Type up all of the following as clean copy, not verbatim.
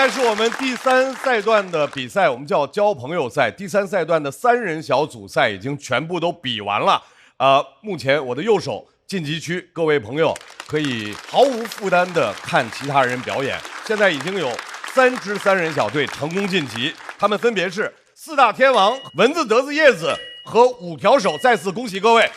在是我们第3赛段的比赛，我们叫交朋友赛。第3赛段的3人小组赛已经全部都比完了。目前我的右手晋级区，各位朋友可以毫无负担的看其他人表演。现在已经有3支3人小队成功晋级，他们分别是4大天王、蚊子、德子、叶子和5条手。再次恭喜各位！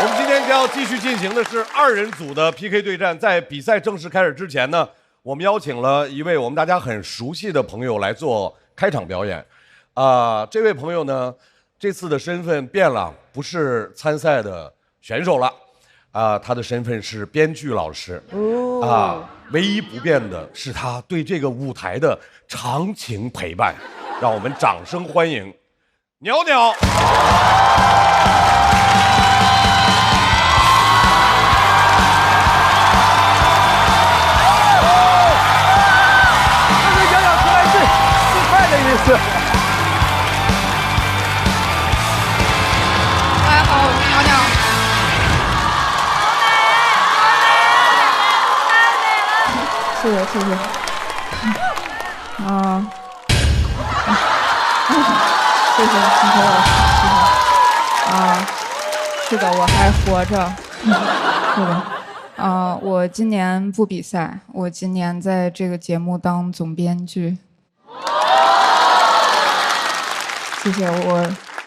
我们今天将要继续进行的是2人组的 PK 对战。在比赛正式开始之前呢，我们邀请了一位我们大家很熟悉的朋友来做开场表演。这位朋友呢，这次的身份变了，不是参赛的选手了。他的身份是编剧老师。唯一不变的是他对这个舞台的长情陪伴。让我们掌声欢迎鸟鸟。大家好，我是鸟鸟。谢谢。谢谢老师，是的，我还活着。是的。我今年不比赛，我今年在这个节目当总编剧。谢谢。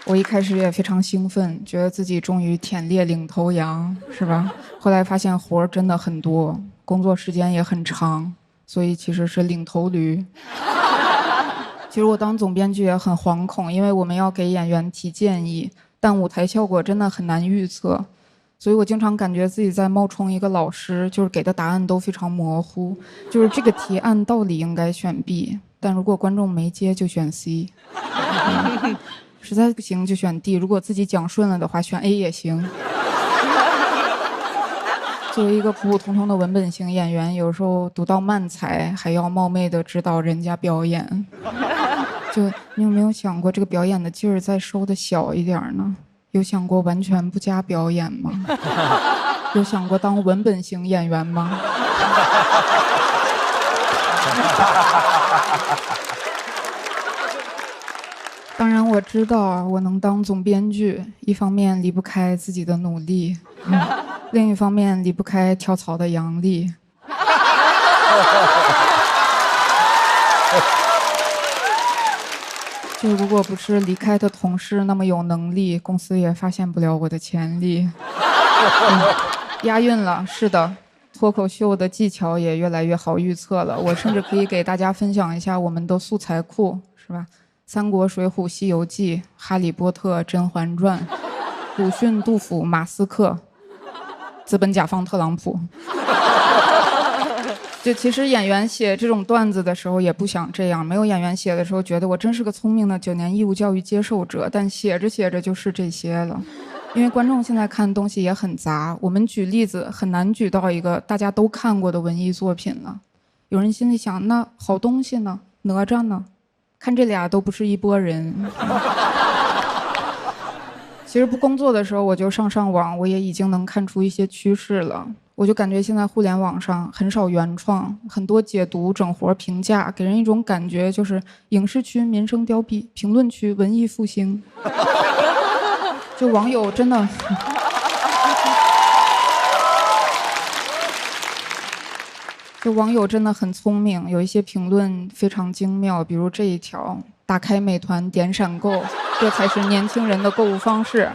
我一开始也非常兴奋，觉得自己终于舔猎领头羊，是吧？后来发现活儿真的很多，工作时间也很长，所以其实是领头驴。其实我当总编剧也很惶恐，因为我们要给演员提建议，但舞台效果真的很难预测，所以我经常感觉自己在冒充一个老师，就是给的答案都非常模糊，就是这个题按道理应该选 B， 但如果观众没接就选 C。实在不行就选 D， 如果自己讲顺了的话选 A 也行。作为一个普普通通的文本型演员，有时候读到慢才还要冒昧的指导人家表演。就你有没有想过这个表演的劲儿再收的小一点呢？有想过完全不加表演吗？有想过当文本型演员吗？当然我知道我能当总编剧，一方面离不开自己的努力，另一方面离不开跳槽的杨笠。就如果不是离开的同事那么有能力，公司也发现不了我的潜力。押韵了，是的，脱口秀的技巧也越来越好预测了。我甚至可以给大家分享一下我们的素材库，是吧？三国、水浒、西游记、哈利波特、甄嬛传、鲁迅、杜甫、马斯克、资本甲方特朗普。就其实演员写这种段子的时候也不想这样，没有演员写的时候觉得我真是个聪明的9年义务教育接受者，但写着写着就是这些了。因为观众现在看东西也很杂，我们举例子很难举到一个大家都看过的文艺作品了。有人心里想，那好东西呢？哪吒呢？看这俩都不是一拨人。其实不工作的时候我就上网，我也已经能看出一些趋势了。我就感觉现在互联网上很少原创，很多解读、整活、评价，给人一种感觉就是影视区民生凋敝，评论区文艺复兴。就网友真的就网友真的很聪明，有一些评论非常精妙，比如这一条：打开美团点闪购，这才是年轻人的购物方式。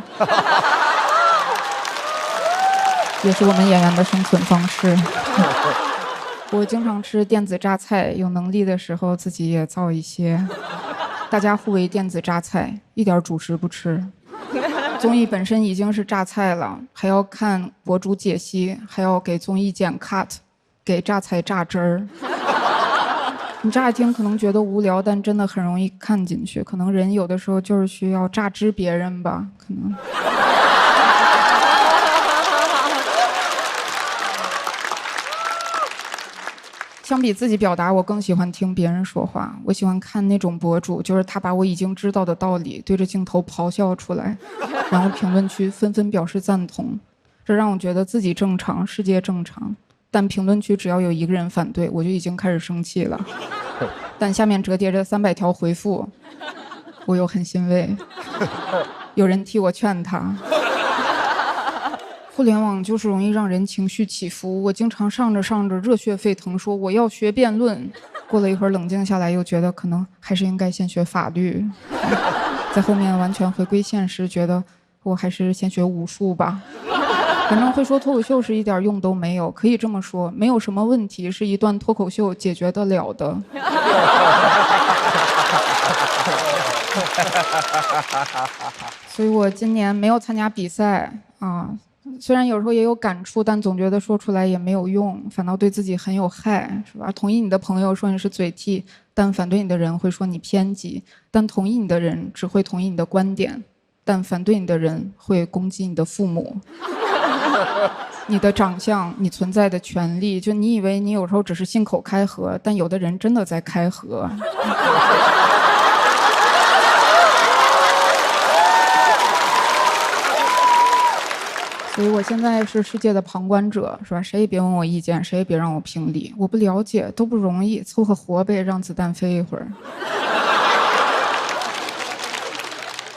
也是我们演员的生存方式。我经常吃电子榨菜，有能力的时候自己也造一些。大家互为电子榨菜，一点主食不吃。综艺本身已经是榨菜了，还要看博主解析，还要给综艺剪 cut， 给榨菜榨汁儿。你乍一听可能觉得无聊，但真的很容易看进去。可能人有的时候就是需要榨汁别人吧，可能。相比自己表达，我更喜欢听别人说话。我喜欢看那种博主，就是他把我已经知道的道理对着镜头咆哮出来，然后评论区纷纷表示赞同，这让我觉得自己正常，世界正常。但评论区只要有一个人反对，我就已经开始生气了。但下面折叠着300条回复，我又很欣慰，有人替我劝他。互联网就是容易让人情绪起伏，我经常上着上着热血沸腾，说我要学辩论，过了一会儿冷静下来，又觉得可能还是应该先学法律。在后面完全回归现实，觉得我还是先学武术吧。反正会说脱口秀是一点用都没有，可以这么说，没有什么问题是一段脱口秀解决得了的。所以我今年没有参加比赛啊，虽然有时候也有感触，但总觉得说出来也没有用，反倒对自己很有害，是吧？同意你的朋友说你是嘴替，但反对你的人会说你偏激；但同意你的人只会同意你的观点，但反对你的人会攻击你的父母。你的长相，你存在的权利，就你以为你有时候只是信口开河，但有的人真的在开河。所以我现在是世界的旁观者，是吧？谁也别问我意见，谁也别让我评理，我不了解，都不容易，凑合活呗，让子弹飞一会儿。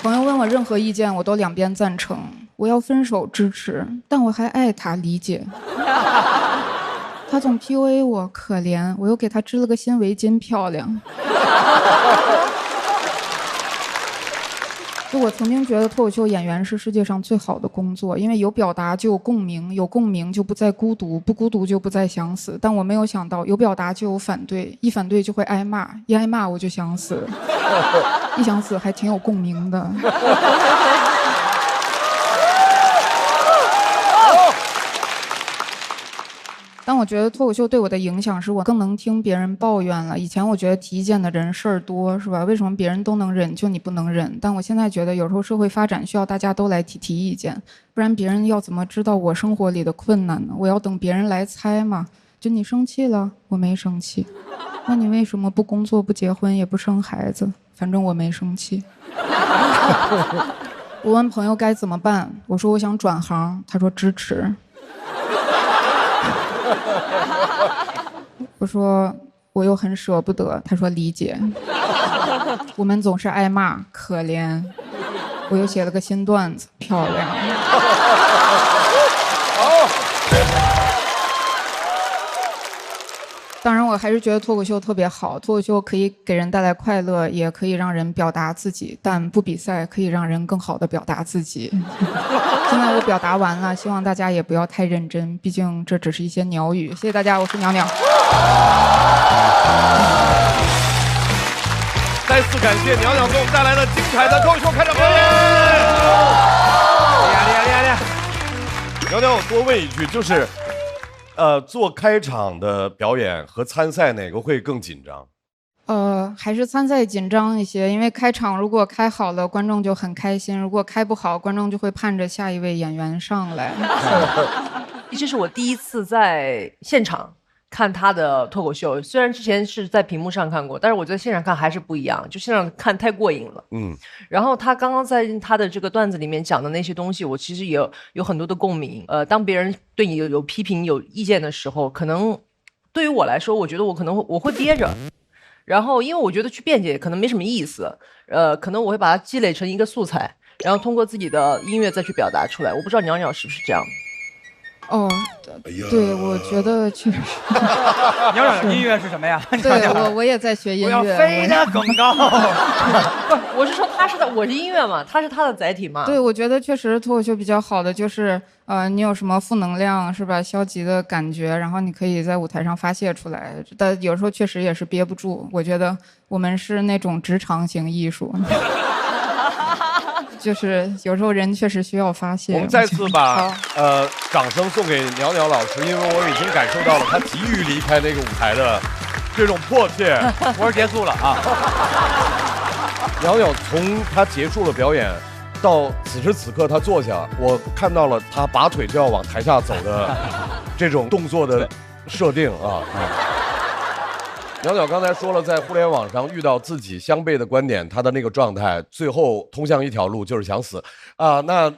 朋友问我任何意见，我都两边赞成。我要分手支持，但我还爱他理解。他总 PUA 我，可怜，我又给他织了个新围巾，漂亮。就我曾经觉得脱口秀演员是世界上最好的工作，因为有表达就有共鸣，有共鸣就不再孤独，不孤独就不再想死。但我没有想到，有表达就有反对，一反对就会挨骂，一挨骂我就想死，一想死还挺有共鸣的。但我觉得脱口秀对我的影响是我更能听别人抱怨了。以前我觉得提意见的人事儿多，是吧？为什么别人都能忍，就你不能忍？但我现在觉得有时候社会发展需要大家都来提意见，不然别人要怎么知道我生活里的困难呢？我要等别人来猜嘛。就你生气了，我没生气，那你为什么不工作、不结婚、也不生孩子？反正我没生气。我问朋友该怎么办，我说我想转行，他说支持。我说我又很舍不得，他说理解。我们总是挨骂，可怜。我又写了个新段子，漂亮。当然我还是觉得脱口秀特别好，脱口秀可以给人带来快乐，也可以让人表达自己，但不比赛可以让人更好的表达自己。现在我表达完了，希望大家也不要太认真，毕竟这只是一些鸟语。谢谢大家，我是鸟鸟。再次感谢鸟鸟给我们带来的精彩的脱口秀开场表演。厉害！鸟鸟，我多问一句，就是做开场的表演和参赛哪个会更紧张？还是参赛紧张一些，因为开场如果开好了，观众就很开心；如果开不好，观众就会盼着下一位演员上来。这是我第一次在现场看他的脱口秀，虽然之前是在屏幕上看过，但是我觉得现场看还是不一样，就现场看太过瘾了。然后他刚刚在他的这个段子里面讲的那些东西，我其实也有很多的共鸣。当别人对你有批评、有意见的时候，可能对于我来说，我觉得我会憋着，然后因为我觉得去辩解可能没什么意思，可能我会把它积累成一个素材，然后通过自己的音乐再去表达出来。我不知道鸟鸟是不是这样。哦，对，我觉得确实。鸟鸟的音乐是什么呀？对，我也在学音乐。我要飞得更高。不，我是说我是音乐嘛，他是他的载体嘛。对，我觉得确实脱口秀比较好的就是，你有什么负能量是吧？消极的感觉，然后你可以在舞台上发泄出来。但有时候确实也是憋不住。我觉得我们是那种职场型艺术。就是有时候人确实需要发泄。我们再次把掌声送给鸟鸟老师，因为我已经感受到了他急于离开那个舞台的这种迫切。活儿结束了啊！鸟鸟从他结束了表演到此时此刻他坐下，我看到了他拔腿就要往台下走的这种动作的设定啊。鸟鸟刚才说了，在互联网上遇到自己相悖的观点，他的那个状态最后通向一条路就是想死啊。那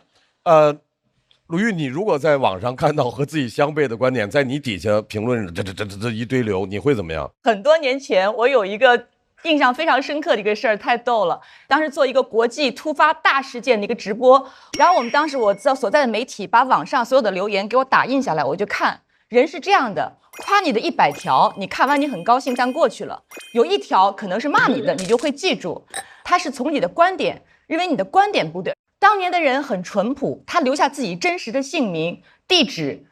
鲁豫，你如果在网上看到和自己相悖的观点，在你底下评论这一堆流，你会怎么样？很多年前，我有一个印象非常深刻的一个事儿，太逗了。当时做一个国际突发大事件的一个直播，然后我们当时我所在的媒体把网上所有的留言给我打印下来，我就看人是这样的，夸你的100条，你看完你很高兴，但过去了。有一条可能是骂你的，你就会记住，他是从你的观点认为你的观点不对。当年的人很淳朴，他留下自己真实的姓名、地址、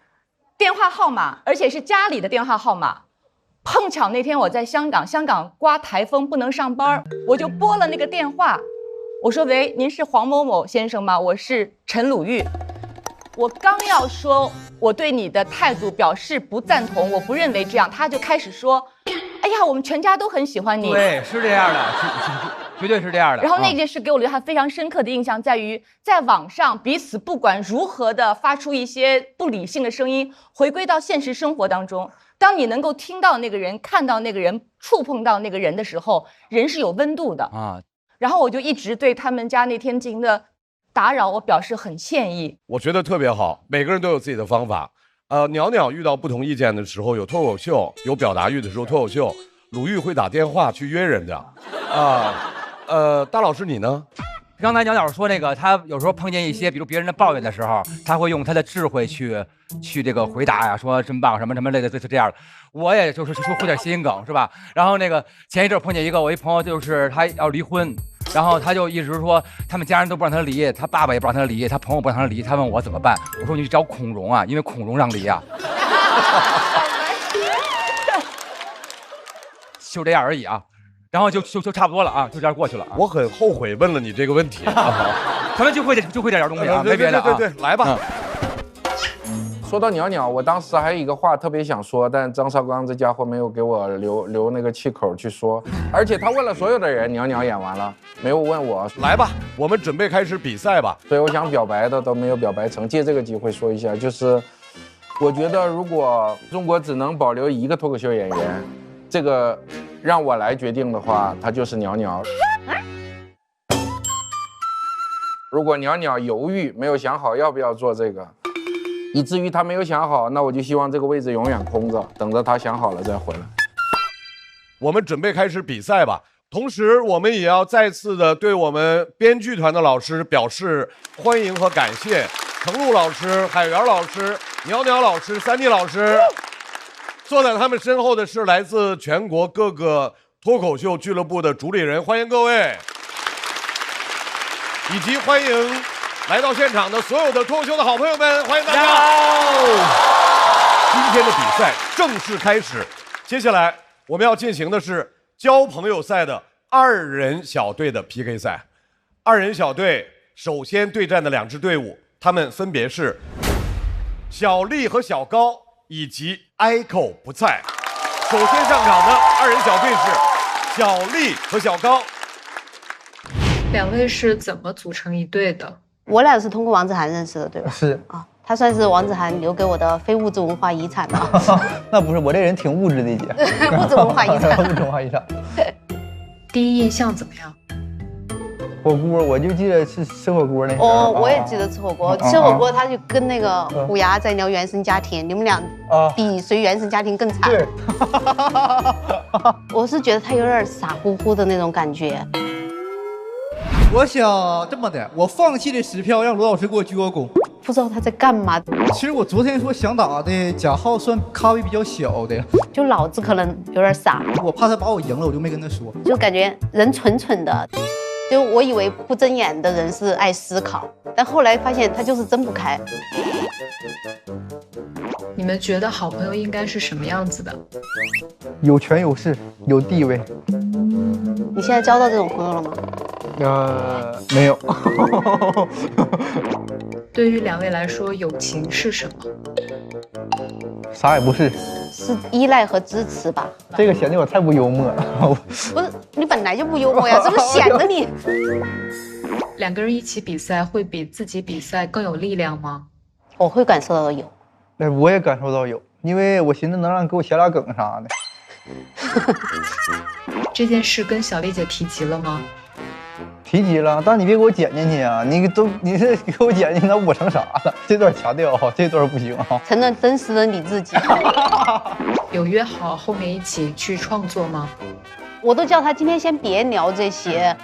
电话号码，而且是家里的电话号码。碰巧那天我在香港，香港刮台风不能上班，我就拨了那个电话，我说：“喂，您是黄某某先生吗？我是陈鲁豫。”我刚要说我对你的态度表示不赞同，我不认为这样，他就开始说：“哎呀，我们全家都很喜欢你。”对，是这样的，绝对是这样的。然后那件事给我留下非常深刻的印象，在于在网上彼此不管如何的发出一些不理性的声音，回归到现实生活当中。当你能够听到那个人、看到那个人、触碰到那个人的时候，人是有温度的啊。然后我就一直对他们家那天进行的打扰，我表示很歉意。我觉得特别好，每个人都有自己的方法。袅袅遇到不同意见的时候，有脱口秀，有表达欲的时候脱口秀。鲁豫会打电话去约人家，大老师你呢？刚才袅袅说那个，他有时候碰见一些，比如别人的抱怨的时候，他会用他的智慧去这个回答呀，说真棒什么什么类的，是这样的。我也就是说会点谐音梗是吧？然后那个前一阵碰见我一朋友，就是他要离婚，然后他就一直说他们家人都不让他离，他爸爸也不让他离，他朋友不让他离，他问我怎么办？我说你去找孔融啊，因为孔融让离啊。就这样而已啊。然后就差不多了啊，就这样过去了啊。我很后悔问了你这个问题，可能就会点东西啊，没别的啊。对，来吧。说到袅袅，我当时还有一个话特别想说，但张绍刚这家伙没有给我留那个气口去说，而且他问了所有的人，袅袅演完了，没有问我。来吧，我们准备开始比赛吧。所以我想表白的都没有表白成，借这个机会说一下，就是我觉得如果中国只能保留一个脱口秀演员，这个让我来决定的话，他就是袅袅。如果袅袅犹豫没有想好要不要做这个，以至于他没有想好，那我就希望这个位置永远空着，等着他想好了再回来。我们准备开始比赛吧。同时，我们也要再次的对我们编剧团的老师表示欢迎和感谢。程璐老师、海源老师、袅袅老师、三弟老师。坐在他们身后的是来自全国各个脱口秀俱乐部的主理人，欢迎各位，以及欢迎来到现场的所有的脱口秀的好朋友们，欢迎大家！今天的比赛正式开始，接下来我们要进行的是交朋友赛的2人小队的 PK 赛。2人小队首先对战的2支队伍，他们分别是小丽和小高以及爱口不菜。首先上场的2人小队是小丽和小高。2位是怎么组成一队的？我俩是通过王子涵认识的，对吧？是啊，他算是王子涵留给我的非物质文化遗产吧。那不是，我这人挺物质的，姐。物质文化遗产。物质文化遗产。第一印象怎么样？火锅，我就记得是吃火锅那。哦，我也记得吃火锅。吃火锅，他就跟那个虎牙在聊原生家庭，你们俩比谁原生家庭更惨。对。我是觉得他有点傻乎乎的那种感觉。我想这么的，我放弃了10票，让罗老师给我鞠个躬。不知道他在干嘛。其实我昨天说想打的贾浩算咖位比较小的，就脑子可能有点傻。我怕他把我赢了，我就没跟他说。就感觉人蠢蠢的，就我以为不睁眼的人是爱思考，但后来发现他就是睁不开。你们觉得好朋友应该是什么样子的？有权有势，有地位。你现在交到这种朋友了吗？没有。对于2位来说，友情是什么？啥也不是，是依赖和支持吧。这个显得我太不幽默了。不是，你本来就不幽默呀，怎么显得你？2个人一起比赛会比自己比赛更有力量吗？我会感受到有。我也感受到有，因为我寻思能让给我写俩梗啥的。这件事跟小丽姐提及了吗？提及了，但你别给我剪进去啊！你是给我剪进去，那我成啥了？这段掐掉，这段不行啊！承认真实的你自己。有约好后面一起去创作吗？我都叫他今天先别聊这些，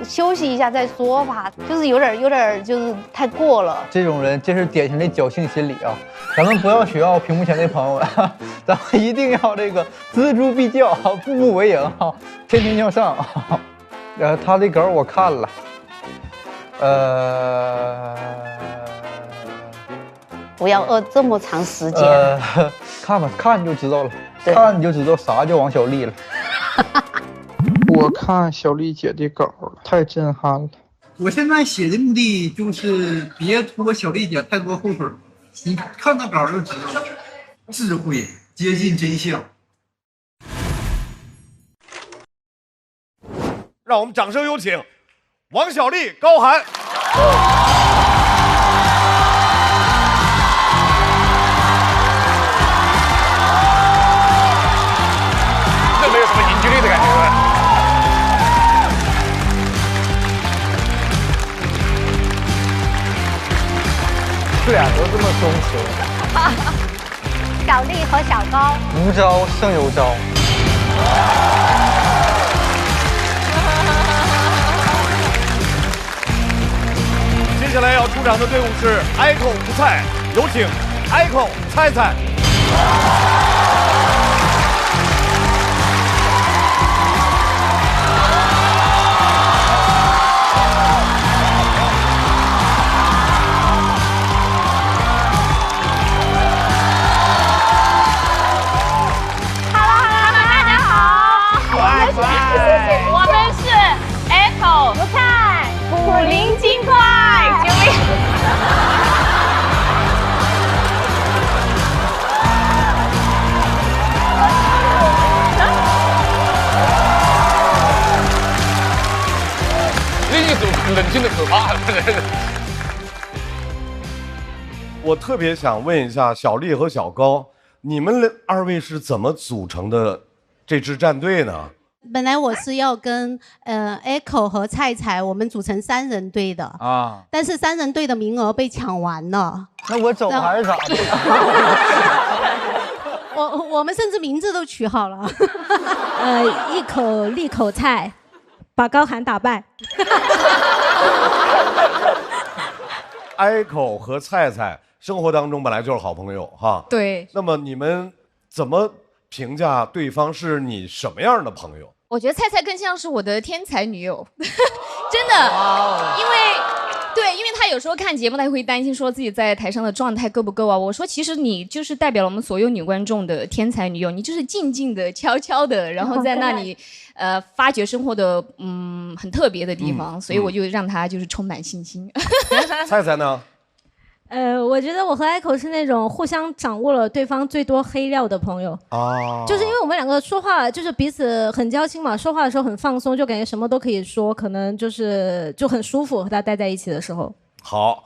休息一下再说吧。就是有点就是太过了。这种人，这是典型的侥幸心理啊！咱们不要学到屏幕前的朋友们，咱们一定要这个锱铢必较，步步为营，天天向上。他的稿我看了，不要饿这么长时间。看吧，看你就知道了，看你就知道啥叫王小利了。我看小丽姐的稿了，太震撼了。我现在写的目的就是别拖小丽姐太多后腿，你看那稿就知道了，智慧接近真相。让我们掌声有请王小利、高寒。这没有什么凝聚力的感觉。这俩都这么松弛。小丽和小高，无招胜有招。接下来要出场的队伍是 Echo 不菜，有请 Echo 菜菜。我们是 Echo 不菜，古灵精怪，救命！另一种冷静的可怕。我特别想问一下小丽和小高，你们二位是怎么组成的这支战队呢？本来我是要跟Echo 和菜菜我们组成3人队的啊，但是3人队的名额被抢完了。那我走还是咋的？我们甚至名字都取好了，一口利口菜，把高寒打败。Echo 和菜菜生活当中本来就是好朋友哈。对。那么你们怎么评价对方是你什么样的朋友？我觉得菜菜更像是我的天才女友，真的，因为她有时候看节目，她会担心说自己在台上的状态够不够啊。我说其实你就是代表了我们所有女观众的天才女友，你就是静静的、悄悄的，然后在那里发掘生活的很特别的地方，所以我就让她就是充满信心。菜菜呢？我觉得我和 Echo 是那种互相掌握了对方最多黑料的朋友啊，就是因为我们两个说话就是彼此很交心嘛，说话的时候很放松，就感觉什么都可以说，可能就很舒服和他待在一起的时候。好，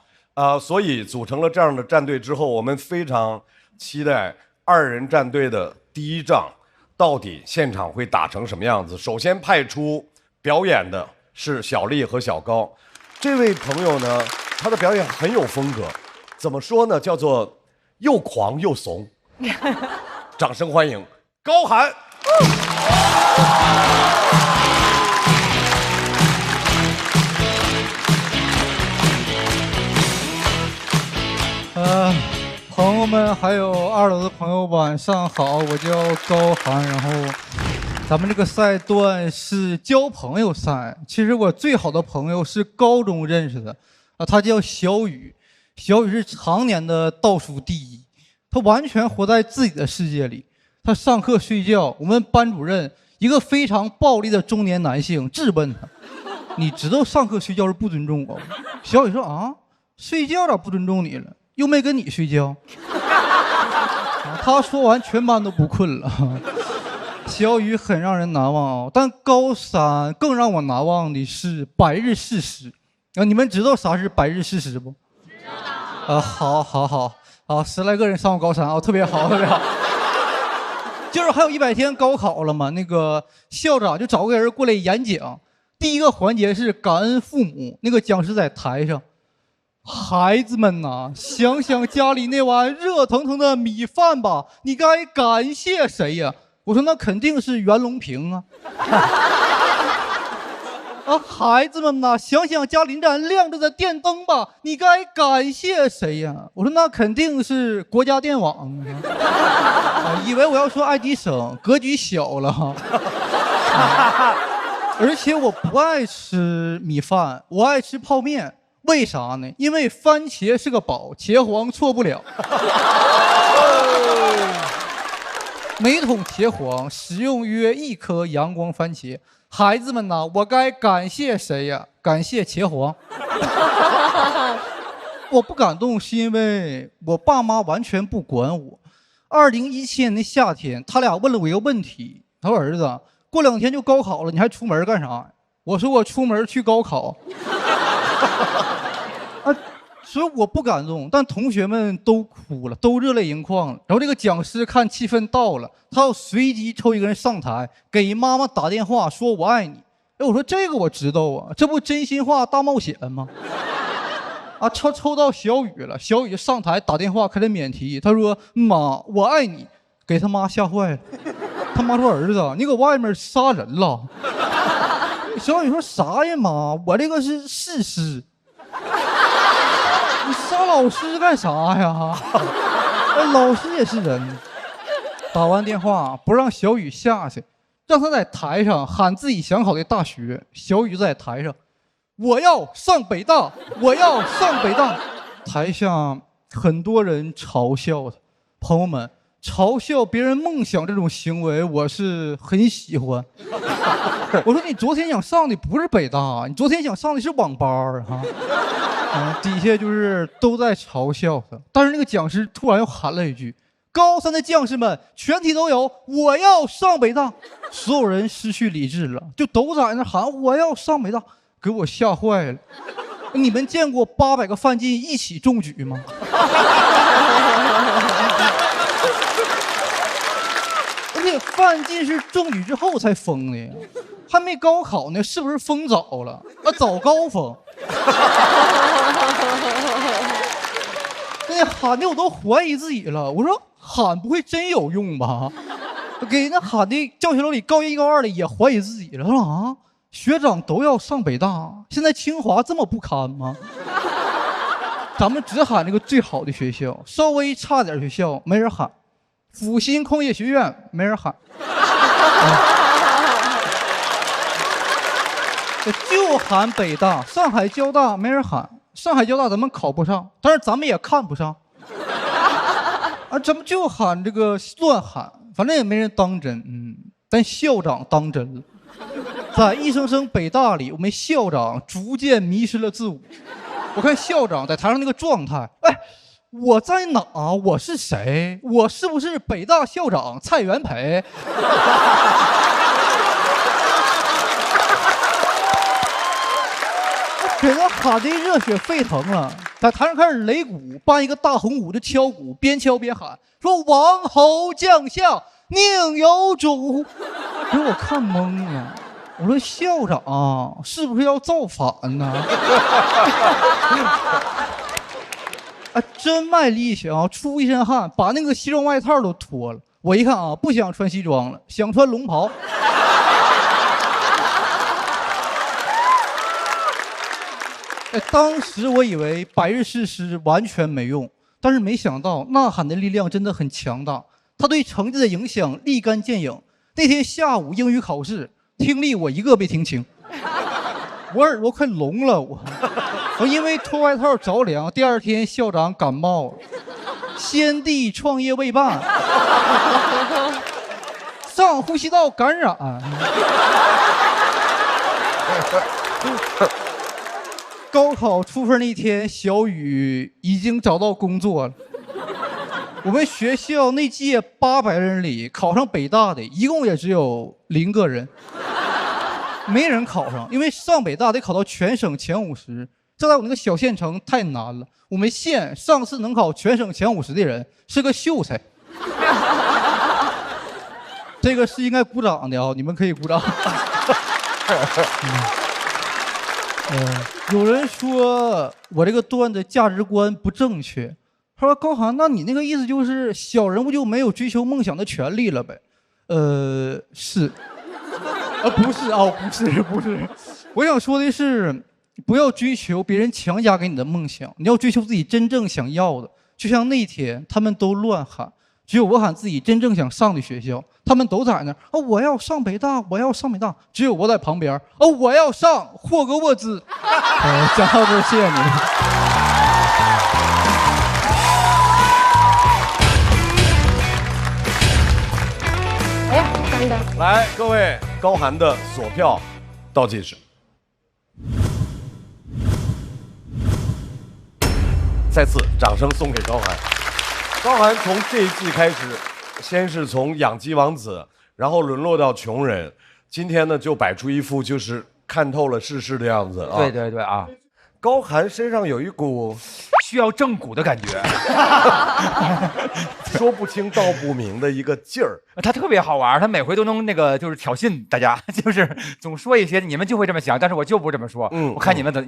所以组成了这样的战队之后，我们非常期待2人战队的第一仗到底现场会打成什么样子。首先派出表演的是小丽和小高，这位朋友呢，他的表演很有风格。怎么说呢？叫做又狂又怂。掌声欢迎高寒。朋友们还有2楼的朋友晚上好，我叫高寒，然后咱们这个赛段是交朋友赛。其实我最好的朋友是高中认识的，他叫小雨。小雨是常年的倒数第1，他完全活在自己的世界里。他上课睡觉，我们班主任一个非常暴力的中年男性质问他：“你知道上课睡觉是不尊重我吗？”小雨说：“啊，睡觉咋不尊重你了？又没跟你睡觉。”他说完，全班都不困了。小雨很让人难忘啊，但高3更让我难忘的是百日誓师。你们知道啥是百日誓师不？好，10来个人上过高3特别好，特别好。就是还有100天高考了嘛，那个校长就找个人过来演讲，第一个环节是感恩父母，那个讲师在台上，孩子们呐，想想家里那碗热腾腾的米饭吧，你该感谢谁呀？我说那肯定是袁隆平啊。啊，孩子们呐，想想家里那盏亮着的电灯吧，你该感谢谁呀？我说那肯定是国家电网啊。以为我要说爱迪生，格局小了哈。而且我不爱吃米饭，我爱吃泡面。为啥呢？因为番茄是个宝，茄皇错不了。每桶茄皇使用约1颗阳光番茄。孩子们呐，我该感谢谁呀？感谢茄皇。我不感动是因为我爸妈完全不管我。2017年的夏天，他俩问了我一个问题，他说：“儿子，过2天就高考了，你还出门干啥？”我说：“我出门去高考。”啊，所以我不感动，但同学们都哭了，都热泪盈眶了。然后这个讲师看气氛到了，他要随机抽一个人上台，给妈妈打电话说我爱你。哎，我说这个我知道啊，这不真心话大冒险吗？啊，抽到小雨了，小雨上台打电话开始免提，他说：“妈，我爱你。”给他妈吓坏了。他妈说：“儿子，你搁外面杀人了。”小雨说：“啥呀妈？我这个是事实。”你杀老师干啥呀？老师也是人。打完电话不让小雨下去，让他在台上喊自己想考的大学。小雨在台上，我要上北大，我要上北大。台下很多人嘲笑他。朋友们，嘲笑别人梦想这种行为，我是很喜欢。我说你昨天想上的不是北大，你昨天想上的是网吧哈。底下就是都在嘲笑他，但是那个讲师突然又喊了一句：“高三的将士们，全体都有，我要上北大！”所有人失去理智了，就都在那喊：“我要上北大！”给我吓坏了。你们见过800个范进一起中举吗？而且范进是中举之后才封的呀，还没高考呢，是不是封早了？啊，早高封。那喊的我都怀疑自己了，我说喊不会真有用吧？给那喊的教学楼里高1高2的也怀疑自己了，说啊，学长都要上北大，现在清华这么不堪吗？咱们只喊这个最好的学校，稍微差点学校没人喊，阜新矿业学院没人喊。就喊北大，上海交大没人喊，上海交大咱们考不上，但是咱们也看不上。啊，咱们就喊这个乱喊，反正也没人当真。但校长当真了，在一声声北大里，我们校长逐渐迷失了自我。我看校长在台上那个状态，哎，我在哪？我是谁？我是不是北大校长蔡元培？给他喊的热血沸腾了，在台上开始擂鼓，搬一个大红鼓就敲鼓，边敲边喊说：“王侯将相宁有种！”给我看懵了。我说校长是不是要造反呢？啊，真卖力气啊，出一身汗，把那个西装外套都脱了。我一看啊，不想穿西装了，想穿龙袍。当时我以为百日誓师完全没用，但是没想到呐喊的力量真的很强大，它对成绩的影响立竿见影。那天下午英语考试，听力我一个没听清，我耳朵快聋了。我因为脱外套着凉，第2天校长感冒了，先帝创业未半，上呼吸道感染。高考出分那天，小雨已经找到工作了。我们学校那届800人里，考上北大的一共也只有0个人，没人考上，因为上北大得考到全省前50，这在我那个小县城太难了。我们县上次能考全省前50的人是个秀才。这个是应该鼓掌的啊，你们可以鼓掌。有人说我这个段子价值观不正确，他说高寒，那你那个意思就是小人物就没有追求梦想的权利了呗？是，不是啊，不是，我想说的是，不要追求别人强加给你的梦想，你要追求自己真正想要的。就像那天他们都乱喊，只有我喊自己真正想上的学校，他们都在那儿我要上北大，我要上北大，只有我在旁边我要上霍格沃兹。讲到这儿，谢谢你。哎呀，干的！来，各位，高寒的锁票倒计时。再次掌声送给高寒。高寒从这一季开始，先是从养鸡王子，然后沦落到穷人，今天呢就摆出一副就是看透了世事的样子啊。对对对啊，高寒身上有一股需要正骨的感觉，说不清道不明的一个劲儿。他特别好玩，他每回都能就是挑衅大家，就是总说一些你们就会这么想，但是我就不这么说。我看你们怎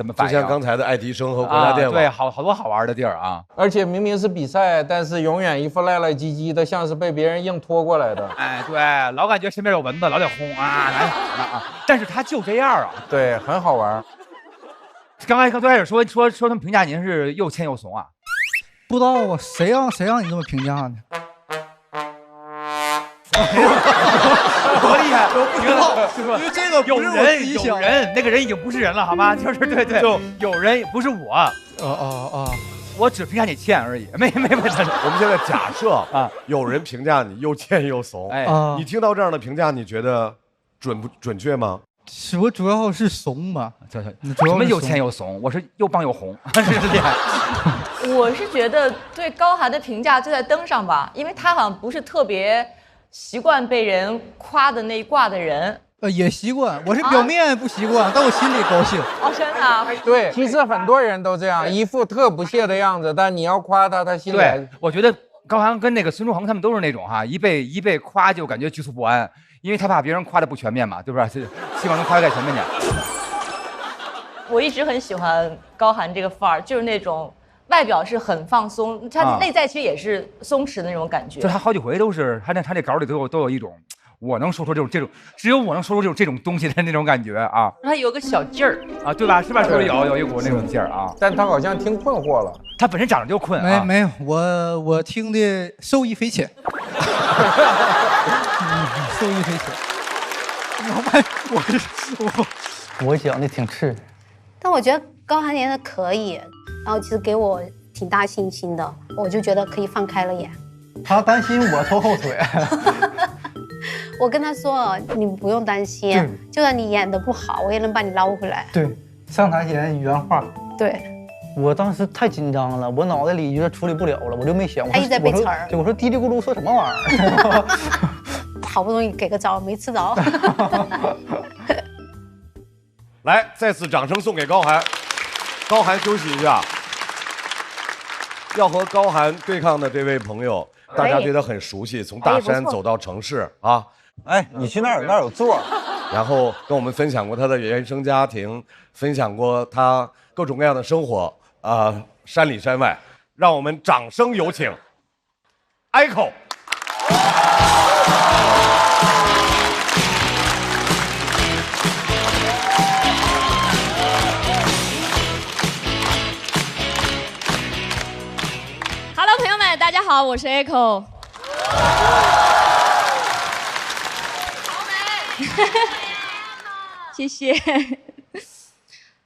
么反应。就像刚才的爱迪生和国家电网，对，好多好玩的地儿啊。而且明明是比赛，但是永远一副赖赖唧唧的，像是被别人硬拖过来的。哎，对，老感觉身边有蚊子，老得轰但是他就这样啊。对，很好玩。刚才最开始说他们评价您是又欠又怂啊？不知道啊，谁让你这么评价呢？多厉害！不知道，因为这个有人，那个人已经不是人了，好吗？就是对，就有人不是我。我只评价你欠而已，没。我们现在假设有人评价你又欠又怂，你听到这样的评价，你觉得准确吗？我主要是怂吧，什么又欠又怂？我是又棒又红，这是厉害。我是觉得对高寒的评价就在灯上吧，因为他好像不是特别习惯被人夸的那一挂的人。也习惯，我是表面不习惯，但我心里高兴。真的啊？对，其实很多人都这样，一副特不屑的样子，但你要夸他，他心里。对，我觉得高寒跟那个孙书恒他们都是那种一被夸就感觉局促不安。因为他怕别人夸的不全面嘛，对不对？希望能夸得再全面点。我一直很喜欢高寒这个范儿，就是那种外表是很放松，他内在其实也是松弛的那种感觉。就他好几回都是他这稿里都有一种，我能说出这种，只有我能说出这种东西的那种感觉啊。他有个小劲儿啊，对吧？是吧？是不是有一股那种劲儿啊？但他好像听困惑了。他本身长得就困啊。没有，我听的受益匪浅。受益匪浅。我讲的挺刺，但我觉得高寒演的可以，然后其实给我挺大信心的，我就觉得可以放开了演。他担心我拖后腿。我跟他说，你不用担心，就算你演的不好，我也能把你捞回来。对，上台前原话。对。我当时太紧张了，我脑袋里觉得处理不了了，我就没想。他一直在背词儿。对，我说嘀里咕噜说什么玩意儿？好不容易给个招，没吃着。来，再次掌声送给高寒。高寒休息一下。要和高寒对抗的这位朋友，大家对他很熟悉，从大山走到城市啊。哎，你去那儿有座。然后跟我们分享过他的原生家庭，分享过他各种各样的生活山里山外。让我们掌声有请 Echo。Hello， 朋友们，大家好，我是 Echo。谢谢。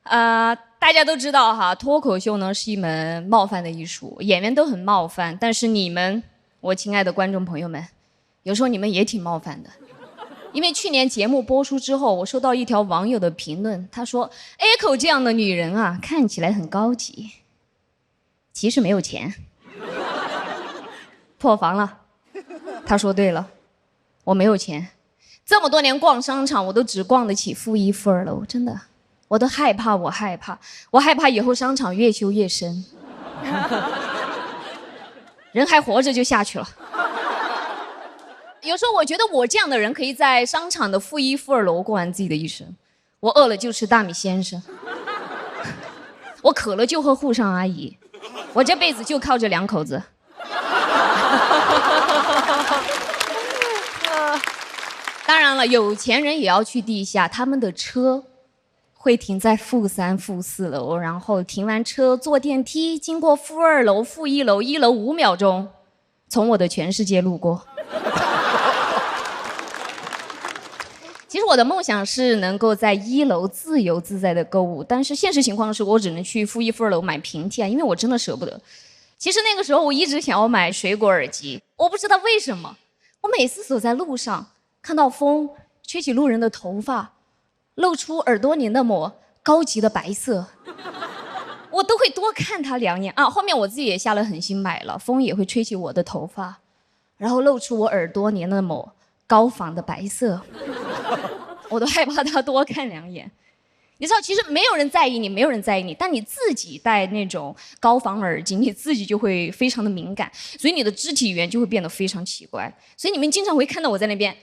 大家都知道哈，脱口秀呢是一门冒犯的艺术，演员都很冒犯，但是你们，我亲爱的观众朋友们，有时候你们也挺冒犯的。因为去年节目播出之后，我收到一条网友的评论，他说 Echo 这样的女人啊，看起来很高级，其实没有钱，破防了。他说对了，我没有钱。这么多年逛商场，我都只逛得起负1负2了，我真的，我都害怕，我害怕以后商场越修越深，人还活着就下去了。有时候我觉得我这样的人可以在商场的负1负2楼过完自己的一生，我饿了就吃大米先生，我渴了就喝沪上阿姨，我这辈子就靠这2口子。当然了，有钱人也要去地下，他们的车会停在负3、负4楼，然后停完车坐电梯，经过负2楼、负1楼，1楼5秒钟，从我的全世界路过。其实我的梦想是能够在1楼自由自在的购物，但是现实情况是我只能去负1、负2楼买平替啊，因为我真的舍不得。其实那个时候我一直想要买水果耳机，我不知道为什么，我每次走在路上，看到风吹起路人的头发，露出耳朵黏的膜，高级的白色，我都会多看它2眼啊。后面我自己也下了狠心买了，风也会吹起我的头发，然后露出我耳朵黏的膜，高仿的白色，我都害怕它多看2眼。你知道，其实没有人在意你，没有人在意你，但你自己戴那种高仿耳机，你自己就会非常的敏感，所以你的肢体语言就会变得非常奇怪。所以你们经常会看到我在那边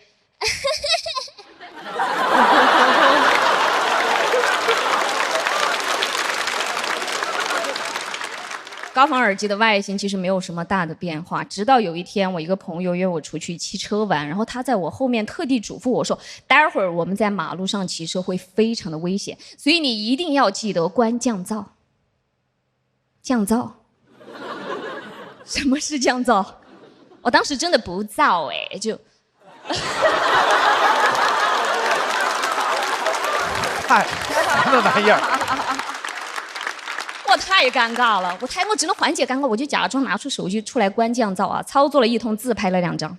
高仿耳机的外形其实没有什么大的变化，直到有一天我一个朋友约我出去骑车玩，然后他在我后面特地嘱咐我说，待会儿我们在马路上骑车会非常的危险，所以你一定要记得关降噪。降噪？什么是降噪？我当时真的不燥哎，就嗨，什么玩意儿？我太尴尬了，我只能缓解尴尬，我就假装拿出手机出来关降噪啊，操作了一通，自拍了2张。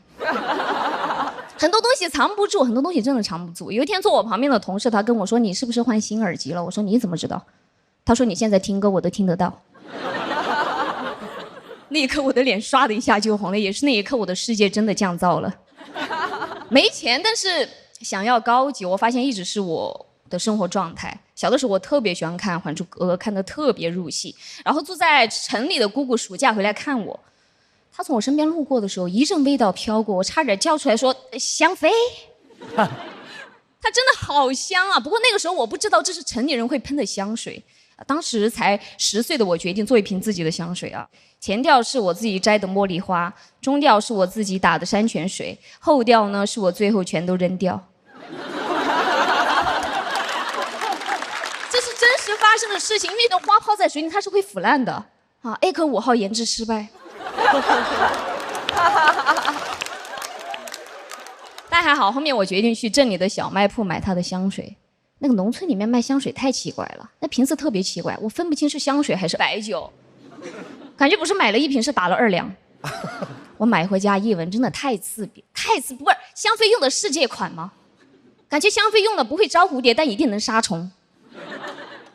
很多东西藏不住，很多东西真的藏不住。有一天坐我旁边的同事，他跟我说：“你是不是换新耳机了？”我说：“你怎么知道？”他说：“你现在听歌我都听得到。”那一刻我的脸唰的一下就红了，也是那一刻我的世界真的降噪了。没钱，但是想要高级，我发现一直是我的生活状态。小的时候我特别喜欢看《还珠格格》，看得特别入戏。然后住在城里的姑姑暑假回来看我，她从我身边路过的时候，一阵味道飘过，我差点叫出来说：“香妃。”她真的好香啊！不过那个时候我不知道这是城里人会喷的香水。当时才10岁的我决定做一瓶自己的香水啊。前调是我自己摘的茉莉花，中调是我自己打的山泉水，后调呢是我最后全都扔掉。这是真实发生的事情，因为那花泡在水里它是会腐烂的啊。A 科5号研制失败。但还好，后面我决定去镇里的小卖铺买它的香水。那个农村里面卖香水太奇怪了，那瓶子特别奇怪，我分不清是香水还是白酒，感觉不是买了1瓶，是打了2两。我买回家一闻，真的太刺鼻，不是香妃用的是这款吗？感觉香妃用的不会招蝴蝶，但一定能杀虫。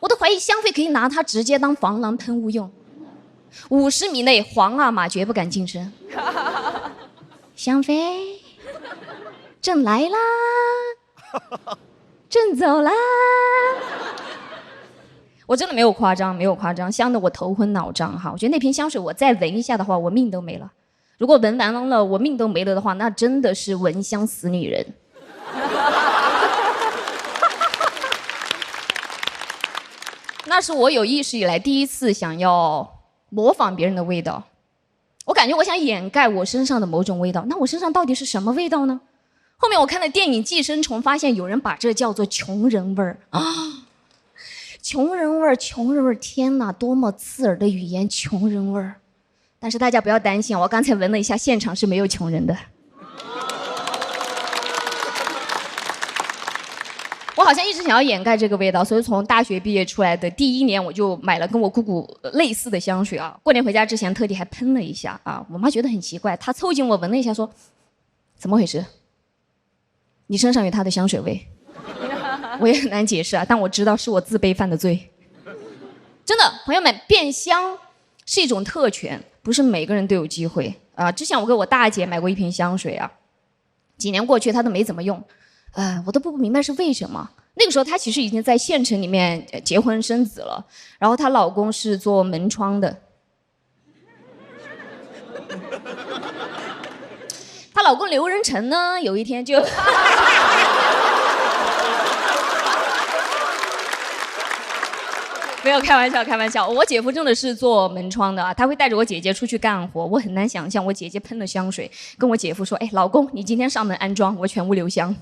我都怀疑香妃可以拿它直接当防狼喷雾用。50米内皇阿玛绝不敢近身。香妃，朕来啦，朕走啦。我真的没有夸张，香得我头昏脑胀哈。我觉得那瓶香水我再闻一下的话，我命都没了。如果闻完了我命都没了的话，那真的是闻香死女人。那是我有意识以来第一次想要模仿别人的味道，我感觉我想掩盖我身上的某种味道。那我身上到底是什么味道呢？后面我看了电影《寄生虫》，发现有人把这叫做穷人味儿啊！穷人味儿，穷人味儿！天哪，多么刺耳的语言，穷人味儿！但是大家不要担心，我刚才闻了一下，现场是没有穷人的。我好像一直想要掩盖这个味道，所以从大学毕业出来的第1年，我就买了跟我姑姑类似的香水啊。过年回家之前特地还喷了一下啊。我妈觉得很奇怪，她凑近我闻了一下，说：“怎么回事？你身上有她的香水味。”我也很难解释啊，但我知道是我自卑犯的罪。真的，朋友们，变香是一种特权，不是每个人都有机会啊。之前我给我大姐买过一瓶香水啊，几年过去她都没怎么用。我都不明白是为什么。那个时候她其实已经在县城里面结婚生子了，然后她老公是做门窗的。她老公刘仁成呢，有一天就没有开玩笑，开玩笑。我姐夫真的是做门窗的啊，他会带着我姐姐出去干活。我很难想象我姐姐喷了香水，跟我姐夫说：“哎，老公，你今天上门安装，我全屋留香。”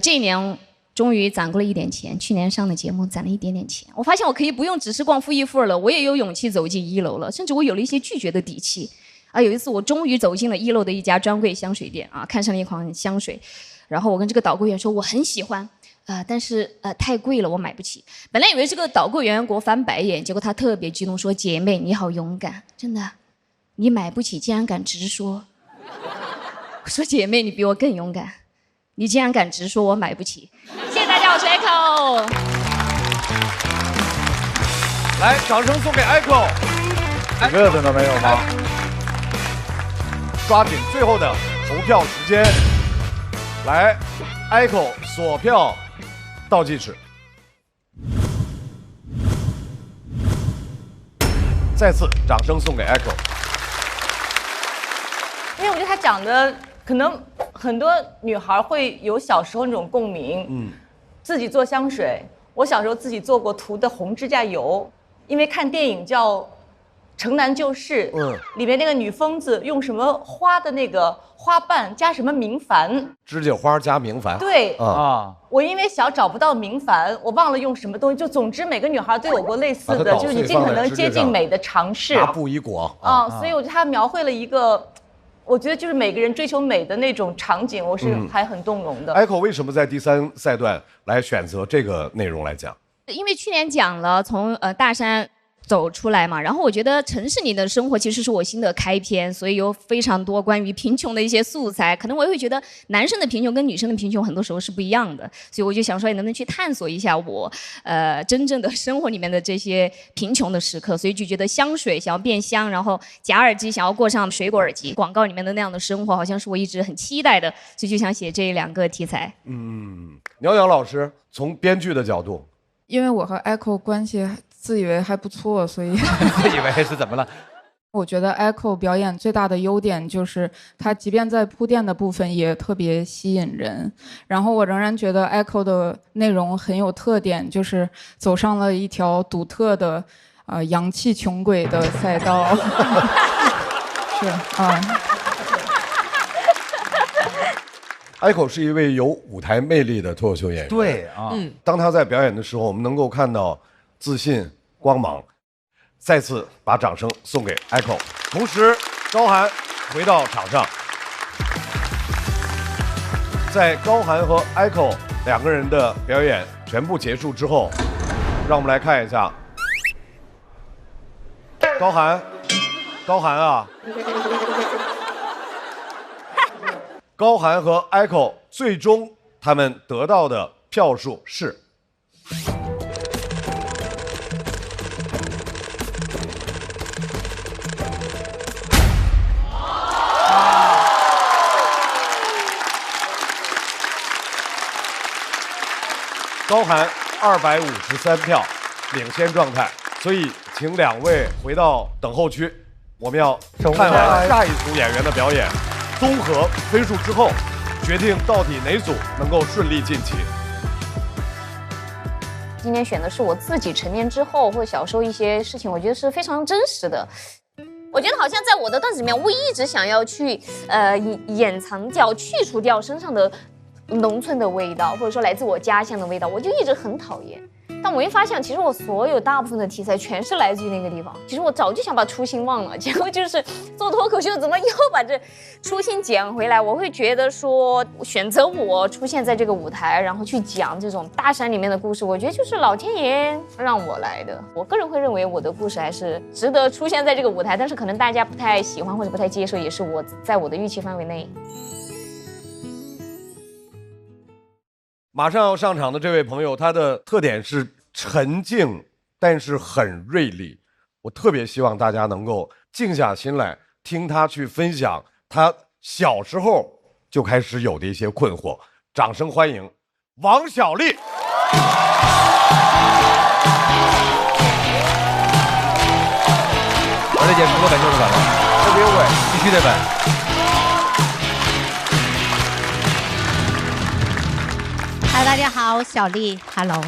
这一年终于攒够了一点钱，去年上的节目攒了一点点钱，我发现我可以不用只是逛负一负了，我也有勇气走进1楼了，甚至我有了一些拒绝的底气。有一次我终于走进了1楼的一家专柜香水店啊，看上了一款香水，然后我跟这个导购员说我很喜欢，但是太贵了，我买不起。本来以为这个导购员给我翻白眼，结果他特别激动说：“姐妹你好勇敢，真的，你买不起竟然敢直说。”我说：“姐妹你比我更勇敢，你竟然敢直说我买不起。”谢谢大家，我是 Echo。来，掌声送给 Echo。热的都没有吗？抓紧最后的投票时间，来 ，Echo 锁票倒计时。再次掌声送给 Echo。因为我觉得他讲的可能很多女孩会有小时候那种共鸣，自己做香水，我小时候自己做过涂的红指甲油，因为看电影叫《城南旧事》，里面那个女疯子用什么花的那个花瓣加什么明矾，指甲花加明矾。对啊，我因为小找不到明矾，我忘了用什么东西，就总之每个女孩都有过类似的，就是你尽可能接近美的尝试。拿布一裹所以我觉得他描绘了一个。我觉得就是每个人追求美的那种场景，我是还很动容的。Echo 为什么在第3赛段来选择这个内容来讲？因为去年讲了从大山走出来嘛，然后我觉得城市里的生活其实是我新的开篇，所以有非常多关于贫穷的一些素材。可能我也会觉得男生的贫穷跟女生的贫穷很多时候是不一样的，所以我就想说，你能不能去探索一下我真正的生活里面的这些贫穷的时刻？所以就觉得香水想要变香，然后夹耳机想要过上水果耳机广告里面的那样的生活，好像是我一直很期待的，所以就想写这2个题材。苗洋老师从编剧的角度，因为我和 Echo 关系自以为还不错，所以自以为是怎么了？我觉得 Echo 表演最大的优点就是他即便在铺垫的部分也特别吸引人，然后我仍然觉得 Echo 的内容很有特点，就是走上了一条独特的洋气穷鬼的赛道。是Echo 是一位有舞台魅力的脱口秀演员。对啊，当他在表演的时候，我们能够看到自信、光芒。再次把掌声送给 Echo， 同时高寒回到场上。在高寒和 Echo 2个人的表演全部结束之后，让我们来看一下高寒啊，高寒和 Echo 最终他们得到的票数是。高寒253票，领先状态，所以请2位回到等候区，我们要看完下一组演员的表演，综合分数之后，决定到底哪组能够顺利晋级。今天选的是我自己成年之后或者小时候一些事情，我觉得是非常真实的。我觉得好像在我的段子里面，我一直想要去掩藏掉、去除掉身上的农村的味道，或者说来自我家乡的味道，我就一直很讨厌。但我一发现，其实我所有大部分的题材全是来自于那个地方。其实我早就想把初心忘了，结果就是做脱口秀，怎么又把这初心捡回来？我会觉得说，选择我出现在这个舞台，然后去讲这种大山里面的故事，我觉得就是老天爷让我来的。我个人会认为我的故事还是值得出现在这个舞台，但是可能大家不太喜欢或者不太接受，也是我在我的预期范围内。马上要上场的这位朋友，他的特点是沉静，但是很锐利。我特别希望大家能够静下心来听他去分享他小时候就开始有的一些困惑。掌声欢迎王小利。我这节目本就是稳了，特别稳，必须得稳。Hello， 大家好，小丽 ，Hello。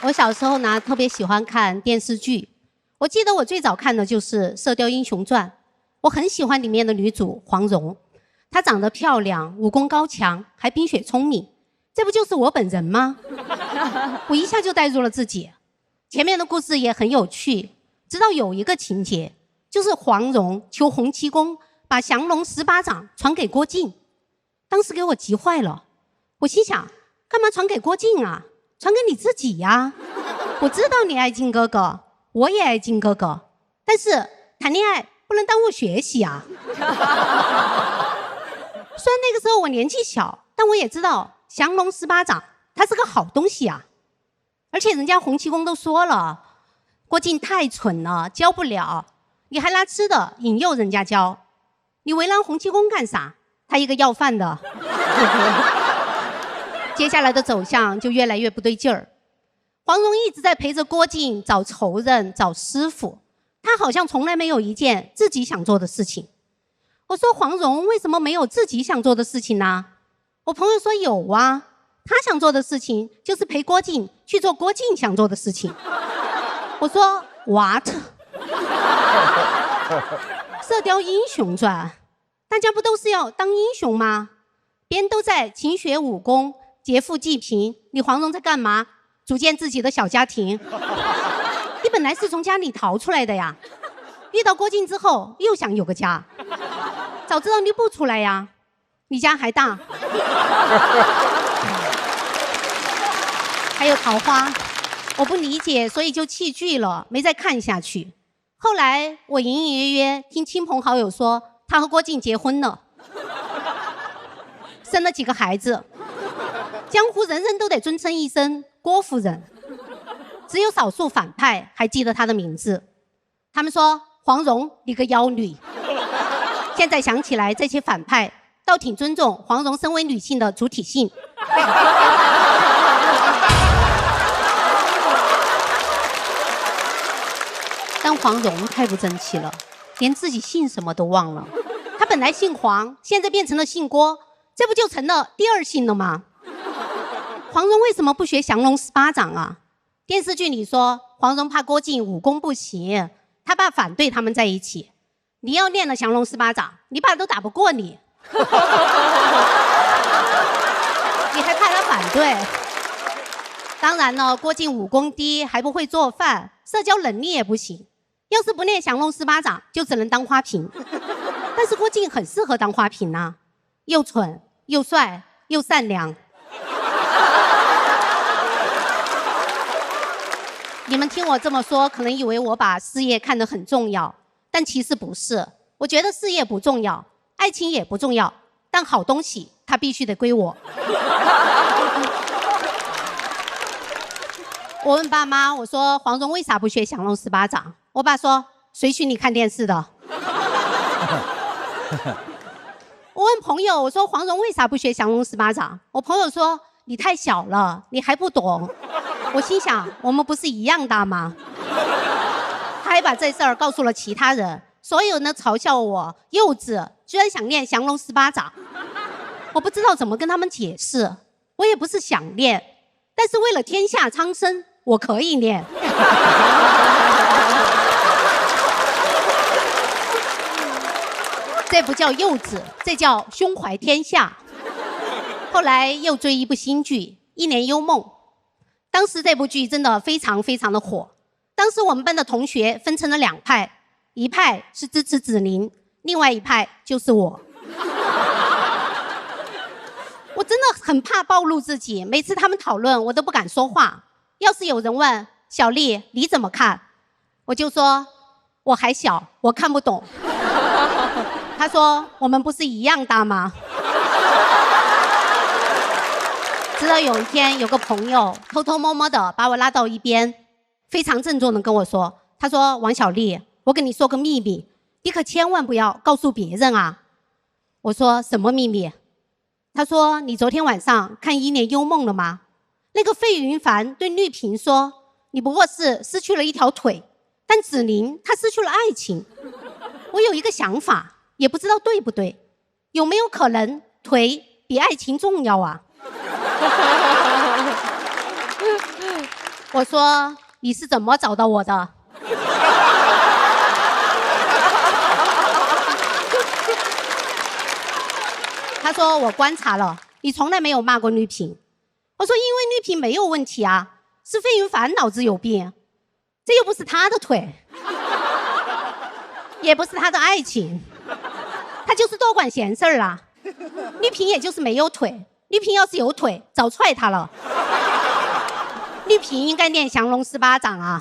我小时候呢特别喜欢看电视剧，我记得我最早看的就是《射雕英雄传》，我很喜欢里面的女主黄蓉，她长得漂亮，武功高强，还冰雪聪明，这不就是我本人吗？我一下就带入了自己。前面的故事也很有趣，直到有一个情节，就是黄蓉求洪七公把降龙18掌传给郭靖，当时给我急坏了。我心想，干嘛传给郭靖啊？传给你自己呀！我知道你爱靖哥哥，我也爱靖哥哥，但是谈恋爱不能耽误学习啊。虽然那个时候我年纪小，但我也知道降龙18掌它是个好东西啊。而且人家洪七公都说了，郭靖太蠢了，教不了，你还拿吃的引诱人家教，你为难洪七公干啥？他一个要饭的。接下来的走向就越来越不对劲儿。黄蓉一直在陪着郭靖找仇人、找师傅，她好像从来没有一件自己想做的事情。我说黄蓉为什么没有自己想做的事情呢？我朋友说有啊，她想做的事情就是陪郭靖去做郭靖想做的事情。我说 what？ 射雕英雄传，大家不都是要当英雄吗？别人都在勤学武功，劫富济贫，你黄蓉在干嘛？组建自己的小家庭。你本来是从家里逃出来的呀，遇到郭靖之后又想有个家，早知道你不出来呀，你家还大。还有桃花，我不理解，所以就弃剧了，没再看下去。后来我隐隐约约听亲朋好友说，他和郭靖结婚了，生了几个孩子。江湖人人都得尊称一声郭夫人，只有少数反派还记得她的名字。他们说黄蓉你个妖女。现在想起来，这些反派倒挺尊重黄蓉身为女性的主体性。但黄蓉太不争气了，连自己姓什么都忘了。她本来姓黄，现在变成了姓郭，这不就成了第二姓了吗？黄蓉为什么不学降龙18掌啊？电视剧里说黄蓉怕郭靖武功不行，她爸反对他们在一起。你要练了降龙18掌，你爸都打不过你。你还怕他反对？当然了，郭靖武功低，还不会做饭，社交能力也不行。要是不练降龙18掌，就只能当花瓶。但是郭靖很适合当花瓶啊，又蠢又帅又善良。你们听我这么说，可能以为我把事业看得很重要，但其实不是。我觉得事业不重要，爱情也不重要，但好东西它必须得归我。我问爸妈，我说黄蓉为啥不学降龙18掌？我爸说谁许你看电视的？我问朋友，我说黄蓉为啥不学降龙18掌？我朋友说你太小了，你还不懂。我心想，我们不是一样大吗？他还把这事儿告诉了其他人，所有人都嘲笑我幼稚，居然想练降龙18掌。我不知道怎么跟他们解释，我也不是想练，但是为了天下苍生，我可以练。这不叫幼稚，这叫胸怀天下。后来又追一部新剧《一帘幽梦》，当时这部剧真的非常非常的火。当时我们班的同学分成了两派，一派是支持子宁，另外一派就是我。我真的很怕暴露自己，每次他们讨论我都不敢说话。要是有人问小丽你怎么看，我就说我还小，我看不懂。他说我们不是一样大吗？直到有一天，有个朋友偷偷摸摸的把我拉到一边，非常郑重的跟我说，他说王小丽，我跟你说个秘密，你可千万不要告诉别人啊。我说什么秘密？他说你昨天晚上看《一帘幽梦》了吗？那个费云凡对绿萍说，你不过是失去了一条腿，但子宁他失去了爱情。我有一个想法，也不知道对不对，有没有可能腿比爱情重要啊？我说你是怎么找到我的？他说我观察了，你从来没有骂过绿萍。我说因为绿萍没有问题啊，是费云凡脑子有病，这又不是他的腿，也不是他的爱情，他就是多管闲事儿啊。绿萍也就是没有腿，绿萍要是有腿，早踹他了。绿萍应该练降龙18掌啊。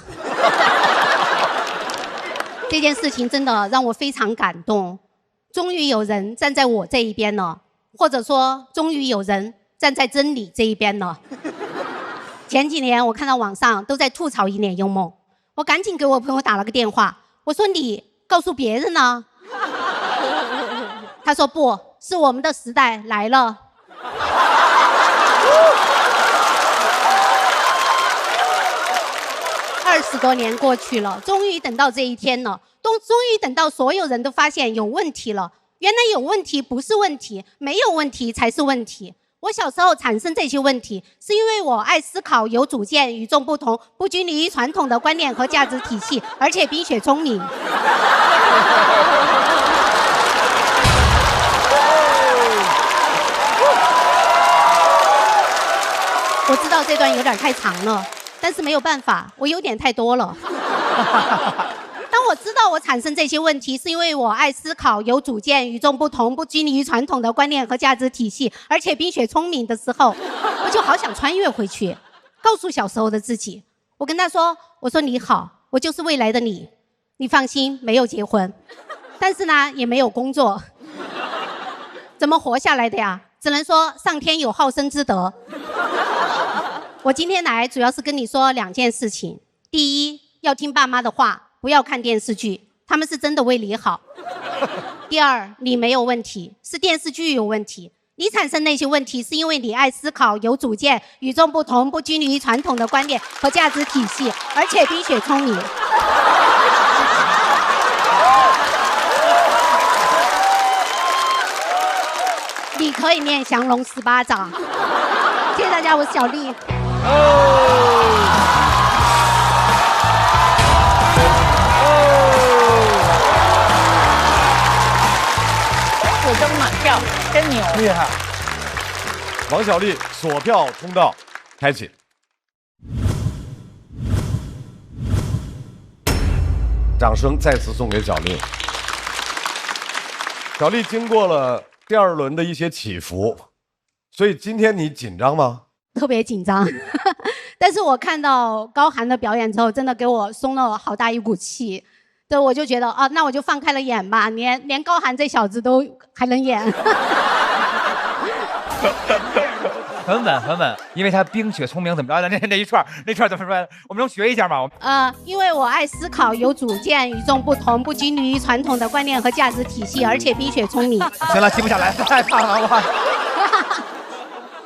这件事情真的让我非常感动，终于有人站在我这一边了，或者说终于有人站在真理这一边了。前几年我看到网上都在吐槽一念幽梦，我赶紧给我朋友打了个电话，我说你告诉别人呢？他说不是，我们的时代来了。20多年过去了，终于等到这一天了，终于等到所有人都发现有问题了。原来有问题不是问题，没有问题才是问题。我小时候产生这些问题，是因为我爱思考、有主见、与众不同、不拘泥于传统的观念和价值体系，而且冰雪聪明。我知道这段有点太长了，但是没有办法，我有点太多了。当我知道我产生这些问题是因为我爱思考、有主见、与众不同、不拘泥于传统的观念和价值体系，而且冰雪聪明的时候，我就好想穿越回去，告诉小时候的自己。我跟他说，我说你好，我就是未来的你，你放心，没有结婚，但是呢也没有工作，怎么活下来的呀？只能说上天有好生之德。我今天来主要是跟你说2件事情。第一，要听爸妈的话，不要看电视剧，他们是真的为你好。第二，你没有问题，是电视剧有问题。你产生那些问题是因为你爱思考、有主见、与众不同、不拘泥于传统的观念和价值体系，而且冰雪聪明。你可以练降龙18掌。谢谢大家，我是小丽。我跟马票，真牛，厉害！王小利锁票通道开启。掌声再次送给小丽。小丽经过了第2轮的一些起伏，所以今天你紧张吗？特别紧张，但是我看到高寒的表演之后，真的给我松了好大一股气。对，我就觉得啊，那我就放开了演吧，连高寒这小子都还能演。很稳很稳，因为他冰雪聪明怎么着的那一串怎么说？我们能学一下吗？因为我爱思考、有主见、与众不同、不拘泥于传统的观念和价值体系，而且冰雪聪明。行了，记不下来，太胖了我。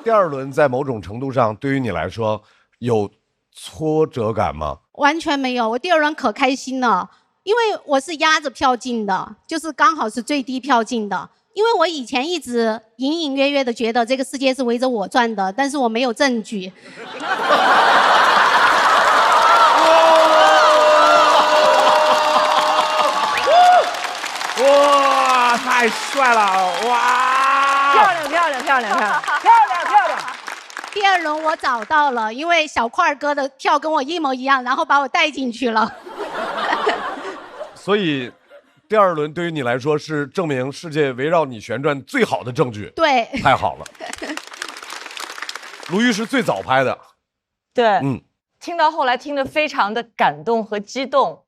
第2轮在某种程度上对于你来说有挫折感吗？完全没有，我第2轮可开心了，因为我是压着票进的，就是刚好是最低票进的。因为我以前一直隐隐约约的觉得这个世界是围着我转的，但是我没有证据。哇，太帅了！哇，漂亮漂亮漂亮漂亮漂亮漂亮！第2轮我找到了，因为小块哥的票跟我一模一样，然后把我带进去了。所以第2轮对于你来说是证明世界围绕你旋转最好的证据。对，太好了。卢豫是最早拍的。对，听到后来听得非常的感动和激动。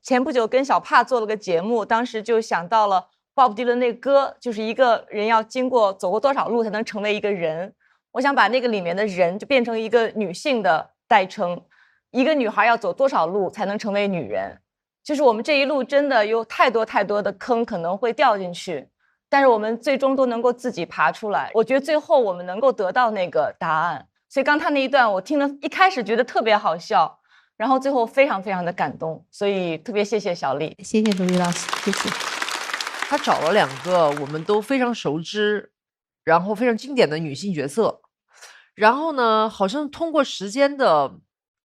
前不久跟小帕做了个节目，当时就想到了鲍勃迪伦那歌，就是一个人要走过多少路才能成为一个人。我想把那个里面的人就变成一个女性的代称，一个女孩要走多少路才能成为女人。就是我们这一路真的有太多太多的坑可能会掉进去，但是我们最终都能够自己爬出来。我觉得最后我们能够得到那个答案。所以刚他那一段我听了，一开始觉得特别好笑，然后最后非常非常的感动，所以特别谢谢小丽。谢谢卢豫老师，谢谢。他找了2个我们都非常熟知，然后非常经典的女性角色，然后呢，好像通过时间的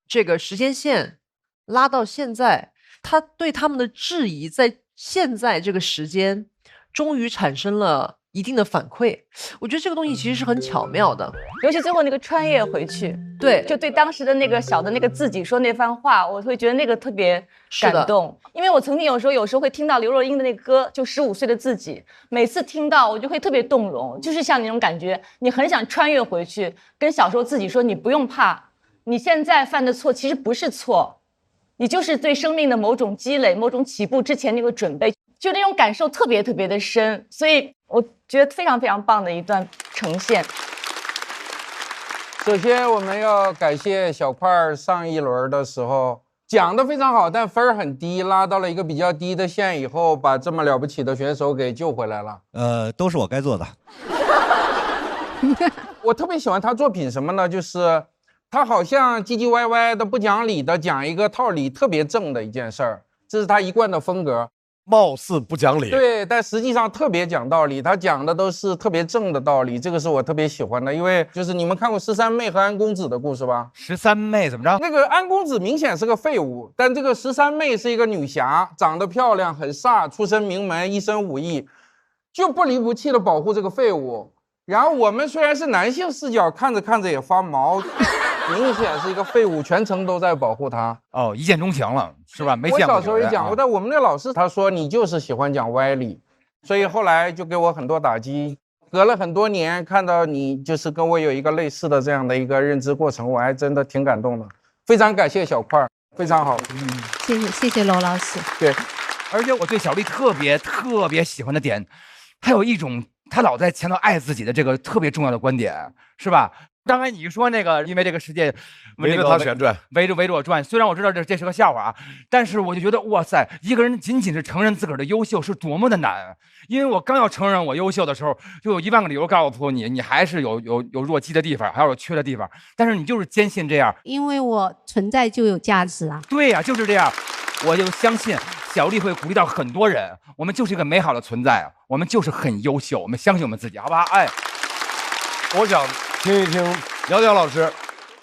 这个时间线拉到现在，他对他们的质疑在现在这个时间终于产生了一定的反馈。我觉得这个东西其实是很巧妙的，尤其最后那个穿越回去，对，就对当时的那个小的那个自己说那番话，我会觉得那个特别感动。因为我曾经有时候会听到刘若英的那个歌，就15岁的自己，每次听到我就会特别动容，就是像那种感觉，你很想穿越回去，跟小时候自己说，你不用怕，你现在犯的错其实不是错，你就是对生命的某种积累，某种起步之前那个准备，就那种感受特别特别的深，所以我觉得非常非常棒的一段呈现。首先我们要感谢小块上一轮的时候讲得非常好，但分很低，拉到了一个比较低的线以后，把这么了不起的选手给救回来了。都是我该做的。我特别喜欢他作品什么呢？就是他好像唧唧歪歪的、不讲理的讲一个套理特别正的一件事儿，这是他一贯的风格。貌似不讲理，对，但实际上特别讲道理，他讲的都是特别正的道理，这个是我特别喜欢的。因为就是你们看过13妹和安公子的故事吧？13妹怎么着？那个安公子明显是个废物，但这个13妹是一个女侠，长得漂亮，很飒，出身名门，一身武艺，就不离不弃的保护这个废物。然后我们虽然是男性视角，看着看着也发毛。明显是一个废物，全程都在保护他。哦，一见钟情了，是吧？没见过。我小时候也讲过，但我们那老师他说你就是喜欢讲歪理，所以后来就给我很多打击。隔了很多年，看到你就是跟我有一个类似的这样的一个认知过程，我还真的挺感动的。非常感谢小块，非常好。谢谢娄老师。对，而且我对小丽特别喜欢的点，她有一种她老在强调爱自己的这个特别重要的观点，是吧？刚才你说那个，因为这个世界围着他旋转，围着我转。虽然我知道这是个笑话啊，但是我就觉得哇塞，一个人仅仅是承认自个儿的优秀是多么的难。因为我刚要承认我优秀的时候，就有1万个理由告诉你，你还是有弱鸡的地方，还有缺的地方。但是你就是坚信这样，因为我存在就有价值啊。对呀，就是这样，我就相信小丽会鼓励到很多人。我们就是一个美好的存在，我们就是很优秀，我们相信我们自己，好吧？哎，我想听一听苗苗老师。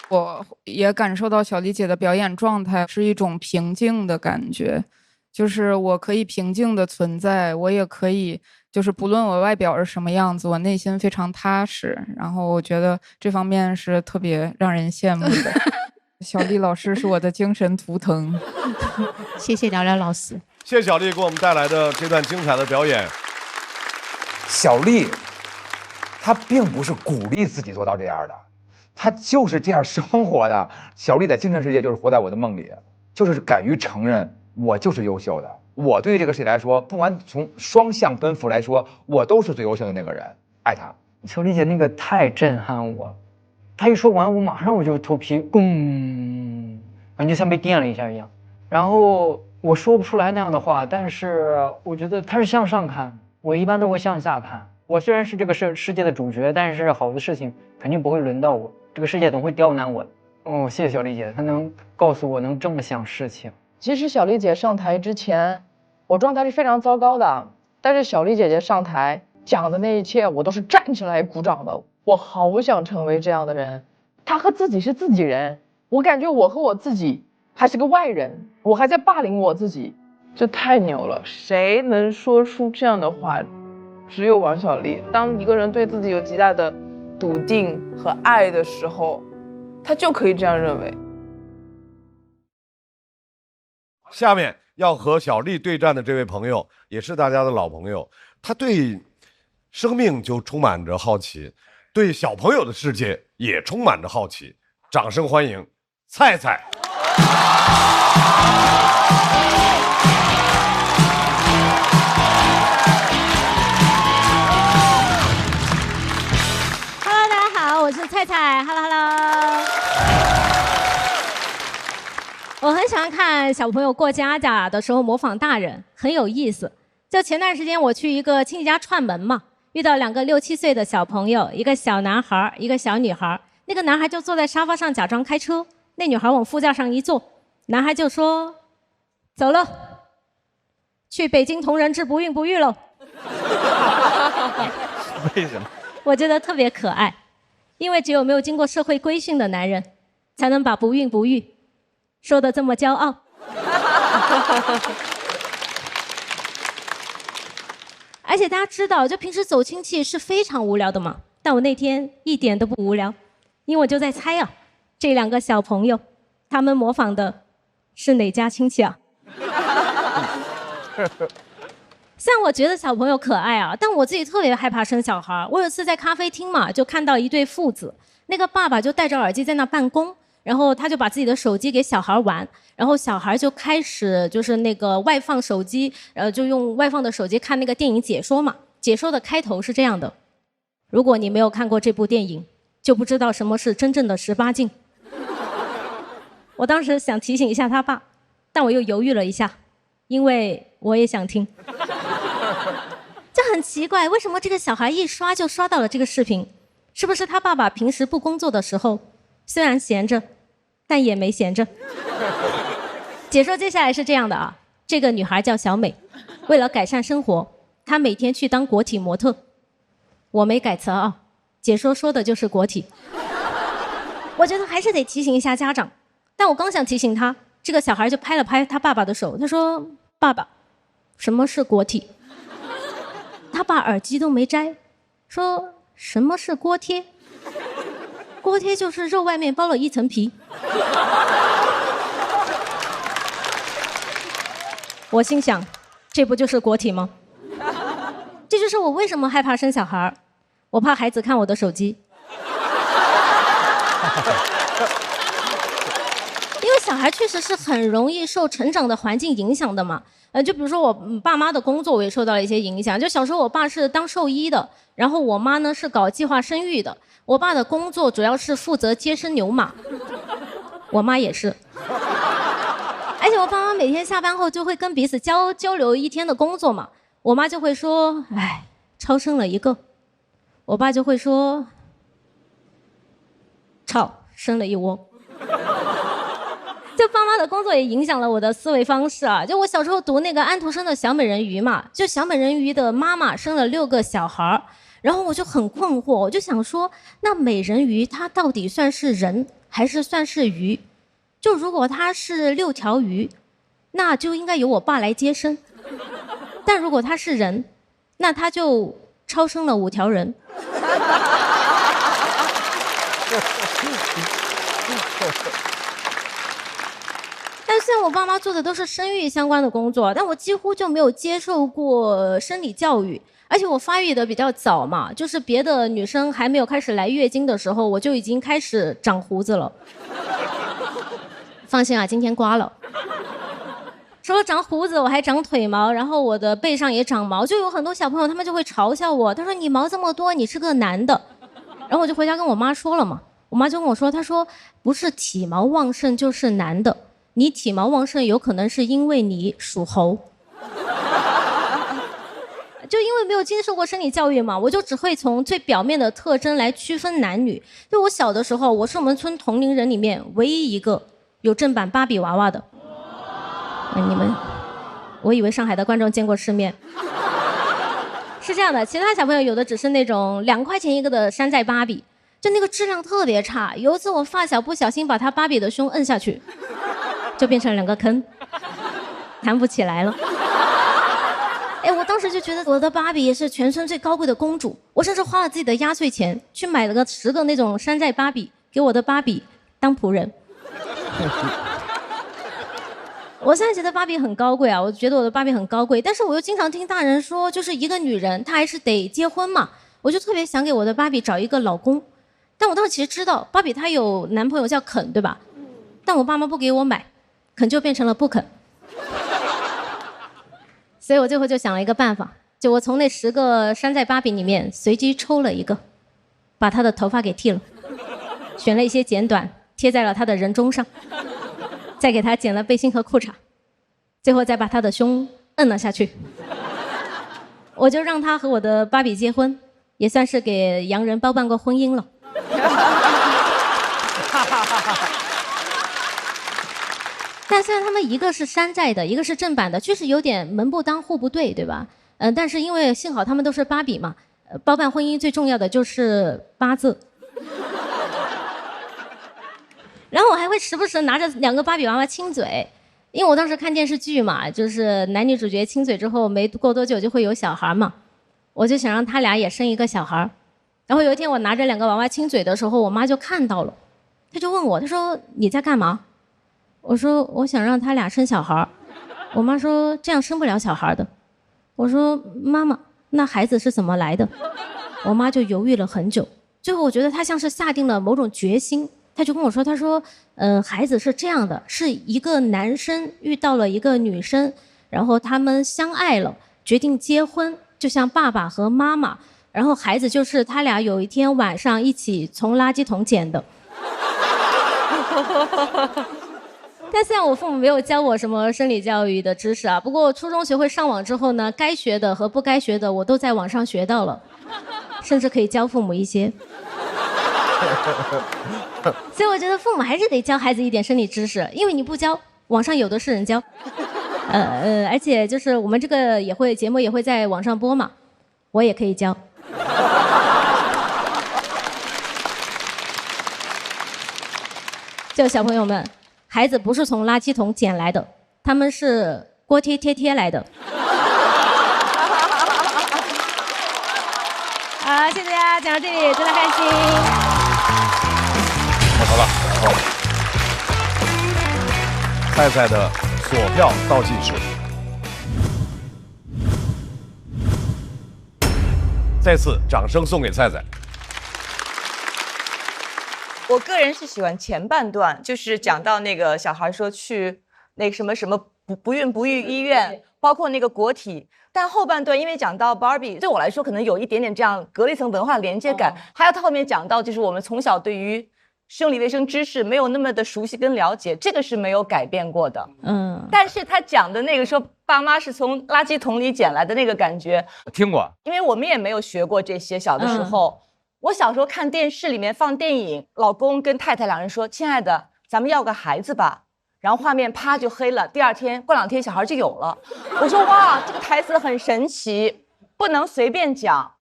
我也感受到小丽姐的表演状态是一种平静的感觉，就是我可以平静的存在，我也可以就是不论我外表是什么样子，我内心非常踏实，然后我觉得这方面是特别让人羡慕的。小丽老师是我的精神图腾。谢谢聊聊老师，谢谢小丽给我们带来的这段精彩的表演。小丽她并不是鼓励自己做到这样的，她就是这样生活的。小丽在精神世界就是活在我的梦里，就是敢于承认我就是优秀的。我对这个世界来说，不管从双向奔赴来说，我都是最优秀的那个人。爱她。小丽姐那个太震撼我，她一说完，我马上我就头皮咣，感觉像被电了一下一样。然后我说不出来那样的话，但是我觉得她是向上看，我一般都会向下看。我虽然是这个世界的主角，但是好的事情肯定不会轮到我，这个世界总会刁难我的。哦，谢谢小丽姐，她能告诉我能这么想事情。其实小丽姐上台之前，我状态是非常糟糕的，但是小丽姐姐上台讲的那一切，我都是站起来鼓掌的。我好想成为这样的人。她和自己是自己人，我感觉我和我自己还是个外人，我还在霸凌我自己，这太牛了！谁能说出这样的话？只有王小利。当一个人对自己有极大的笃定和爱的时候，他就可以这样认为。下面要和小丽对战的这位朋友，也是大家的老朋友，他对生命就充满着好奇，对小朋友的世界也充满着好奇。掌声欢迎菜菜。Hello， 大家好，我是菜菜。Hello。我很喜欢看小朋友过家家的时候模仿大人，很有意思。就前段时间我去一个亲戚家串门嘛，遇到2个6、7岁的小朋友，一个小男孩，一个小女孩。那个男孩就坐在沙发上假装开车，那女孩往副驾上一坐，男孩就说：“走了，去北京同仁治不孕不育喽。”为什么？我觉得特别可爱，因为只有没有经过社会规训的男人，才能把不孕不育说的这么骄傲。而且大家知道，就平时走亲戚是非常无聊的嘛，但我那天一点都不无聊，因为我就在猜啊，这2个小朋友，他们模仿的是哪家亲戚啊？虽然我觉得小朋友可爱啊，但我自己特别害怕生小孩。我有次在咖啡厅嘛，就看到一对父子，那个爸爸就戴着耳机在那办公，然后他就把自己的手机给小孩玩，然后小孩就开始就是那个外放手机，就用外放的手机看那个电影解说嘛。解说的开头是这样的：如果你没有看过这部电影，就不知道什么是真正的18禁。我当时想提醒一下他爸，但我又犹豫了一下，因为我也想听。这很奇怪，为什么这个小孩一刷就刷到了这个视频？是不是他爸爸平时不工作的时候，虽然闲着，但也没闲着？解说接下来是这样的啊，这个女孩叫小美，为了改善生活，她每天去当国体模特。我没改词啊，解说说的就是国体。我觉得还是得提醒一下家长，但我刚想提醒他，这个小孩就拍了拍他爸爸的手，他说：“爸爸，什么是国体？”他爸耳机都没摘，说：“什么是锅贴？锅贴就是肉外面包了一层皮。”我心想，这不就是国体吗？这就是我为什么害怕生小孩，我怕孩子看我的手机。因为小孩确实是很容易受成长的环境影响的嘛。就比如说我爸妈的工作，我也受到了一些影响。就小时候我爸是当兽医的，然后我妈呢是搞计划生育的。我爸的工作主要是负责接生牛马，我妈也是。而且我爸妈每天下班后就会跟彼此交流一天的工作嘛。我妈就会说：“哎，超生了一个。”我爸就会说：“操，生了一窝。”就爸妈的工作也影响了我的思维方式啊！就我小时候读那个安徒生的小美人鱼嘛，就小美人鱼的妈妈生了6个小孩，然后我就很困惑，我就想说，那美人鱼她到底算是人还是算是鱼？就如果她是6条鱼，那就应该由我爸来接生；但如果她是人，那她就超生了5条人。但虽然我爸妈做的都是生育相关的工作，但我几乎就没有接受过生理教育。而且我发育的比较早嘛，就是别的女生还没有开始来月经的时候，我就已经开始长胡子了。放心啊，今天刮了。除了长胡子，我还长腿毛，然后我的背上也长毛。就有很多小朋友他们就会嘲笑我，他说你毛这么多，你是个男的。然后我就回家跟我妈说了嘛，我妈就跟我说，她说不是体毛旺盛就是男的。你体毛旺盛有可能是因为你属猴，就因为没有接受过生理教育嘛，我就只会从最表面的特征来区分男女。就我小的时候，我是我们村同龄人里面唯一一个有正版芭比娃娃的。你们，我以为上海的观众见过世面。是这样的，其他小朋友有的只是那种2块钱一个的山寨芭比，就那个质量特别差。有一次我发小不小心把他芭比的胸摁下去，就变成2个坑，弹不起来了。哎，我当时就觉得我的芭比也是全村最高贵的公主，我甚至花了自己的压岁钱去买了个10个那种山寨芭比，给我的芭比当仆人。我现在觉得芭比很高贵啊，我觉得我的芭比很高贵，但是我又经常听大人说，就是一个女人她还是得结婚嘛，我就特别想给我的芭比找一个老公。但我当时其实知道芭比她有男朋友叫肯，对吧？但我爸妈不给我买，肯就变成了不肯。所以我最后就想了一个办法，就我从那10个山寨芭比里面随机抽了一个，把她的头发给剃了，选了一些剪短贴在了她的人中上，再给她剪了背心和裤衩，最后再把她的胸摁了下去。我就让她和我的芭比结婚，也算是给洋人包办过婚姻了。但虽然他们一个是山寨的，一个是正版的，确实有点门不当户不对，对吧？但是因为幸好他们都是芭比嘛，包办婚姻最重要的就是8字。然后我还会时不时拿着2个芭比娃娃亲嘴，因为我当时看电视剧嘛，就是男女主角亲嘴之后没过多久就会有小孩嘛，我就想让他俩也生一个小孩。然后有一天我拿着2个娃娃亲嘴的时候，我妈就看到了，她就问我，她说你在干嘛？我说我想让他俩生小孩。我妈说这样生不了小孩的。我说妈妈，那孩子是怎么来的？我妈就犹豫了很久，最后我觉得她像是下定了某种决心，她就跟我说，她说孩子是这样的，是一个男生遇到了一个女生，然后他们相爱了，决定结婚，就像爸爸和妈妈，然后孩子就是他俩有一天晚上一起从垃圾桶捡的。但虽然我父母没有教我什么生理教育的知识啊，不过初中学会上网之后呢，该学的和不该学的我都在网上学到了，甚至可以教父母一些。所以我觉得父母还是得教孩子一点生理知识，因为你不教，网上有的是人教。而且就是我们这个节目也会在网上播嘛，我也可以教。就小朋友们，孩子不是从垃圾桶捡来的，他们是锅贴贴来的。好，谢谢大家，讲到这里真的开心。好了，菜菜的锁票倒计时，再次掌声送给菜菜。我个人是喜欢前半段，就是讲到那个小孩说去那个什么不孕医院，包括那个国体。但后半段因为讲到 Barbie， 对我来说可能有一点点这样隔了一层文化连接感。还有他后面讲到，就是我们从小对于生理卫生知识没有那么的熟悉跟了解，这个是没有改变过的。但是他讲的那个说爸妈是从垃圾桶里捡来的那个感觉，听过，因为我们也没有学过这些，小的时候。我小时候看电视里面放电影，老公跟太太两人说：“亲爱的，咱们要个孩子吧。”然后画面啪就黑了，第二天过2天小孩就有了。我说哇，这个台词很神奇，不能随便讲。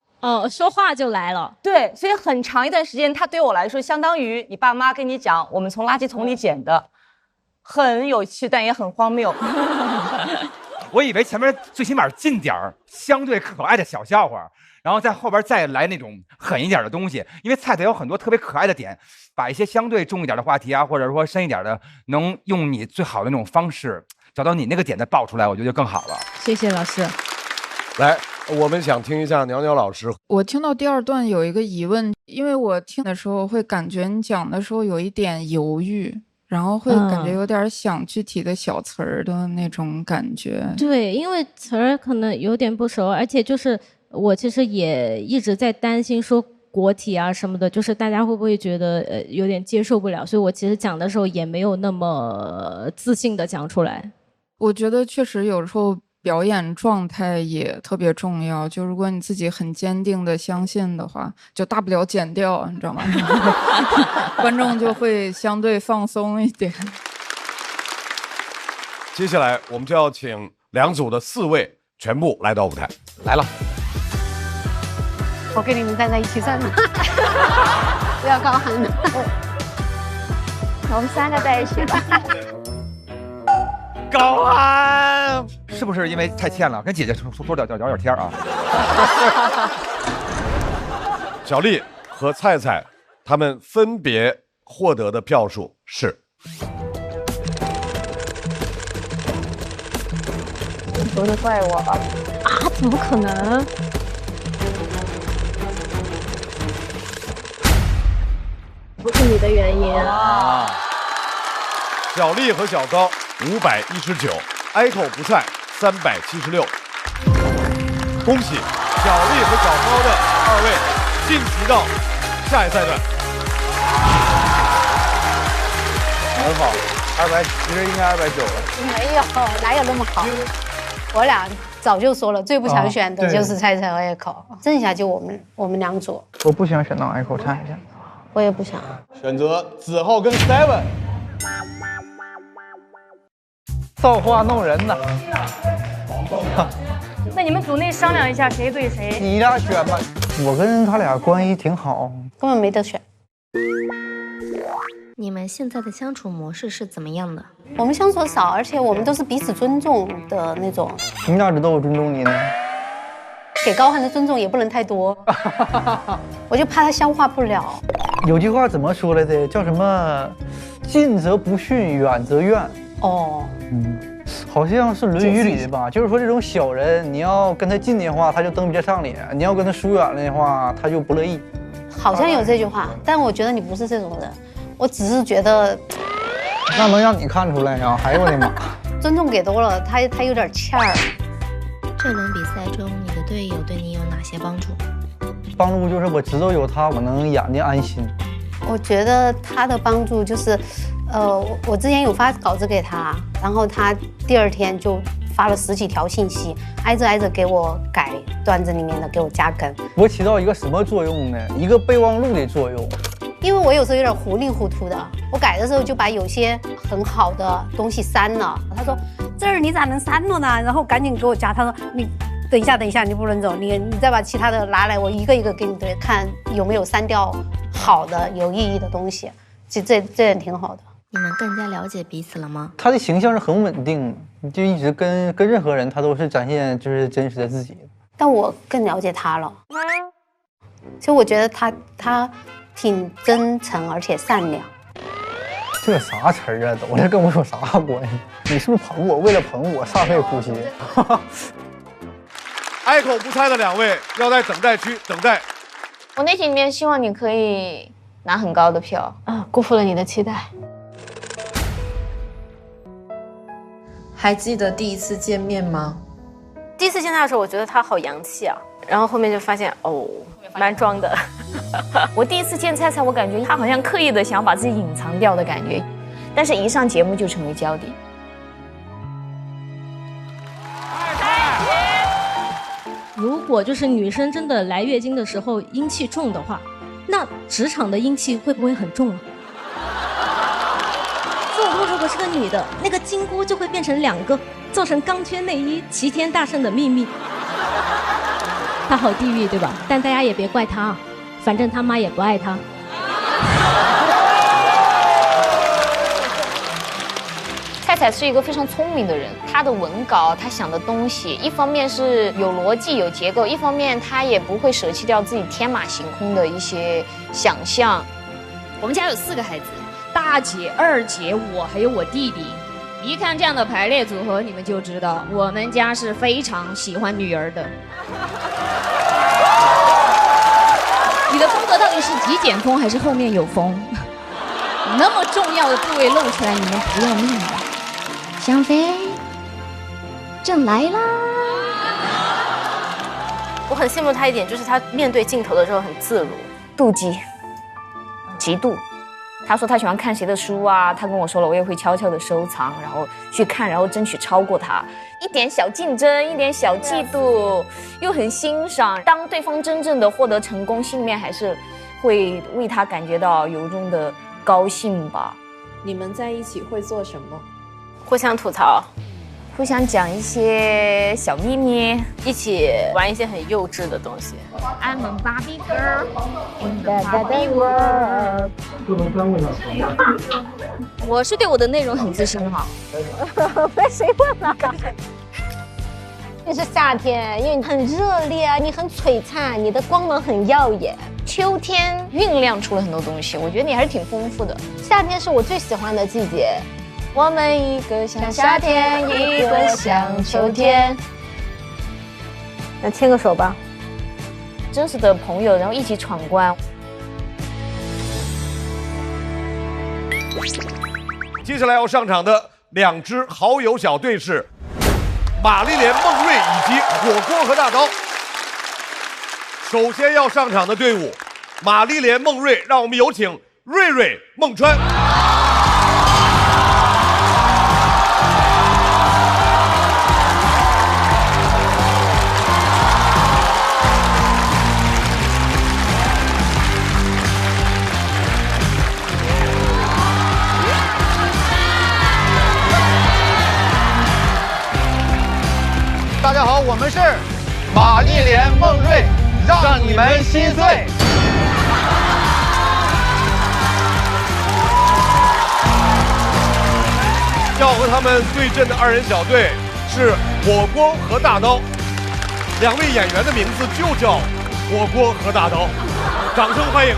说话就来了。对，所以很长一段时间，它对我来说相当于你爸妈跟你讲我们从垃圾桶里捡的，很有趣，但也很荒谬。我以为前面最起码进点相对可爱的小笑话，然后在后边再来那种狠一点的东西，因为菜菜有很多特别可爱的点，把一些相对重一点的话题啊，或者说深一点的，能用你最好的那种方式找到你那个点再爆出来，我觉得就更好了。谢谢老师。来，我们想听一下鸟鸟老师。我听到第2段有一个疑问，因为我听的时候会感觉你讲的时候有一点犹豫，然后会感觉有点想具体的小词儿的那种感觉。对，因为词儿可能有点不熟，而且就是我其实也一直在担心说国体啊什么的，就是大家会不会觉得有点接受不了，所以我其实讲的时候也没有那么自信的讲出来。我觉得确实有时候表演状态也特别重要，就如果你自己很坚定的相信的话，就大不了剪掉，你知道吗？观众就会相对放松一点。接下来我们就要请2组的4位全部来到舞台。来了，我跟你们站在一起算了，不要高喊了。我们3个在一起吧。高安，是不是因为太欠了？跟姐姐多聊点天啊。小丽和菜菜他们分别获得的票数是。不是怪我吧？啊，怎么可能？不是你的原因啊。小丽和小高519，Echo 不在376。恭喜小丽和小高的2位晋级到下一赛段。很好，200，其实应该290了。没有，哪有那么好？我俩早就说了，最不想选的就是菜菜和Echo，剩下就我们2组。我不想选到Echo菜菜，我也不想。选择子浩跟 Steven。造化弄人呐！那你们组内商量一下谁对谁。你俩选吧。我跟他俩关系挺好，根本没得选。你们现在的相处模式是怎么样的？我们相处少，而且我们都是彼此尊重的那种。你哪知道我尊重你呢？给高寒的尊重也不能太多，我就怕他消化不了。有句话怎么说来的？叫什么？近则不逊，远则怨。哦，好像是《论语》里的吧？就是说这种小人，你要跟他近的话，他就蹬鼻子上脸；你要跟他疏远了的话，他就不乐意。好像有这句话，但我觉得你不是这种人。我只是觉得，那能让你看出来呀？哎呦我的妈！尊重给多了，他有点欠儿。这轮比赛中，你的队友对你有哪些帮助？帮助就是我知道有他，我能演得安心。我觉得他的帮助就是，我之前有发稿子给他，然后他第2天就发了10几条信息，挨着给我改段子里面的，给我加梗。我起到一个什么作用呢？一个备忘录的作用。因为我有时候有点糊里糊涂的，我改的时候就把有些很好的东西删了。他说这儿你咋能删了呢？然后赶紧给我加。他说你等一下，你不能走，你再把其他的拿来，我一个一个给你对看有没有删掉好的有意义的东西。其实这点挺好的。你们更加了解彼此了吗？他的形象是很稳定，就一直跟任何人他都是展现就是真实的自己。但我更了解他了，其实我觉得他挺真诚而且善良。这啥词儿啊？都这跟我有啥关系？你是不是捧我？为了捧我煞费苦心。爱口不猜的2位要在等待区等待。我内心里面希望你可以拿很高的票啊，辜负了你的期待。还记得第一次见面吗？第一次见他的时候，我觉得他好洋气啊，然后后面就发现哦，蛮装的。我第一次见菜菜，我感觉他好像刻意的想要把自己隐藏掉的感觉，但是一上节目就成为焦点。如果就是女生真的来月经的时候阴气重的话，那职场的阴气会不会很重啊？做多如果是个女的，那个金箍就会变成2个，做成钢圈内衣，齐天大圣的秘密。他好地狱对吧？但大家也别怪他啊，反正他妈也不爱他。菜菜是一个非常聪明的人，他的文稿，他想的东西，一方面是有逻辑、有结构，一方面他也不会舍弃掉自己天马行空的一些想象。我们家有4个孩子，大姐、二姐，我还有我弟弟。一看这样的排列组合，你们就知道我们家是非常喜欢女儿的。你的风格到底是极简风还是后面有风？那么重要的部位露出来，你们不要命了？香妃，朕来啦！我很羡慕他一点，就是他面对镜头的时候很自如。妒忌，嫉妒。他说他喜欢看谁的书啊，他跟我说了，我也会悄悄的收藏，然后去看，然后争取超过他。一点小竞争，一点小嫉妒，又很欣赏。当对方真正的获得成功，心里面还是会为他感觉到由衷的高兴吧。你们在一起会做什么？互相吐槽，互相讲一些小秘密，一起玩一些很幼稚的东西。I'm a Barbie girl in the Barbie world。我是对我的内容很自信哈。被谁问了？那是夏天，因为你很热烈啊，你很璀璨，你的光芒很耀眼。秋天酝酿出了很多东西，我觉得你还是挺丰富的。夏天是我最喜欢的季节。我们一个像夏天，一个像秋天。那牵个手吧。真实的朋友，然后一起闯关。接下来要上场的2支好友小队是玛丽莲、孟瑞以及火锅和大刀。首先要上场的队伍，玛丽莲、孟瑞，让我们有请瑞瑞、孟川。大家好，我们是玛丽莲梦瑞，让你们心碎。他们对阵的二人小队是火锅和大刀，两位演员的名字就叫火锅和大刀，掌声欢迎。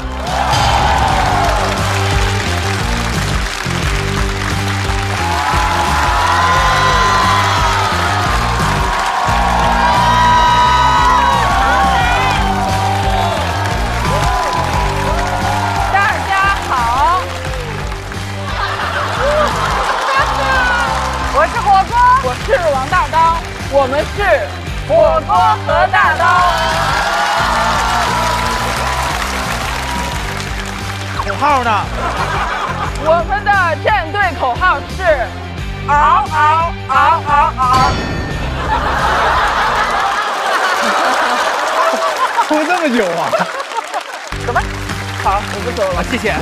我是王大刀，我们是火锅和大刀。口号呢？我们的战队口号是嗷嗷嗷嗷嗷。拖这么久啊？走吧。好，我不走了，谢谢。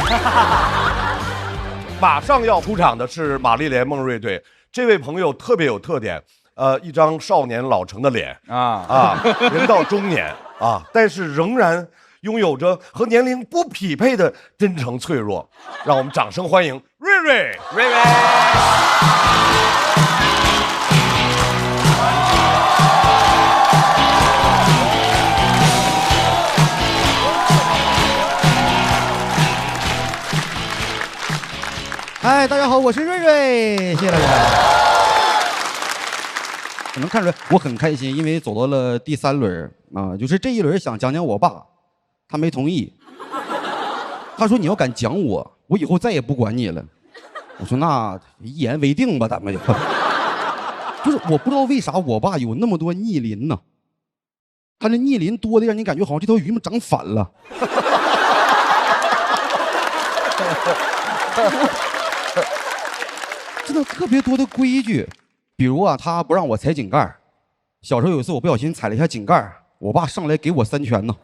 马上要出场的是玛丽莲梦瑞队。这位朋友特别有特点，一张少年老成的脸人到中年啊，但是仍然拥有着和年龄不匹配的真诚脆弱，让我们掌声欢迎瑞瑞。瑞瑞。嗨，大家好，我是瑞瑞，谢谢大家。可能看出来我很开心，因为走到了第3轮啊，就是这一轮想讲讲我爸，他没同意。他说你要敢讲我以后再也不管你了。我说那一言为定吧，咱们就。就是我不知道为啥我爸有那么多逆鳞呢，他这逆鳞多的让你感觉好像这条鱼们长反了。真的特别多的规矩，比如啊，他不让我踩井盖。小时候有一次我不小心踩了一下井盖，我爸上来给我3拳呢，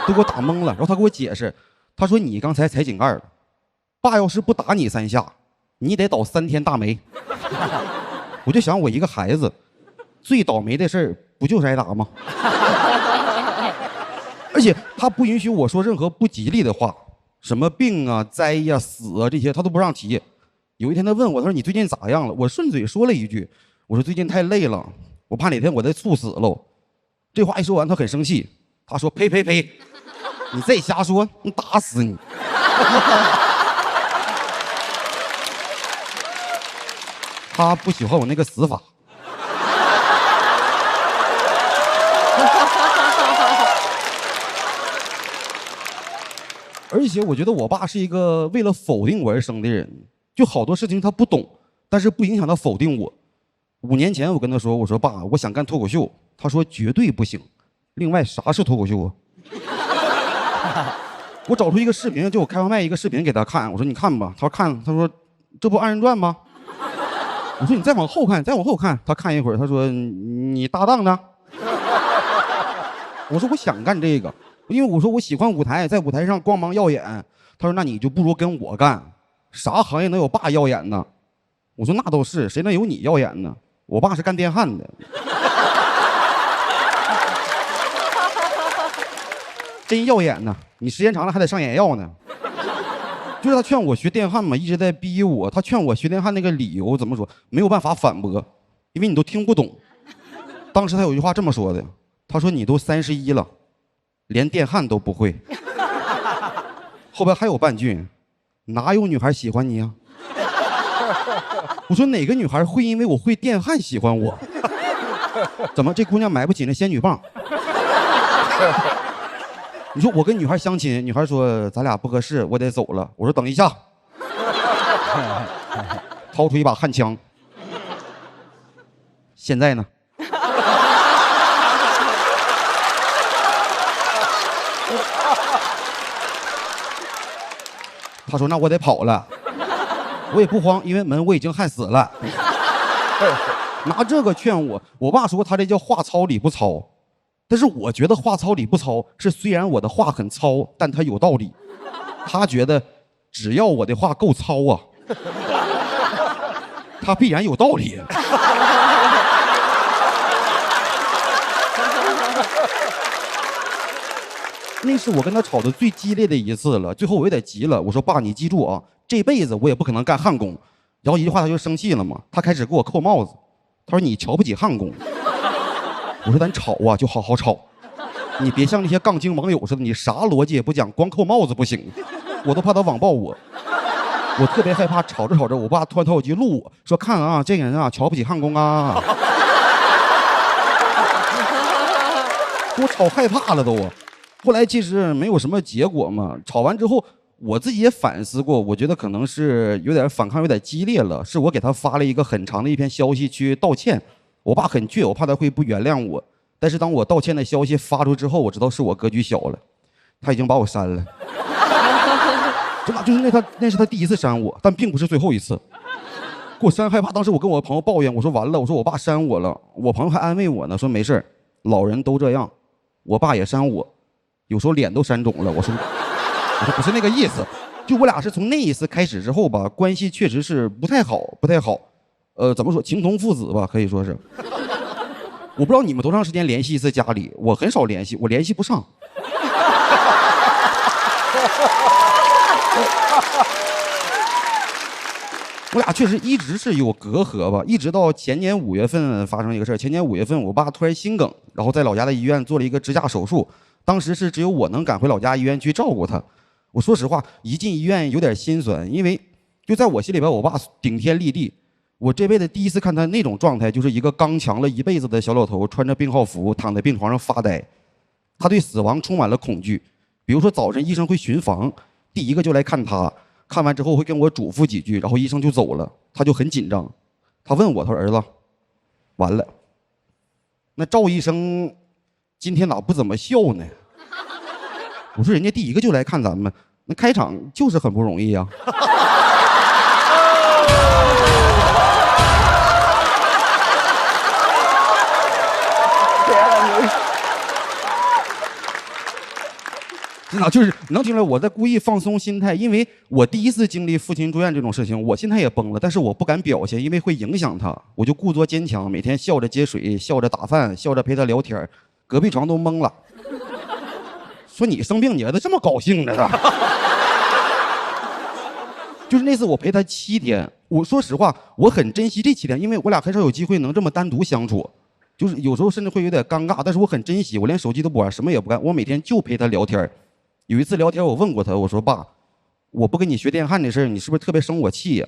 都给我打懵了。然后他给我解释，他说你刚才踩井盖了，爸要是不打你3下，你得倒3天大霉。我就想我一个孩子，最倒霉的事儿不就是挨打吗？而且他不允许我说任何不吉利的话，什么病啊、灾呀、死啊这些他都不让提。有一天他问我，他说你最近咋样了？我顺嘴说了一句，我说最近太累了，我怕哪天我再猝死喽。这话一说完，他很生气，他说呸呸呸，你再瞎说，能打死你。他不喜欢我那个死法。而且我觉得我爸是一个为了否定我而生的人。就好多事情他不懂，但是不影响他否定我。5年前我跟他说，我说爸，我想干脱口秀，他说绝对不行。另外啥是脱口秀啊？我找出一个视频，就我开完麦一个视频给他看，我说你看吧，他说看，他说这不2人转吗？我说你再往后看，再往后看，他看一会儿，他说你搭档呢？我说我想干这个，因为我说我喜欢舞台，在舞台上光芒耀眼。他说那你就不如跟我干。啥行业能有爸耀眼呢？我说那倒是，谁能有你耀眼呢？我爸是干电焊的。真耀眼呢，你时间长了还得上眼药呢。就是他劝我学电焊嘛，一直在逼我。他劝我学电焊那个理由怎么说？没有办法反驳，因为你都听不懂。当时他有句话这么说的，他说你都31了，连电焊都不会。后边还有半句。哪有女孩喜欢你啊？我说哪个女孩会因为我会电焊喜欢我？怎么这姑娘买不起那仙女棒？你说我跟女孩相亲，女孩说咱俩不合适，我得走了。我说等一下，掏出一把焊枪。现在呢？他说那我得跑了，我也不慌，因为门我已经焊死了。拿这个劝我，我爸说他这叫话糙理不糙，但是我觉得话糙理不糙是虽然我的话很糙，但他有道理。他觉得只要我的话够糙啊，他必然有道理。那是我跟他吵得最激烈的一次了，最后我有点急了，我说爸，你记住啊，这辈子我也不可能干焊工，然后一句话他就生气了嘛，他开始给我扣帽子，他说你瞧不起汉宫。我说咱吵啊就好好吵，你别像那些杠精网友似的，你啥逻辑也不讲，光扣帽子不行，我都怕他网暴我。我特别害怕吵着吵着，我爸突然掏手机录我说看啊，这个人啊瞧不起汉宫啊，给我吵害怕了都。后来其实没有什么结果嘛，吵完之后我自己也反思过，我觉得可能是有点反抗有点激烈了，是我给他发了一个很长的一篇消息去道歉。我爸很倔，我怕他会不原谅我。但是当我道歉的消息发出之后，我知道是我格局小了，他已经把我删了。真的就是那是他第一次删我，但并不是最后一次。给我删害怕，当时我跟我朋友抱怨，我说完了，我说我爸删我了。我朋友还安慰我呢，说没事老人都这样。我爸也删我，有时候脸都删肿了。我说不是那个意思，就我俩是从那一次开始之后吧，关系确实是不太好。怎么说，情同父子吧，可以说是。我不知道你们多长时间联系一次家里，我很少联系，我联系不上。我俩确实一直是有隔阂吧，一直到前年5月份发生一个事儿。前年5月份，我爸突然心梗，然后在老家的医院做了一个支架手术。当时是只有我能赶回老家医院去照顾他。我说实话，一进医院有点心酸，因为就在我心里边，我爸顶天立地。我这辈子第一次看他那种状态，就是一个刚强了一辈子的小老头，穿着病号服躺在病床上发呆。他对死亡充满了恐惧。比如说早晨医生会巡房，第一个就来看他，看完之后会跟我嘱咐几句，然后医生就走了，他就很紧张。他问我，他说儿子，完了，那赵医生今天咋不怎么笑呢？我说人家第一个就来看咱们，那开场就是很不容易呀。真的就是能听出来我在故意放松心态，因为我第一次经历父亲住院这种事情，我心态也崩了，但是我不敢表现，因为会影响他，我就故作坚强，每天笑着接水，笑着打饭，笑着陪他聊天，隔壁床都懵了，说你生病，你儿子这么高兴的是吧？就是那次我陪他7天，我说实话，我很珍惜这7天，因为我俩很少有机会能这么单独相处，就是有时候甚至会有点尴尬，但是我很珍惜，我连手机都不玩，什么也不干，我每天就陪他聊天。有一次聊天，我问过他，我说爸，我不跟你学电焊这事儿，你是不是特别生我气呀？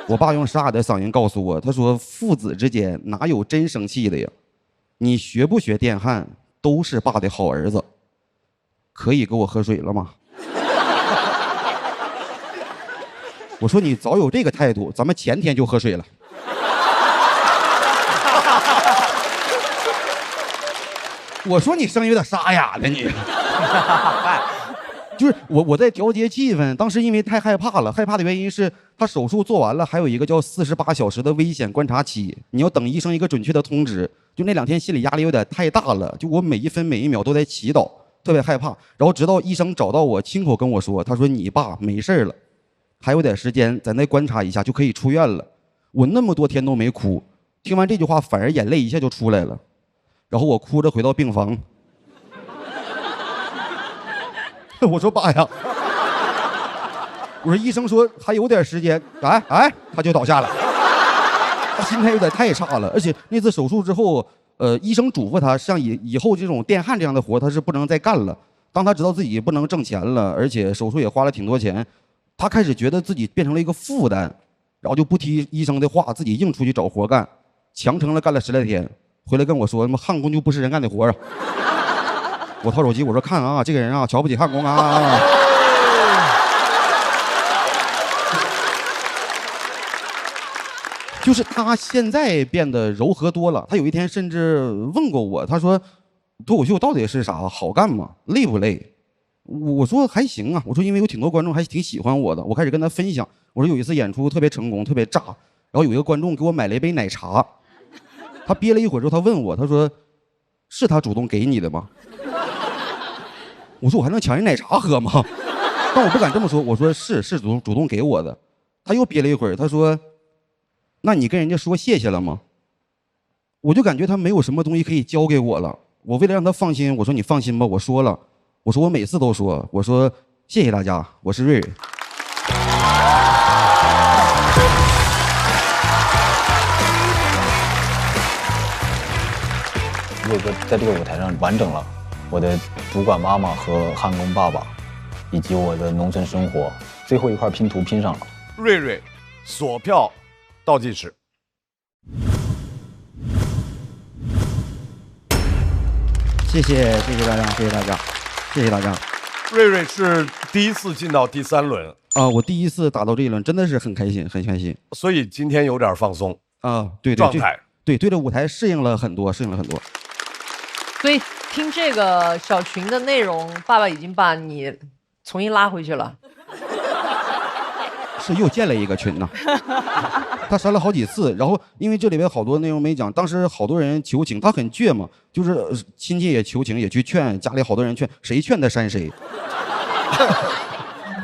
我爸用沙哑的嗓音告诉我，他说父子之间哪有真生气的呀？你学不学电焊都是爸的好儿子。可以给我喝水了吗？我说你早有这个态度，咱们前天就喝水了。我说你声音有点沙哑了你。就是我在调节气氛，当时因为太害怕了，害怕的原因是他手术做完了，还有一个叫48小时的危险观察期，你要等医生一个准确的通知。就那2天心理压力有点太大了，就我每一分每一秒都在祈祷，特别害怕。然后直到医生找到我，亲口跟我说，他说你爸没事了，还有点时间，在那观察一下就可以出院了。我那么多天都没哭，听完这句话反而眼泪一下就出来了。然后我哭着回到病房。我说爸呀，我说医生说还有点时间，他就倒下了，他心态有点太差了。而且那次手术之后，医生嘱咐他，像以后这种电焊这样的活他是不能再干了。当他知道自己不能挣钱了，而且手术也花了挺多钱，他开始觉得自己变成了一个负担，然后就不听医生的话，自己硬出去找活干，强撑了干了10来天，回来跟我说，他妈焊工就不是人干的活啊。我掏手机，我说看啊，这个人啊，瞧不起焊工啊。就是他现在变得柔和多了。他有一天甚至问过我，他说脱口秀到底是啥？好干吗？累不累？我说还行啊。我说因为有挺多观众还挺喜欢我的，我开始跟他分享。我说有一次演出特别成功，特别炸，然后有一个观众给我买了一杯奶茶，他憋了一会儿之后，他问我，他说是他主动给你的吗？我说我还能抢人奶茶喝吗？但我不敢这么说，我说是主动给我的。他又憋了一会儿，他说那你跟人家说谢谢了吗？我就感觉他没有什么东西可以交给我了。我为了让他放心，我说你放心吧，我说了，我说我每次都说，我说谢谢大家，我是瑞瑞。首歌在这个舞台上完整了我的主管妈妈和焊工爸爸，以及我的农村生活，最后一块拼图拼上了。瑞瑞，锁票倒计时。谢谢大家，谢谢大家，谢谢大家。瑞瑞是第一次进到第3轮啊，我第一次打到这一轮，真的是很开心，很开心。所以今天有点放松啊，对，状态，对着舞台适应了很多。所以听这个小群的内容，爸爸已经把你重新拉回去了。是又建了一个群呢，他删了好几次，然后因为这里边好多内容没讲，当时好多人求情，他很倔嘛，就是亲戚也求情，也去劝家里好多人劝，谁劝他删谁，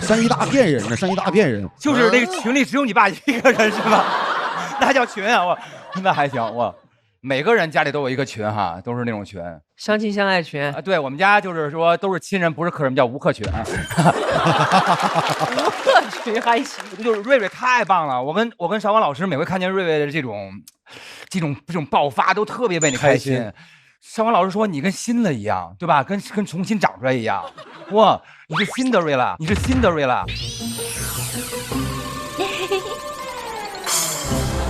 删一大片人呢，删一大片人，就是那个群里只有你爸一个人是吧？那还叫群啊？我那还行，我每个人家里都有一个群哈，都是那种群，相亲相爱群啊。对我们家就是说都是亲人，不是客人，叫无客群。无客群还行，就是瑞瑞太棒了。我跟邵光老师每回看见瑞瑞的这种爆发，都特别为你开心。邵光老师说你跟新的一样，对吧？跟重新长出来一样。哇，你是新的瑞拉，你是新的瑞拉。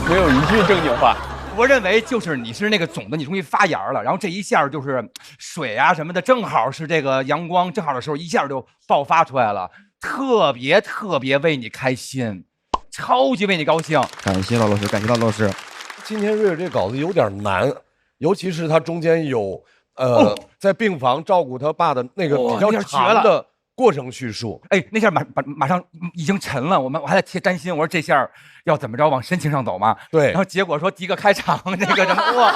没有一句正经话。我认为就是你是那个种子，你终于发芽了，然后这一下就是水啊什么的，正好是这个阳光正好的时候，一下就爆发出来了，特别为你开心，超级为你高兴。感谢老师，感谢大老师。今天瑞瑞这稿子有点难，尤其是他中间有在病房照顾他爸的那个比较长的过程叙述。哎，那下马上已经沉了，我还在担心，我说这下要怎么着往深情上走嘛？对，然后结果说第一个开场那个什么哇，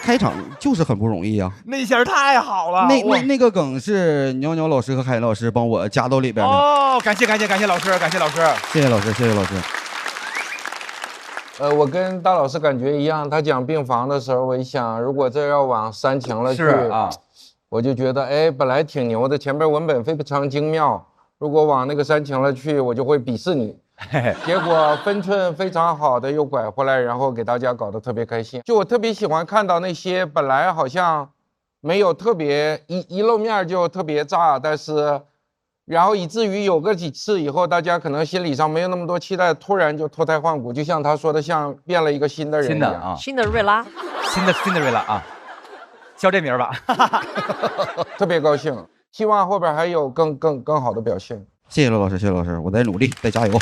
开场就是很不容易啊，那下太好了。那个梗是鸟鸟老师和海岩老师帮我加到里边的。哦，感谢老师，感谢老师，谢谢老师，谢谢老师。我跟大老师感觉一样，他讲病房的时候，我一想，如果这要往煽情了去啊，我就觉得哎，本来挺牛的，前边文本非常精妙，如果往那个煽情了去，我就会鄙视你。结果分寸非常好的又拐回来，然后给大家搞得特别开心。就我特别喜欢看到那些本来好像没有特别一露面就特别炸，但是然后以至于有个几次以后，大家可能心理上没有那么多期待，突然就脱胎换骨，就像他说的，像变了一个新的人一样。新的瑞拉，新的瑞拉啊，叫这名吧。特别高兴，希望后边还有更好的表现。谢谢罗老师，谢谢老师，我在努力，在加油。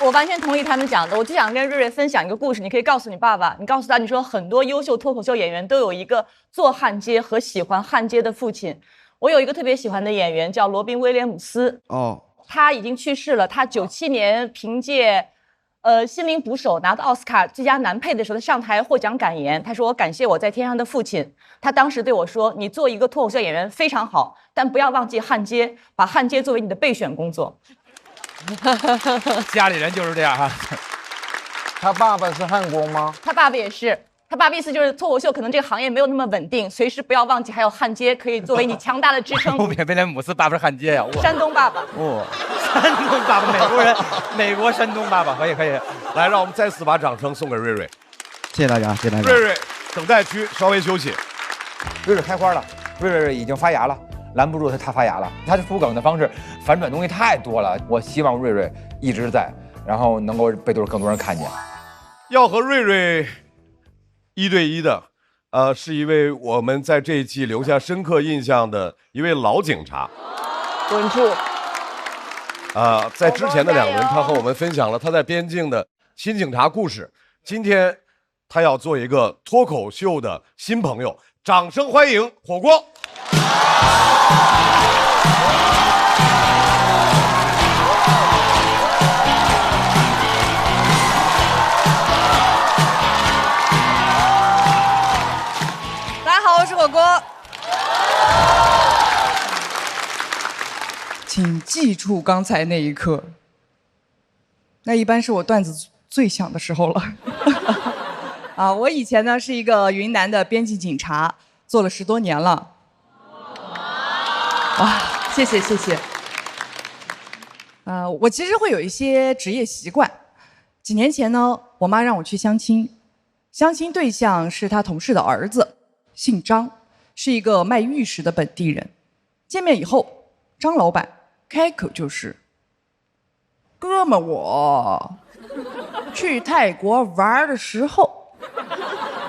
我完全同意他们讲的，我就想跟瑞瑞分享一个故事，你可以告诉你爸爸，你告诉他，你说很多优秀脱口秀演员都有一个做焊接和喜欢焊接的父亲。我有一个特别喜欢的演员叫罗宾·威廉姆斯，他已经去世了。他97年凭借心灵捕手拿到奥斯卡最佳男配的时候，他上台获奖感言，他说：“我感谢我在天上的父亲。”他当时对我说：“你做一个脱口秀演员非常好，但不要忘记焊接，把焊接作为你的备选工作。”家里人就是这样哈。他爸爸是焊工吗？他爸爸也是。他爸爸意思就是脱口秀可能这个行业没有那么稳定，随时不要忘记还有焊接可以作为你强大的支撑。威廉姆斯爸爸是焊接呀，山东爸爸。山东爸爸，美国人，美国山东爸爸，可以。来，让我们再次把掌声送给瑞瑞。谢谢大家，谢谢大家。瑞瑞，等待区稍微休息。瑞瑞开花了，瑞瑞已经发芽了，拦不住他发芽了。他的出梗的方式，反转东西太多了。我希望瑞瑞一直在，然后能够被更多人看见。要和瑞瑞1对1的，是一位我们在这一期留下深刻印象的一位老警察。稳住。在之前的2轮，他和我们分享了他在边境的新警察故事。今天他要做一个脱口秀的新朋友，掌声欢迎火锅。大家好，我是火锅。请记住刚才那一刻，那一般是我段子最响的时候了。我以前呢是一个云南的边境警察，做了10多年了。谢谢。我其实会有一些职业习惯。几年前呢，我妈让我去相亲，相亲对象是他同事的儿子，姓张，是一个卖玉石的本地人。见面以后，张老板开口就是：“哥们，我去泰国玩的时候，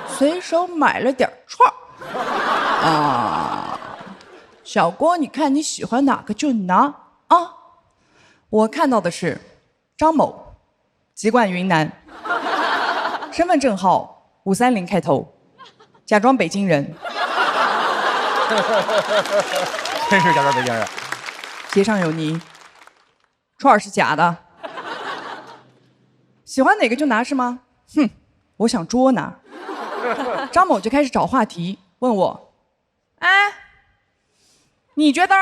随手买了点串儿啊，小郭，你看你喜欢哪个就拿啊。”我看到的是张某，籍贯云南，身份证号530开头，假装北京人。真是假装北京人。鞋上有泥，串儿是假的。喜欢哪个就拿是吗？哼，我想捉拿。张某就开始找话题，问我：“哎，你觉得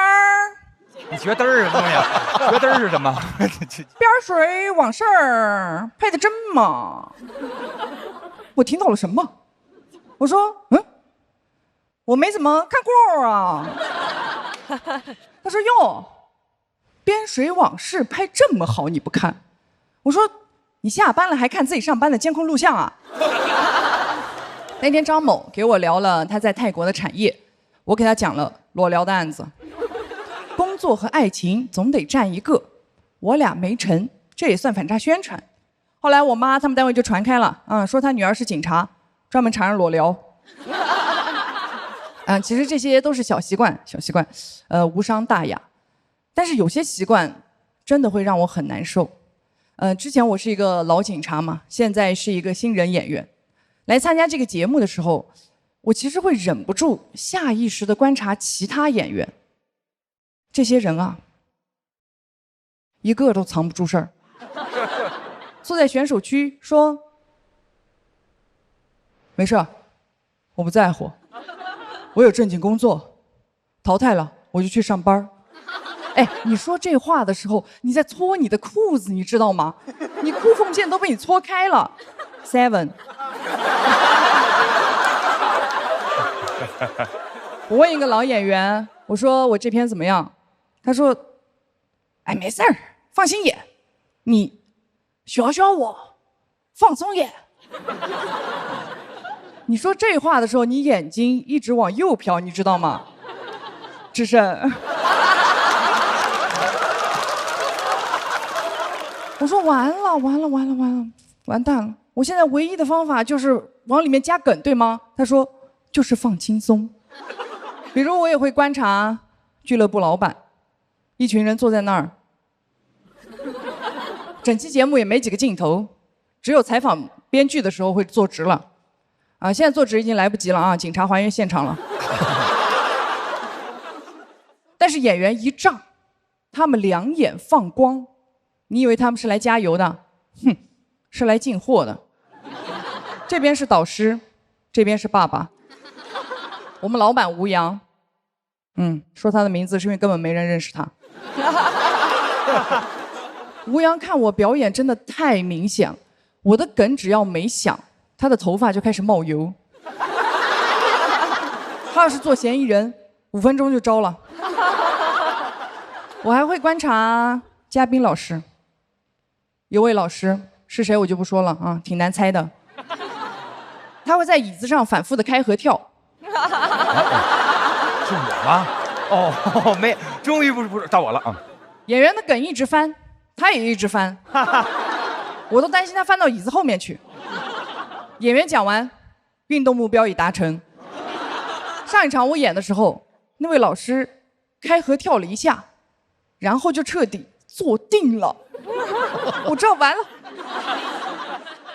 你觉得是什么呀？觉得是什么？边水往事儿配的真吗？”我听到了什么？我说：“我没怎么看过啊。”他说：“哟，边水往事拍这么好，你不看？”我说：“你下班了还看自己上班的监控录像啊？”那天张某给我聊了他在泰国的产业，我给他讲了裸聊的案子。工作和爱情总得占一个，我俩没成，这也算反诈宣传。后来我妈他们单位就传开了，说他女儿是警察，专门查人裸聊。其实这些都是小习惯，无伤大雅。但是有些习惯真的会让我很难受。之前我是一个老警察嘛，现在是一个新人演员。来参加这个节目的时候，我其实会忍不住下意识地观察其他演员。这些人啊，一个都藏不住事儿。坐在选手区说：“没事，我不在乎。我有正经工作，淘汰了我就去上班。”哎，你说这话的时候，你在搓你的裤子，你知道吗？你裤缝线都被你搓开了。7。我问一个老演员，我说我这篇怎么样？他说：“哎，没事儿，放心演，你学学我，放松演。”你说这话的时候，你眼睛一直往右瞟，你知道吗？智胜。我说完了，完蛋了！我现在唯一的方法就是往里面加梗，对吗？他说就是放轻松。比如我也会观察俱乐部老板，一群人坐在那儿，整期节目也没几个镜头，只有采访编剧的时候会坐直了。现在坐直已经来不及了啊！警察还原现场了。但是演员一仗，他们两眼放光，你以为他们是来加油的？哼，是来进货的。这边是导师，这边是爸爸。我们老板吴阳，说他的名字是因为根本没人认识他。吴阳看我表演真的太明显，我的梗只要没响，他的头发就开始冒油。他要是做嫌疑人，5分钟就招了。我还会观察嘉宾老师，有位老师是谁我就不说了啊，挺难猜的。他会在椅子上反复的开合跳。是我吗？哦，没，终于不是到我了啊！演员的梗一直翻，他也一直翻，我都担心他翻到椅子后面去。演员讲完，运动目标已达成。上一场我演的时候，那位老师开合跳了一下，然后就彻底坐定了。我知道完了，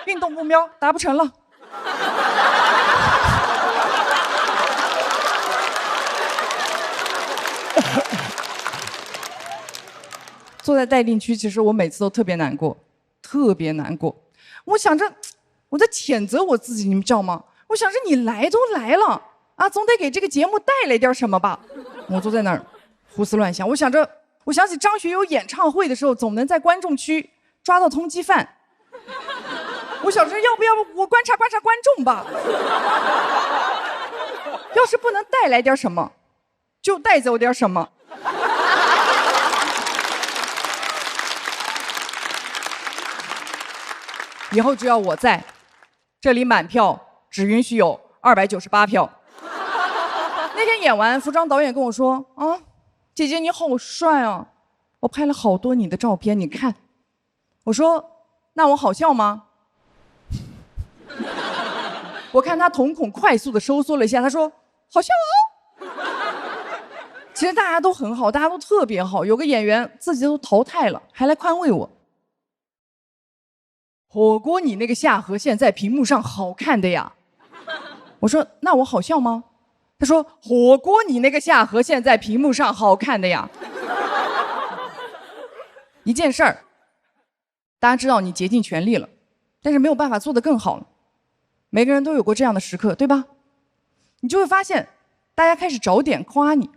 运动目标达不成了。坐在待定区，其实我每次都特别难过，特别难过。我想着我在谴责我自己，你们知道吗？我想着你来都来了啊，总得给这个节目带来点什么吧。我坐在那儿胡思乱想，我想起张学友演唱会的时候，总能在观众区抓到通缉犯。我想着要不要我观察观察观众吧？要是不能带来点什么，就带走点什么。以后只要我在，这里满票，只允许有298票。那天演完，服装导演跟我说：“啊，姐姐你好帅啊，我拍了好多你的照片，你看。”我说：“那我好笑吗？”我看他瞳孔快速的收缩了一下，他说：“好笑哦。”其实大家都很好，大家都特别好。有个演员自己都淘汰了，还来宽慰我：“火锅，你那个下颌线在屏幕上好看的呀。”我说：“那我好笑吗？”他说：“火锅，你那个下颌线在屏幕上好看的呀。”一件事儿，大家知道你竭尽全力了，但是没有办法做得更好了。每个人都有过这样的时刻，对吧？你就会发现，大家开始找点夸你。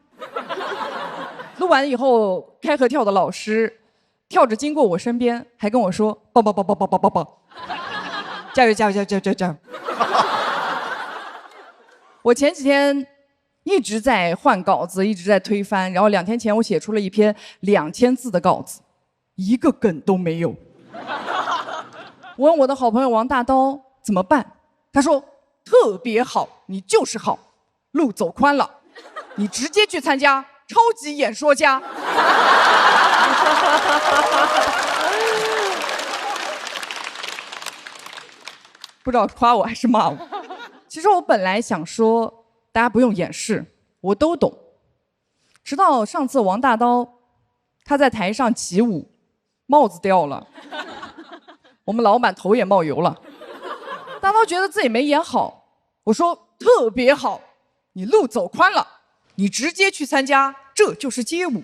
录完以后，开合跳的老师跳着经过我身边，还跟我说：“棒棒棒棒棒棒棒棒，加油加油加油加油加油！”我前几天一直在换稿子，一直在推翻，然后2天前我写出了一篇2000字的稿子，一个梗都没有。我问我的好朋友王大刀怎么办，他说：“特别好，你就是好，路走宽了，你直接去参加超级演说家。”不知道夸我还是骂我。其实我本来想说，大家不用掩饰，我都懂。直到上次王大刀，他在台上起舞，帽子掉了，我们老板头也冒油了。大刀觉得自己没演好，我说特别好，你路走宽了，你直接去参加，这就是街舞。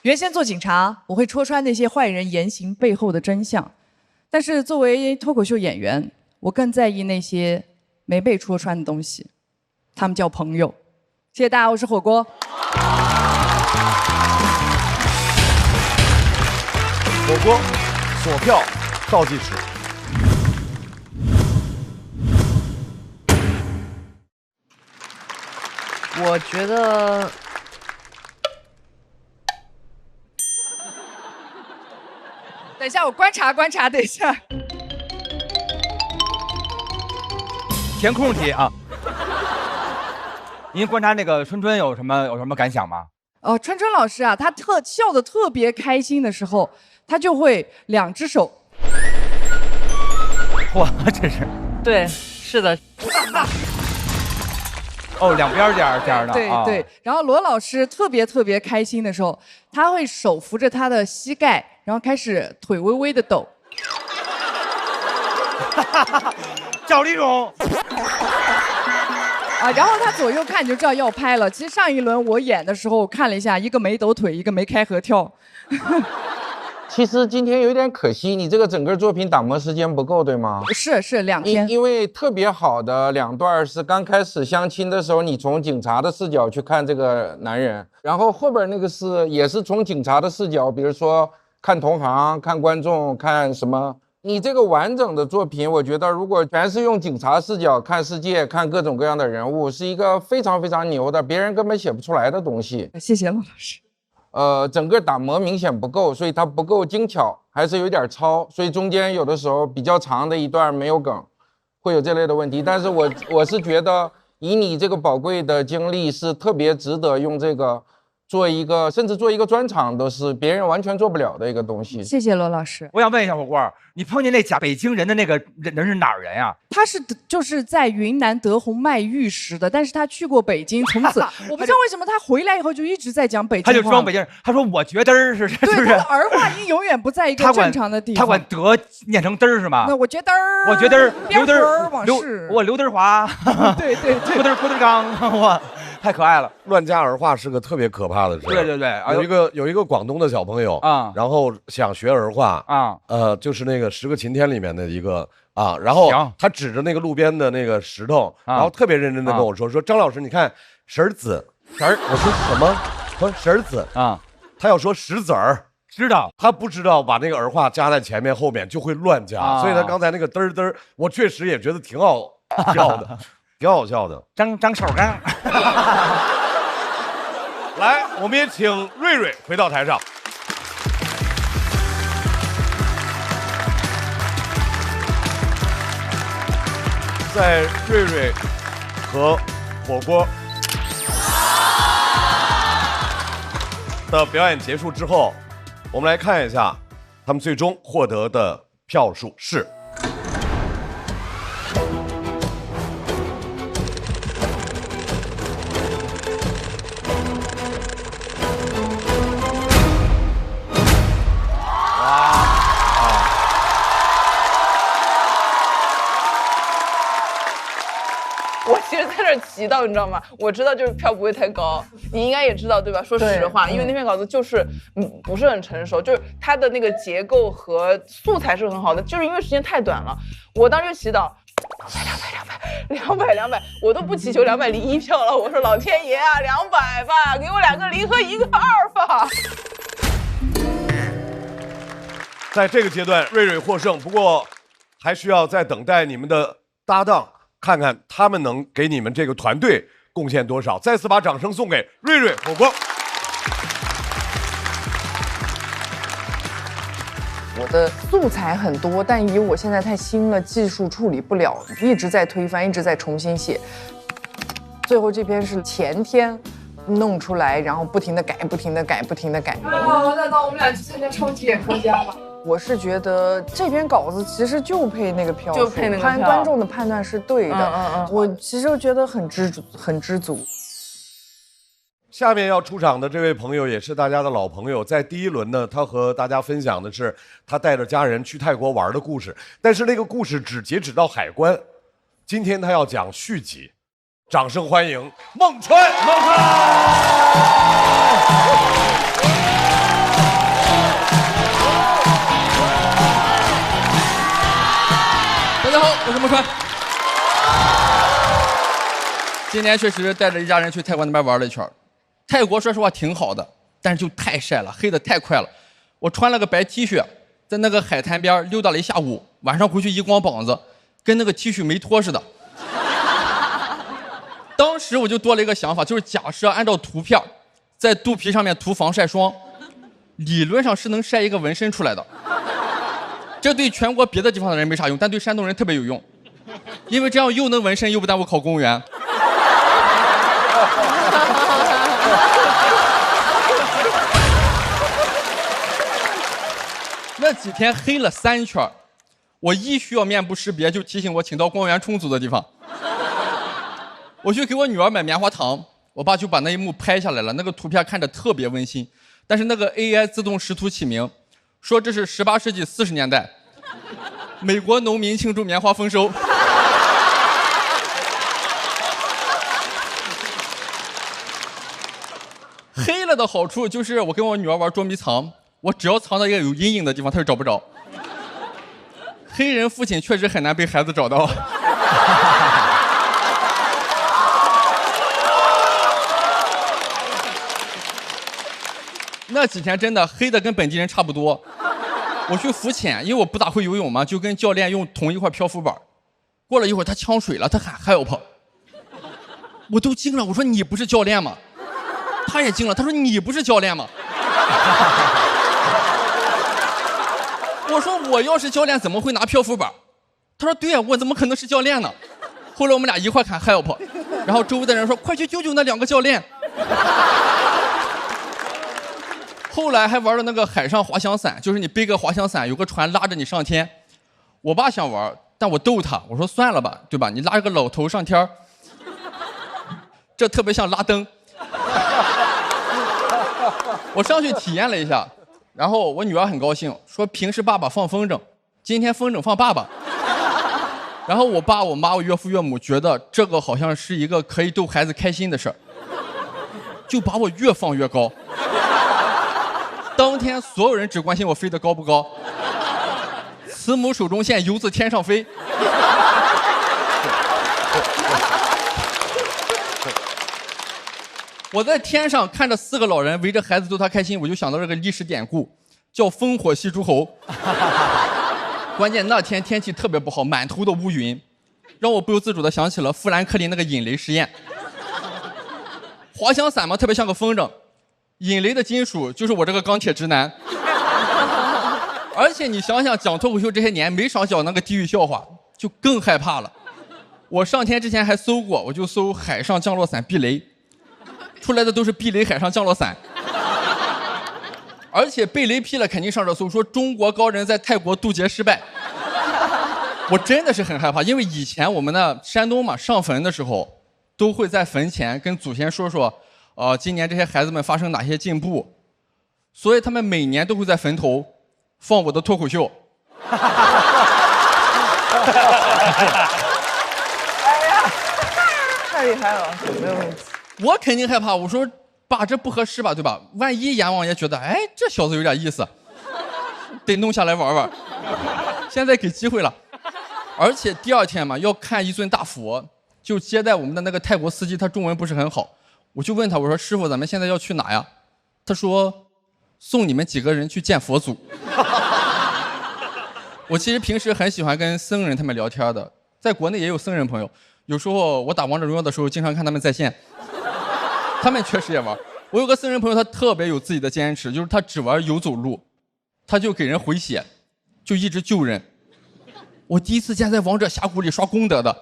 原先做警察，我会戳穿那些坏人言行背后的真相，但是作为脱口秀演员，我更在意那些没被戳穿的东西，他们叫朋友。谢谢大家，我是火锅。火锅锁票倒计时。我觉得等一下，我观察观察，等一下。填空题啊！您观察那个春春有什么感想吗？春春老师啊，他笑得特别开心的时候，他就会2只手。哇，这是。对，是的。哦，两边这样的。对对。然后罗老师特别开心的时候，他会手扶着他的膝盖，然后开始腿微微的抖。赵丽蓉。然后他左右看你就知道要拍了。其实上一轮我演的时候，我看了一下，一个没抖腿，一个没开合跳。其实今天有点可惜，你这个整个作品打磨时间不够，对吗？是2天。因为特别好的2段是刚开始相亲的时候，你从警察的视角去看这个男人，然后后边那个也是从警察的视角，比如说看同行、看观众、看什么。你这个完整的作品，我觉得如果全是用警察视角看世界、看各种各样的人物，是一个非常非常牛的，别人根本写不出来的东西。谢谢罗老师。整个打磨明显不够，所以它不够精巧，还是有点糙，所以中间有的时候比较长的一段没有梗，会有这类的问题。但是我是觉得，以你这个宝贵的经历，是特别值得用这个做一个，甚至做一个专场，都是别人完全做不了的一个东西。谢谢罗老师。我想问一下火锅，你碰见那假北京人的那个人是哪儿人呀？他就是在云南德宏卖玉石的，但是他去过北京，从此我不知道为什么他回来以后就一直在讲北京话。他就装北京人，他说我觉得儿是不是？他的儿化音永远不在一个正常的地方。他管德念成嘚儿是吗？那我觉得儿，我觉得儿，刘德儿往事，刘德华，对，郭德纲，哇，太可爱了。乱加儿化是个特别可怕的事。对，有一个广东的小朋友啊，然后想学儿化啊，就是那个《10个晴天》里面的一个啊，然后他指着那个路边的那个石头，然后特别认真的跟我说张老师，你看石子，我说什么？说石子啊，他要说石子儿。知道，他不知道把那个儿化加在前面后面就会乱加，所以他刚才那个嘚儿，我确实也觉得挺好笑的，挺好笑的。张手刚。来，我们也请瑞瑞回到台上。在瑞瑞和火锅的表演结束之后，我们来看一下他们最终获得的票数是。我其实在这儿祈祷，你知道吗？我知道就是票不会太高，你应该也知道对吧？说实话，因为那篇稿子就是不是很成熟，就是它的那个结构和素材是很好的，就是因为时间太短了。我当时祈祷200，我都不祈求201票了，我说老天爷啊，200吧，给我2个0和1个2吧。在这个阶段，瑞瑞获胜，不过还需要再等待你们的搭档。看看他们能给你们这个团队贡献多少。再次把掌声送给瑞瑞火锅。我的素材很多，但以我现在太新了，技术处理不了，一直在推翻，一直在重新写。最后这篇是前天弄出来，然后不停的改。那我们俩去参加超级演说家吧。我是觉得这篇稿子其实就配那个票数，就配那个票，观众的判断是对的。我其实觉得很知足。下面要出场的这位朋友也是大家的老朋友，在第一轮呢，他和大家分享的是他带着家人去泰国玩的故事，但是那个故事只截止到海关。今天他要讲续集，掌声欢迎孟川。大家好，我是孟川。今年确实带着一家人去泰国那边玩了一圈。泰国说实话挺好的，但是就太晒了，黑得太快了。我穿了个白 T 恤，在那个海滩边溜达了一下午，晚上回去一光膀子，跟那个 T 恤没脱似的。当时我就多了一个想法，就是假设按照图片，在肚皮上面涂防晒霜，理论上是能晒一个纹身出来的。这对全国别的地方的人没啥用，但对山东人特别有用，因为这样又能纹身又不耽误考公务员。那几天黑了3圈，我一需要面部识别，就提醒我请到光源充足的地方。我去给我女儿买棉花糖，我爸就把那一幕拍下来了，那个图片看着特别温馨，但是那个 AI 自动识图起名，说这是18世纪40年代，美国农民庆祝棉花丰收。黑了的好处就是我跟我女儿玩捉迷藏，我只要藏到一个有阴影的地方，她就找不着。黑人父亲确实很难被孩子找到。那几天真的黑的跟本地人差不多。我去浮潜，因为我不咋会游泳嘛，就跟教练用同一块漂浮板。过了一会儿，他呛水了，他喊 help， 我都惊了，我说你不是教练吗？他也惊了，他说你不是教练吗？我说我要是教练怎么会拿漂浮板？他说对呀，我怎么可能是教练呢？后来我们俩一块喊 help， 然后周围的人说快去救救那2个教练。后来还玩了那个海上滑翔伞，就是你背个滑翔伞，有个船拉着你上天。我爸想玩，但我逗他，我说算了吧，对吧？你拉个老头上天，这特别像拉灯。我上去体验了一下，然后我女儿很高兴，说平时爸爸放风筝，今天风筝放爸爸。然后我爸、我妈、我岳父、岳母觉得这个好像是一个可以逗孩子开心的事儿，就把我越放越高。当天所有人只关心我飞得高不高，慈母手中线，游子天上飞。我在天上看着4个老人围着孩子逗他开心，我就想到这个历史典故，叫烽火戏诸侯。关键那天天气特别不好，满头的乌云，让我不由自主地想起了富兰克林那个引雷实验。滑翔伞嘛，特别像个风筝，引雷的金属就是我这个钢铁直男。而且你想想，讲脱口秀这些年没少讲那个地狱笑话，就更害怕了。我上天之前还搜过，我就搜海上降落伞避雷，出来的都是避雷海上降落伞。而且被雷劈了肯定上热搜，说中国高人在泰国渡劫失败。我真的是很害怕，因为以前我们的山东嘛，上坟的时候都会在坟前跟祖先说说，今年这些孩子们发生哪些进步，所以他们每年都会在坟头放我的脱口秀。哎呀，太厉害了，没有问题。我肯定害怕，我说爸，这不合适吧，对吧？万一阎王爷觉得，哎，这小子有点意思，得弄下来玩玩。现在给机会了，而且第二天嘛，要看一尊大佛，就接待我们的那个泰国司机，他中文不是很好，我就问他，我说师傅，咱们现在要去哪呀？他说送你们几个人去见佛祖。我其实平时很喜欢跟僧人他们聊天的，在国内也有僧人朋友，有时候我打王者荣耀的时候，经常看他们在线。他们确实也玩。我有个僧人朋友，他特别有自己的坚持，就是他只玩游走路，他就给人回血，就一直救人。我第一次见在王者峡谷里刷功德的，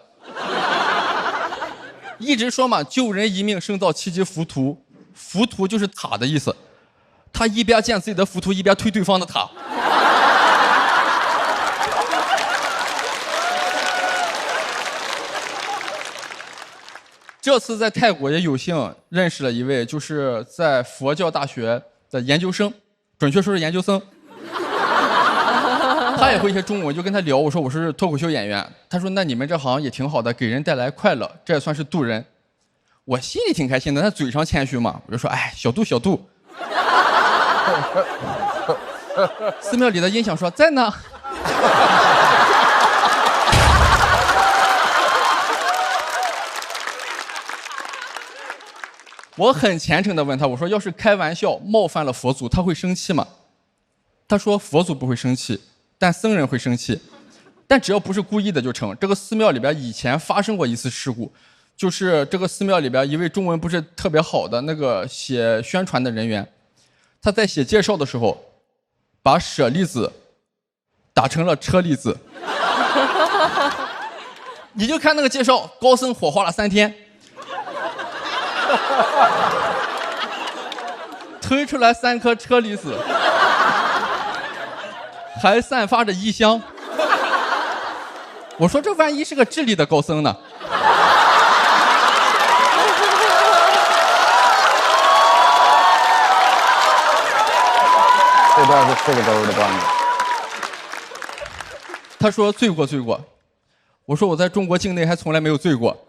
一直说嘛，救人一命胜造7级浮屠，浮屠就是塔的意思。他一边建自己的浮屠，一边推对方的塔。这次在泰国也有幸认识了一位，就是在佛教大学的研究生，准确说是研究生。他也会一些中文，我就跟他聊，我说我是脱口秀演员。他说那你们这行也挺好的，给人带来快乐，这也算是渡人。我心里挺开心的，他嘴上谦虚嘛，我就说哎，小度小度。寺庙里的音响说在呢。我很虔诚地问他，我说要是开玩笑冒犯了佛祖，他会生气吗？他说佛祖不会生气，但僧人会生气，但只要不是故意的就成。这个寺庙里边以前发生过一次事故，就是这个寺庙里边一位中文不是特别好的那个写宣传的人员，他在写介绍的时候，把舍利子打成了车厘子。你就看那个介绍，高僧火化了3天。推出来3颗车厘子，还散发着异香。我说这万一是个智利的高僧呢？这段是4个周的段子。他说醉过醉过，我说我在中国境内还从来没有醉过。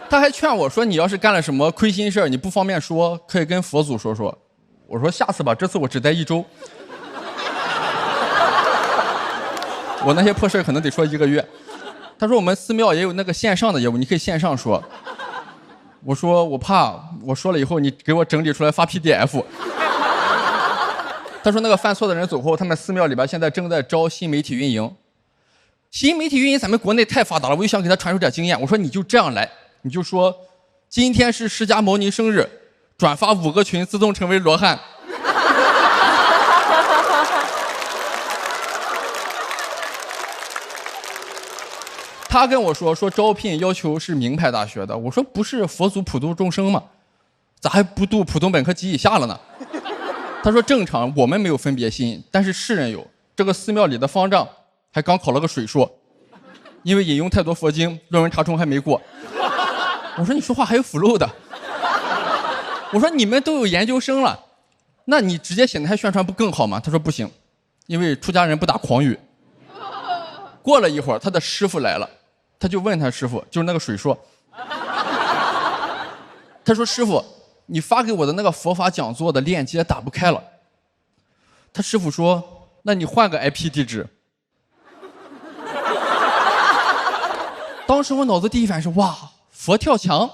他还劝我说：“你要是干了什么亏心事儿，你不方便说，可以跟佛祖说说。”我说：“下次吧，这次我只待1周。”我那些破事儿可能得说1个月。他说：“我们寺庙也有那个线上的业务，你可以线上说。”我说：“我怕我说了以后，你给我整理出来发 PDF。”他说：“那个犯错的人走后，他们寺庙里边现在正在招新媒体运营。新媒体运营咱们国内太发达了，我就想给他传授点经验。我说你就这样来。”你就说，今天是释迦牟尼生日，转发5个群，自动成为罗汉。他跟我说招聘要求是名牌大学的，我说不是佛祖普度众生吗？咋还不度普通本科及以下了呢？他说正常，我们没有分别心，但是世人有。这个寺庙里的方丈还刚考了个水硕，因为引用太多佛经，论文查重还没过。我说你说话还有腐漏的。我说你们都有研究生了，那你直接写那台宣传不更好吗？他说不行，因为出家人不打诳语。过了一会儿，他的师傅来了，他就问他师傅，就是那个水硕，他说师傅，你发给我的那个佛法讲座的链接打不开了。他师傅说，那你换个 IP 地址。当时我脑子第一反应是哇。佛跳墙，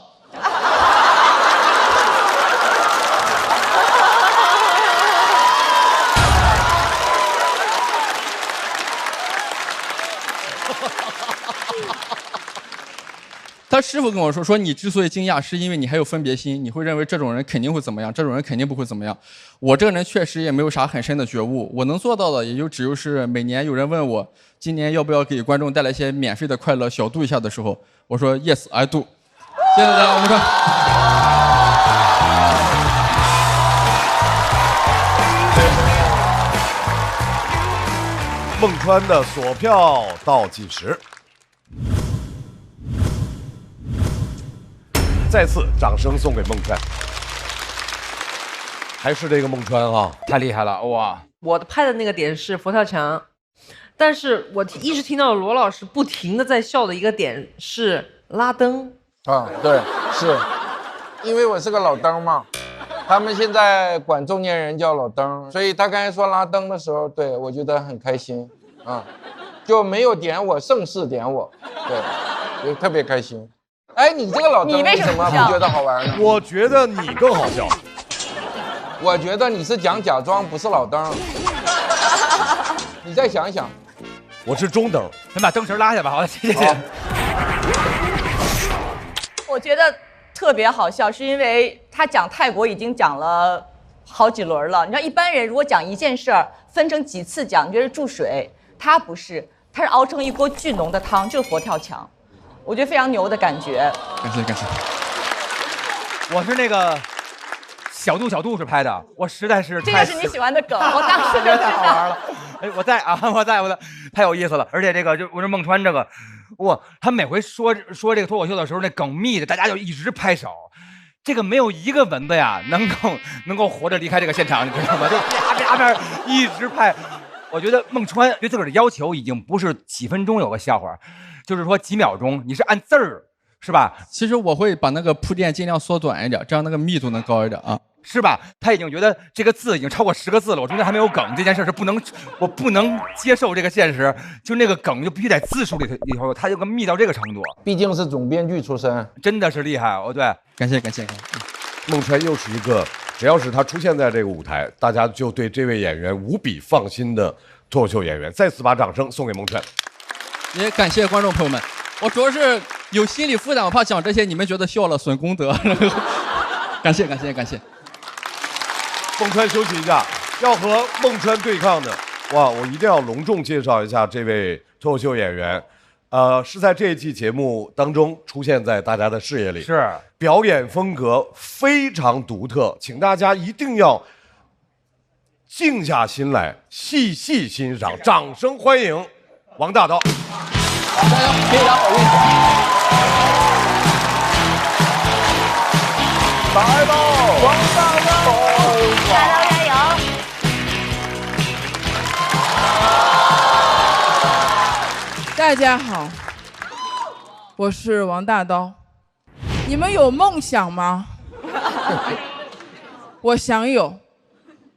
他他师傅跟我说你之所以惊讶，是因为你还有分别心，你会认为这种人肯定会怎么样，这种人肯定不会怎么样。我这个人确实也没有啥很深的觉悟，我能做到的也就只有是每年有人问我今年要不要给观众带来一些免费的快乐，小度一下的时候，我说 Yes I do。谢谢大家，我们说。孟川的锁票倒计时，再次掌声送给孟川。还是这个孟川啊，太厉害了哇！我拍的那个点是佛跳墙，但是我一直听到罗老师不停的在笑的一个点是拉灯啊，对，是因为我是个老灯嘛，他们现在管中年人叫老灯，所以他刚才说拉灯的时候，对我觉得很开心啊，就没有点我，盛世点我，对，就特别开心。哎，你这个老灯你为什么不觉得好玩呢？我觉得你更好笑。我觉得你是讲假装，不是老灯。你再想一想，我是中灯，咱把灯绳拉下吧，好，谢谢。我觉得特别好笑，是因为他讲泰国已经讲了好几轮了。你知道，一般人如果讲一件事儿分成几次讲，你觉得注水，他不是，他是熬成一锅巨浓的汤，就是佛跳墙。我觉得非常牛的感觉。感谢感谢。我是那个小度是拍的，我实在是这个是你喜欢的梗，我当时就太好玩了。哎，我在，太有意思了。而且这个就我说孟川这个，哇，他每回说这个脱口秀的时候，那梗密的，大家就一直拍手。这个没有一个蚊子呀能够活着离开这个现场，你知道吗？就啪一直拍。我觉得孟川对自个儿的要求已经不是几分钟有个笑话，就是说几秒钟，你是按字儿，是吧？其实我会把那个铺垫尽量缩短一点，这样那个密度能高一点啊。是吧？他已经觉得这个字已经超过10个字了，我中间还没有梗，这件事是我不能接受这个现实，就那个梗就必须在字数里头，他就个密到这个程度。毕竟是总编剧出身，真的是厉害哦。对，感谢。孟川又是一个，只要是他出现在这个舞台，大家就对这位演员无比放心的脱口秀演员。再次把掌声送给孟川。也感谢观众朋友们，我主要是有心理负担，我怕讲这些你们觉得笑了损功德。感谢。孟川休息一下，要和孟川对抗的，哇！我一定要隆重介绍一下这位脱口秀演员，是在这一季节目当中出现在大家的视野里，是表演风格非常独特，请大家一定要静下心来细细欣赏，掌声欢迎王大刀。加油，给大家好运气。来吧，王大刀。加油！大家好，我是王大刀。你们有梦想吗？我想有，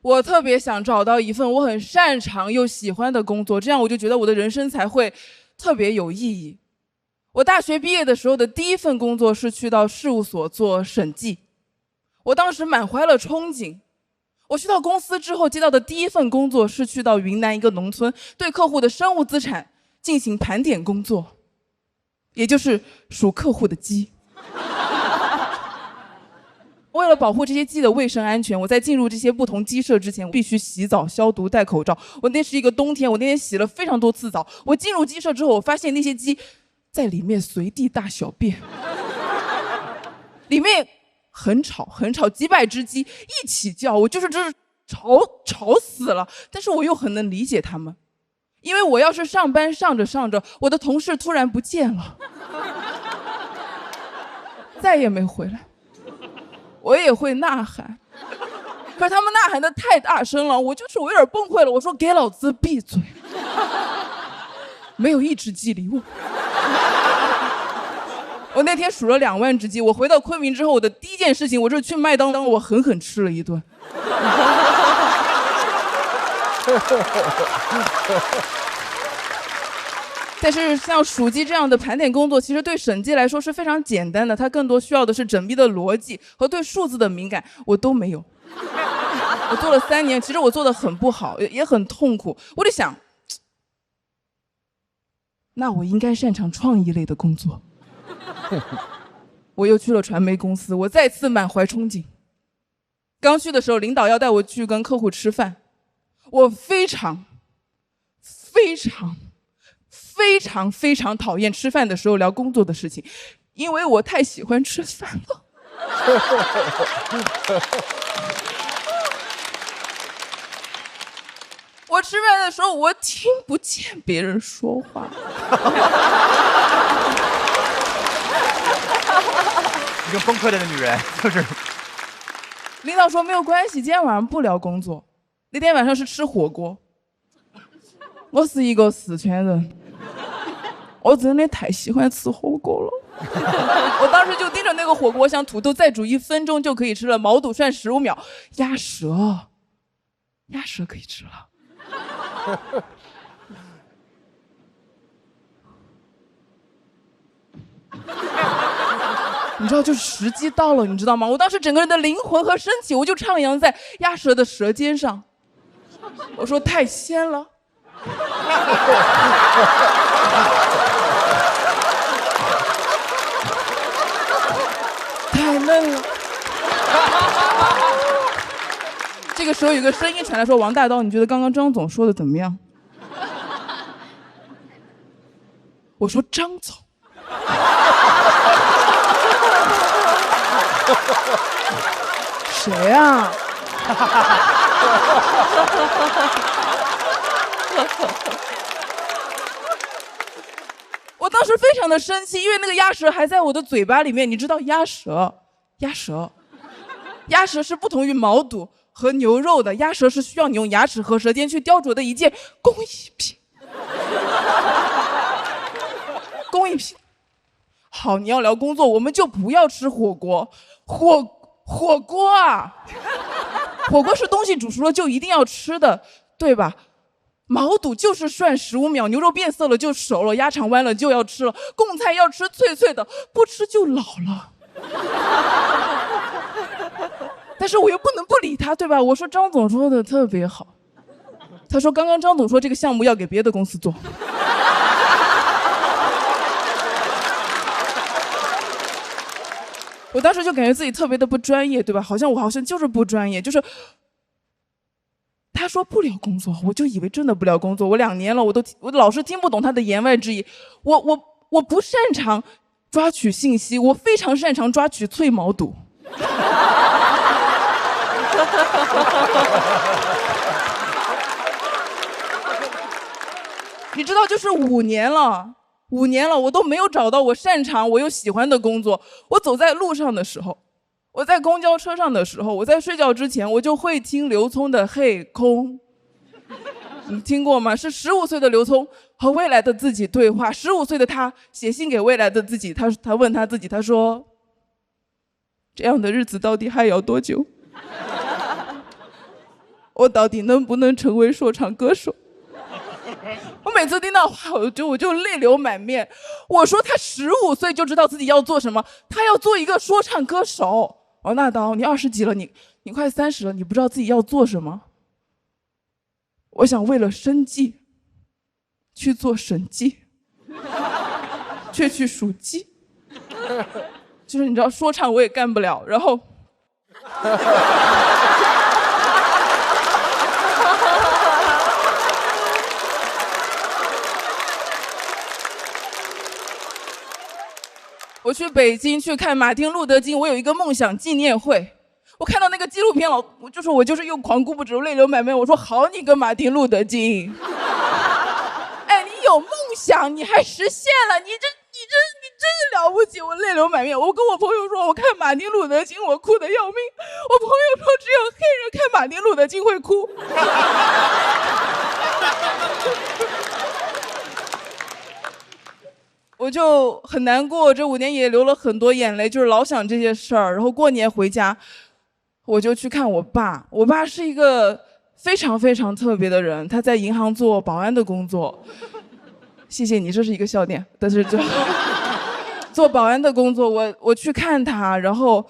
我特别想找到一份我很擅长又喜欢的工作，这样我就觉得我的人生才会特别有意义。我大学毕业的时候的第一份工作是去到事务所做审计，我当时满怀了憧憬。我去到公司之后接到的第一份工作是去到云南一个农村，对客户的生物资产进行盘点工作，也就是数客户的鸡。为了保护这些鸡的卫生安全，我在进入这些不同鸡舍之前必须洗澡、消毒、戴口罩。我那是一个冬天，我那天洗了非常多次澡。我进入鸡舍之后，我发现那些鸡在里面随地大小便，里面很吵，几百只鸡一起叫，我就是吵死了。但是我又很能理解他们，因为我要是上班上着，我的同事突然不见了，再也没回来，我也会呐喊。可是他们呐喊的太大声了，我有点崩溃了。我说给老子闭嘴！没有一只鸡理我。我那天数了2万只鸡，我回到昆明之后，我的第一件事情，我就是去麦当劳，我狠狠吃了一顿。但是像数鸡这样的盘点工作，其实对审计来说是非常简单的，它更多需要的是缜密的逻辑和对数字的敏感，我都没有。我做了3年，其实我做得很不好，也很痛苦。我就想，那我应该擅长创意类的工作。我又去了传媒公司，我再次满怀憧憬。刚去的时候，领导要带我去跟客户吃饭，我非常讨厌吃饭的时候聊工作的事情，因为我太喜欢吃饭了。我吃饭的时候，我听不见别人说话。一个崩溃了的女人，就是。领导说没有关系，今天晚上不聊工作。那天晚上是吃火锅。我是一个四川人，我真的太喜欢吃火锅了。我当时就盯着那个火锅，像土豆再煮1分钟就可以吃了，毛肚涮15秒，鸭舌可以吃了。你知道，就是时机到了，你知道吗？我当时整个人的灵魂和身体，我就徜徉在鸭舌的舌尖上。我说太鲜了。太嫩了。这个时候有个声音传来说：“王大刀，你觉得刚刚张总说的怎么样？”我说：“张总。”谁啊？我当时非常的生气，因为那个鸭舌还在我的嘴巴里面。你知道鸭舌是不同于毛肚和牛肉的，鸭舌是需要你用牙齿和舌尖去雕琢的一件工艺品。工艺品。好，你要聊工作，我们就不要吃火锅。火锅啊，火锅是东西煮熟了就一定要吃的，对吧？毛肚就是涮15秒，牛肉变色了就熟了，鸭肠弯了就要吃了，贡菜要吃脆脆的，不吃就老了。但是我又不能不理他，对吧？我说张总说的特别好，他说刚刚张总说这个项目要给别的公司做。我当时就感觉自己特别的不专业，对吧？我好像就是不专业，就是他说不聊工作，我就以为真的不聊工作。我2年了，我老是听不懂他的言外之意。我不擅长抓取信息，我非常擅长抓取脆毛肚。你知道，就是5年了。5年了，我都没有找到我擅长、我又喜欢的工作。我走在路上的时候，我在公交车上的时候，我在睡觉之前，我就会听刘聪的《嘿空》。你听过吗？是15岁的刘聪和未来的自己对话。15岁的他写信给未来的自己，他问他自己，他说：“这样的日子到底还要多久？我到底能不能成为说唱歌手？”我每次听到话，我就泪流满面。我说他15岁就知道自己要做什么，他要做一个说唱歌手。王大刀，你20几了，你快30了，你不知道自己要做什么？我想为了生计去做审计，却去数鸡。就是你知道，说唱我也干不了，然后。我去北京去看马丁路德金，我有一个梦想纪念会。我看到那个纪录片我就是又狂哭不止，泪流满面。我说好你个马丁路德金，哎，你有梦想你还实现了，你真了不起，我泪流满面。我跟我朋友说，我看马丁路德金我哭得要命。我朋友说只有黑人看马丁路德金会哭。我就很难过，这5年也流了很多眼泪，就是老想这些事儿。然后过年回家，我就去看我爸。我爸是一个非常非常特别的人，他在银行做保安的工作。谢谢你，这是一个笑点。但是就做保安的工作，我去看他，然后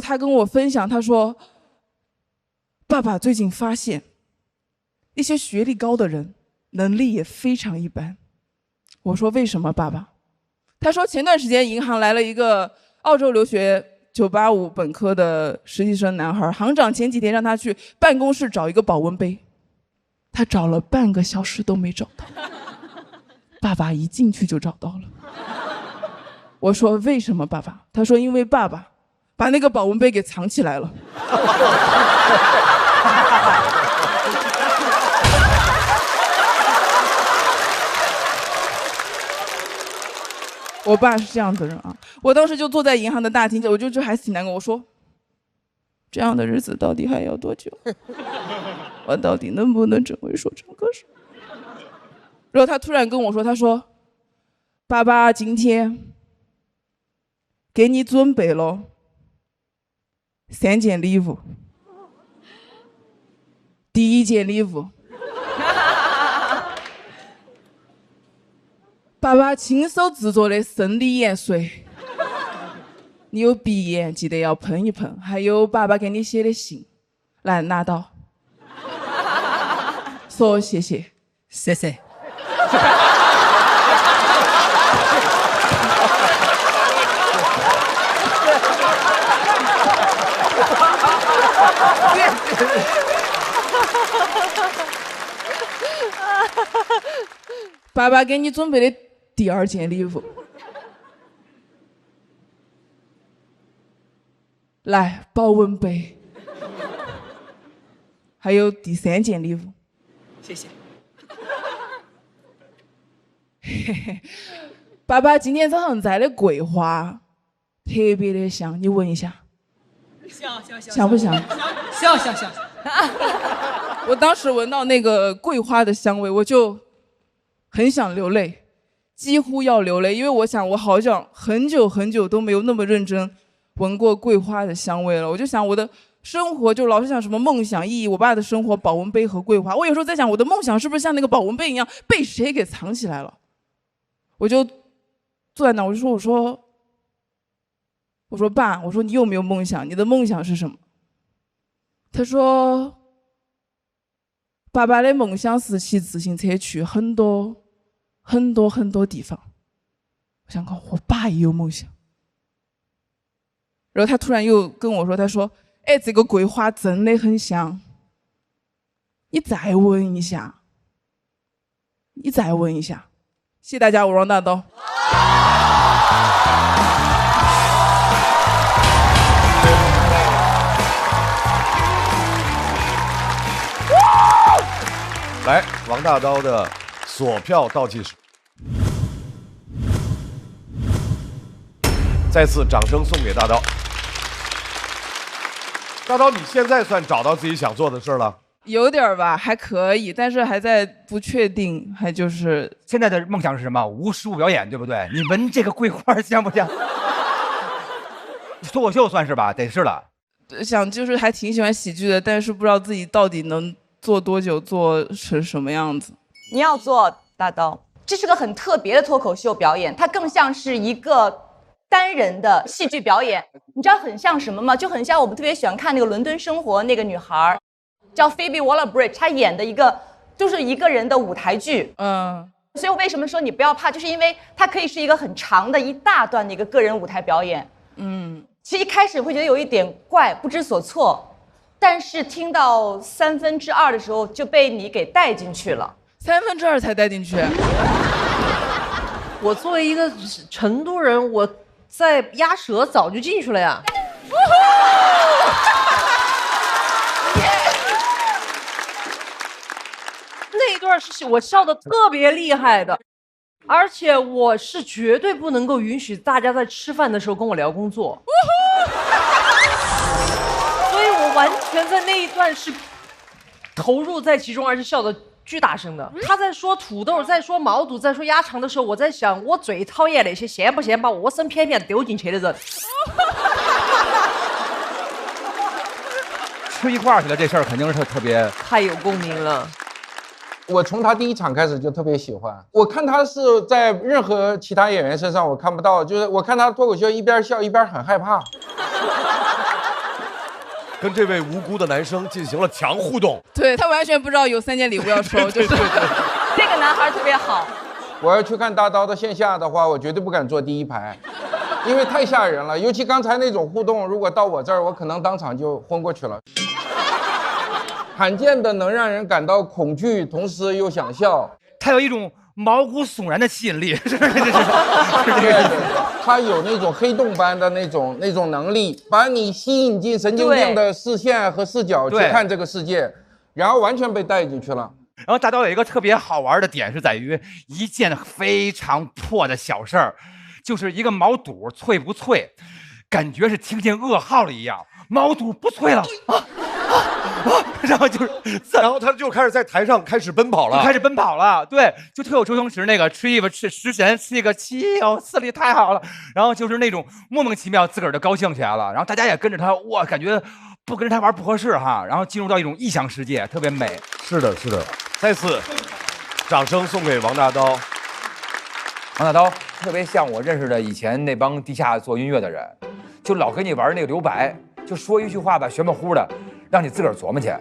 他跟我分享，他说：“爸爸最近发现，一些学历高的人能力也非常一般。”我说：“为什么，爸爸？”他说前段时间银行来了一个澳洲留学985本科的实习生男孩，行长前几天让他去办公室找一个保温杯，他找了半个小时都没找到，爸爸一进去就找到了。我说为什么爸爸？他说因为爸爸把那个保温杯给藏起来了。我爸是这样的人啊，我当时就坐在银行的大厅，我就还挺难过。我说，这样的日子到底还要多久？我到底能不能成为说唱歌手？然后他突然跟我说，他说，爸爸今天给你准备了3件礼物。第一件礼物，爸爸亲手制作的生理盐水，你有鼻炎记得要喷一喷，还有爸爸给你写的信，来拿到，说谢谢，谢谢。爸爸给你准备的第2件礼物，来保温杯，还有第3件礼物，谢谢。爸爸今天早上摘的桂花特别的香，你闻一下。香不香？香。我当时闻到那个桂花的香味，我就很想流泪，几乎要流泪，因为我想我好像很久很久都没有那么认真闻过桂花的香味了。我就想我的生活就老是想什么梦想意义，我爸的生活保温杯和桂花，我有时候在想我的梦想是不是像那个保温杯一样被谁给藏起来了。我就坐在那，我说爸，我说你有没有梦想？你的梦想是什么？他说爸爸的梦想是骑自行车去很多地方。我想看我爸也有梦想。然后他突然又跟我说，他说哎，这个桂花真的很香，你再闻一下。谢谢大家，我王大刀。来，王大刀的锁票倒计时，再次掌声送给大刀。大刀，你现在算找到自己想做的事了？有点吧，还可以，但是还在不确定，还就是现在的梦想是什么？无实物表演，对不对？你闻这个桂花香不香？脱口秀算是吧，得是了。想就是还挺喜欢喜剧的，但是不知道自己到底能做多久，做成什么样子。你要做大刀，这是个很特别的脱口秀表演，它更像是一个单人的戏剧表演。你知道很像什么吗？就很像我们特别喜欢看那个《伦敦生活》那个女孩，叫 Phoebe Waller-Bridge， 她演的就是一个人的舞台剧。所以我为什么说你不要怕，就是因为它可以是一个很长的一大段的一个个人舞台表演。其实一开始会觉得有一点怪，不知所措，但是听到2/3的时候就被你给带进去了。2/3才带进去。我作为一个成都人，我在鸭舌早就进去了呀。那一段是我笑得特别厉害的，而且我是绝对不能够允许大家在吃饭的时候跟我聊工作。所以我完全在那一段是投入在其中，而且笑得巨大声的。他在说土豆，在说毛肚，在说鸭肠的时候，我在想，我最讨厌那些先不先把我生片片丢进去的人。吃一块儿去了，这事儿肯定是特别太有共鸣了。我从他第一场开始就特别喜欢，我看他是在任何其他演员身上我看不到，就是我看他脱口秀一边笑一边很害怕。跟这位无辜的男生进行了强互动。对，他完全不知道有3件礼物要收，就是这个男孩特别好。我要去看大刀的线下的话，我绝对不敢坐第一排，因为太吓人了。尤其刚才那种互动，如果到我这儿，我可能当场就昏过去了。罕见的能让人感到恐惧，同时又想笑。它有一种毛骨悚然的吸引力，是它有那种黑洞般的那种能力，把你吸引进神经病的视线和视角去看这个世界，然后完全被带进去了。然后大刀有一个特别好玩的点是在于一件非常破的小事儿，就是一个毛肚脆不脆，感觉是听见噩耗了一样，毛肚不脆了然后就是，然后他就开始在台上开始奔跑了，开始奔跑了，对，就特有周星驰那个吃一个食神，吃一个七哦，视力太好了，然后就是那种莫名其妙自个儿就高兴起来了，然后大家也跟着他，哇，感觉不跟着他玩不合适哈，然后进入到一种异想世界，特别美。是的，是的，再次掌声送给王大刀。王大刀特别像我认识的以前那帮地下做音乐的人，就老跟你玩那个留白，就说一句话吧，玄乎乎的，让你自个儿琢磨去。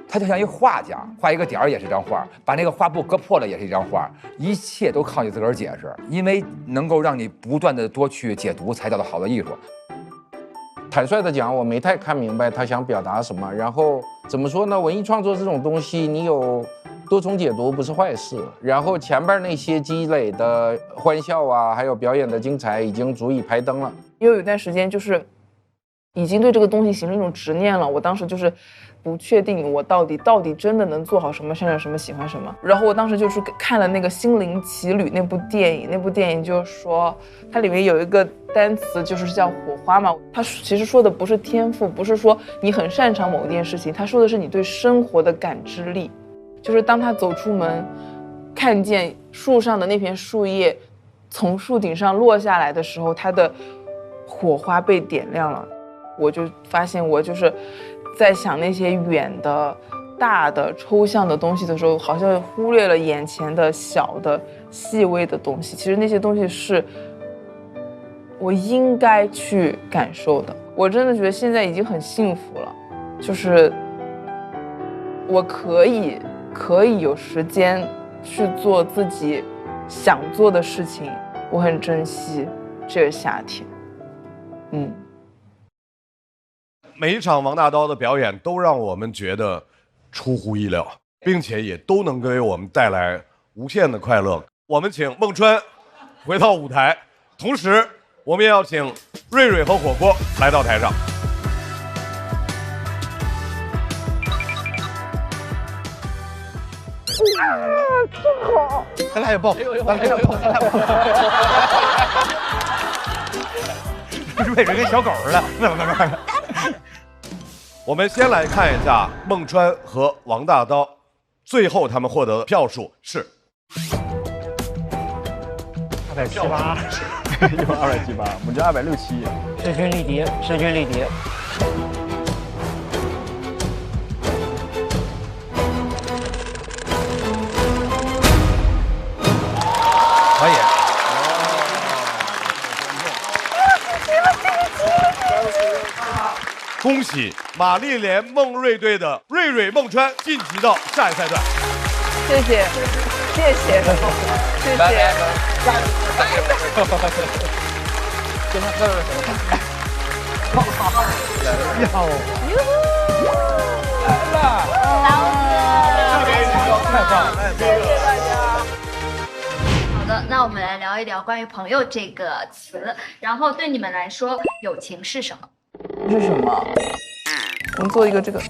他就像一画家，画一个点儿也是一张画，把那个画布割破了也是一张画，一切都靠你自个儿解释，因为能够让你不断的多去解读，才叫做好的艺术。坦率的讲，我没太看明白他想表达什么。然后怎么说呢？文艺创作这种东西，你有多重解读不是坏事。然后前边那些积累的欢笑啊，还有表演的精彩，已经足以拍灯了。因为有一段时间就是已经对这个东西形成一种执念了。我当时就是不确定我到底真的能做好什么，擅长什么，喜欢什么。然后我当时就是看了那个《心灵奇旅》那部电影，那部电影就是说它里面有一个单词就是叫火花嘛。它其实说的不是天赋，不是说你很擅长某一件事情，它说的是你对生活的感知力。就是当他走出门，看见树上的那片树叶从树顶上落下来的时候，它的火花被点亮了。我就发现我就是在想那些远的、大的、抽象的东西的时候，好像忽略了眼前的小的、细微的东西。其实那些东西是我应该去感受的。我真的觉得现在已经很幸福了，就是我可以有时间去做自己想做的事情，我很珍惜这个夏天。每一场王大刀的表演都让我们觉得出乎意料，并且也都能给我们带来无限的快乐。我们请孟川回到舞台，同时我们也要请瑞瑞和火锅来到台上。真好！咱俩也抱，咱俩也抱，咱俩也抱。瑞瑞跟小狗似的，我们先来看一下孟川和王大刀，最后他们获得的票数是278，一会儿278，我们这267，势均力敌，势均力敌。可以。恭喜玛丽莲孟瑞队的瑞瑞孟川晋级到下一赛段。谢谢，谢谢，谢谢。好的，那我们来聊一聊关于朋友这个词，然后对你们来说，友情是什么？是什么？我们做一个这个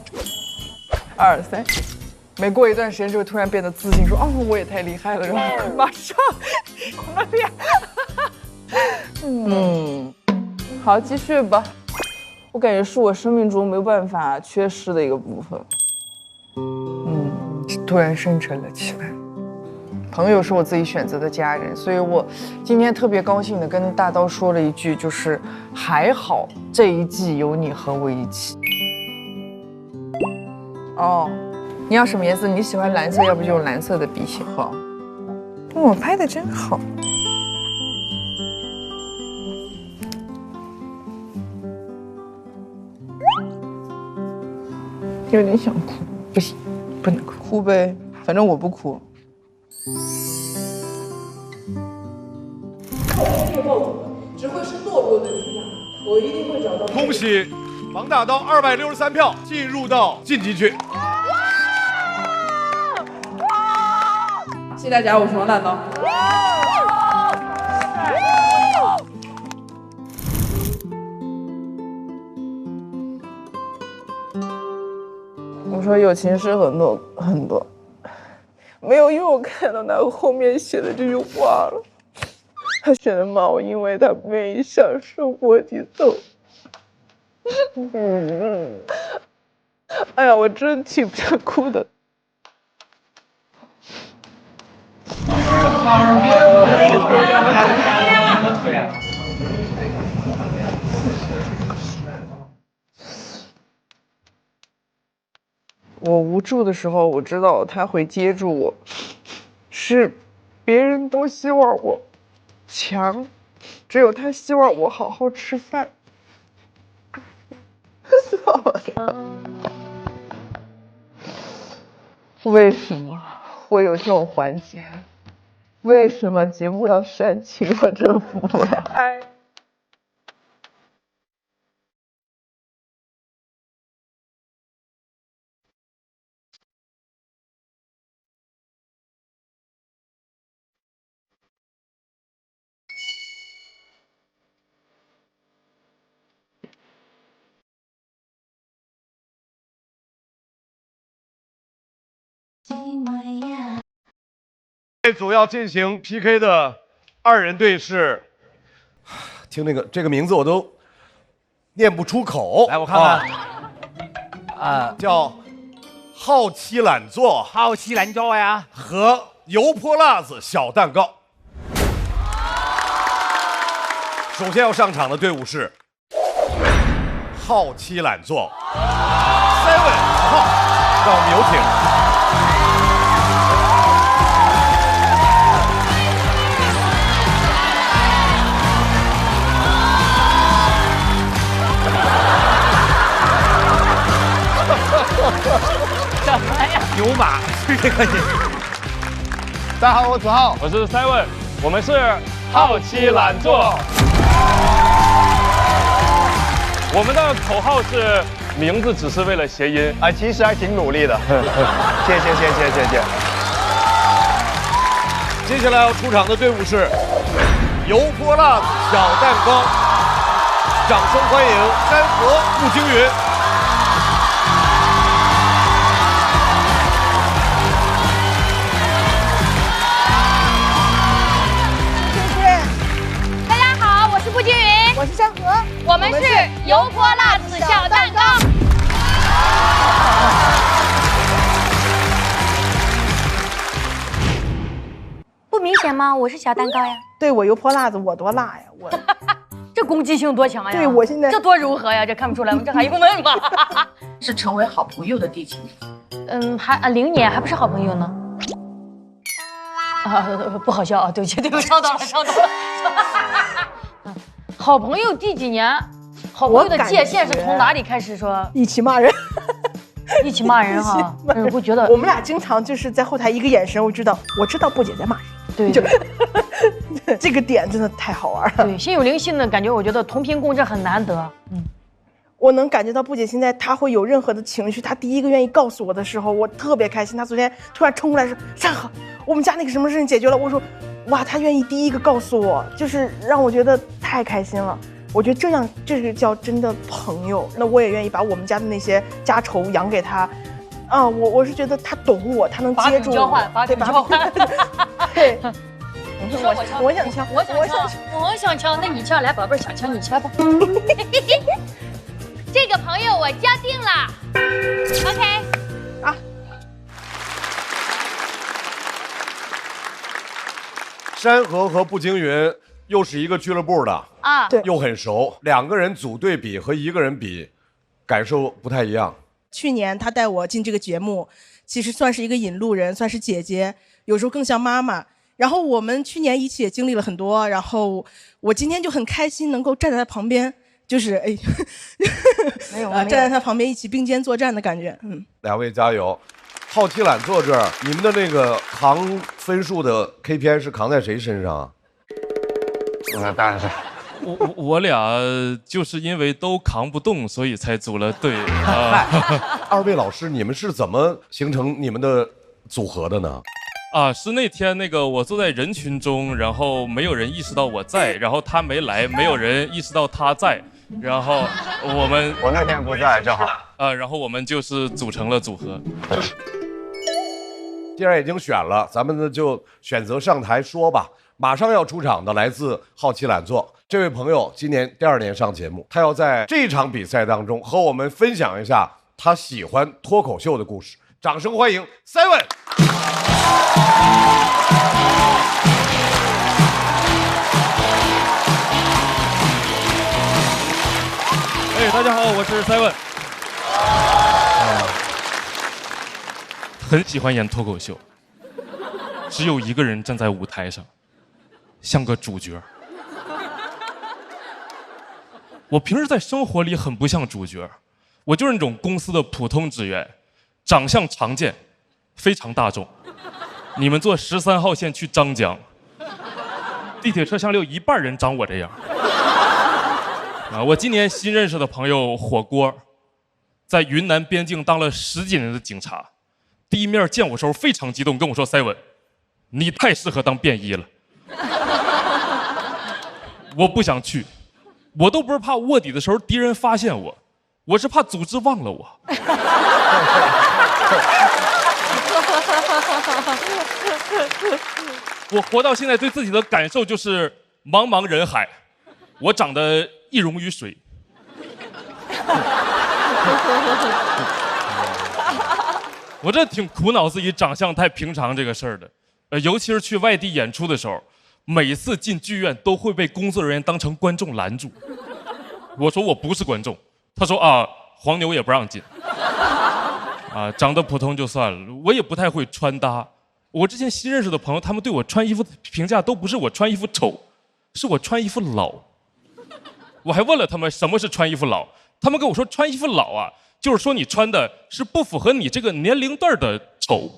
，2、3，每过一段时间就会突然变得自信，说：“哦，我也太厉害了。”然后马上，好，继续吧。我感觉是我生命中没有办法缺失的一个部分。突然深沉了起来。朋友是我自己选择的家人，所以我今天特别高兴的跟大刀说了一句，就是还好这一季有你和我一起。哦，你要什么颜色？你喜欢蓝色，要不就用蓝色的笔写。好，我拍的真好。有点想哭，不行，不能哭呗，反正我不哭。我不会暴走的，只会是懦弱的力量。我一定会找到。恭喜王大刀263票进入到晋级区。谢谢大家，我是王大刀。我说友情是很多很多，没有，因为我看到他后面写的这句话了。他写的骂我，因为他不愿意向生活低头。哎呀，我真挺不想哭的。我无助的时候，我知道他会接住我，是别人都希望我强，只有他希望我好好吃饭。为什么会有这种环节？为什么节目要煽情？我真服了。哎。这组要进行 PK 的2人队是，听这个名字我都念不出口。来，我看看，叫好妻懒做，好妻懒做呀，和油泼辣子小蛋糕。首先要上场的队伍是好妻懒做，7号，让我们有请。什么呀？牛马是这个你。大家好，我子浩，我是 Seven， 我们是好妻懒做。我们的口号是名字只是为了谐音，啊，其实还挺努力的。谢谢。接下来要出场的队伍是油泼辣子小蛋糕，掌声欢迎山河步惊云。步惊云，我是山河，我们是油泼辣子小蛋糕。不明显吗？我是小蛋糕呀。对，我油泼辣子，我多辣呀！我这攻击性多强呀！对，我现在这多柔和呀！这看不出来吗？这还用问吗？是成为好朋友的第几年？0年，还不是好朋友呢。不好笑啊！对不起，上当了。好朋友第几年？好朋友的界限是从哪里开始说？一起骂人，一起骂人哈。我会觉得我们俩经常就是在后台一个眼神，我知道布姐在骂人。对，这个点真的太好玩了。对，心有灵犀的感觉，我觉得同频共振很难得。我能感觉到布姐现在她会有任何的情绪，她第一个愿意告诉我的时候，我特别开心。她昨天突然冲过来说：“山河，我们家那个什么事情解决了。”我说：“哇，她愿意第一个告诉我，就是让我觉得太开心了。我觉得这是叫真的朋友。那我也愿意把我们家的那些家仇扬给她。啊，我是觉得她懂我，她能接住我，法对吧？对。我想敲，那你敲来，宝贝儿，想敲你敲吧。这个朋友我交定了 ，OK。啊。山河和步惊云又是一个俱乐部的啊，对，又很熟。2个人组队比和1个人比，感受不太一样。去年他带我进这个节目，其实算是一个引路人，算是姐姐，有时候更像妈妈。然后我们去年一起也经历了很多，然后我今天就很开心能够站在他旁边，就是站在他旁边一起并肩作战的感觉。2位加油！好妻懒做这儿，你们的那个扛分数的 KPI 是扛在谁身上啊？那当然是。我俩就是因为都扛不动，所以才组了队啊。二位老师，你们是怎么形成你们的组合的呢？啊，是那天我坐在人群中，然后没有人意识到我在，然后他没来，没有人意识到他在，然后我那天不在，正好。然后我们就是组成了组合。既然已经选了，咱们呢就选择上台说吧。马上要出场的来自好奇懒做这位朋友，今年第2年上节目，他要在这场比赛当中和我们分享一下他喜欢脱口秀的故事。掌声欢迎 Seven。大家好，我是 Seven。很喜欢演脱口秀，只有一个人站在舞台上，像个主角。我平时在生活里很不像主角，我就是那种公司的普通职员，长相常见，非常大众。你们坐13号线去张江，地铁车厢里有一半人长我这样。我今年新认识的朋友火锅，在云南边境当了10几年的警察，第一面见我时候非常激动，跟我说 ：“Seven， 你太适合当便衣了。”我不想去，我都不是怕卧底的时候敌人发现我，我是怕组织忘了我。我活到现在对自己的感受就是茫茫人海，我长得一溶于水。我这挺苦恼自己长相太平常这个事儿的，尤其是去外地演出的时候，每次进剧院都会被工作人员当成观众拦住。我说我不是观众，他说黄牛也不让进。长得普通就算了，我也不太会穿搭。我之前新认识的朋友，他们对我穿衣服的评价都不是我穿衣服丑，是我穿衣服老。我还问了他们什么是穿衣服老，他们跟我说穿衣服老啊，就是说你穿的是不符合你这个年龄段的丑。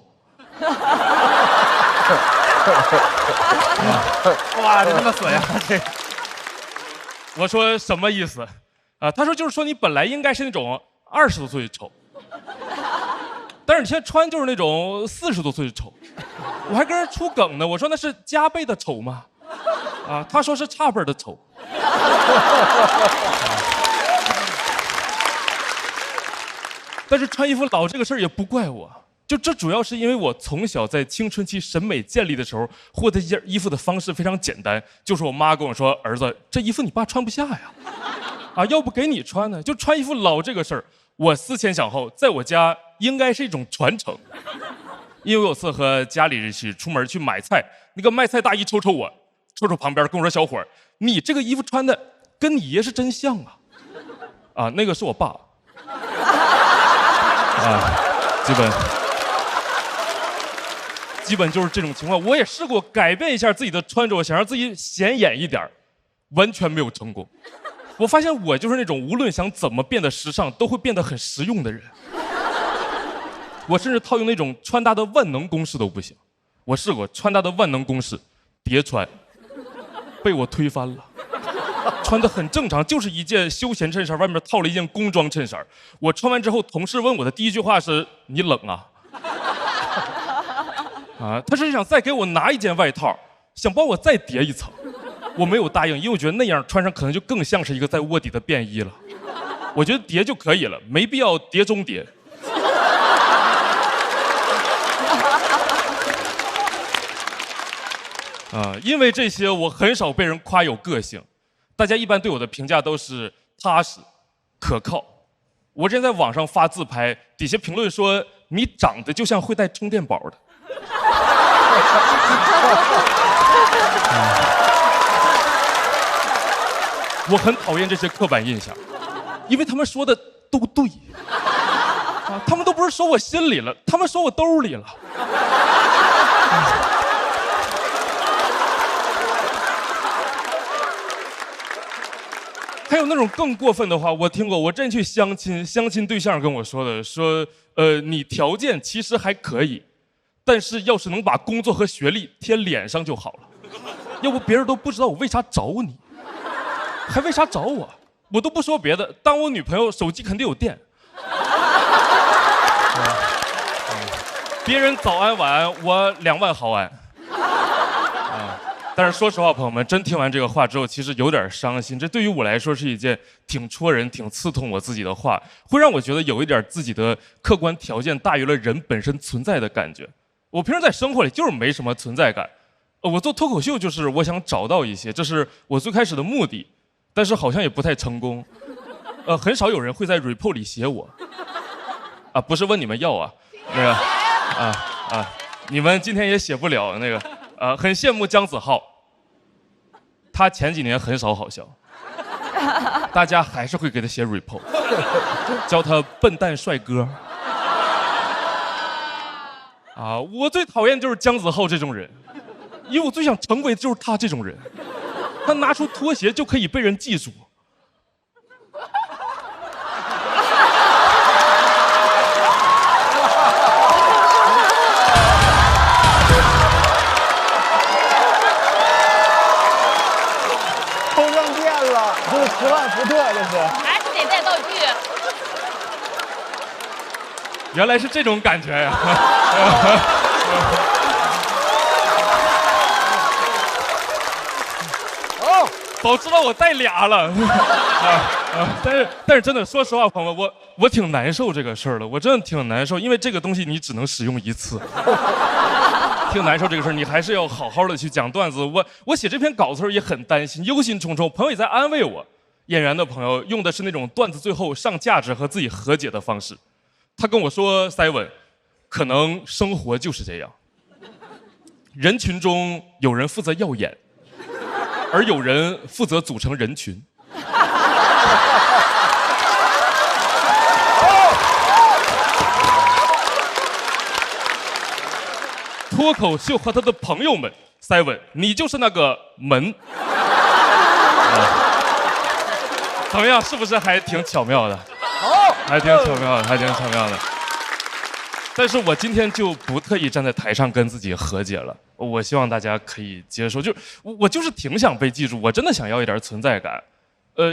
哇，这么损呀！我说什么意思？他说就是说你本来应该是那种20多岁的丑，但是你现在穿就是那种40多岁的丑。我还跟人出梗呢，我说那是加倍的丑吗？他说是差辈的丑。但是穿衣服老这个事儿也不怪我，就这主要是因为我从小在青春期审美建立的时候，获得衣服的方式非常简单，就是我妈跟我说：“儿子，这衣服你爸穿不下呀，要不给你穿呢？”就穿衣服老这个事儿，我思前想后，在我家应该是一种传承。因为我有次和家里人一起出门去买菜，那个卖菜大姨瞅瞅我，瞅瞅旁边，跟我说：“小伙儿，你这个衣服穿的跟你爷是真像啊！”那个是我爸。基本就是这种情况。我也试过改变一下自己的穿着，想让自己显眼一点，完全没有成功。我发现我就是那种无论想怎么变得时尚，都会变得很实用的人。我甚至套用那种穿搭的万能公式都不行。我试过穿搭的万能公式，叠穿，被我推翻了。穿得很正常，就是一件休闲衬衫，外面套了一件工装衬衫。我穿完之后，同事问我的第一句话是：“你冷啊？”他是想再给我拿一件外套，想帮我再叠一层。我没有答应，因为我觉得那样穿上可能就更像是一个在卧底的便衣了。我觉得叠就可以了，没必要叠中叠。因为这些，我很少被人夸有个性。大家一般对我的评价都是踏实、可靠。我之前在网上发自拍，底下评论说你长得就像会带充电宝的。我很讨厌这些刻板印象，因为他们说的都对。他们都不是说我心里了，他们说我兜里了。还有那种更过分的话，我听过。我之前去相亲对象跟我说的，说你条件其实还可以，但是要是能把工作和学历贴脸上就好了。要不别人都不知道我为啥找你，还为啥找我？我都不说别的，当我女朋友手机肯定有电。别人早安晚安，我2万毫安。但是说实话，朋友们，真听完这个话之后，其实有点伤心。这对于我来说是一件挺戳人、挺刺痛我自己的话，会让我觉得有一点自己的客观条件大于了人本身存在的感觉。我平时在生活里就是没什么存在感。我做脱口秀就是我想找到一些，这是我最开始的目的，但是好像也不太成功。很少有人会在 report 里写我。不是问你们要啊，那个你们今天也写不了那个。很羡慕姜子浩，他前几年很少好笑，大家还是会给他写 report， 叫他笨蛋帅哥。我最讨厌就是姜子浩这种人，因为我最想成为就是他这种人，他拿出拖鞋就可以被人记住。10万伏特这是，还是得带道具。原来是这种感觉呀！早知道我带俩了。但是真的，说实话，朋友们，我挺难受这个事儿的，我真的挺难受，因为这个东西你只能使用一次。挺难受这个事儿，你还是要好好的去讲段子。我写这篇稿子的时候也很担心，忧心忡忡，朋友也在安慰我。演员的朋友用的是那种段子最后上价值和自己和解的方式。他跟我说 ，Simon， 可能生活就是这样，人群中有人负责耀眼，而有人负责组成人群。脱口秀和他的朋友们 ，Simon， 你就是那个门。怎么样？是不是还挺巧妙的？好，还挺巧妙的，还挺巧妙的。但是我今天就不特意站在台上跟自己和解了。我希望大家可以接受，我就是挺想被记住，我真的想要一点存在感。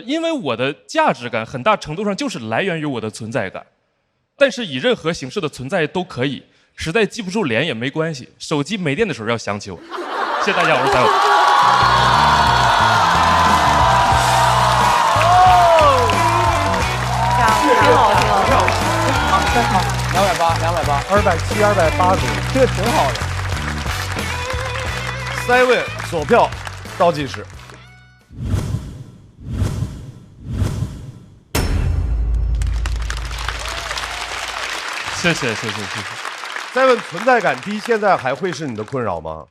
因为我的价值感很大程度上就是来源于我的存在感。但是以任何形式的存在都可以，实在记不住脸也没关系，手机没电的时候要想起我。谢谢大家，我是Simon。挺好，挺好，挺好，280，280，270，280多，这个挺好的。Simon索票倒计时。谢谢。Simon存在感低，现在还会是你的困扰吗？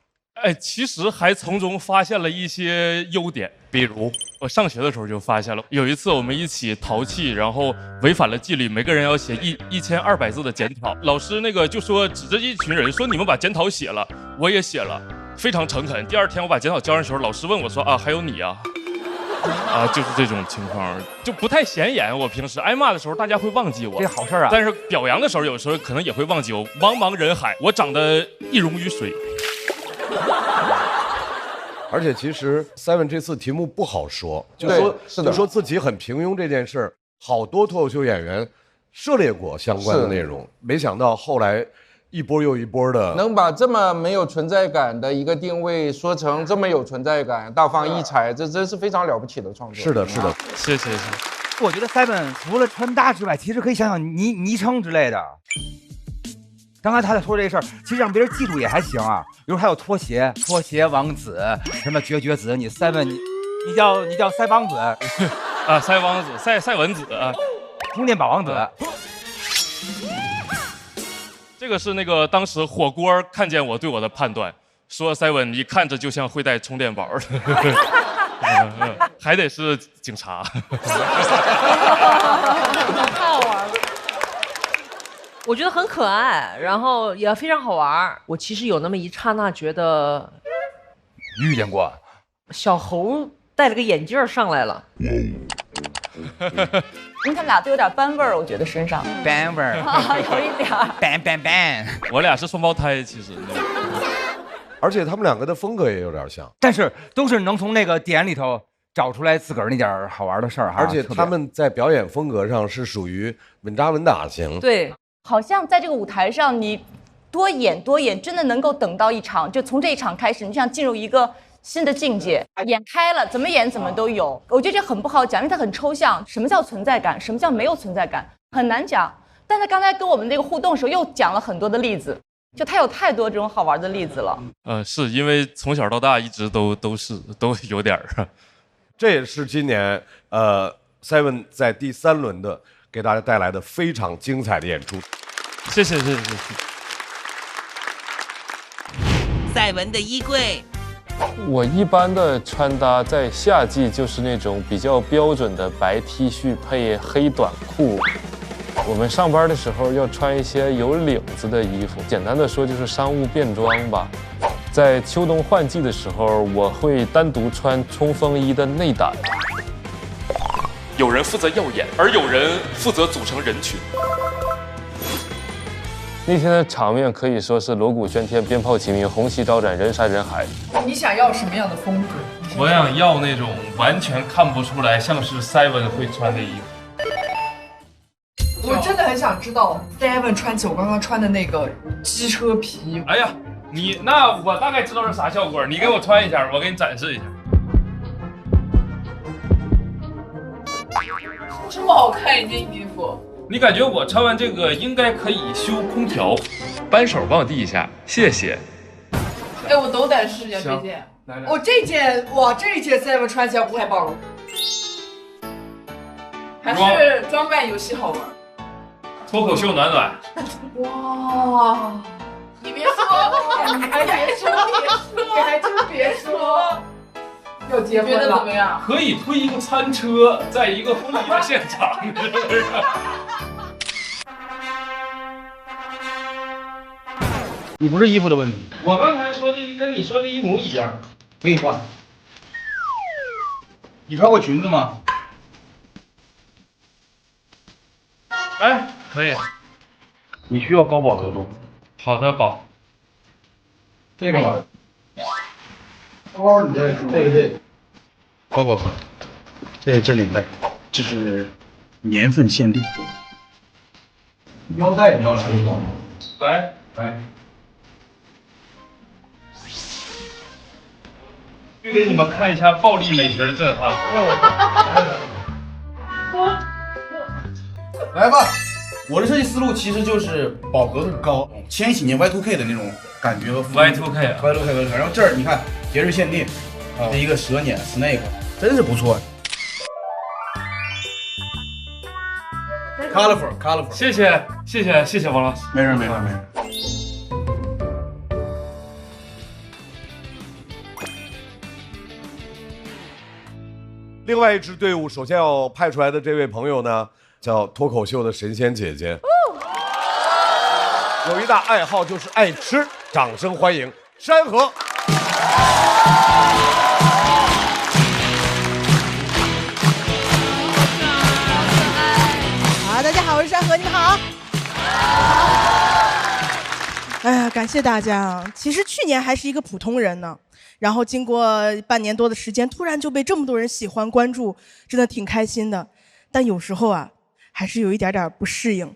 其实还从中发现了一些优点，比如我上学的时候就发现了，有一次我们一起淘气，然后违反了纪律，每个人要写1200字的检讨。老师就说指着一群人说你们把检讨写了，我也写了，非常诚恳。第2天我把检讨交上去的时候，老师问我说还有你啊。就是这种情况，就不太显眼。我平时挨骂的时候，大家会忘记我，这好事啊。但是表扬的时候，有时候可能也会忘记我。茫茫人海，我长得一溶于水。而且其实 Simon 这次题目不好说，就说自己很平庸这件事儿，好多脱口秀演员涉猎过相关的内容，没想到后来一波又一波的，能把这么没有存在感的一个定位说成这么有存在感、大放异彩，这真是非常了不起的创作。是的，谢谢。我觉得 Simon 除了穿搭之外，其实可以想想昵称之类的。刚才他在说这事儿，其实让别人记住也还行啊。比如还有拖鞋王子，什么绝子，你 Simon 你叫塞王子塞王子塞文子充电宝王子。这个是当时火锅看见我对我的判断，说 Simon 你看着就像会带充电宝的，还得是警察。太好玩了。我觉得很可爱，然后也非常好玩。我其实有那么一刹那觉得遇见过小猴戴了个眼镜上来了。因为他们俩都有点班味儿，我觉得身上班味儿有一点班。我俩是双胞胎，其实。而且他们两个的风格也有点像，但是都是能从那个点里头找出来自个儿那点好玩的事儿哈。而且他们在表演风格上是属于稳扎稳打型。对，好像在这个舞台上，你多演，真的能够等到一场，就从这一场开始，你想进入一个新的境界，演开了，怎么演怎么都有。我觉得这很不好讲，因为它很抽象。什么叫存在感？什么叫没有存在感？很难讲。但他刚才跟我们那个互动的时候，又讲了很多的例子，就他有太多这种好玩的例子了。是因为从小到大一直都有点儿。这也是今年Seven 在第3轮的给大家带来的非常精彩的演出。谢谢。赛文的衣柜。我一般的穿搭在夏季就是那种比较标准的白 T 恤配黑短裤。我们上班的时候要穿一些有领子的衣服，简单的说就是商务便装吧。在秋冬换季的时候，我会单独穿冲锋衣的内胆。有人负责耀眼，而有人负责组成人群。那天的场面可以说是锣鼓喧天、鞭炮齐鸣、红旗招展、人山人海。你想要什么样的风格？我想要那种完全看不出来像是 Seven 会穿的衣服。我真的很想知道 Seven 穿起我刚刚穿的那个机车皮。哎呀，那我大概知道是啥效果，你给我穿一下，我给你展示一下。这么好看一件衣服，你感觉我穿完这个应该可以修空调？扳手帮我递一下，谢谢。哎，我斗胆试一下这件。我这件哇，这一件 Seven 穿起来太棒了，还是装扮游戏好玩。脱口秀暖暖。哇，你别说，你还别说，你还真别说。要结婚了，怎么样？可以推一个餐车，在一个婚礼的现场，是不是？你不是衣服的问题，我刚才说的跟你说的一模一样，可以换。你穿过裙子吗？哎，可以。你需要高饱和度。好的，宝。这个吧。包你再背背，高饱和，这领带，这是年份限定。腰带你要哪一种？来，去给你们看一下暴力美学的震撼。来吧，我的设计思路其实就是饱和度高，千禧年 Y2K 的那种感觉和风格。Y2K，然后这儿你看节日限定，这一个蛇年 Snake， 真是不错。Colorful， 谢谢王老师。没事。另外一支队伍首先要派出来的这位朋友呢，叫脱口秀的神仙姐姐，有一大爱好就是爱吃，掌声欢迎山河。好，大家好，我是山河，你们好。哎呀，感谢大家。其实去年还是一个普通人呢，然后经过半年多的时间，突然就被这么多人喜欢关注，真的挺开心的。但有时候啊，还是有一点点不适应。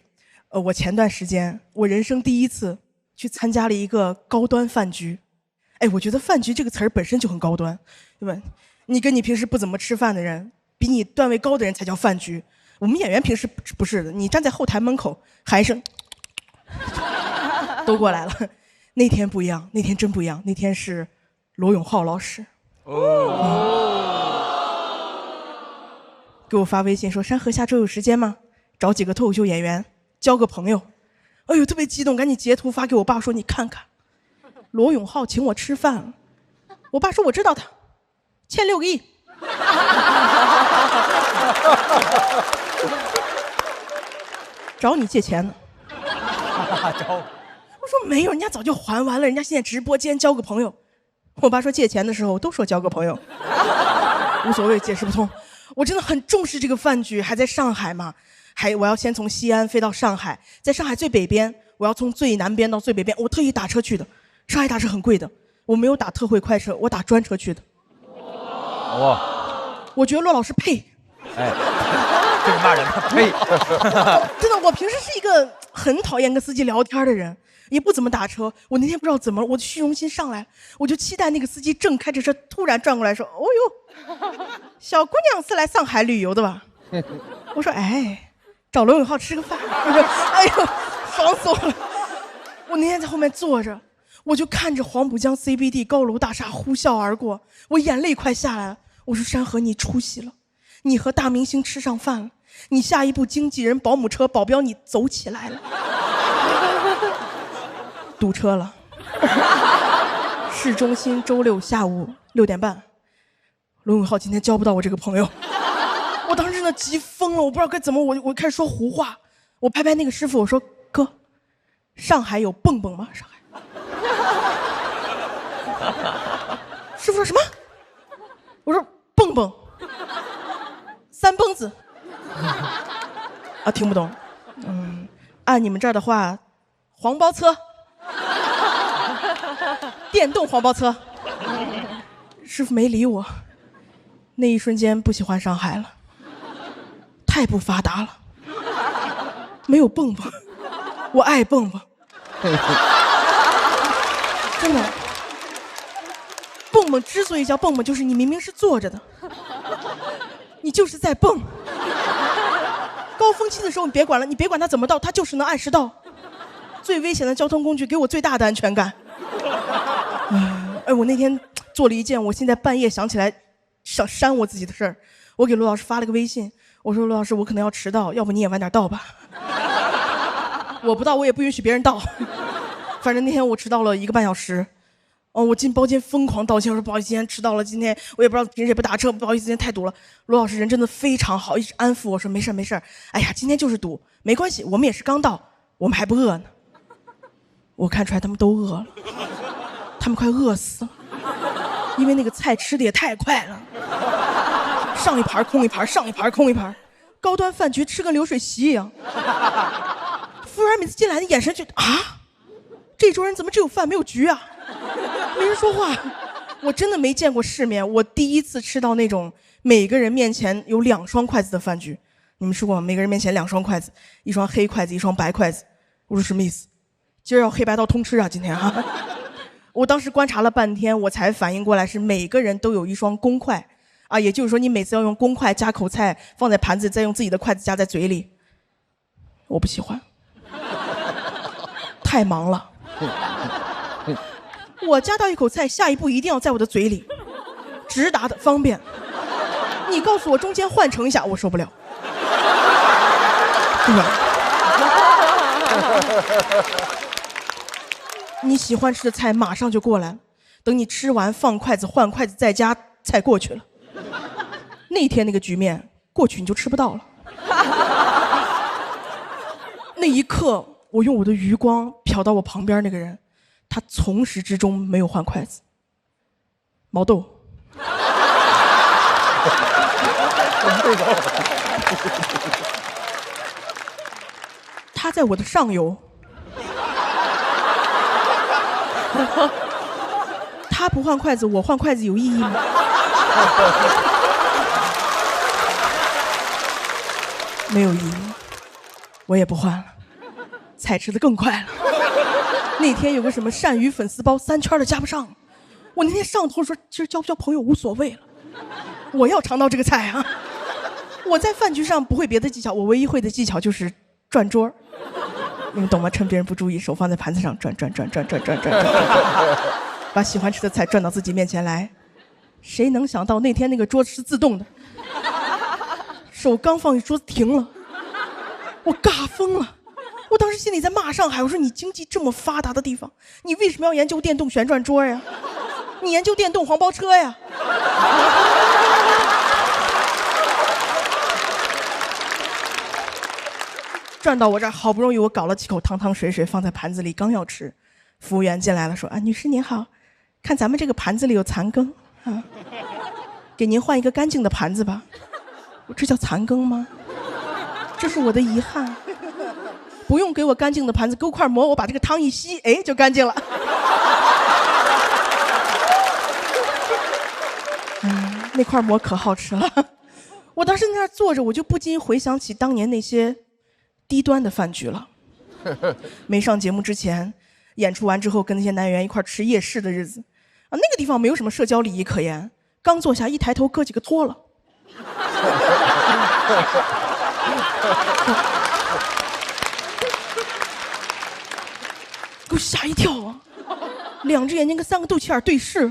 我前段时间，我人生第一次去参加了一个高端饭局。哎，我觉得饭局这个词儿本身就很高端，对吧？你跟你平时不怎么吃饭的人，比你段位高的人才叫饭局。我们演员平时不是的，你站在后台门口喊一声，都过来了。那天不一样，那天真不一样，那天是罗永浩老师。给我发微信说：“山河下周有时间吗？找几个脱口秀演员交个朋友。”哎呦，特别激动，赶紧截图发给我爸说：“你看看，罗永浩请我吃饭。”我爸说：“我知道他，欠6个亿。”找你借钱呢。我说没有，人家早就还完了，人家现在直播间交个朋友。我爸说借钱的时候都说交个朋友，无所谓，解释不通。我真的很重视这个饭局，还在上海嘛，我要先从西安飞到上海，在上海最北边，我要从最南边到最北边，我特意打车去的。上海打车很贵的，我没有打特惠快车，我打专车去的。哇，我觉得骆老师配。哎，这是骂人的配。真的，我平时是一个很讨厌跟司机聊天的人，也不怎么打车。我那天不知道怎么了，我的虚荣心上来了，我就期待那个司机正开着车，突然转过来说：“哦呦，小姑娘是来上海旅游的吧？”我说：“哎，找罗永浩吃个饭。”我说：“哎呦，爽死我了！”我那天在后面坐着，我就看着黄浦江 CBD 高楼大厦呼啸而过，我眼泪快下来了。我说：“山河，你出息了，你和大明星吃上饭了，你下一步经纪人、保姆车、保镖你走起来了。”堵车了，市中心周六下午6点半，罗永浩今天交不到我这个朋友，我当时真的急疯了，我不知道该怎么，我开始说胡话，我拍拍那个师傅，我说：“哥，上海有蹦蹦吗？上海？”师傅说什么？我说蹦蹦，3蹦子啊，听不懂。按你们这儿的话，黄包车，电动黄包车。师傅没理我，那一瞬间不喜欢上海了，太不发达了，没有蹦蹦，我爱蹦蹦。真的，蹦蹦之所以叫蹦蹦，就是你明明是坐着的，你就是在蹦。高峰期的时候你别管了，你别管它怎么到，它就是能按时到。最危险的交通工具给我最大的安全感。哎，我那天做了一件我现在半夜想起来想扇我自己的事儿，我给罗老师发了个微信，我说：“罗老师，我可能要迟到，要不你也晚点到吧。”我不到，我也不允许别人到。反正那天我迟到了1个半小时。我进包间疯狂道歉，我说：“不好意思，今天迟到了，今天我也不知道平时也不打车，不好意思，今天太堵了。”罗老师人真的非常好，一直安抚我说：“没事没事，哎呀，今天就是堵，没关系，我们也是刚到，我们还不饿呢。”我看出来他们都饿了，他们快饿死了，因为那个菜吃的也太快了，上一盘空一盘，上一盘空一盘，高端饭局吃跟流水席一样。服务员每次进来的眼神就啊，这桌人怎么只有饭没有局啊？没人说话。我真的没见过世面，我第一次吃到那种每个人面前有2双筷子的饭局。你们吃过吗？每个人面前2双筷子，一双黑筷子，一双白筷子。我说什么意思？今儿要黑白道通吃啊，今天啊！我当时观察了半天，我才反应过来是每个人都有1双公筷啊，也就是说你每次要用公筷夹口菜放在盘子，再用自己的筷子夹在嘴里。我不喜欢，太忙了。我夹到一口菜，下一步一定要在我的嘴里，直达的方便。你告诉我中间换乘一下，我受不了。对吧？你喜欢吃的菜马上就过来了，等你吃完放筷子换筷子再夹，菜过去了。那天那个局面过去你就吃不到了。那一刻我用我的余光瞟到我旁边那个人，他从始至终没有换筷子。毛豆。他在我的上游。他不换筷子，我换筷子有意义吗？没有意义，我也不换了。菜吃得更快了。那天有个什么鳝鱼粉丝包3圈的加不上，我那天上头说，其实交不交朋友无所谓了，我要尝到这个菜啊！我在饭局上不会别的技巧，我唯一会的技巧就是转桌。你们懂吗？趁别人不注意，手放在盘子上转，把喜欢吃的菜转到自己面前来。谁能想到那天那个桌子是自动的，手刚放一桌子停了，我尬疯了。我当时心里在骂上海，我说你经济这么发达的地方，你为什么要研究电动旋转桌呀？你研究电动黄包车呀？转到我这儿，好不容易我搞了几口汤汤水水放在盘子里，刚要吃，服务员进来了，说：“啊，女士您好，看咱们这个盘子里有残羹啊，给您换一个干净的盘子吧。”我这叫残羹吗？这是我的遗憾。不用给我干净的盘子，给我块馍，我把这个汤一吸，哎，就干净了。那块馍可好吃了。我当时在那儿坐着，我就不禁回想起当年那些低端的饭局了。没上节目之前，演出完之后跟那些男演员一块吃夜市的日子，啊，那个地方没有什么社交礼仪可言。刚坐下一抬头，哥几个脱了。给我吓一跳啊！2只眼睛跟3个肚脐眼对视。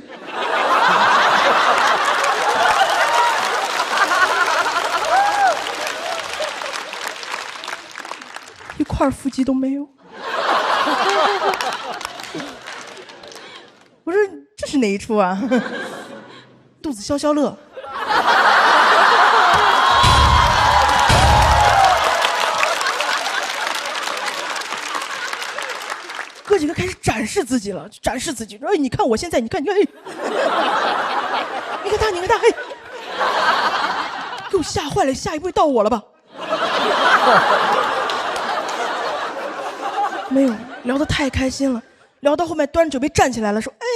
一块腹肌都没有。我说这是哪一出啊？肚子消消乐。哥几个开始展示自己了，展示自己。哎，你看我现在，你看，你看，你看他，你看他，嘿，给我吓坏了，下一步到我了吧？没有，聊得太开心了，聊到后面端着酒杯站起来了，说：“哎，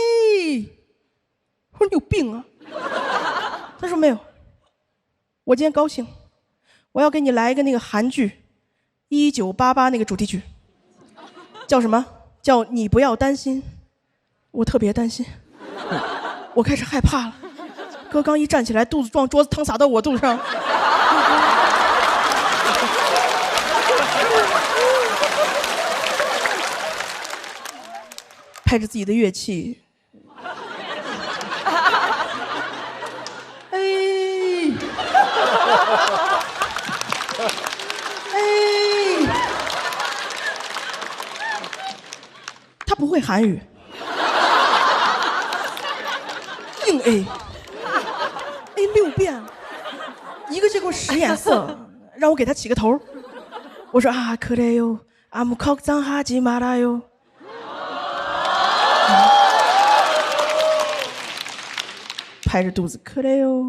我说你有病啊！”他说：“没有，我今天高兴，我要给你来一个那个韩剧《1988》那个主题曲，叫什么？叫你不要担心。”我特别担心，我开始害怕了。哥刚一站起来，肚子撞桌子，汤洒到我肚子上。拍着自己的乐器，哎，哎，他不会韩语，硬 A， A 6遍了，一个接给我使眼色，让我给他起个头。我说啊，可래요，아무 걱정하지 말아요。拍着肚子，可래요。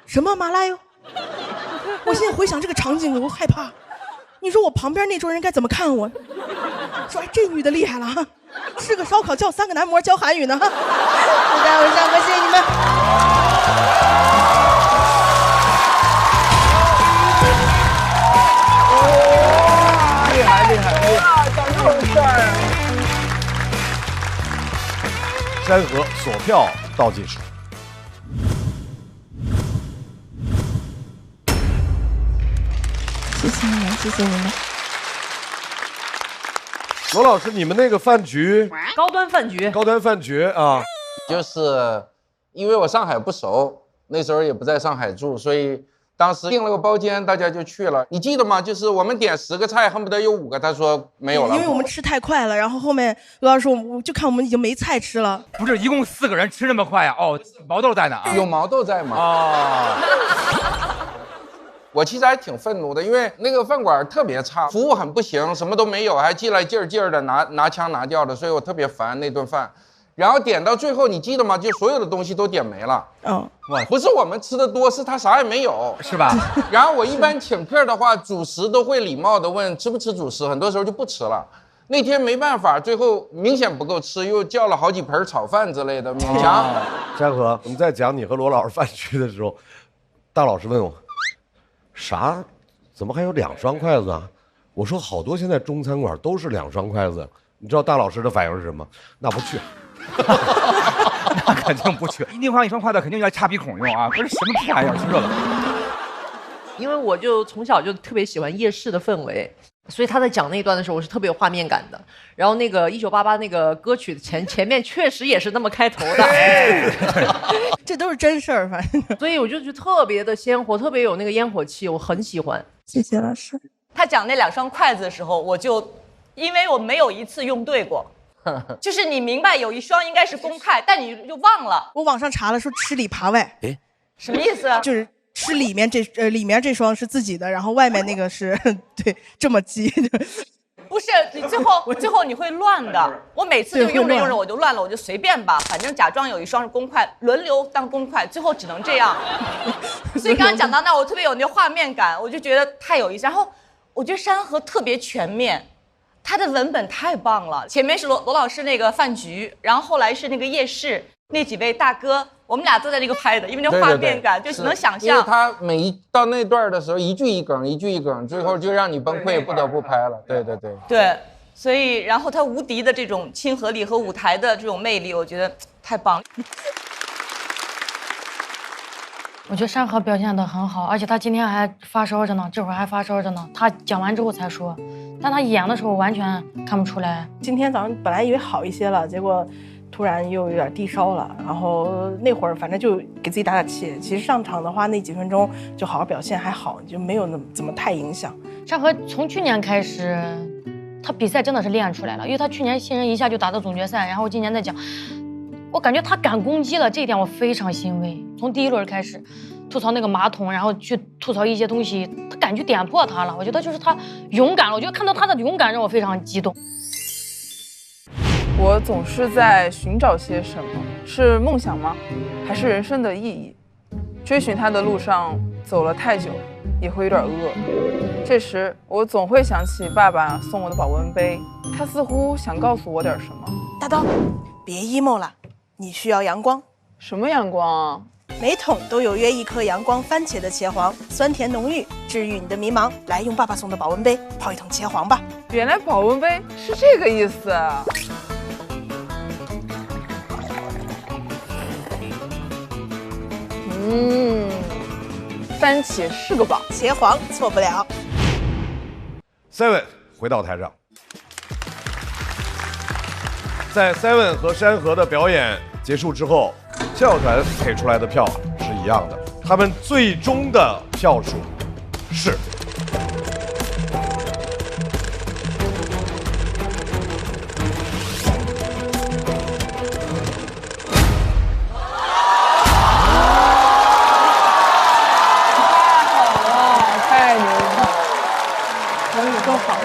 什么马拉哟？我现在回想这个场景，我害怕。你说我旁边那桌人该怎么看我？说哎，这女的厉害了哈，吃个烧烤叫3个男模教韩语呢哈。大家晚上好，谢谢你们。厉害厉害！哇，长得很帅。山河锁票倒计时。谢谢你们，谢谢你们。罗老师，你们那个饭局，高端饭局，高端饭局啊，就是因为我上海不熟，那时候也不在上海住，所以当时订了个包间，大家就去了。你记得吗？就是我们点10个菜，恨不得有5个，他说没有了。因为我们吃太快了，然后后面罗老师说，我就看我们已经没菜吃了。不是，一共4个人吃那么快呀？哦，毛豆在呢啊？有毛豆在吗？哦。我其实还挺愤怒的，因为那个饭馆特别差，服务很不行，什么都没有，还进来劲儿的拿腔拿调的，所以我特别烦那顿饭。然后点到最后，你记得吗？就所有的东西都点没了。嗯，不是我们吃的多，是他啥也没有，是吧？然后我一般请客的话，主食都会礼貌的问吃不吃主食，很多时候就不吃了。那天没办法，最后明显不够吃，又叫了好几盆炒饭之类的，勉强。山河，我们在讲你和罗老师饭局的时候，大老师问我。啥？怎么还有2双筷子啊？我说好多现在中餐馆都是2双筷子。你知道大老师的反应是什么？那不去。那肯定不去。另外1双筷子肯定要插鼻孔用啊！不是什么屁玩意儿，吃这个。因为我就从小就特别喜欢夜市的氛围，所以他在讲那一段的时候，我是特别有画面感的。然后那个1988那个歌曲前面确实也是那么开头的，这都是真事儿，反正。所以我就觉得特别的鲜活，特别有那个烟火气，我很喜欢。谢谢老师。他讲那2双筷子的时候，我就因为我没有一次用对过。就是你明白有1双应该是公筷，但你就忘了。我网上查了，说吃里扒外。哎，什么意思？就是吃里面里面这双是自己的，然后外面那个是对这么记。不是你最后你会乱的。我每次就用着用着我就乱了，我就随便吧，反正假装有1双是公筷，轮流当公筷，最后只能这样。所以刚刚讲到那，我特别有那个画面感，我就觉得太有意思。然后我觉得山河特别全面。他的文本太棒了，前面是罗老师那个饭局，然后后来是那个夜市，那几位大哥我们俩坐在这个拍的，因为这画面感就只能想象。因为他每一到那段的时候，一句一梗，一句一梗，最后就让你崩溃，不得不拍了。对。对，所以然后他无敌的这种亲和力和舞台的这种魅力，我觉得太棒了。我觉得山河表现得很好，而且他今天还发烧着呢，这会儿还发烧着呢。他讲完之后才说，但他演的时候完全看不出来。今天早上本来以为好一些了，结果突然又有点低烧了。然后那会儿反正就给自己打打气。其实上场的话，那几分钟就好好表现还好，就没有怎么太影响。山河从去年开始，他比赛真的是练出来了，因为他去年新人一下就打到总决赛，然后今年在讲。我感觉他敢攻击了，这一点我非常欣慰。从第一轮开始吐槽那个马桶，然后去吐槽一些东西，他敢去点破他了。我觉得就是他勇敢了，我觉得看到他的勇敢让我非常激动。我总是在寻找些什么，是梦想吗？还是人生的意义？追寻它的路上走了太久，也会有点饿。这时我总会想起爸爸送我的保温杯，他似乎想告诉我点什么。大刀，别 emo 了。你需要阳光，什么阳光啊？每桶都有约1颗阳光番茄的茄黄，酸甜浓郁，治愈你的迷茫。来，用爸爸送的保温杯泡一桶茄黄吧。原来保温杯是这个意思啊！番茄是个宝，茄黄错不了。Seven 回到台上。在 Seven 和山河的表演结束之后，校团给出来的票是一样的，他们最终的票数是太牛了，更好了。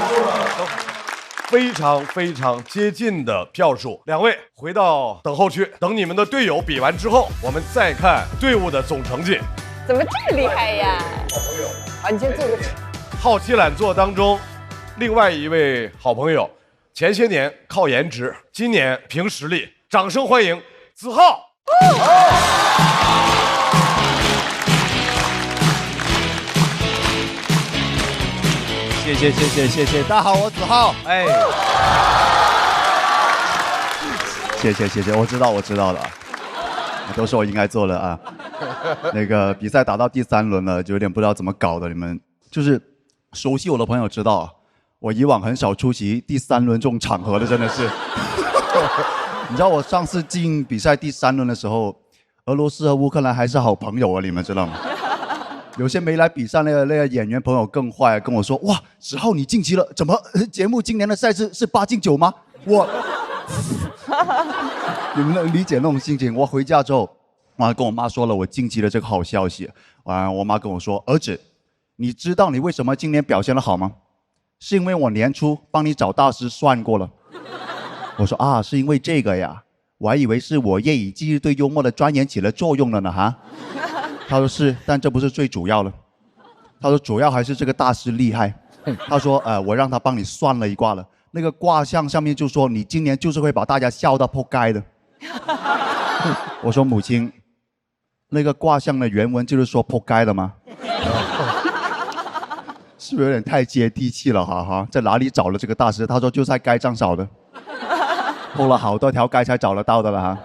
非常接近的票数。两位回到等候区，等你们的队友比完之后，我们再看队伍的总成绩。怎么这么厉害呀？好，你先坐着。好奇懒做当中，另外一位好朋友，前些年靠颜值，今年凭实力，掌声欢迎子浩。谢谢，大家好，我子浩，哎，谢谢，我知道了，都是我应该做的啊。那个比赛打到第3轮了，就有点不知道怎么搞的。你们就是熟悉我的朋友知道，我以往很少出席第3轮这种场合的，真的是。你知道我上次进比赛第3轮的时候，俄罗斯和乌克兰还是好朋友啊，你们知道吗？有些没来比赛那个演员朋友更坏，跟我说：“哇，子浩你晋级了，怎么节目今年的赛事是8进9吗？”你们能理解那种心情？我回家之后，我跟我妈说了我晋级了这个好消息。完，我妈跟我说：“儿子，你知道你为什么今年表现得好吗？是因为我年初帮你找大师算过了。”我说：“啊，是因为这个呀，我还以为是我夜以继日对幽默的钻研起了作用了呢哈。”他说是，但这不是最主要的。他说主要还是这个大师厉害。他说我让他帮你算了一卦了，那个卦象上面就说你今年就是会把大家笑到破街的。我说母亲，那个卦象的原文就是说破街的吗？是不是有点太接地气了哈？在哪里找了这个大师？他说就在街上找的，破了好多条街才找得到的了哈。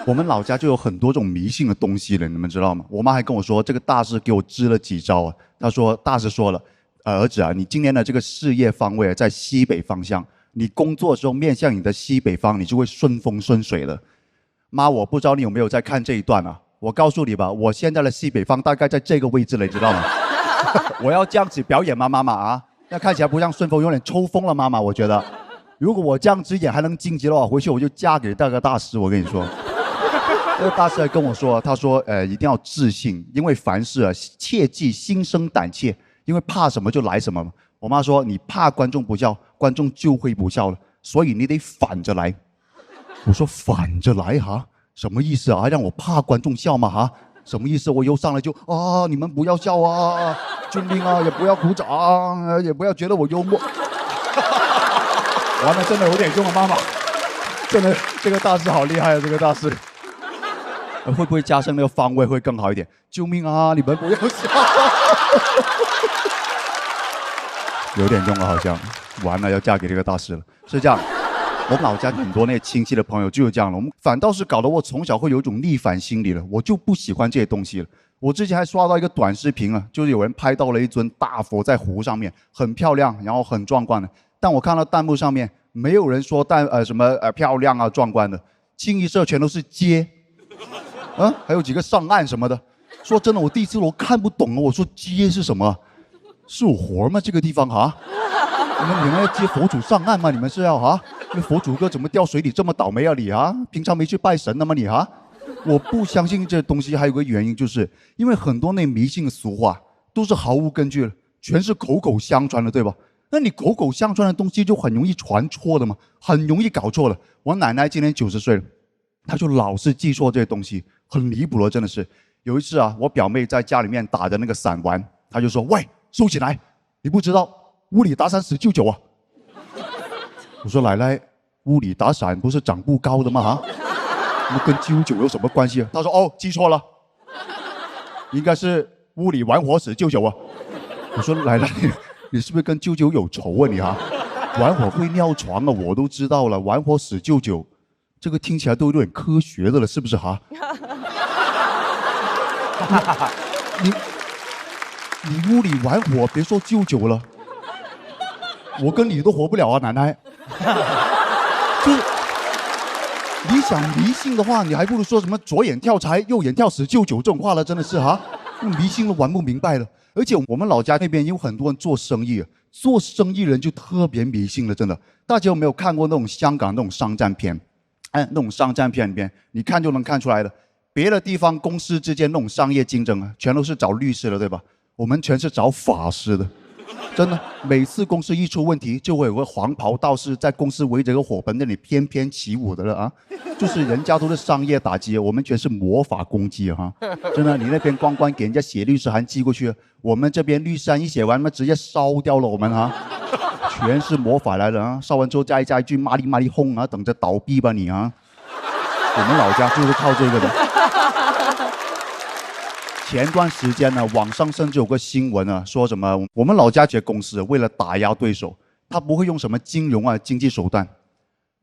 我们老家就有很多种迷信的东西了，你们知道吗？我妈还跟我说，这个大师给我支了几招啊。她说，大师说了，儿子啊，你今年的这个事业方位在西北方向，你工作的时候面向你的西北方，你就会顺风顺水了。妈，我不知道你有没有在看这一段啊？我告诉你吧，我现在的西北方大概在这个位置了，你知道吗？我要这样子表演吗，妈妈啊？那看起来不像顺风，有点抽风了，妈妈。我觉得，如果我这样子演还能晋级的话，回去我就嫁给那个大师。我跟你说。那个大师还跟我说，他说，一定要自信，因为凡事啊，切忌心生胆怯，因为怕什么就来什么。我妈说，你怕观众不笑，观众就会不笑了，所以你得反着来。我说反着来哈，什么意思啊？还让我怕观众笑吗？哈，什么意思？我又上来就啊，你们不要笑啊，军兵啊，也不要鼓掌，也不要觉得我幽默。完了，真的有点用啊，妈妈，真的这个大师好厉害啊，这个大师。会不会加上那个方位会更好一点？救命啊！你们不要笑，有点用了好像，完了要嫁给这个大师了。是这样，我们老家很多那些亲戚的朋友就是这样了，我们反倒是搞得我从小会有一种逆反心理了，我就不喜欢这些东西了。我之前还刷到一个短视频啊，就是有人拍到了一尊大佛在湖上面，很漂亮，然后很壮观的。但我看到弹幕上面没有人说漂亮啊壮观的，清一色全都是接，还有几个上岸什么的。说真的，我第一次我看不懂了，我说接是什么？是有活吗？这个地方啊？你们要接佛祖上岸吗？你们是要啊？那佛祖哥怎么掉水里这么倒霉啊你啊？平常没去拜神的吗你啊？我不相信这东西，还有个原因，就是因为很多那迷信的俗话都是毫无根据的，全是口口相传的，对吧？那你口口相传的东西就很容易传错的嘛，很容易搞错了。我奶奶今年90岁了，她就老是记错这些东西，很离谱了，真的是。有一次啊，我表妹在家里面打着那个伞玩，她就说：“喂，收起来！你不知道屋里打伞死舅舅啊！”我说：“奶奶，屋里打伞不是长不高的吗？啊？那跟啾啾有什么关系啊？”他说：“哦，记错了，应该是屋里玩火死舅舅啊。”我说：“奶奶，你是不是跟舅舅有仇啊你啊？玩火会尿床啊，我都知道了，玩火死舅舅，这个听起来都有点科学的了，是不是哈？你屋里玩火，别说舅舅了，我跟你都活不了啊，奶奶。就是你想迷信的话，你还不如说什么左眼跳财，右眼跳死舅舅这种话了，真的是哈，迷信都玩不明白了。而且我们老家那边有很多人做生意，做生意人就特别迷信了，真的。大家有没有看过那种香港那种商战片？那种商战片里面，你看就能看出来的。别的地方公司之间那种商业竞争啊，全都是找律师的，对吧？我们全是找法师的，真的。每次公司一出问题，就会有个黄袍道士在公司围着个火盆那里翩翩起舞的了啊！就是人家都是商业打击，我们全是魔法攻击哈！真的，你那边光给人家写律师函寄过去，我们这边律师函一写完，直接烧掉了我们哈！全是魔法来的啊！烧完之后加一句麻利轰啊，等着倒闭吧你啊！我们老家就是靠这个的。前段时间呢，网上甚至有个新闻啊，说什么我们老家这些公司为了打压对手，他不会用什么金融啊经济手段，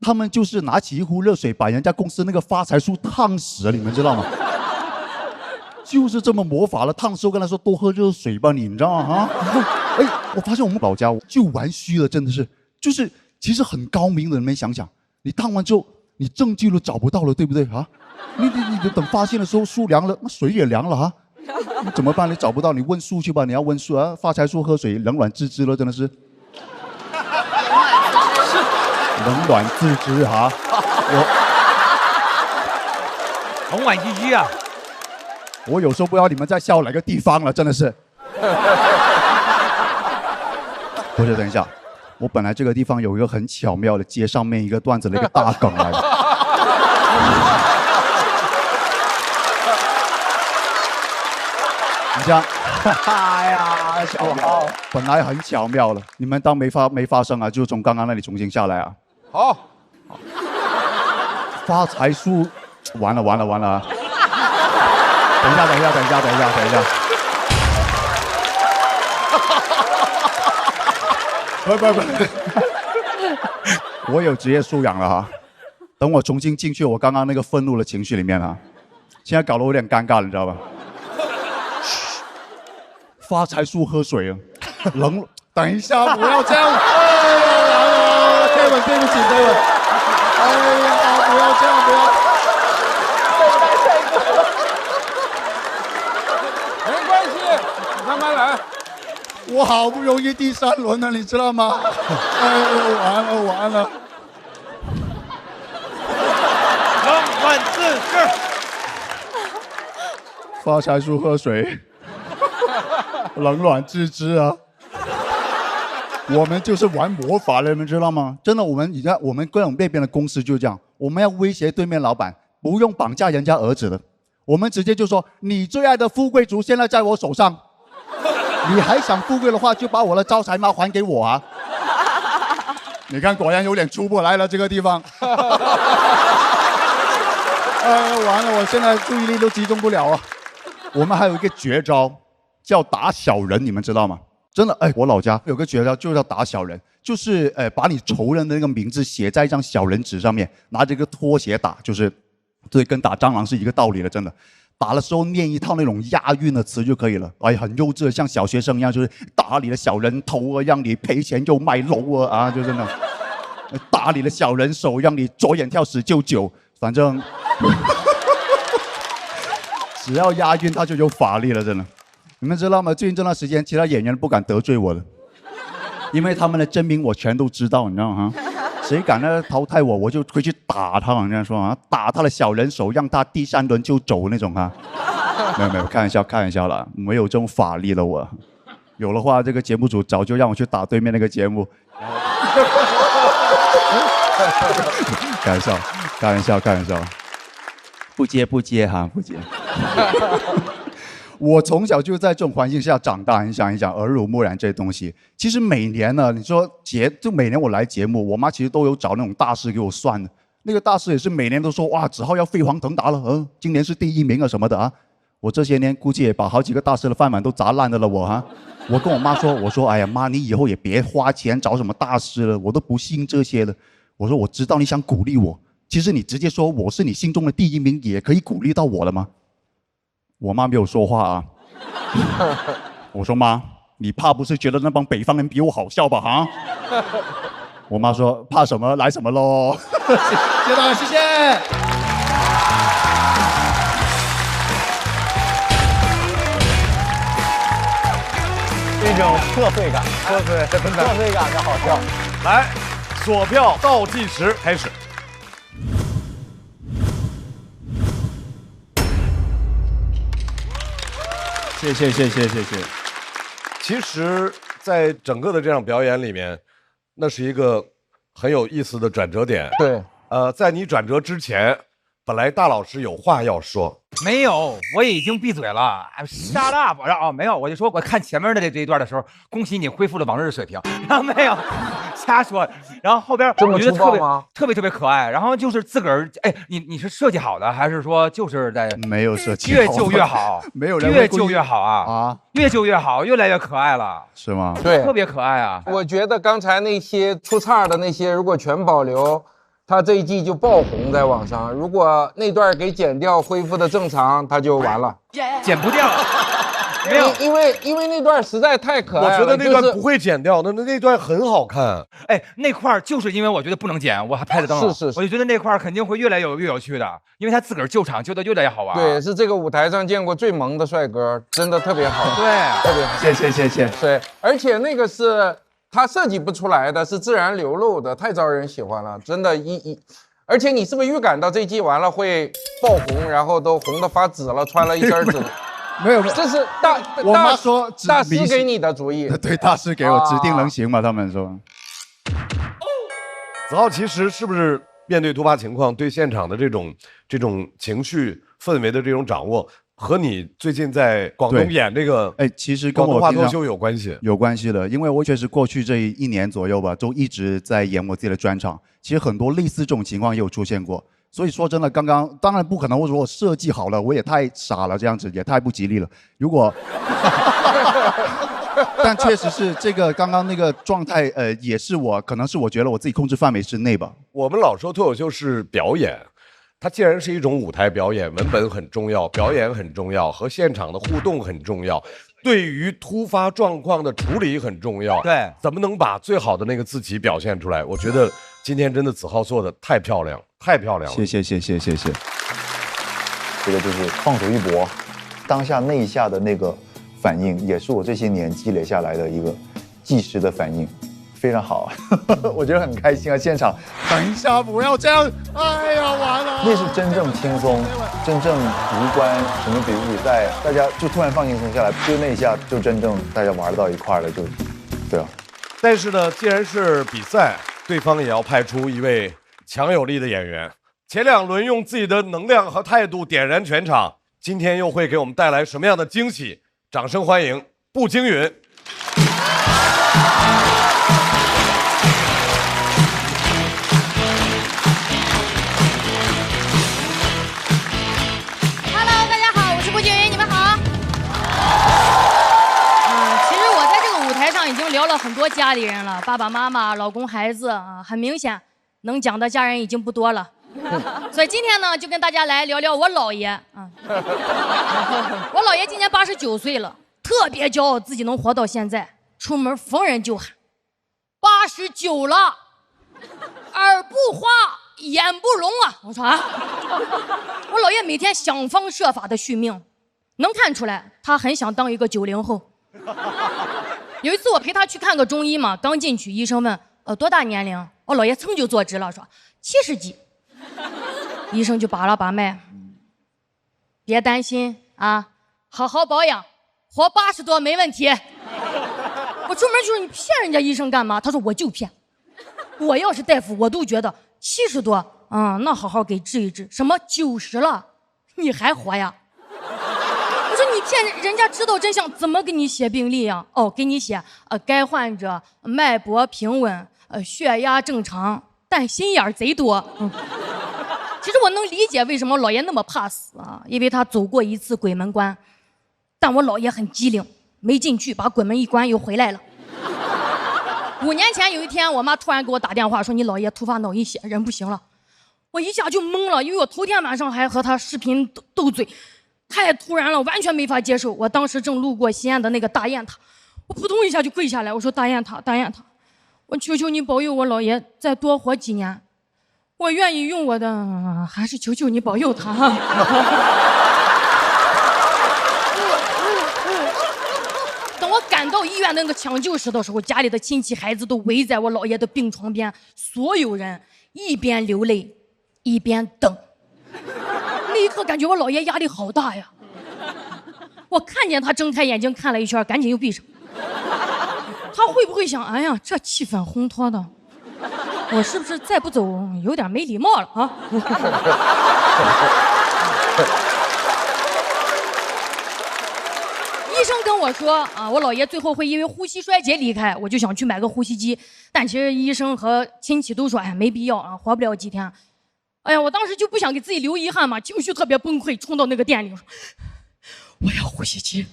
他们就是拿起一壶热水把人家公司那个发财树烫死了，你们知道吗？就是这么魔法了，烫死我跟他说多喝热水吧，你知道吗？啊，哎，我发现我们老家就玩虚了，真的是，就是其实很高明的，你们想想，你烫完之后，你证据都找不到了，对不对啊？你等发现的时候树凉了，那水也凉了啊。你怎么办？你找不到，你问树去吧。你要问树啊，发财树喝水冷暖自知了，真的是。冷暖自知哈，冷暖自知啊！我有时候不知道你们在笑哪个地方了，真的是。不是，等一下，我本来这个地方有一个很巧妙的接上面一个段子的一个大梗来的。你这样，哎呀，巧妙，本来很巧妙了，你们当没发生啊，就从刚刚那里重新下来啊。好，发财树，完了啊！等一下，不，我有职业素养了哈。等我重新进去我刚刚那个愤怒的情绪里面啊，现在搞得我有点尴尬了，你知道吧？发财树喝水啊，等一下，不要这样！对不起，哎呀，不要这样，不要！没关系，你慢慢来。我好不容易第3轮了，你知道吗？哎呦，完了！冷暖自知。发财树喝水。冷暖自知啊！我们就是玩魔法的，你们知道吗？真的，我们各种那边的公司就是这样，我们要威胁对面老板，不用绑架人家儿子的，我们直接就说：你最爱的富贵竹现在在我手上，你还想富贵的话，就把我的招财猫还给我啊！你看，果然有点出不来了，这个地方。完了，我现在注意力都集中不了啊。我们还有一个绝招，叫打小人，你们知道吗？真的，我老家有个绝招，就叫打小人，就是把你仇人的那个名字写在一张小人纸上面，拿着一个拖鞋打，就是对，跟打蟑螂是一个道理的，真的。打的时候念一套那种押韵的词就可以了，很幼稚，像小学生一样，就是打你的小人头啊，让你赔钱又卖楼啊，就真的。打你的小人手，让你左眼跳1099，反正只要押韵，它就有法力了，真的。你们知道吗？最近这段时间，其他演员不敢得罪我了，因为他们的真名我全都知道，你知道吗？谁敢淘汰我，我就会去打他，这样说啊，打他的小人手，让他第3轮就走那种啊。没有，开玩笑了，没有这种法力了我。有的话，这个节目组早就让我去打对面那个节目。开玩笑，不接哈，不接。我从小就在这种环境下长大，你想一想，耳濡目染这些东西。其实每年呢，你说就每年我来节目，我妈其实都有找那种大师给我算的。那个大师也是每年都说哇，子浩要飞黄腾达了，今年是第1名啊什么的啊。我这些年估计也把好几个大师的饭碗都砸烂的了我哈。我跟我妈说，我说哎呀妈，你以后也别花钱找什么大师了，我都不信这些了。我说我知道你想鼓励我，其实你直接说我是你心中的第1名，也可以鼓励到我了吗？我妈没有说话啊。我说妈，你怕不是觉得那帮北方人比我好笑吧？哈。我妈说怕什么来什么喽。谢谢大家，谢谢。一种破碎感，破碎感的好笑。来，锁票倒计时开始。谢谢。其实，在整个的这场表演里面，那是一个很有意思的转折点。对，在你转折之前，本来大老师有话要说。没有，我已经闭嘴了。shut up！ 没有，我就说我看前面的这一段的时候，恭喜你恢复了往日水平。然后没有，瞎说。然后后边我觉得特别可爱。然后就是自个儿，你是设计好的，还是说就是在没有设计？越旧越好，没有人越旧越好啊！越旧越好，越来越可爱了，是吗？对，特别可爱啊！我觉得刚才那些出岔的那些，如果全保留。他这一季就爆红在网上，如果那段给剪掉，恢复的正常，他就完了，剪不掉。没有，因为那段实在太可爱了。我觉得那段不会剪掉，那段很好看。那块就是因为我觉得不能剪，我还拍的灯。是，我就觉得那块肯定会越来越有趣的，因为他自个儿救场救的越来越好玩。对，是这个舞台上见过最萌的帅哥，真的特别好。对，特别好。谢。对，而且那个是。他设计不出来的，是自然流露的，太招人喜欢了，真的。而且你是不是预感到这季完了会爆红，然后都红得发紫了，穿了一身紫？没有，这是我妈说大师给你的主意。对，大师给我指定能行嘛？他们说。子浩其实是不是面对突发情况，对现场的这种情绪氛围的这种掌握？和你最近在广东演这个，其实跟我话脱修有关系，有关系的，因为我确实过去这1年左右吧，都一直在演我自己的专场。其实很多类似这种情况也有出现过，所以说真的，刚刚当然不可能，我设计好了，我也太傻了，这样子也太不吉利了。如果，但确实是这个刚刚那个状态，也是我可能是我觉得我自己控制范围之内吧。我们老说脱口秀是表演。它既然是一种舞台表演，文本很重要，表演很重要，和现场的互动很重要，对于突发状况的处理很重要。对，怎么能把最好的那个自己表现出来？我觉得今天真的子浩做的太漂亮，太漂亮了。谢谢。这个就是放手一搏，当下那一下的那个反应，也是我这些年积累下来的一个即时的反应。非常好，我觉得很开心啊！现场，等一下不要这样，哎呀完了！那是真正轻松，真正无关什么比比赛，大家就突然放轻松下来，就那一下就真正大家玩到一块了，就，对啊。但是呢，既然是比赛，对方也要派出一位强有力的演员。前2轮用自己的能量和态度点燃全场，今天又会给我们带来什么样的惊喜？掌声欢迎步惊云。上已经聊了很多家里人了，爸爸妈妈、老公、孩子啊，很明显能讲的家人已经不多了。所以今天呢，就跟大家来聊聊我姥爷啊。我姥爷今年89岁了，特别骄傲自己能活到现在，出门逢人就喊：“89了，耳不花，眼不聋啊！”我说啊，我姥爷每天想方设法的续命，能看出来他很想当一个90后。有一次我陪他去看个中医嘛，刚进去，医生问多大年龄，我姥爷噌就坐直了，说70几。医生就把了把脉，别担心啊，好好保养，活80多没问题。我出门就说你骗人家医生干嘛？他说我就骗，我要是大夫我都觉得70多，那好好给治一治。什么90了，你还活呀？我说你骗人家知道真相怎么给你写病历呀？哦，给你写该患者脉搏平稳，血压正常，但心眼贼多。其实我能理解为什么老爷那么怕死啊，因为他走过一次鬼门关，但我姥爷很机灵，没进去，把鬼门一关又回来了。5年前有一天，我妈突然给我打电话说你姥爷突发脑溢血，人不行了。我一下就懵了，因为我头天晚上还和他视频斗嘴，太突然了，完全没法接受。我当时正路过西安的那个大雁塔，我扑通一下就跪下来，我说大雁塔，大雁塔，我求求你保佑我姥爷再多活几年。我愿意用我的，还是求求你保佑他。等我赶到医院那个抢救室的时候，家里的亲戚孩子都围在我姥爷的病床边，所有人一边流泪一边等。那一刻感觉我姥爷压力好大呀。我看见他睁开眼睛看了一圈，赶紧又闭上。他会不会想，哎呀，这气氛烘托的，我是不是再不走有点没礼貌了啊？医生跟我说啊，我姥爷最后会因为呼吸衰竭离开，我就想去买个呼吸机，但其实医生和亲戚都说，哎，没必要啊，活不了几天。哎呀，我当时就不想给自己留遗憾嘛，情绪特别崩溃，冲到那个店里说，我要呼吸机。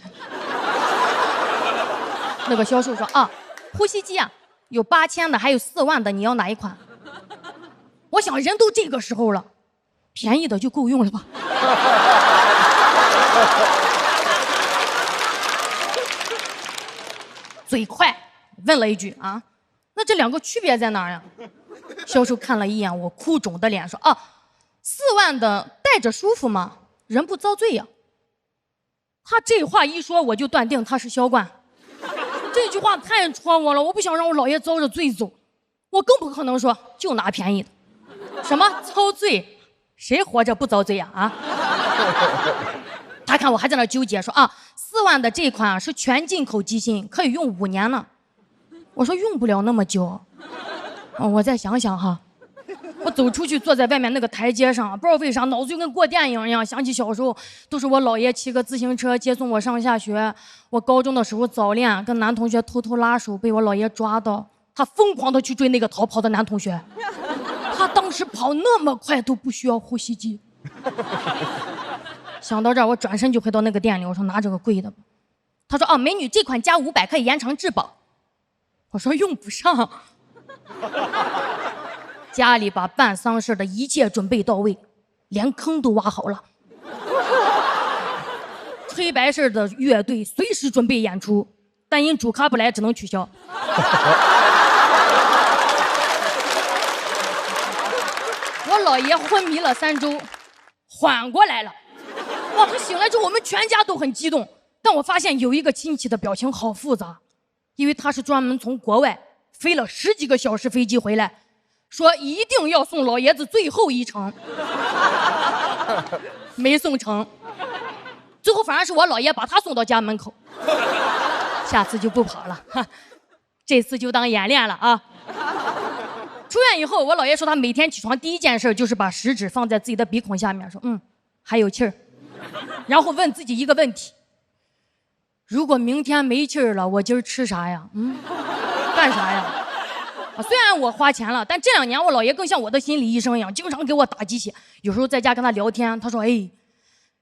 那个销售说啊，呼吸机啊。有8000的，还有4万的，你要哪一款？我想人都这个时候了，便宜的就够用了吧。嘴快，问了一句啊，那这两个区别在哪儿呀？销售看了一眼我哭肿的脸，说啊，4万的戴着舒服吗？人不遭罪呀。他这话一说，我就断定他是销冠。这句话太戳我了，我不想让我姥爷遭着罪走，我更不可能说就拿便宜的。什么遭罪？谁活着不遭罪呀？啊！他看我还在那纠结，说啊，4万的这款是全进口机芯，可以用5年呢。我说用不了那么久，我再想想哈。我走出去，坐在外面那个台阶上，不知道为啥脑子就跟过电影一样，想起小时候都是我姥爷骑个自行车接送我上下学。我高中的时候早恋，跟男同学偷偷拉手，被我姥爷抓到，他疯狂的去追那个逃跑的男同学。他当时跑那么快都不需要呼吸机。想到这儿，我转身就回到那个店里，我说拿这个贵的吧。他说啊，美女，这款加500可以延长质保。我说用不上。家里把办丧事的一切准备到位，连坑都挖好了。黑白事的乐队随时准备演出，但因主咖不来，只能取消。我姥爷昏迷了3周，缓过来了。哇，他醒来之后，我们全家都很激动。但我发现有一个亲戚的表情好复杂，因为他是专门从国外飞了10几个小时飞机回来。说一定要送老爷子最后一程，没送成，最后反而是我姥爷把他送到家门口。下次就不跑了，这次就当演练了啊。出院以后，我姥爷说他每天起床第一件事就是把食指放在自己的鼻孔下面，说还有气儿，然后问自己一个问题：如果明天没气儿了，我今儿吃啥呀？干啥呀？虽然我花钱了，但这2年我姥爷更像我的心理医生一样，经常给我打鸡血。有时候在家跟他聊天，他说：“哎，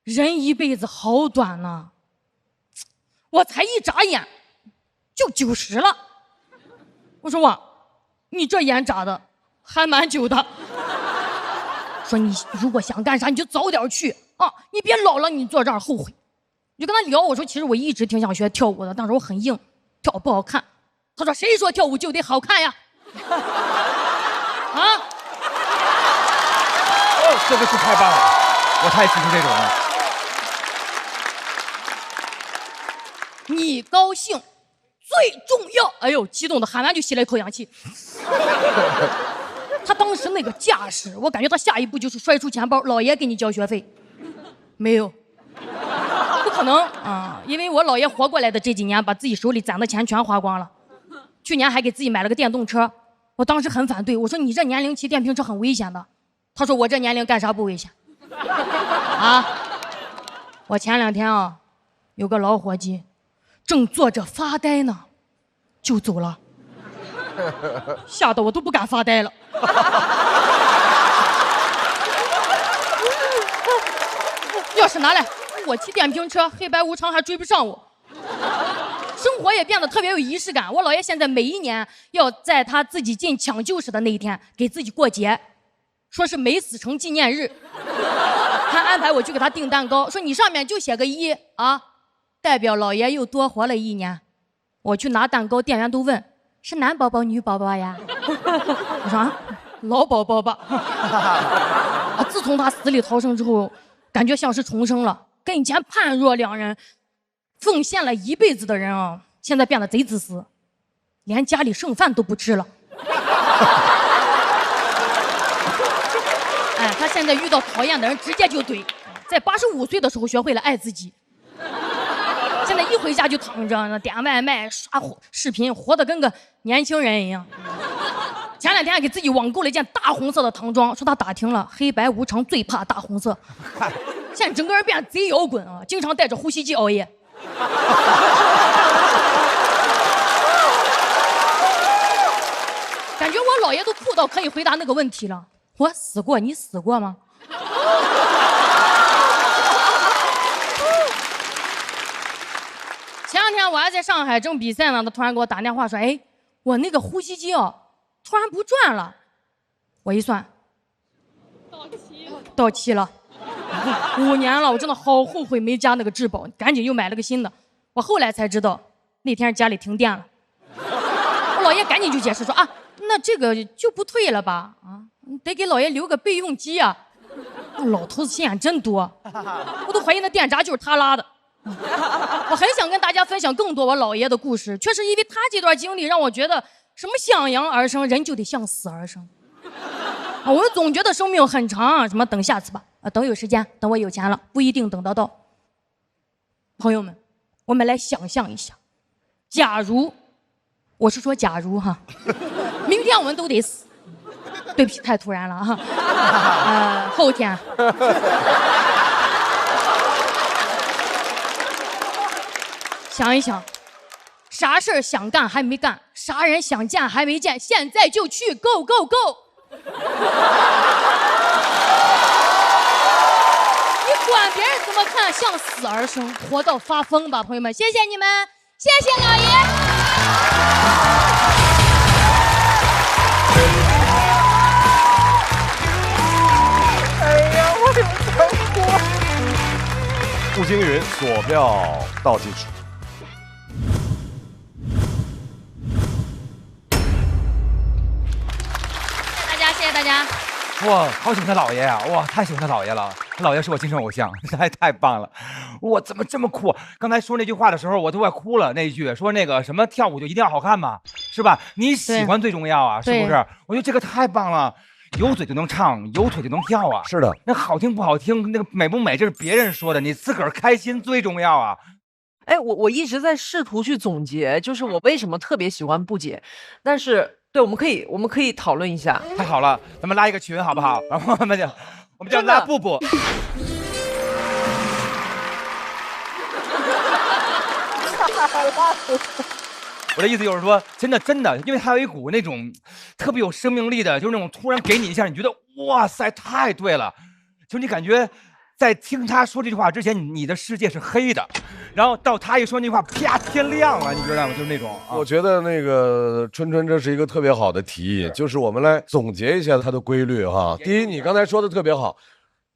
人一辈子好短呐。”我才一眨眼，就就90了。我说哇，你这烟扎的还蛮久的。说你如果想干啥，你就早点去啊，你别老了你坐这儿后悔。就跟他聊，我说其实我一直挺想学跳舞的，但是我很硬，跳不好看。他说谁说跳舞就得好看呀？啊？哦，这个是太棒了，我太喜欢这种了。你高兴最重要。哎呦，激动的喊完就吸了一口氧气。他当时那个架势，我感觉他下一步就是摔出钱包，老爷给你交学费。没有。不可能啊！因为我姥爷活过来的这几年，把自己手里攒的钱全花光了。去年还给自己买了个电动车，我当时很反对，我说你这年龄骑电瓶车很危险的。他说我这年龄干啥不危险？啊！我前2天啊，有个老伙计，正坐着发呆呢，就走了，吓得我都不敢发呆了。钥匙拿来。我骑电瓶车，黑白无常还追不上我，生活也变得特别有仪式感。我姥爷现在每一年要在他自己进抢救室的那一天给自己过节，说是没死成纪念日，还安排我去给他订蛋糕，说你上面就写个1啊，代表姥爷又多活了1年。我去拿蛋糕，店员都问是男宝宝女宝宝呀？我说啊，老宝宝吧。啊，自从他死里逃生之后，感觉像是重生了。跟以前判若两人，奉献了一辈子的人啊，现在变得贼自私，连家里剩饭都不吃了。哎，他现在遇到讨厌的人直接就怼，在85岁的时候学会了爱自己，现在一回家就躺着，点外卖、刷视频，活得跟个年轻人一样。前2天还给自己网购了一件大红色的唐装，说他打听了，黑白无常最怕大红色。现在整个人变得贼摇滚啊，经常带着呼吸机熬夜。感觉我姥爷都酷到可以回答那个问题了。我死过，你死过吗？前2天我还在上海正比赛呢，他突然给我打电话说：“哎，我那个呼吸机哦，突然不转了。”我一算，到期了。5年了，我真的好后悔没加那个质保，赶紧又买了个新的。我后来才知道，那天家里停电了。我姥爷赶紧就解释说啊，那这个就不退了吧？啊，得给姥爷留个备用机啊。老头子心眼真多，我都怀疑那电闸就是他拉的。我很想跟大家分享更多我姥爷的故事，确实因为他这段经历让我觉得，什么向阳而生，人就得向死而生。我总觉得生命很长，什么等下次吧，等有时间，等我有钱了，不一定等得到。朋友们，我们来想象一下，假如，我是说假如哈，明天我们都得死，对不起，太突然了哈，后天。想一想，啥事儿想干还没干，啥人想见还没见，现在就去 ，Go Go Go！ 你管别人怎么看，向死而生，活到发疯吧，朋友们！谢谢你们，谢谢老爷。哎呀，我有想过。步惊云锁票倒计时。谢谢大家。哇，好喜欢他姥爷呀！哇，太喜欢他姥爷了，他姥爷是我精神偶像，太棒了！哇，怎么这么酷？刚才说那句话的时候，我都快哭了。那一句说那个什么跳舞就一定要好看嘛，是吧？你喜欢最重要啊，是不是？我觉得这个太棒了，有嘴就能唱，有腿就能跳啊。是的，那好听不好听，那个美不美，这是别人说的，你自个儿开心最重要啊。哎，我一直在试图去总结，就是我为什么特别喜欢布姐，但是。对，我们可以讨论一下。太好了，咱们拉一个群好不好？然后我们就拉布布。我的意思就是说，真的，因为他有一股那种特别有生命力的，就是那种突然给你一下，你觉得哇塞，太对了，就是你感觉在听他说这句话之前，你的世界是黑的，然后到他一说那句话，啪，天亮了，你知道吗？就是那种。我觉得那个春春这是一个特别好的提议，就是我们来总结一下它的规律哈。第一，你刚才说的特别好，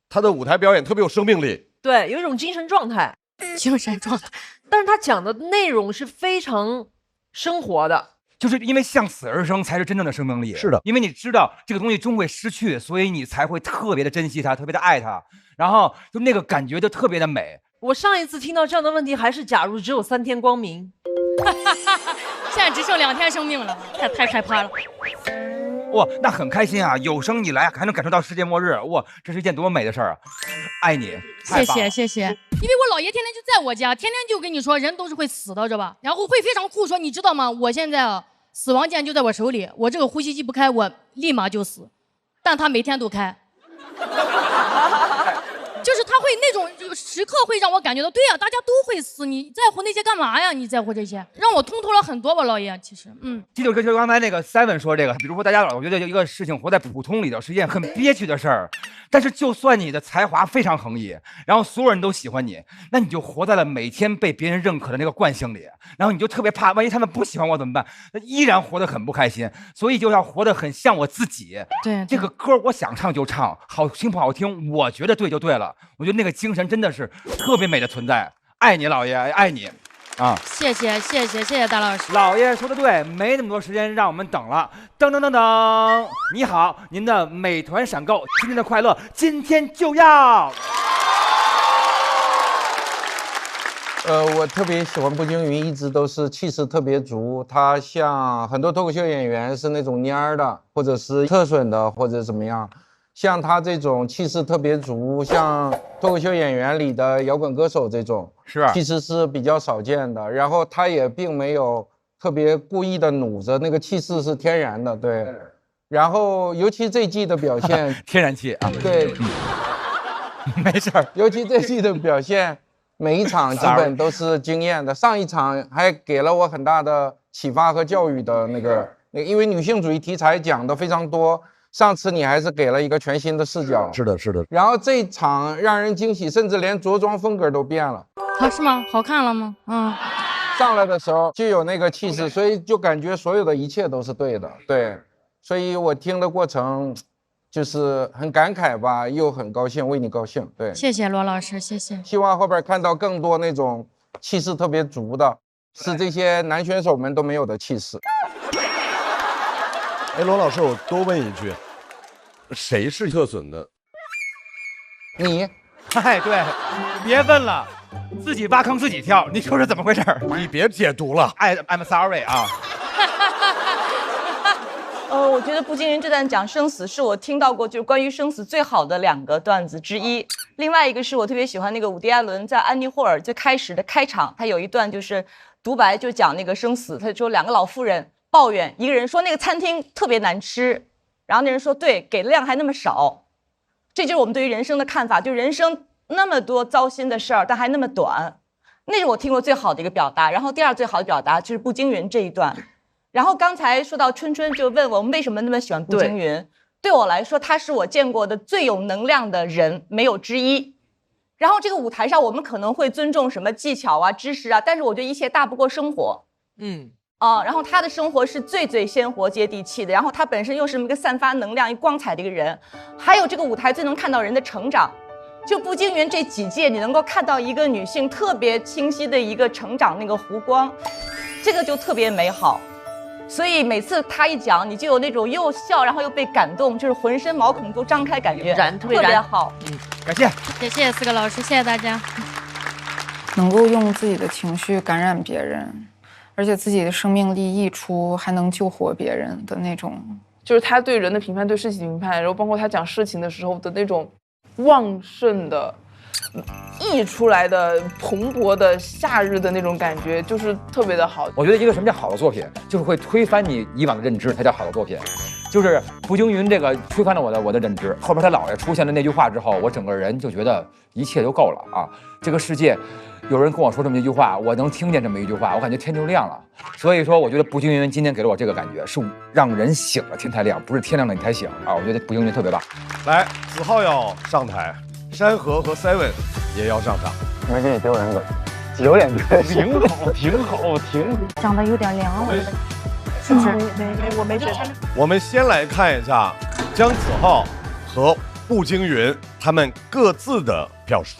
他的舞台表演特别有生命力，对，有一种精神状态，精神状态。但是他讲的内容是非常生活的。就是因为向死而生才是真正的生命力。是的，因为你知道这个东西终会失去，所以你才会特别的珍惜它，特别的爱它，然后就那个感觉就特别的美。我上一次听到这样的问题还是假如只有3天光明，现在只剩2天生命了，太害怕了。哇，那很开心啊！有生以来还能感受到世界末日，哇，这是一件多么美的事儿啊！爱你，谢谢谢谢。因为我姥爷天天就在我家，天天就跟你说人都是会死的，知道吧？然后会非常酷说，你知道吗？我现在啊，死亡键就在我手里，我这个呼吸机不开，我立马就死。但他每天都开。就是他会那种时刻会让我感觉到，对呀，大家都会死，你在乎那些干嘛呀？你在乎这些，让我通透了很多吧，老爷。其实，这就是刚才那个 Seven 说这个，比如说大家老觉得一个事情活在普通里头是一件很憋屈的事儿，但是就算你的才华非常横溢，然后所有人都喜欢你，那你就活在了每天被别人认可的那个惯性里，然后你就特别怕，万一他们不喜欢我怎么办？那依然活得很不开心，所以就要活得很像我自己。对，这个歌我想唱就唱，好听不好听，我觉得对就对了。我觉得那个精神真的是特别美的存在，爱你老爷，爱你，啊！谢谢大老师。老爷说的对，没那么多时间让我们等了。噔噔噔噔，你好，您的美团闪购，今天的快乐今天就要。我特别喜欢步惊云，一直都是气势特别足。他像很多脱口秀演员是那种蔫儿的，或者是特损的，或者怎么样。像他这种气势特别足，像脱口秀演员里的摇滚歌手这种，其实是比较少见的。然后他也并没有特别故意的努着，那个气势是天然的，对。然后尤其这季的表现，天然气啊，对，没事儿。尤其这季的表现，每一场基本都是惊艳的。上一场还给了我很大的启发和教育的那个，因为女性主义题材讲的非常多。上次你还是给了一个全新的视角，是的，是的。然后这一场让人惊喜，甚至连着装风格都变了。啊，是吗？好看了吗？上来的时候就有那个气势，所以就感觉所有的一切都是对的，对。所以我听的过程就是很感慨吧，又很高兴，为你高兴，对。谢谢罗老师，谢谢。希望后边看到更多那种气势特别足的，是这些男选手们都没有的气势。哎，罗老师，我多问一句，谁是特损的？你？哎，对，别问了，自己挖坑自己跳，你说是怎么回事？你别解读了。I'm sorry 啊。我觉得步惊云这段讲生死是我听到过就是关于生死最好的2个段子之一。另外一个是我特别喜欢那个伍迪·艾伦在《安妮·霍尔》最开始的开场，他有一段就是独白，就讲那个生死。他说2个老妇人抱怨，一个人说那个餐厅特别难吃，然后那人说对，给的量还那么少。这就是我们对于人生的看法，就人生那么多糟心的事儿，但还那么短，那是我听过最好的一个表达。然后第2最好的表达就是步惊云这一段。然后刚才说到春春就问我们为什么那么喜欢步惊云，对我来说他是我见过的最有能量的人，没有之一。然后这个舞台上我们可能会尊重什么技巧啊知识啊，但是我觉得一切大不过生活。然后他的生活是最鲜活接地气的，然后他本身又是一个散发能量一光彩的一个人，还有这个舞台最能看到人的成长。就步惊云这几届你能够看到一个女性特别清晰的一个成长，那个弧光，这个就特别美好。所以每次他一讲，你就有那种又笑然后又被感动，就是浑身毛孔都张开感觉，特别好。感谢，谢谢4个老师，谢谢大家。能够用自己的情绪感染别人，而且自己的生命力溢出，还能救活别人的那种，就是他对人的评判，对事情的评判，然后包括他讲事情的时候的那种旺盛的溢出来的蓬勃的夏日的那种感觉，就是特别的好。我觉得一个什么叫好的作品，就是会推翻你以往的认知，才叫好的作品。就是步惊云这个推翻了我的认知，后边他姥爷出现了那句话之后，我整个人就觉得一切都够了啊！这个世界，有人跟我说这么一句话，我能听见这么一句话，我感觉天就亮了。所以说，我觉得步惊云今天给了我这个感觉，是让人醒了天才亮，不是天亮了你才醒啊！我觉得步惊云特别棒。来，子浩要上台。山河和 Seven 也要上场。你们这里丢人了，有点丢人。挺好，挺好，挺好。长得有点凉了，是不是？没，我没觉得。我们先来看一下姜子浩和步惊云他们各自的票数。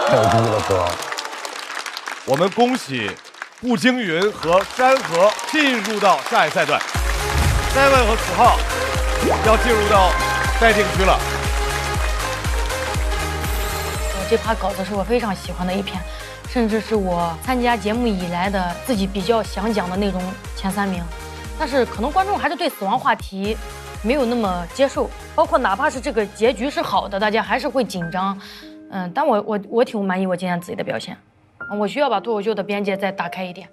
太低了，哥。我们恭喜步惊云和山河进入到下一赛段，Seven和子浩要进入到待定区了。这趴稿子是我非常喜欢的一篇，甚至是我参加节目以来的自己比较想讲的内容前3名。但是可能观众还是对死亡话题没有那么接受，包括哪怕是这个结局是好的，大家还是会紧张。但我挺满意我今天自己的表现，我需要把脱口秀的边界再打开一点。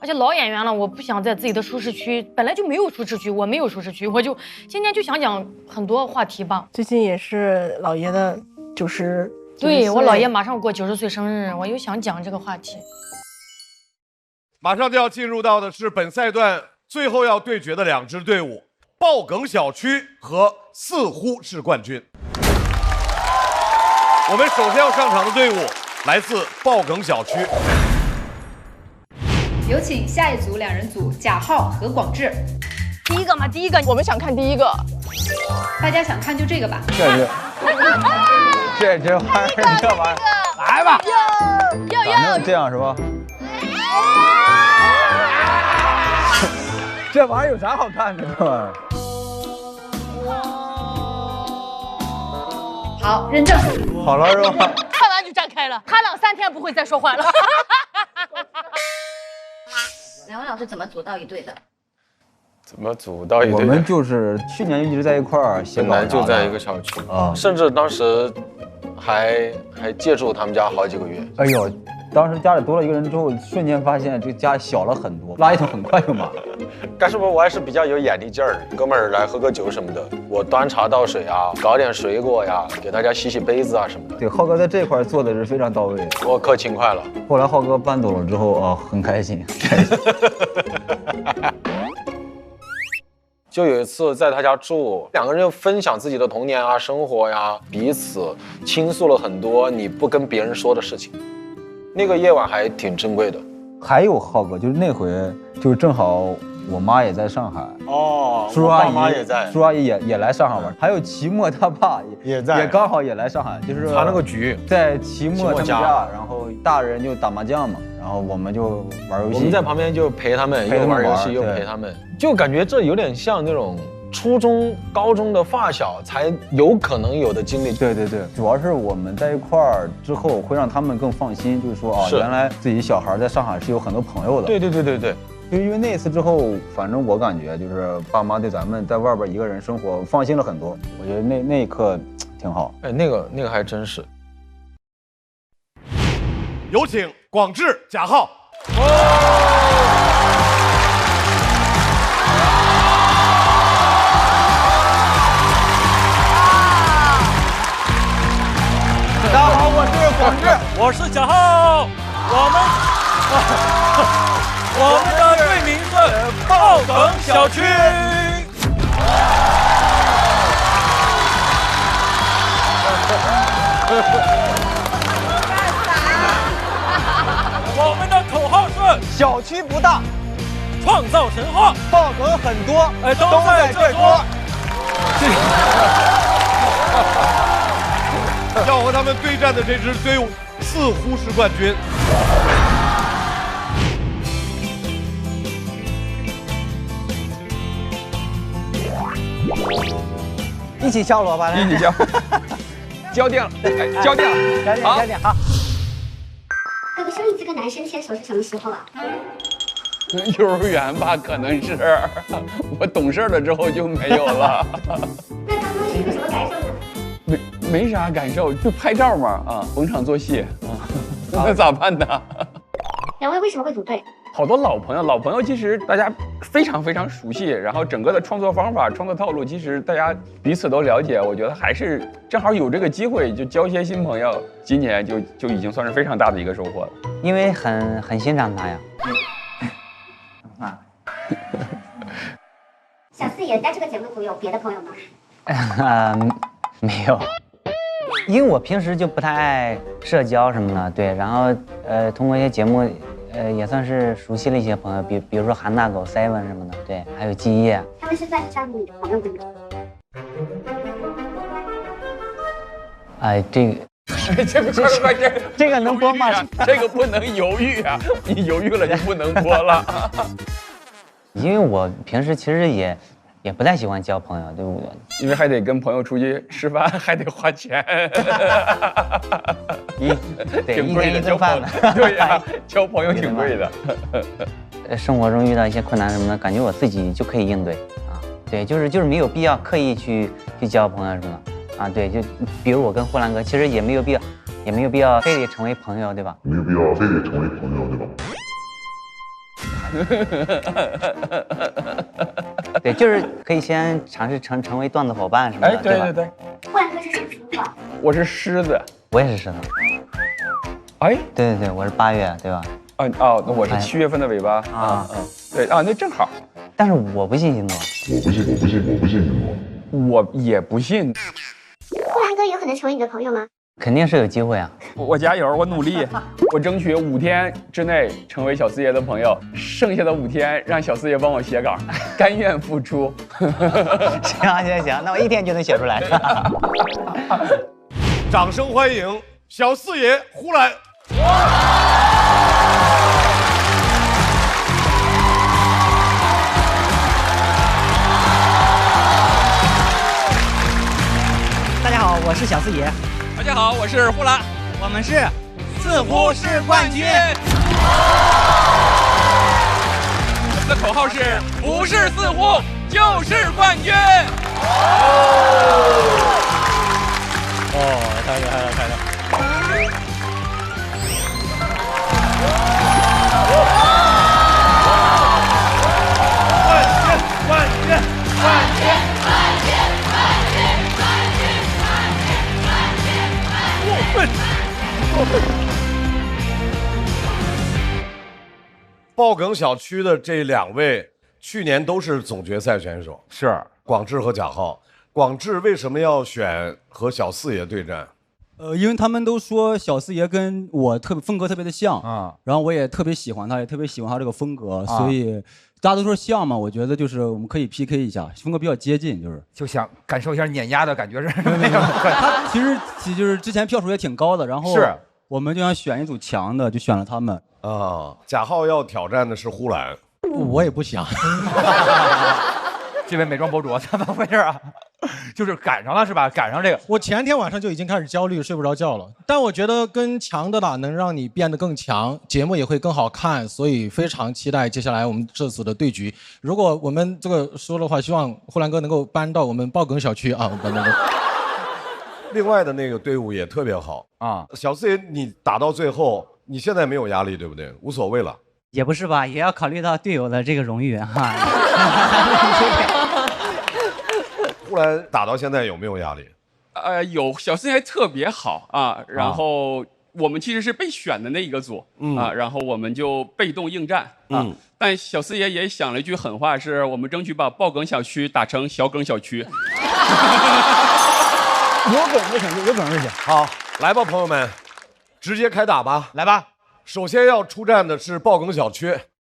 而且老演员了，我不想在自己的舒适区，本来就没有舒适区，我没有舒适区，我就今天就想讲很多话题吧。最近也是老爷的90，对，我姥爷马上过90岁生日，我又想讲这个话题。马上就要进入到的是本赛段最后要对决的2支队伍，爆梗小区和似乎是冠军。我们首先要上场的队伍来自爆梗小区，有请下一组2人组贾浩和广智。第一个嘛，第一个，我们想看第一个。大家想看就这个吧。这玩意儿，这玩意儿，来吧。反正这样是吧？这玩意儿有啥好看的？这玩意儿。好，认证。好了是吧？看完就站开了，他俩3天不会再说话了。2位老师怎么组到一队的？怎么组到一队？我们就是去年一直在一块儿写稿，本来就在一个小区啊，甚至当时还借住他们家好几个月。哎呦，当时家里多了一个人之后，瞬间发现这个家小了很多，垃圾桶很快就满了。干什么？我还是比较有眼力劲儿，哥们儿来喝个酒什么的，我端茶倒水啊，搞点水果呀，给大家洗洗杯子啊什么的。对，浩哥在这块做的是非常到位的，我可勤快了。后来浩哥搬走了之后，很开心。就有一次在他家住，2个人就分享自己的童年啊、生活呀，彼此倾诉了很多你不跟别人说的事情。那个夜晚还挺珍贵的。还有浩哥，就是那回，就是正好我妈也在上海，叔叔阿姨妈也在，叔叔阿姨也来上海玩，还有齐墨他爸也在，也刚好也来上海，就是他那个局在齐墨他们家，然后大人就打麻将嘛，然后我们就玩游戏，我们在旁边就陪他们，又玩游戏又陪他们，就感觉这有点像那种初中、高中的发小才有可能有的经历。对对对，主要是我们在一块儿之后，会让他们更放心，就是说原来自己小孩在上海是有很多朋友的。对对对对对。就因为那次之后，反正我感觉就是爸妈对咱们在外边一个人生活放心了很多。我觉得那一刻挺好。哎，那个还真是。有请广智、贾浩。大家好，我是广智，我是贾浩，我们的队名是爆梗小区。我们的口号是小区不大，创造神话，爆梗很多，都在这桌。要和他们对战的这支队伍似乎是冠军。一起敲锣吧，一起敲，交电了，交电了，交电好。哥哥，上一次跟男生牵手是什么时候啊？幼儿园吧，可能是我懂事了之后就没有了。那当时有什么感受呢？没啥感受，就拍照嘛，逢场作戏那咋办呢？2位为什么会组队？好多老朋友其实大家非常非常熟悉，然后整个的创作方法、创作套路，其实大家彼此都了解。我觉得还是正好有这个机会，就交一些新朋友，今年就已经算是非常大的一个收获了。因为很欣赏他呀。小四爷在这个节目组有别的朋友吗？没有，因为我平时就不太爱社交什么的，对，然后通过一些节目，也算是熟悉了一些朋友，比如说韩大狗、Seven 什么的，对，还有基业。他们是算是你的朋友吗？哎，这个。这个能播吗？这个不能犹豫啊！你犹豫了就不能播了。因为我平时其实也不太喜欢交朋友，对不对？因为还得跟朋友出去吃饭，还得花钱。挺贵的，交朋友。对呀，交朋友挺贵的。生活中遇到一些困难什么的，感觉我自己就可以应对啊。对，就是没有必要刻意去交朋友什么的。啊，对，就比如我跟呼兰哥，其实也没有必要非得成为朋友，对吧？没有必要非得成为朋友，对吧？对，就是可以先尝试成为段子伙伴什么的，对吧？对。呼兰哥是什么星座？我是狮子，我也是狮子。哎，对，我是8月，对吧？那我是7月份的尾巴啊，对啊，那正好。但是我不信星座，我不信星座，我也不信。呼兰哥有可能成为你的朋友吗？肯定是有机会啊！我加油，我努力，我争取5天之内成为小四爷的朋友，剩下的5天让小四爷帮我写稿，甘愿付出。行，那我1天就能写出来。掌声欢迎小四爷呼兰。大家好，我是小四爷。大家好，我是呼兰。我们是似乎是冠军。我们的口号是：不是似乎就是冠军。太厉害了，太厉害了！爆梗小区的这2位去年都是总决赛选手，是广智和贾浩。广智为什么要选和小四爷对战？因为他们都说小四爷跟我风格特别的像啊，然后我也特别喜欢他，也特别喜欢他这个风格，所以大家都说像嘛，我觉得就是我们可以 PK 一下，风格比较接近，就想感受一下碾压的感觉是。他其实就是之前票数也挺高的，然后是我们就想选一组强的，就选了他们啊。贾浩要挑战的是呼兰，我也不想。这位美妆博主怎么回事啊？就是赶上了是吧？赶上这个，我前天晚上就已经开始焦虑，睡不着觉了。但我觉得跟强的打能让你变得更强，节目也会更好看，所以非常期待接下来我们这次的对局。如果我们这个输的话，希望呼兰哥能够搬到我们爆梗小区啊。另外的那个队伍也特别好啊。小四爷，你打到最后，你现在没有压力对不对？无所谓了。也不是吧，也要考虑到队友的这个荣誉哈。忽然打到现在有没有压力？有，小四爷特别好啊。然后我们其实是被选的那一个组啊，然后我们就被动应战啊。但小四爷也想了一句狠话，是我们争取把爆梗小区打成小梗小区。有梗就行，有梗就行。好，来吧，朋友们，直接开打吧。来吧。首先要出战的是爆梗小区，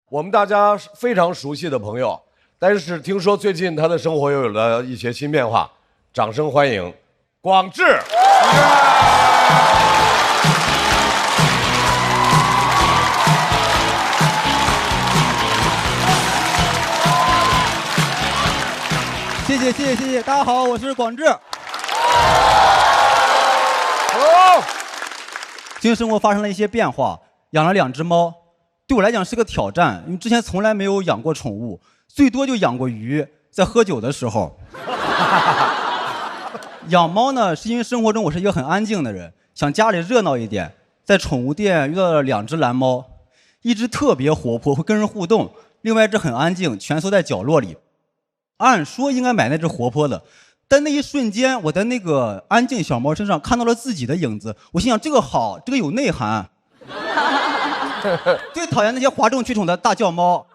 我们大家非常熟悉的朋友，但是听说最近他的生活又有了一些新变化，掌声欢迎广智。谢谢，大家好，我是广智。最近生活发生了一些变化，养了2只猫，对我来讲是个挑战，因为之前从来没有养过宠物，最多就养过鱼，在喝酒的时候。养猫呢，是因为生活中我是一个很安静的人，想家里热闹一点，在宠物店遇到了2只蓝猫，一只特别活泼，会跟人互动，另外一只很安静，蜷缩在角落里。按说应该买那只活泼的，但那一瞬间，我在那个安静小猫身上看到了自己的影子。我心想，这个好，这个有内涵。最讨厌那些哗众取宠的大叫猫。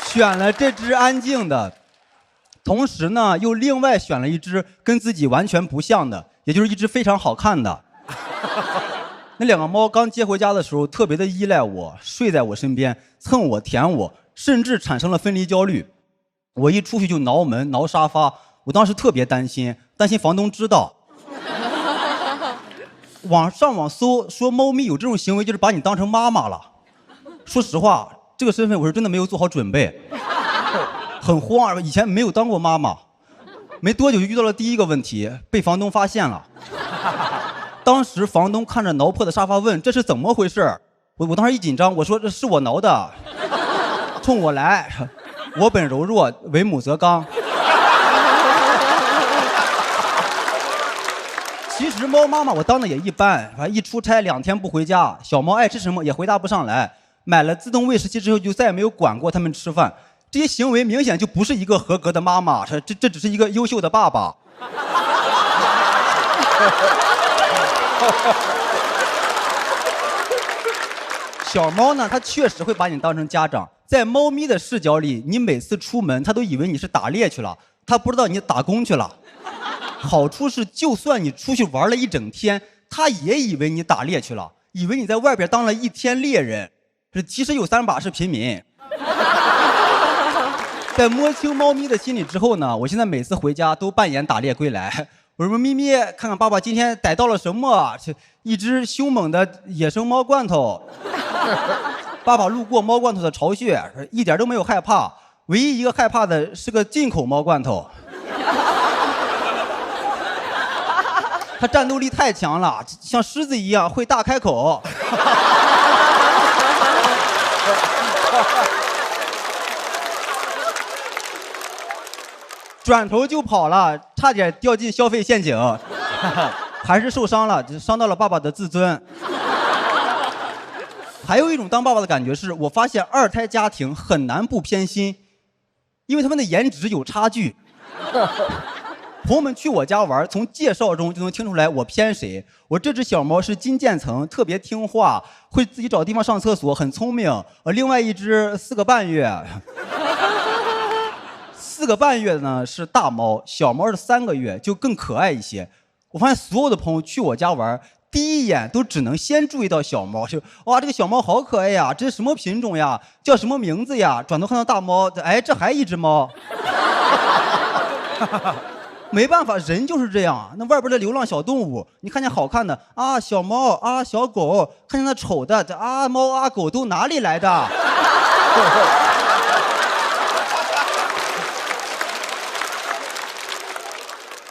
选了这只安静的，同时呢，又另外选了一只跟自己完全不像的，也就是一只非常好看的。那两个猫刚接回家的时候，特别的依赖我，睡在我身边，蹭我、舔我，甚至产生了分离焦虑。我一出去就挠门、挠沙发，我当时特别担心房东知道。上网搜说猫咪有这种行为，就是把你当成妈妈了。说实话，这个身份我是真的没有做好准备，很慌，以前没有当过妈妈。没多久就遇到了第一个问题，被房东发现了。当时房东看着挠破的沙发问：“这是怎么回事？”我当时一紧张，我说：“这是我挠的，冲我来，我本柔弱，为母则刚。”其实猫妈妈我当的也一般，一出差2天不回家，小猫爱吃什么也回答不上来。买了自动喂食器之后，就再也没有管过它们吃饭。这些行为明显就不是一个合格的妈妈，这只是一个优秀的爸爸。小猫呢，它确实会把你当成家长。在猫咪的视角里，你每次出门，它都以为你是打猎去了，它不知道你打工去了。好处是，就算你出去玩了一整天，它也以为你打猎去了，以为你在外边当了1天猎人。其实有3把是平民。在摸清猫咪的心理之后呢，我现在每次回家都扮演打猎归来。我说：“咪咪，看看爸爸今天逮到了什么？一只凶猛的野生猫罐头。”爸爸路过猫罐头的巢穴，一点都没有害怕，唯一一个害怕的是个进口猫罐头。它战斗力太强了，像狮子一样会大开口。转头就跑了，差点掉进消费陷阱，还是受伤了，伤到了爸爸的自尊。还有一种当爸爸的感觉是，我发现2胎家庭很难不偏心，因为他们的颜值有差距。朋友们去我家玩，从介绍中就能听出来我偏谁。我这只小猫是金渐层，特别听话，会自己找地方上厕所，很聪明。另外一只4个半月，4个半月呢是大猫，小猫是3个月，就更可爱一些。我发现所有的朋友去我家玩，第一眼都只能先注意到小猫，就哇，这个小猫好可爱呀，这是什么品种呀？叫什么名字呀？转头看到大猫，哎，这还一只猫。没办法，人就是这样。那外边的流浪小动物，你看见好看的啊，小猫啊，小狗；看见那丑的啊，猫啊，狗都哪里来的？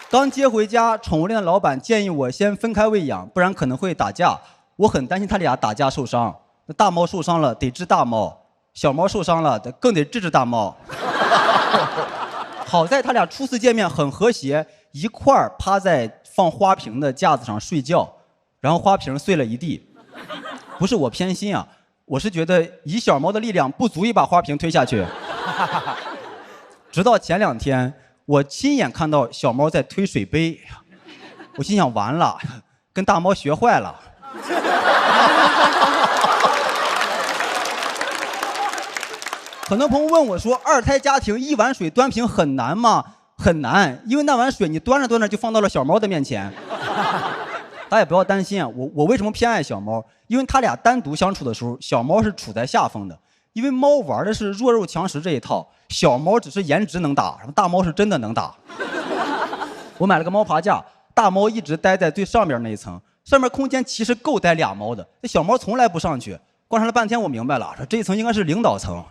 刚接回家，宠物店的老板建议我先分开喂养，不然可能会打架。我很担心他俩打架受伤。那大猫受伤了得治大猫，小猫受伤了更得治大猫。好在他俩初次见面很和谐，一块儿趴在放花瓶的架子上睡觉，然后花瓶碎了一地。不是我偏心啊，我是觉得以小猫的力量不足以把花瓶推下去。直到前2天，我亲眼看到小猫在推水杯，我心想完了，跟大猫学坏了。很多朋友问我说，2胎家庭1碗水端平很难吗？很难，因为那碗水你端着端着就放到了小猫的面前。大家也不要担心啊，我为什么偏爱小猫？因为他俩单独相处的时候，小猫是处在下风的，因为猫玩的是弱肉强食这一套，小猫只是颜值能打，大猫是真的能打。我买了个猫爬架，大猫一直待在最上边那一层，上面空间其实够待2猫的，这小猫从来不上去。观察了半天，我明白了，说这一层应该是领导层。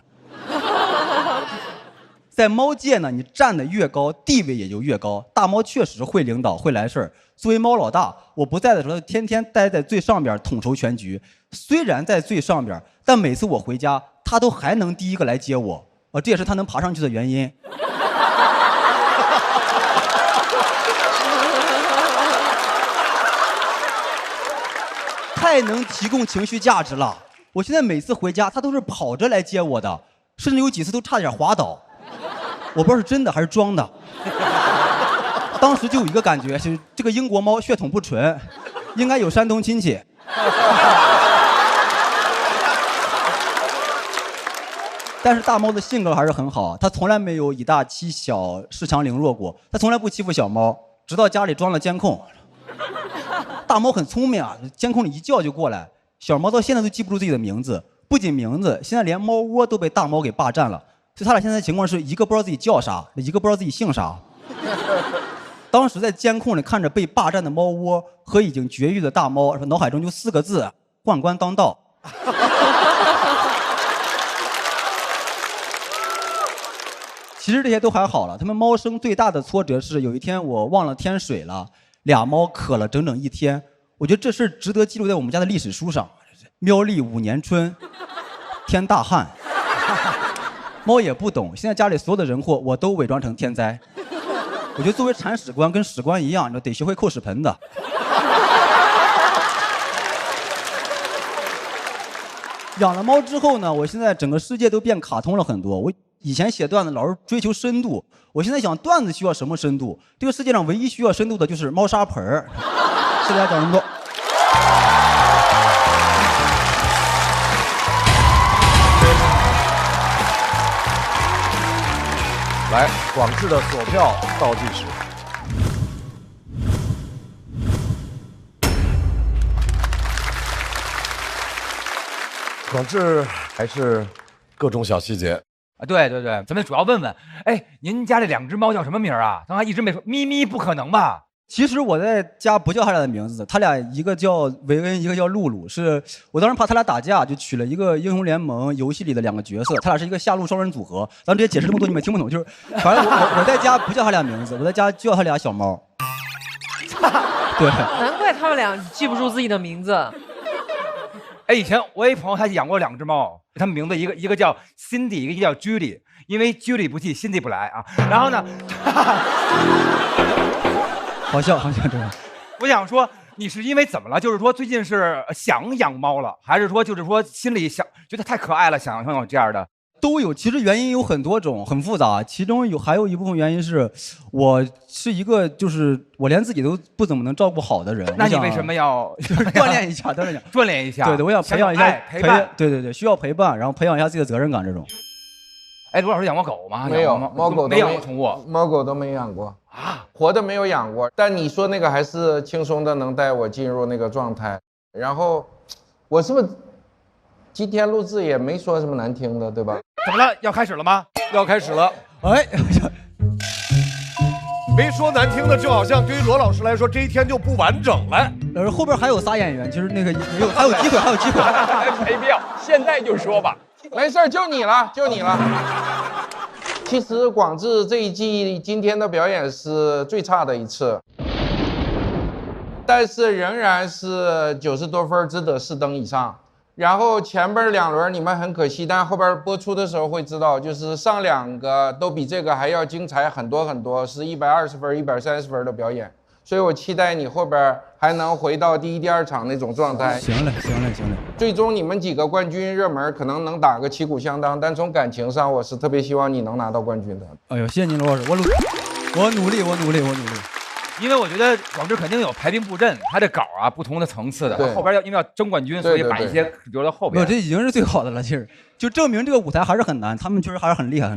在猫界呢，你站得越高，地位也就越高。大猫确实会领导，会来事儿。作为猫老大，我不在的时候，天天待在最上边统筹全局。虽然在最上边，但每次我回家，它都还能第一个来接我。这也是它能爬上去的原因。太能提供情绪价值了。我现在每次回家，他都是跑着来接我的，甚至有几次都差点滑倒。我不知道是真的还是装的。当时就有一个感觉，是这个英国猫血统不纯，应该有山东亲戚。但是大猫的性格还是很好，它从来没有以大欺小、恃强凌弱过，它从来不欺负小猫，直到家里装了监控。大猫很聪明啊，监控里一叫就过来。小猫到现在都记不住自己的名字，不仅名字，现在连猫窝都被大猫给霸占了。所以他俩现在的情况是一个不知道自己叫啥，一个不知道自己姓啥。当时在监控里看着被霸占的猫窝和已经绝育的大猫，脑海中就4个字：宦官当道。其实这些都还好了，他们猫生最大的挫折是有一天我忘了添水了，2猫渴了整整1天。我觉得这事值得记录在我们家的历史书上。喵历5年春，天大旱。猫也不懂，现在家里所有的人祸我都伪装成天灾。我觉得作为铲屎官跟屎官一样，得学会扣屎盆的。养了猫之后呢，我现在整个世界都变卡通了很多。我以前写段子老是追求深度，我现在想段子需要什么深度？这个世界上唯一需要深度的就是猫砂盆儿。谢谢大家讲这么多。来，广智的锁票倒计时。广智还是各种小细节啊，对对对，咱们主要问问，哎，您家这2只猫叫什么名啊？刚才一直没说，咪咪不可能吧？其实我在家不叫他俩的名字，他俩一个叫维恩，一个叫露露。是我当时怕他俩打架，就取了一个英雄联盟游戏里的2个角色，他俩是一个下路双人组合。咱们这些解释这么多，你们听不懂，就是反正我在家不叫他俩名字，我在家叫他俩小猫。对，难怪他们俩记不住自己的名字。哎，以前我有一朋友，他养过2只猫，他们名字一个叫 Cindy， 一个叫 Judy， 因为 Judy 不记 Cindy 不来啊。然后呢，好笑，真的。我想说，你是因为怎么了？就是说最近是想养猫了，还是说就是说心里想觉得太可爱了，想有这样的？都有，其实原因有很多种，很复杂。其中还有一部分原因是，我是一个就是我连自己都不怎么能照顾好的人。那你为什么要就是锻炼一下？锻炼一下。对，我想培养一下陪伴。对，需要陪伴，然后培养一下自己的责任感这种。哎，卢老师养过狗吗？没有，猫狗没养过宠物，猫狗都没养过啊，活的没有养过。但你说那个还是轻松的，能带我进入那个状态。然后，我是不是今天录制也没说什么难听的，对吧？怎么了？要开始了吗？要开始了。哎，没说难听的，就好像对于罗老师来说，这一天就不完整了。后边还有仨演员，其实那个还有机会，没必要，现在就说吧。没事，就你了。其实广智这一季今天的表演是最差的一次，但是仍然是90多分，值得4灯以上。然后前边2轮你们很可惜，但后边播出的时候会知道，就是上2个都比这个还要精彩很多很多，是120分、130分的表演。所以我期待你后边还能回到第1、第2场那种状态。行嘞。最终你们几个冠军热门可能能打个旗鼓相当，但从感情上我是特别希望你能拿到冠军的。哎呦，谢谢您罗老师，我努力。因为我觉得广智肯定有排兵布阵，他这稿啊不同的层次的，后边因为要争冠军，所以把一些留到后边。这已经是最好的了，其实就证明这个舞台还是很难，他们确实还是很厉害。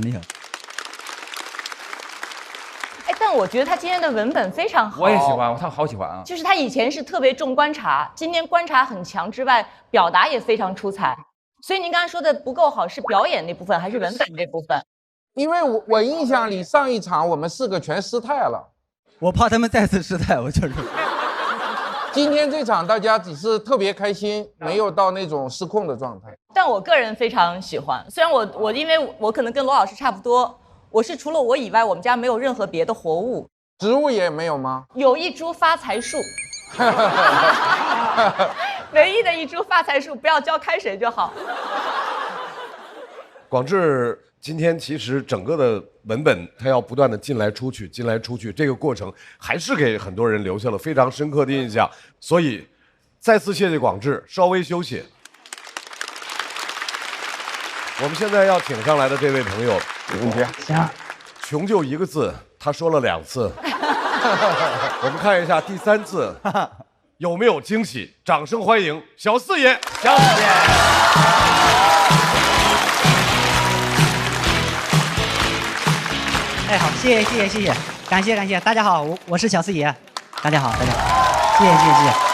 哎，但我觉得他今天的文本非常好，我也喜欢，他好喜欢啊。就是他以前是特别重观察，今天观察很强之外，表达也非常出彩。所以您刚才说的不够好，是表演那部分还是文本这部分？因为我印象里上一场我们4个全失态了。我怕他们再次失态，我就是。今天这场大家只是特别开心，没有到那种失控的状态。但我个人非常喜欢，虽然我因为我可能跟罗老师差不多，我是除了我以外，我们家没有任何别的活物。植物也没有吗？有一株发财树，唯一的一株发财树，不要浇开水就好。广智今天其实整个的文本，它要不断的进来出去，这个过程还是给很多人留下了非常深刻的印象。所以，再次谢谢广智，稍微休息。我们现在要请上来的这位朋友，没问题。行，穷就一个字，他说了2次。我们看一下第3次有没有惊喜，掌声欢迎小四爷。小四爷。哎，好，谢谢，感谢，大家好，我是小四爷，大家好，谢谢。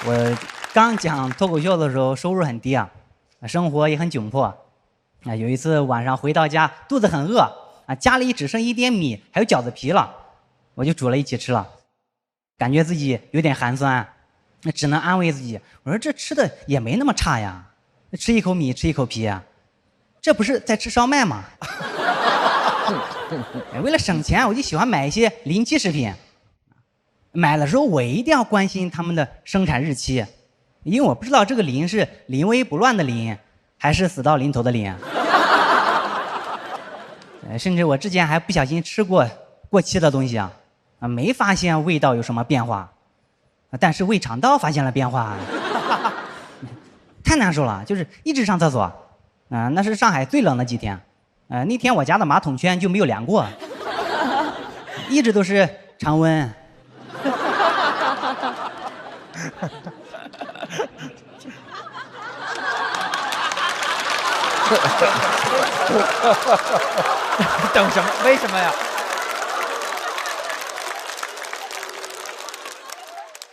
我刚讲脱口秀的时候，收入很低啊，生活也很窘迫啊。有一次晚上回到家，肚子很饿啊，家里只剩1点米，还有饺子皮了，我就煮了一起吃了，感觉自己有点寒酸，那只能安慰自己，我说这吃的也没那么差呀，吃一口米，吃一口皮啊，这不是在吃烧麦吗？为了省钱，我就喜欢买一些临期食品。买的时候我一定要关心他们的生产日期，因为我不知道这个临是临危不乱的临，还是死到临头的临。甚至我之前还不小心吃过过期的东西啊，没发现味道有什么变化，但是胃肠道发现了变化，太难受了，就是一直上厕所。那是上海最冷的几天。那天我家的马桶圈就没有凉过，一直都是常温。等什么？为什么呀？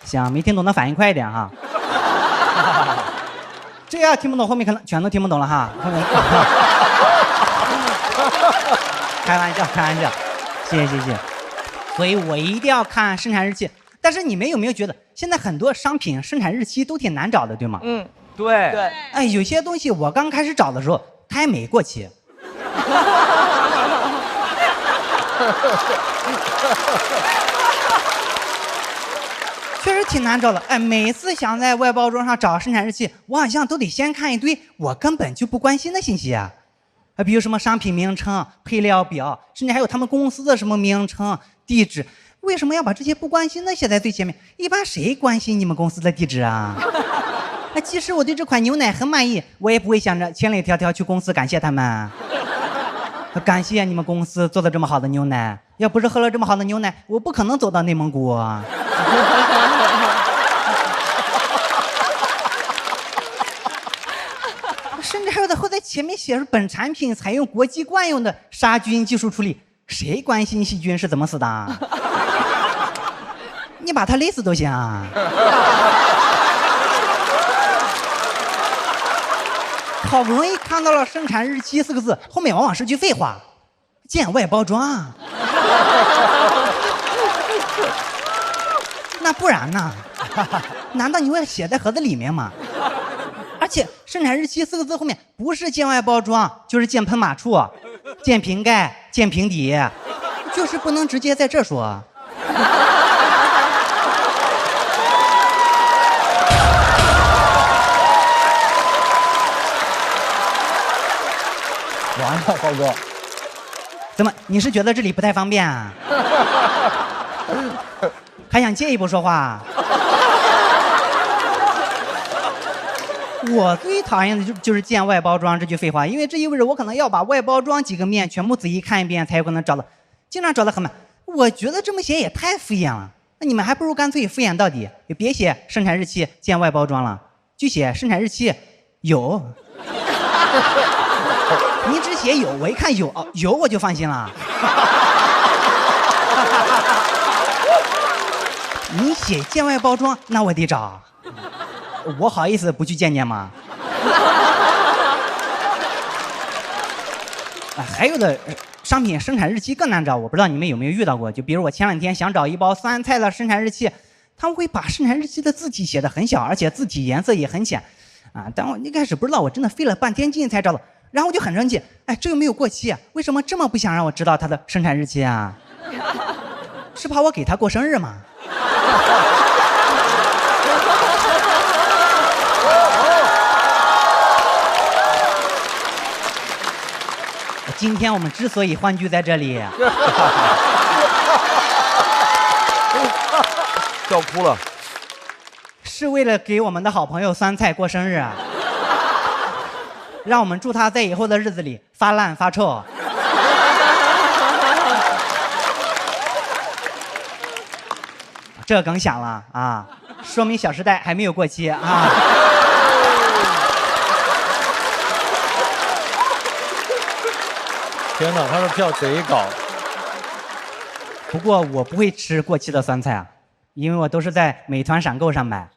想没听懂的反应快一点哈。这要听不懂，后面可能全都听不懂了哈。开玩笑，谢谢。所以我一定要看生产日期。但是你们有没有觉得，现在很多商品生产日期都挺难找的，对吗？对。哎，有些东西我刚开始找的时候，它还没过期。确实挺难找的。哎，每次想在外包装上找生产日期，我好像都得先看一堆我根本就不关心的信息啊。比如什么商品名称、配料表，甚至还有他们公司的什么名称、地址。为什么要把这些不关心的写在最前面？一般谁关心你们公司的地址啊？即使我对这款牛奶很满意，我也不会想着千里迢迢去公司感谢他们。感谢你们公司做的这么好的牛奶，要不是喝了这么好的牛奶，我不可能走到内蒙古。甚至还有的会在前面写着本产品采用国际惯用的杀菌技术处理，谁关心细菌是怎么死的？你把它勒死都行。好不容易看到了生产日期4个字，后面往往是句废话，见外包装。那不然呢？难道你会写在盒子里面吗？而且生产日期4个字后面不是见外包装，就是见喷码处、见瓶盖、见瓶底，就是不能直接在这说。完了，浩哥，怎么？你是觉得这里不太方便啊？还想借一步说话？我最讨厌的就是见外包装这句废话，因为这意味着我可能要把外包装几个面全部仔细看一遍，才有可能找到，经常找得很满。我觉得这么写也太敷衍了，那你们还不如干脆敷衍到底，也别写生产日期见外包装了，就写生产日期有。你只写有，我一看有有我就放心了。你写见外包装，那我得找，我好意思不去见见吗？还有的商品生产日期更难找，我不知道你们有没有遇到过。就比如我前2天想找一包酸菜的生产日期，他们会把生产日期的字体写得很小，而且字体颜色也很浅啊。但我一开始不知道，我真的费了半天劲才找到。然后我就很生气，哎，这又没有过期，为什么这么不想让我知道它的生产日期啊？是怕我给他过生日吗？今天我们之所以欢聚在这里，笑哭了。是为了给我们的好朋友酸菜过生日啊，让我们祝他在以后的日子里发烂发臭。这梗响了啊，说明《小时代》还没有过期啊。天哪，他的票贼高。不过我不会吃过期的酸菜啊，因为我都是在美团闪购上买。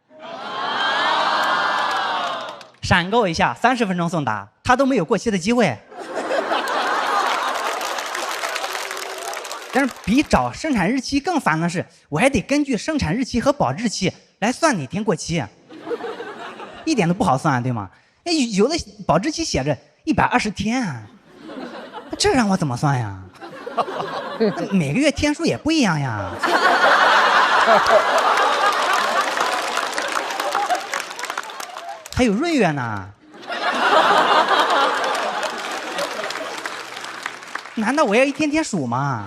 闪购一下30分钟送达，它都没有过期的机会。但是比找生产日期更烦的是，我还得根据生产日期和保质期来算哪天过期，一点都不好算，对吗？哎，有的保质期写着120天啊，这让我怎么算呀？每个月天数也不一样呀。还有闰月呢。难道我要一天天数吗？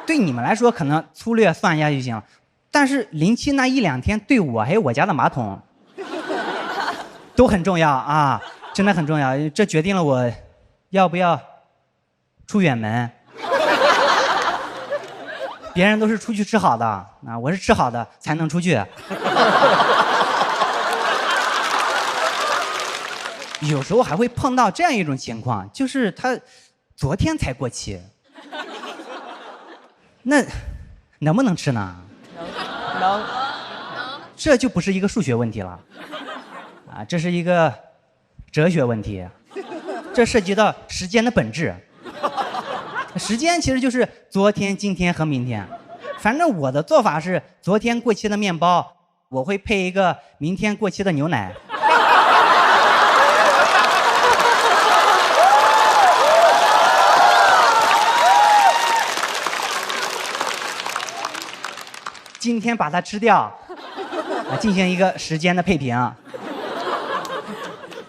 对你们来说可能粗略算一下就行了，但是07那1-2天对我还有我家的马桶都很重要啊，真的很重要，这决定了我要不要出远门。别人都是出去吃好的啊，我是吃好的才能出去。有时候还会碰到这样一种情况，就是他昨天才过期，那能不能吃呢？能。这就不是一个数学问题了，啊，这是一个哲学问题，这涉及到时间的本质。时间其实就是昨天、今天和明天。反正我的做法是，昨天过期的面包，我会配一个明天过期的牛奶。今天把它吃掉，进行一个时间的配平。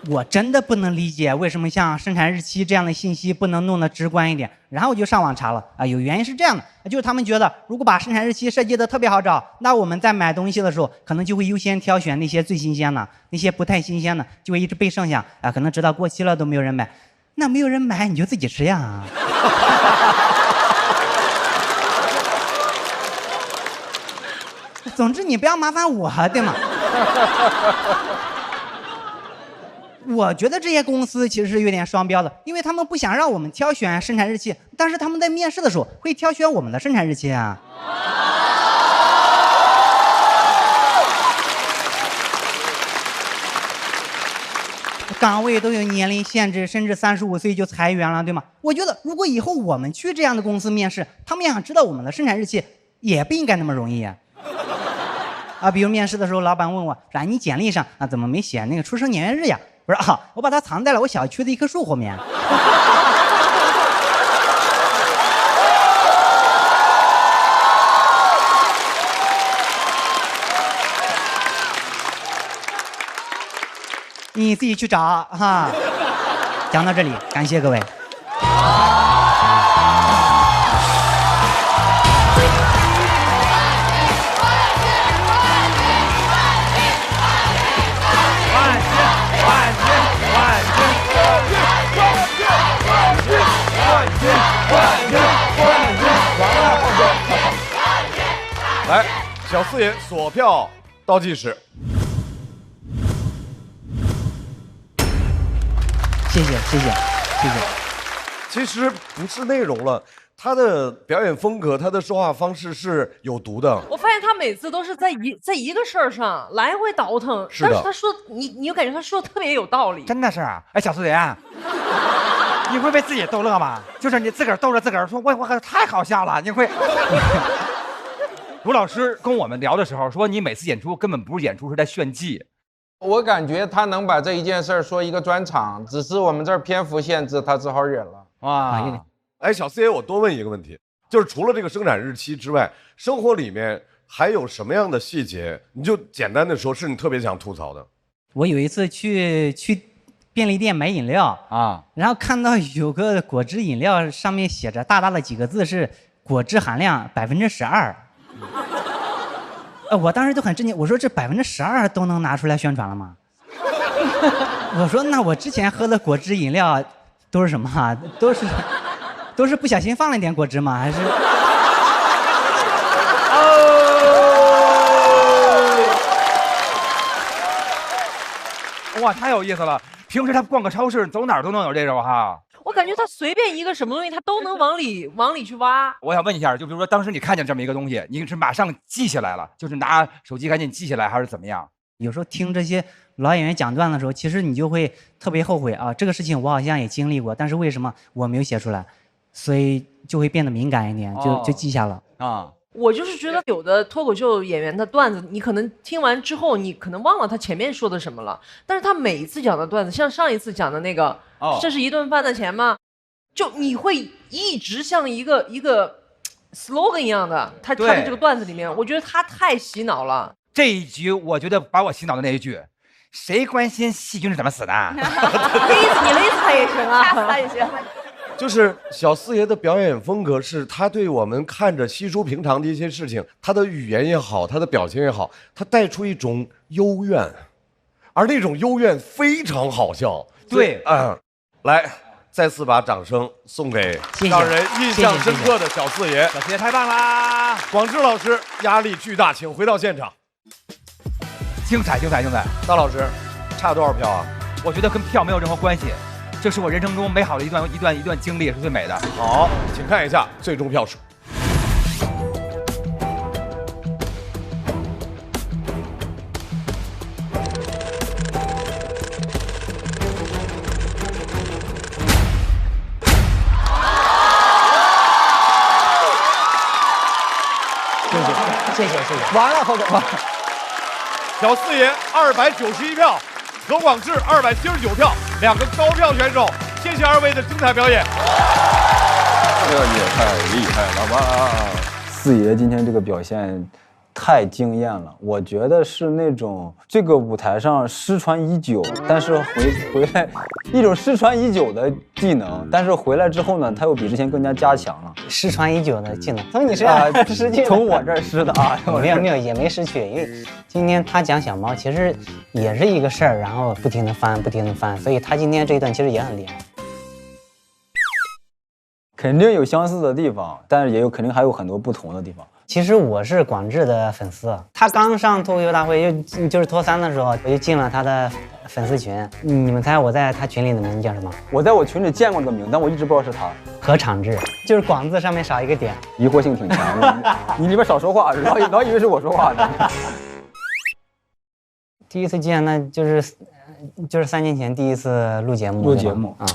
我真的不能理解为什么像生产日期这样的信息不能弄得直观一点。然后我就上网查了啊，有原因是这样的，就是他们觉得如果把生产日期设计的特别好找，那我们在买东西的时候可能就会优先挑选那些最新鲜的，那些不太新鲜的就会一直被剩下啊，可能直到过期了都没有人买。那没有人买你就自己吃呀。总之你不要麻烦我，对吗？我觉得这些公司其实是有点双标的，因为他们不想让我们挑选生产日期，但是他们在面试的时候会挑选我们的生产日期啊。岗位都有年龄限制，甚至35岁就裁员了，对吗？我觉得如果以后我们去这样的公司面试，他们想知道我们的生产日期，也不应该那么容易啊。比如面试的时候，老板问我，你简历上怎么没写那个出生年月日呀？我说我把它藏在了我小区的一棵树后面。你自己去找哈。讲到这里，感谢各位。来，小四爷锁票倒计时。谢谢。其实不是内容了，他的表演风格，他的说话方式是有毒的。我发现他每次都是在一个事儿上来回倒腾，是的，但是他说你就感觉他说的特别有道理。真的是，哎，小四爷，你会被自己逗乐吗？就是你自个儿逗着自个儿说，我太好笑了，你会。卢老师跟我们聊的时候说，你每次演出根本不是演出，是在炫技。我感觉他能把这一件事说一个专场，只是我们这儿篇幅限制，他只好忍了。哇，哎，小四爷，我多问一个问题，就是除了这个生产日期之外，生活里面还有什么样的细节？你就简单的说，是你特别想吐槽的。我有一次去便利店买饮料啊，然后看到有个果汁饮料上面写着大大的几个字是果汁含量12%。我当时就很震惊，我说这12%都能拿出来宣传了吗？我说那我之前喝的果汁饮料都是什么啊？都是不小心放了一点果汁吗？还是？哇，太有意思了！平时他逛个超市，走哪儿都能有这种哈。我感觉他随便一个什么东西，他都能往里去挖。我想问一下，就比如说当时你看见这么一个东西，你是马上记下来了，就是拿手机赶紧记下来，还是怎么样？有时候听这些老演员讲段子的时候，其实你就会特别后悔啊，这个事情我好像也经历过，但是为什么我没有写出来？所以就会变得敏感一点，就记下了啊。我就是觉得有的脱口秀演员的段子，你可能听完之后，你可能忘了他前面说的什么了，但是他每一次讲的段子，像上一次讲的那个，这是一顿饭的钱吗？就你会一直像一个 slogan 一样的，他的这个段子里面，我觉得他太洗脑了。这一局我觉得把我洗脑的那一句，谁关心细菌是怎么死的？你勒死他也行啊，打死他也行。就是小四爷的表演风格是，他对我们看着稀疏平常的一些事情，他的语言也好，他的表情也好，他带出一种幽怨，而那种幽怨非常好笑。对，来，再次把掌声送给让人印象深刻的小四爷。小四爷太棒啦！广智老师压力巨大，请回到现场。精彩！大老师，差多少票啊？我觉得跟票没有任何关系。这是我人生中美好的一段经历，是最美的。好，请看一下最终票数。谢谢。完了，侯总，小四爷291票。何广智279票，两个高票选手，谢谢二位的精彩表演。这也太厉害了吧！四爷今天这个表现太惊艳了，我觉得是那种这个舞台上失传已久，但是回来一种失传已久的技能，但是回来之后呢，他又比之前更加加强了。失传已久的技能，从你身上失去，从我这儿失的啊，没有也没失去，因为今天他讲小猫其实也是一个事儿，然后不停的翻，所以他今天这一段其实也很厉害。肯定有相似的地方，但是也肯定还有很多不同的地方。其实我是广智的粉丝，他刚上脱口秀大会就是脱3的时候，我就进了他的粉丝群。你们猜我在他群里的名字叫什么？我在我群里见过这个名，但我一直不知道是他。何昶志，就是广字上面少一个点，疑惑性挺强。你里边少说话，老以为是我说话呢。第一次见，那就是3年前第一次录节目啊。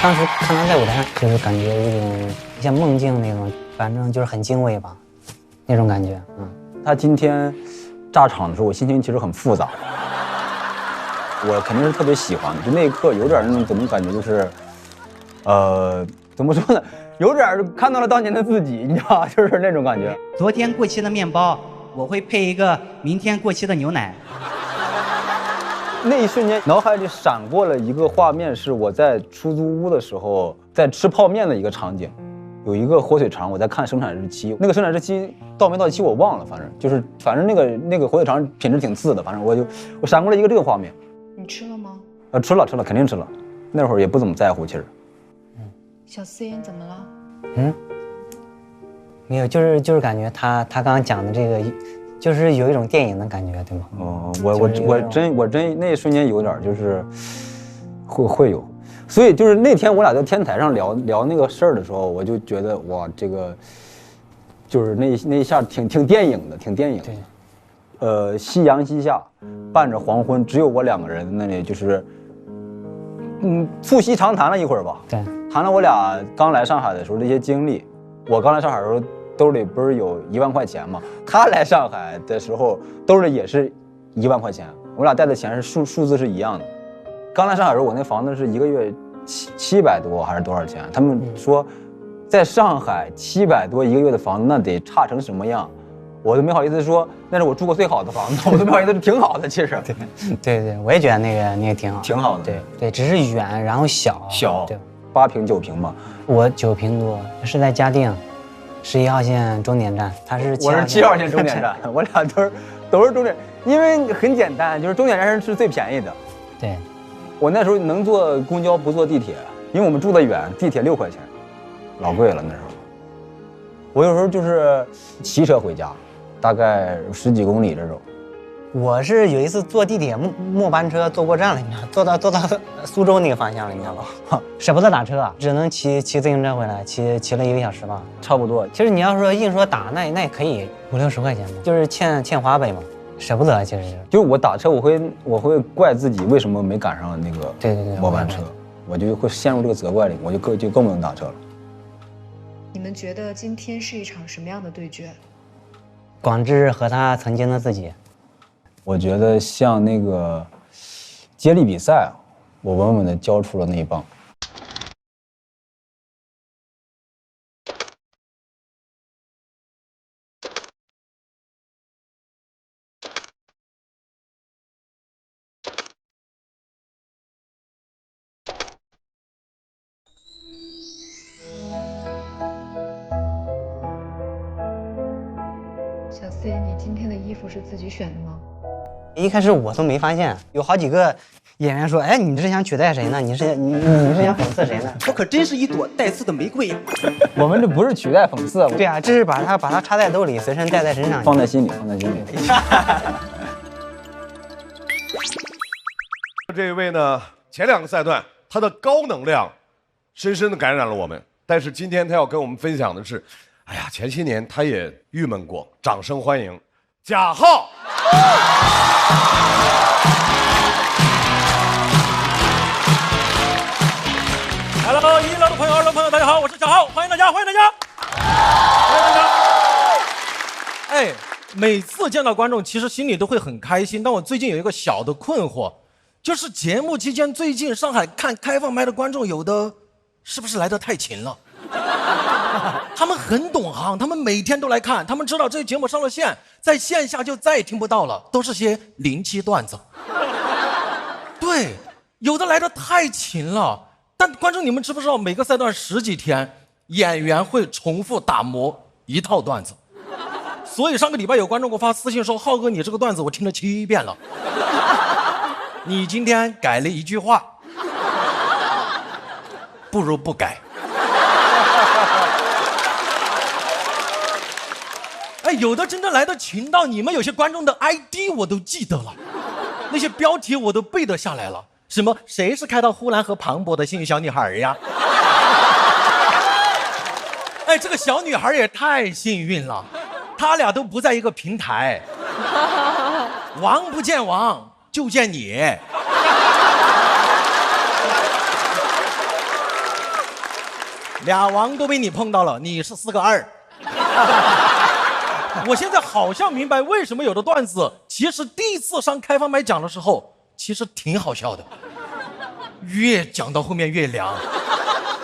当时看他在舞台上，就是感觉有点像梦境那种，反正就是很敬畏吧，那种感觉。他今天炸场的时候，我心情其实很复杂。我肯定是特别喜欢的，就那一刻有点那种怎么感觉，就是怎么说呢，有点看到了当年的自己，你知道，就是那种感觉。昨天过期的面包，我会配一个明天过期的牛奶。那一瞬间，脑海里闪过了一个画面，是我在出租屋的时候在吃泡面的一个场景，有一个火腿肠，我在看生产日期，那个生产日期到没到期我忘了，反正那个火腿肠品质挺次的，反正我闪过了一个这个画面。你吃了吗？吃了，肯定吃了。那会儿也不怎么在乎，其实。小四爷你怎么了？没有，就是感觉他刚刚讲的这个。就是有一种电影的感觉，对吗？我真那一瞬间有点就是会有，所以就是那天我俩在天台上聊那个事儿的时候，我就觉得哇，这个就是那一下挺电影的。对。夕阳西下，伴着黄昏，只有我2个人那里就是促膝长谈了一会儿吧。对。谈了我俩刚来上海的时候这些经历，我刚来上海的时候。兜里不是有1万块钱吗？他来上海的时候兜里也是1万块钱，我俩带的钱是数字是一样的。刚来上海的时候，我那房子是1个月700多还是多少钱？他们说，在上海700多1个月的房子，那得差成什么样？我都没好意思说，那是我住过最好的房子，我都没好意思，挺好的，其实。对，我也觉得那个挺好，挺好的。对，只是远，然后小，对，8平9平吧。我9平多，是在嘉定。11号线终点站，他是我是7号线终点站，我俩都是终点，因为很简单，就是终点站是最便宜的。对，我那时候能坐公交不坐地铁，因为我们住得远，地铁6块钱，老贵了那时候。我有时候就是骑车回家，大概10几公里这种。我是有一次坐地铁末班车坐过站了，你知道，坐到苏州那个方向了，你知道吗？舍不得打车，只能骑自行车回来，骑了1个小时吧，差不多。其实你要说硬说打，那也可以50、60块钱嘛，就是欠花呗嘛，舍不得。其实就是我打车，我会怪自己为什么没赶上那个末班车，我就会陷入这个责怪里，我就更不能打车了。你们觉得今天是一场什么样的对决？广智和他曾经的自己。我觉得像那个接力比赛，我稳稳地交出了那一棒。小 C， 你今天的衣服是自己选的吗？一开始我都没发现，有好几个演员说：“哎，你这是想取代谁呢？你是想讽刺谁呢？”我可真是一朵带刺的玫瑰呀！我们这不是取代讽刺，对啊，这是把它插在兜里，随身带在身上，放在心里。这一位呢，前2个赛段他的高能量深深的感染了我们，但是今天他要跟我们分享的是，哎呀，前些年他也郁闷过。掌声欢迎贾浩。Hello， 一楼的朋友、2楼的朋友，大家好，我是贾浩，欢迎大家，欢迎大家，欢迎大家。哎，每次见到观众，其实心里都会很开心。但我最近有一个小的困惑，就是节目期间，最近上海看开放麦的观众，有的是不是来得太勤了？他们很懂行，他们每天都来看，他们知道这个节目上了线，在线下就再也听不到了，都是些临期段子。对，有的来得太勤了。但观众，你们知不知道每个赛段10几天，演员会重复打磨一套段子？所以上个礼拜有观众给我发私信说：“浩哥，你这个段子我听了7遍了，你今天改了一句话，不如不改。”哎，有的真的来得勤到你们有些观众的 ID 我都记得了，那些标题我都背得下来了。什么？谁是开到呼兰和庞博的幸运小女孩呀？哎，这个小女孩也太幸运了，他俩都不在一个平台，王不见王，就见你。俩王都被你碰到了，你是4个2。我现在好像明白为什么有的段子其实第一次上开放麦讲的时候其实挺好笑的，越讲到后面越凉。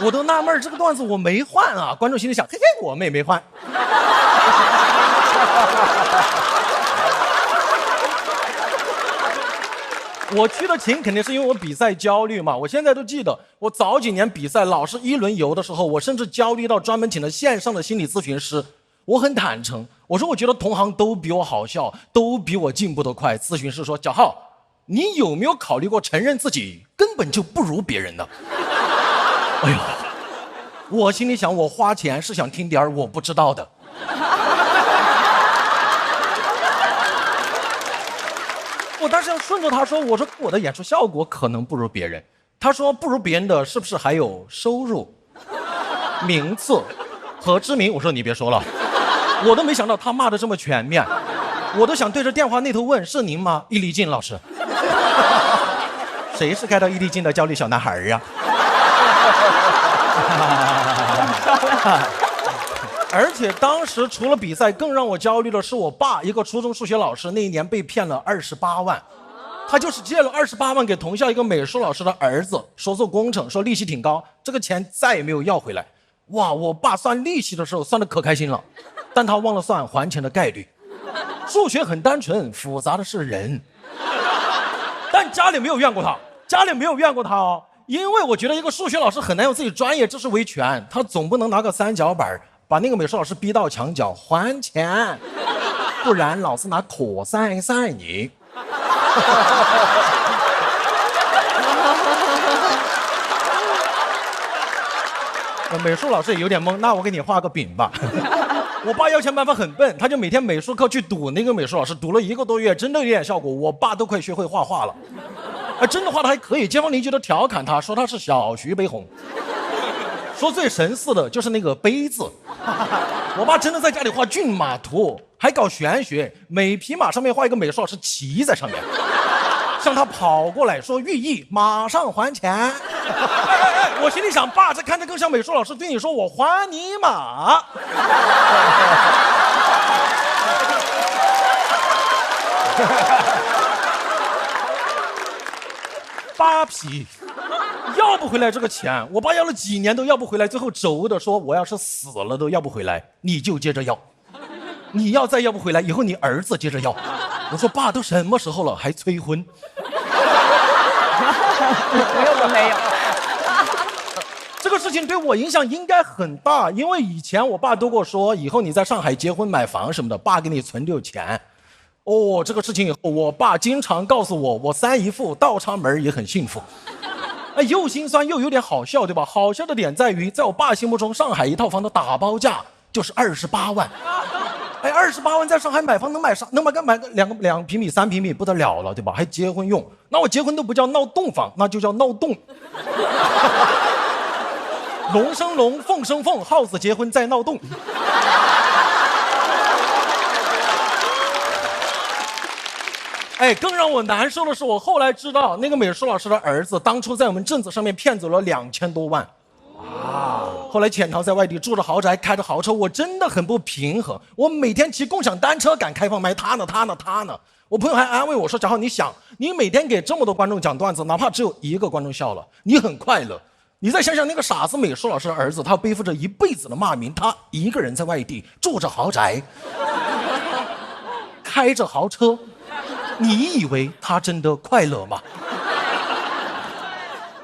我都纳闷这个段子我没换啊，观众心里想，嘿嘿，我们也没换。我去的勤肯定是因为我比赛焦虑嘛，我现在都记得，我早几年比赛老是1轮游的时候，我甚至焦虑到专门请了线上的心理咨询师。我很坦诚，我说我觉得同行都比我好笑，都比我进步得快。咨询师说：“贾浩，你有没有考虑过承认自己根本就不如别人呢？”哎呦，我心里想，我花钱是想听点我不知道的。我当时要顺着他说，我说我的演出效果可能不如别人。他说不如别人的是不是还有收入、名次和知名？我说你别说了。我都没想到他骂的这么全面，我都想对着电话那头问：“是您吗，易立竞老师？”谁是开到易立竞的焦虑小男孩呀？而且当时除了比赛，更让我焦虑的是我爸，一个初中数学老师，那一年被骗了28万。他就是借了28万给同校一个美术老师的儿子说做工程，说利息挺高，这个钱再也没有要回来。哇，我爸算利息的时候算得可开心了，但他忘了算还钱的概率。数学很单纯，复杂的是人。但家里没有怨过他，因为我觉得一个数学老师很难有自己专业知识维权，他总不能拿个3角板把那个美术老师逼到墙角，还钱，不然老子拿可塞你。美术老师也有点懵，那我给你画个饼吧。我爸要钱办法很笨，他就每天美术课去堵那个美术老师，堵了1个多月，真的有点效果。我爸都快学会画画了，真的画的还可以。街坊邻居都调侃他，说他是小徐悲鸿。说最神似的就是那个碑字，我爸真的在家里画骏马图，还搞玄学，每匹马上面画一个美术老师骑在上面，向他跑过来说寓意马上还钱。我心里想，爸，这看着更像美术老师对你说我还你马。8匹要不回来这个钱，我爸要了几年都要不回来，最后轴的说我要是死了都要不回来，你就接着要，你要再要不回来，以后你儿子接着要。我说爸，都什么时候了还催婚？没有。这个事情对我影响应该很大，因为以前我爸都跟我说，以后你在上海结婚买房什么的，爸给你存点钱。哦，这个事情以后，我爸经常告诉我，我3姨父倒插门也很幸福。又心酸又有点好笑，对吧？好笑的点在于，在我爸心目中，上海一套房的打包价就是28万。28万在上海买房能买啥？能买个2平米、3平米不得了了，对吧？还结婚用，那我结婚都不叫闹洞房，那就叫闹洞。龙生龙，凤生凤，耗子结婚在闹洞。更让我难受的是，我后来知道那个美术老师的儿子当初在我们镇子上面骗走了2000多万。后来潜逃在外地，住着豪宅，开着豪车，我真的很不平衡。我每天骑共享单车赶开放麦，他呢。我朋友还安慰我说：“小浩，你想，你每天给这么多观众讲段子，哪怕只有1个观众笑了，你很快乐。你再想想那个傻子美术老师的儿子，他背负着一辈子的骂名，他一个人在外地住着豪宅，开着豪车，你以为他真的快乐吗？”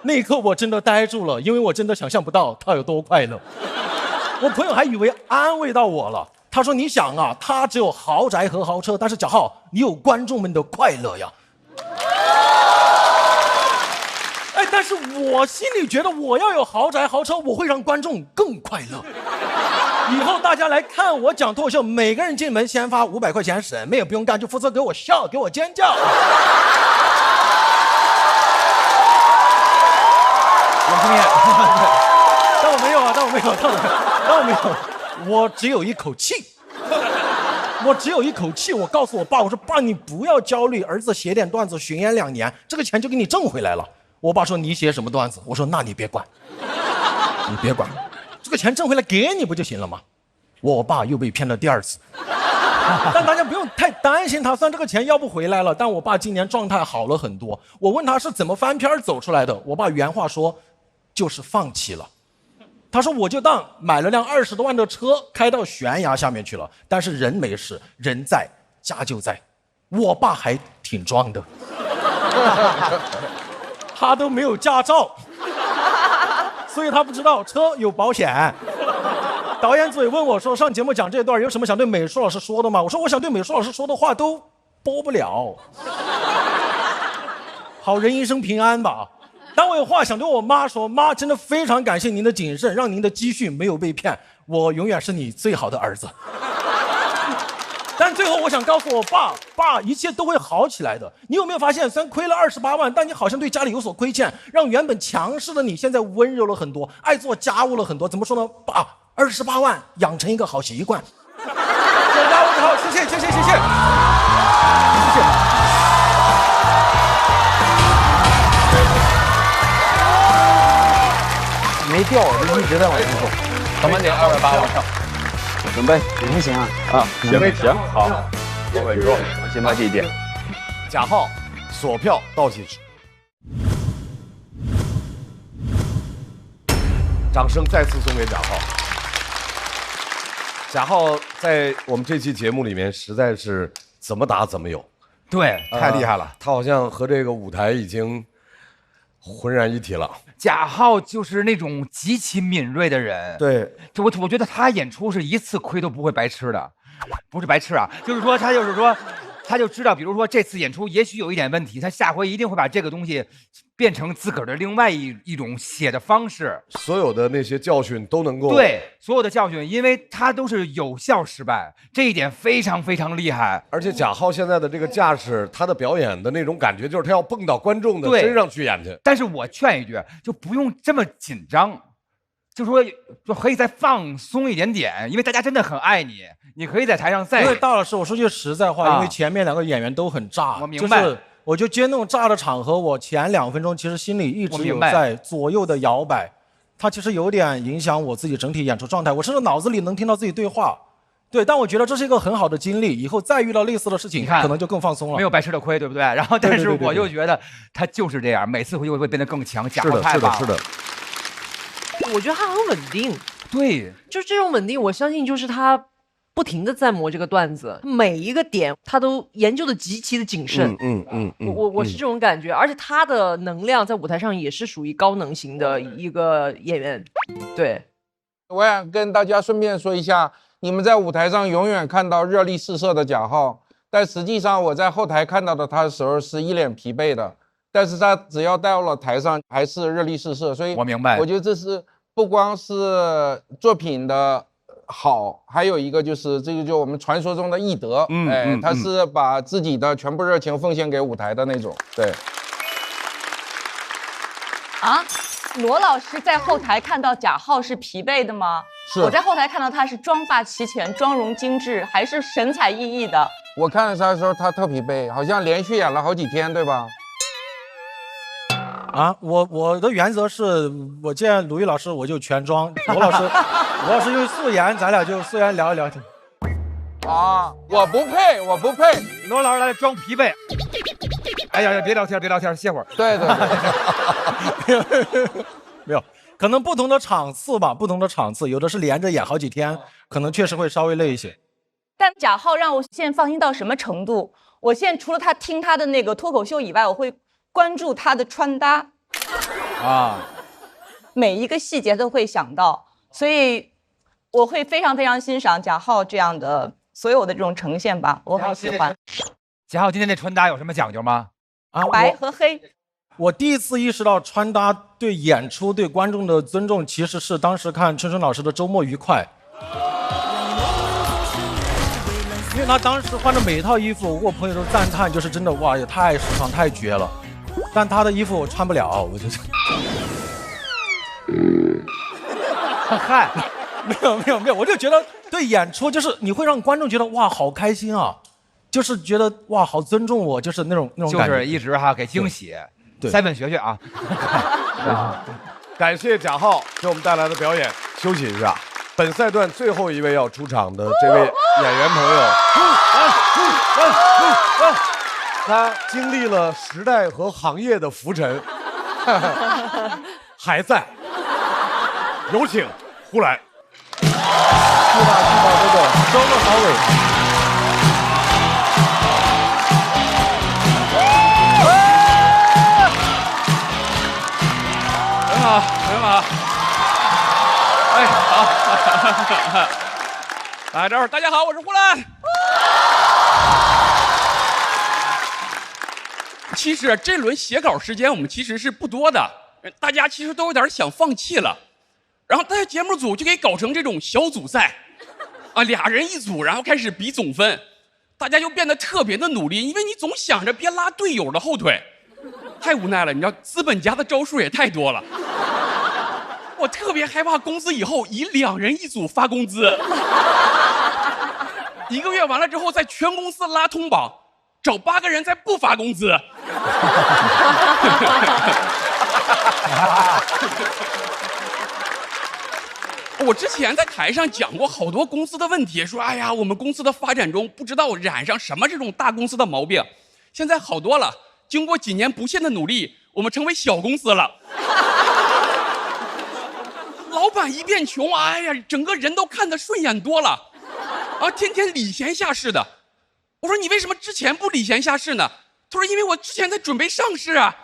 那一刻我真的呆住了，因为我真的想象不到他有多快乐。我朋友还以为安慰到我了，他说：“你想啊，他只有豪宅和豪车，但是小浩，你有观众们的快乐呀。”但是我心里觉得，我要有豪宅豪车，我会让观众更快乐。以后大家来看我讲脱口秀，每个人进门先发500块钱，什么也不用干，就负责给我笑，给我尖叫。有经验，但我没有，我只有一口气。我告诉我爸，我说爸，你不要焦虑，儿子写点段子巡演2年，这个钱就给你挣回来了。我爸说：“你写什么段子？”我说：“那你别管，这个钱挣回来给你不就行了吗？”我爸又被骗了第2次。但大家不用太担心他，虽然这个钱要不回来了，但我爸今年状态好了很多。我问他是怎么翻篇走出来的，我爸原话说：“就是放弃了。”他说：“我就当买了辆20多万的车，开到悬崖下面去了，但是人没事，人在家就在。”我爸还挺装的。他都没有驾照，所以他不知道车有保险。导演组也问我说，上节目讲这段有什么想对美术老师说的吗？我说我想对美术老师说的话都播不了。好人一生平安吧。但我有话想对我妈说，妈，真的非常感谢您的谨慎，让您的积蓄没有被骗，我永远是你最好的儿子。但最后我想告诉我爸，爸，一切都会好起来的。你有没有发现，虽然亏了28万，但你好像对家里有所亏欠，让原本强势的你现在温柔了很多，爱做家务了很多。怎么说呢？爸，28万养成一个好习惯。大家好，谢谢。没掉，就一直在往前走。咱们得280往上。准备，能行啊？行，好，我稳住，我先把这一点。贾浩，锁票倒计时。掌声再次送给贾浩。贾浩在我们这期节目里面实在是怎么打怎么有，对，太厉害了。他好像和这个舞台已经浑然一体了。贾浩就是那种极其敏锐的人，对，我觉得他演出是一次亏都不会白吃的，不是白吃啊，就是说他就知道，比如说这次演出也许有一点问题，他下回一定会把这个东西变成自个儿的另外一种写的方式。所有的那些教训都能够对所有的教训，因为他都是有效失败，这一点非常非常厉害。而且贾浩现在的这个架势，他的表演的那种感觉，就是他要蹦到观众的身上去演去。但是我劝一句，就不用这么紧张。就说就可以再放松一点点，因为大家真的很爱你，你可以在台上再。因为大老师，我说句实在话，因为前面2个演员都很炸，我明白。就是我就接那种炸的场合，我前2分钟其实心里一直有在左右的摇摆，它其实有点影响我自己整体演出状态。我甚至脑子里能听到自己对话，对，但我觉得这是一个很好的经历，以后再遇到类似的事情，可能就更放松了。没有白吃的亏，对不对？然后，但是我就觉得他就是这样，每次会变得更强。是的，是的，是的。我觉得他很稳定，对，就这种稳定，我相信就是他不停的在磨这个段子，每一个点他都研究的极其的谨慎。我是这种感觉，而且他的能量在舞台上也是属于高能型的一个演员。对，我想跟大家顺便说一下，你们在舞台上永远看到热力四射的贾浩，但实际上我在后台看到的他的时候是一脸疲惫的，但是他只要到了台上还是热力四射，所以我明白，我觉得这是不光是作品的好，还有一个就是这个就我们传说中的艺德，他是把自己的全部热情奉献给舞台的那种，对。啊，罗老师在后台看到贾浩是疲惫的吗？是。我在后台看到他是妆发齐全、妆容精致，还是神采奕奕的。我看到他的时候，他特疲惫，好像连续演了好几天，对吧？啊，我的原则是我见鲁豫老师我就全妆，罗老师就素颜，咱俩就素颜聊一聊天。啊，我不配，罗老师来装疲惫。哎呀，别聊天，歇会儿。对，没有，可能不同的场次吧，有的是连着演好几天，可能确实会稍微累一些。但贾浩让我现在放心到什么程度？我现在除了听他的那个脱口秀以外，我会关注他的穿搭啊，每一个细节都会想到，所以我会非常非常欣赏贾浩这样的所有的这种呈现吧，我很喜欢。贾浩今天这穿搭有什么讲究吗？啊，白和黑。我第一次意识到穿搭对演出、对观众的尊重，其实是当时看春春老师的《周末愉快》。因为他当时换的每一套衣服，我朋友都赞叹，就是真的哇，也太时尚太绝了。但他的衣服我穿不了，我就嗨，没有，我就觉得对演出就是你会让观众觉得哇好开心啊，就是觉得哇好尊重我，就是那种感觉，就是一直给惊喜。对，7学啊。感谢贾浩给我们带来的表演，休息一下。本赛段最后一位要出场的这位演员朋友，他经历了时代和行业的浮沉，还在。有请呼来。去把这个收个好尾。很好。哎，好，打招呼，大家好，我是呼兰。其实这轮写稿时间我们其实是不多的，大家其实都有点想放弃了，然后大家节目组就给搞成这种小组赛，啊，2人一组，然后开始比总分，大家就变得特别的努力，因为你总想着别拉队友的后腿，太无奈了，你知道资本家的招数也太多了。我特别害怕公司以后以2人一组发工资，1个月完了之后在全公司拉通榜，找8个人再不发工资。我之前在台上讲过好多公司的问题，说哎呀，我们公司的发展中不知道染上什么这种大公司的毛病，现在好多了。经过几年不懈的努力，我们成为小公司了。老板一变穷，哎呀，整个人都看得顺眼多了，啊，天天礼贤下士的。我说你为什么之前不礼贤下士呢？他说因为我之前在准备上市啊。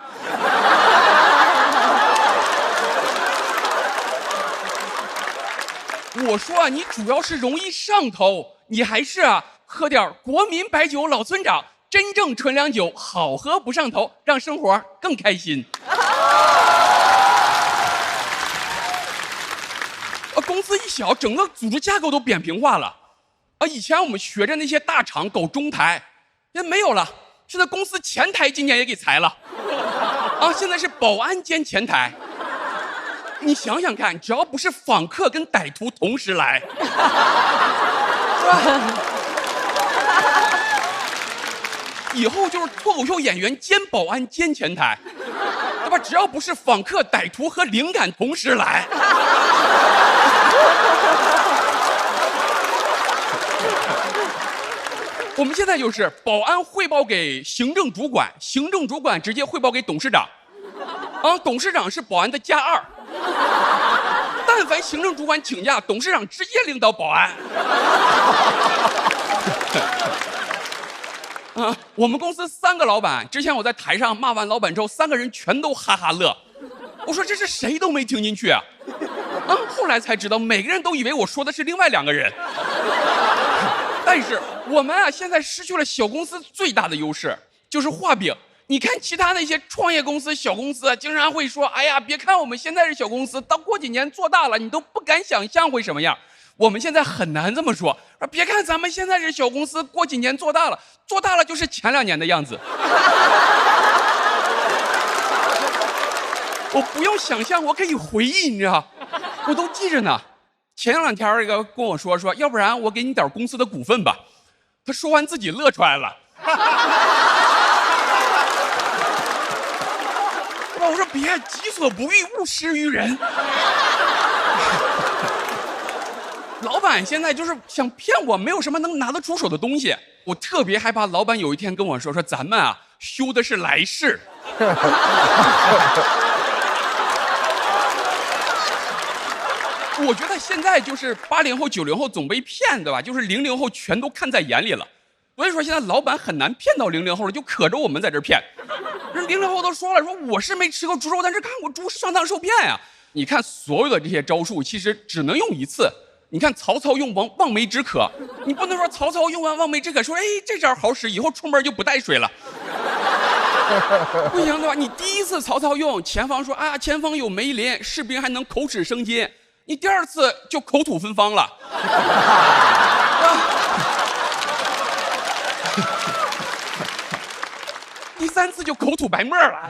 我说啊，你主要是容易上头，你还是啊喝点国民白酒老村长，真正纯粮酒，好喝不上头，让生活更开心。公司一小，整个组织架构都扁平化了。以前我们学着那些大厂搞中台，也没有了。现在公司前台今年也给裁了。现在是保安兼前台。你想想看，只要不是访客跟歹徒同时来，是吧？以后就是脱口秀演员兼保安兼前台，对吧？只要不是访客、歹徒和灵感同时来。我们现在就是保安汇报给行政主管，行政主管直接汇报给董事长，董事长是保安的加2。但凡行政主管请假，董事长直接领导保安。我们公司3个老板，之前我在台上骂完老板之后，3个人全都哈哈乐。我说这是谁都没听进去啊。后来才知道，每个人都以为我说的是另外2个人。但是我们现在失去了小公司最大的优势，就是画饼。你看其他那些创业公司、小公司，经常会说：“哎呀，别看我们现在是小公司，到过几年做大了，你都不敢想象会什么样。”我们现在很难这么说。别看咱们现在是小公司，过几年做大了，做大了就是前2年的样子。我不用想象，我可以回忆，你知道，我都记着呢。前2天一个跟我说，要不然我给你点公司的股份吧。他说完自己乐出来了。我说别，己所不欲，勿施于人。老板现在就是想骗我，没有什么能拿得出手的东西。我特别害怕老板有一天跟我说咱们修的是来世。我觉得现在就是80后、90后总被骗，对吧？就是00后全都看在眼里了。所以说现在老板很难骗到00后了，就可着我们在这骗。00后都说了，说我是没吃过猪肉，但是看过猪上当受骗呀。你看所有的这些招数，其实只能用一次。你看曹操用望梅止渴，你不能说曹操用完望梅止渴说，这招好使，以后出门就不带水了。不行，对吧？你第一次曹操用，前方说前方有梅林，士兵还能口齿生津。你第2次就口吐芬芳了。第3次就口吐白沫了。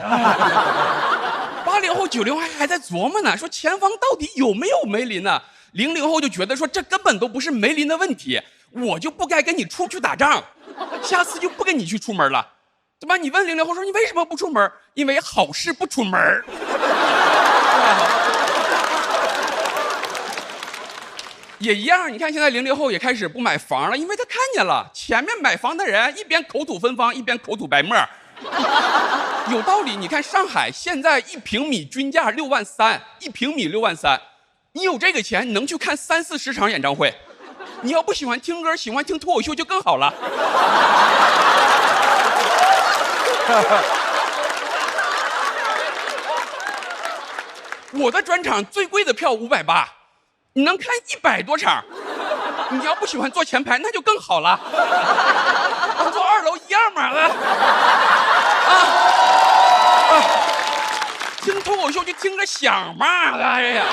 80后、90后还在琢磨呢，说前方到底有没有梅林呢？00后就觉得说这根本都不是梅林的问题，我就不该跟你出去打仗，下次就不跟你去出门了，对吧？你问00后说你为什么不出门？因为好事不出门。也一样，你看现在00后也开始不买房了，因为他看见了前面买房的人一边口吐芬芳，一边口吐白沫。有道理，你看上海现在1平米均价6万3，1平米6万3，你有这个钱，你能去看30-40场演唱会。你要不喜欢听歌，喜欢听脱口秀就更好了。我的专场最贵的票580，你能看100多场。你要不喜欢坐前排，那就更好了。坐2楼一样嘛。听脱口秀就听个响嘛。哎呀，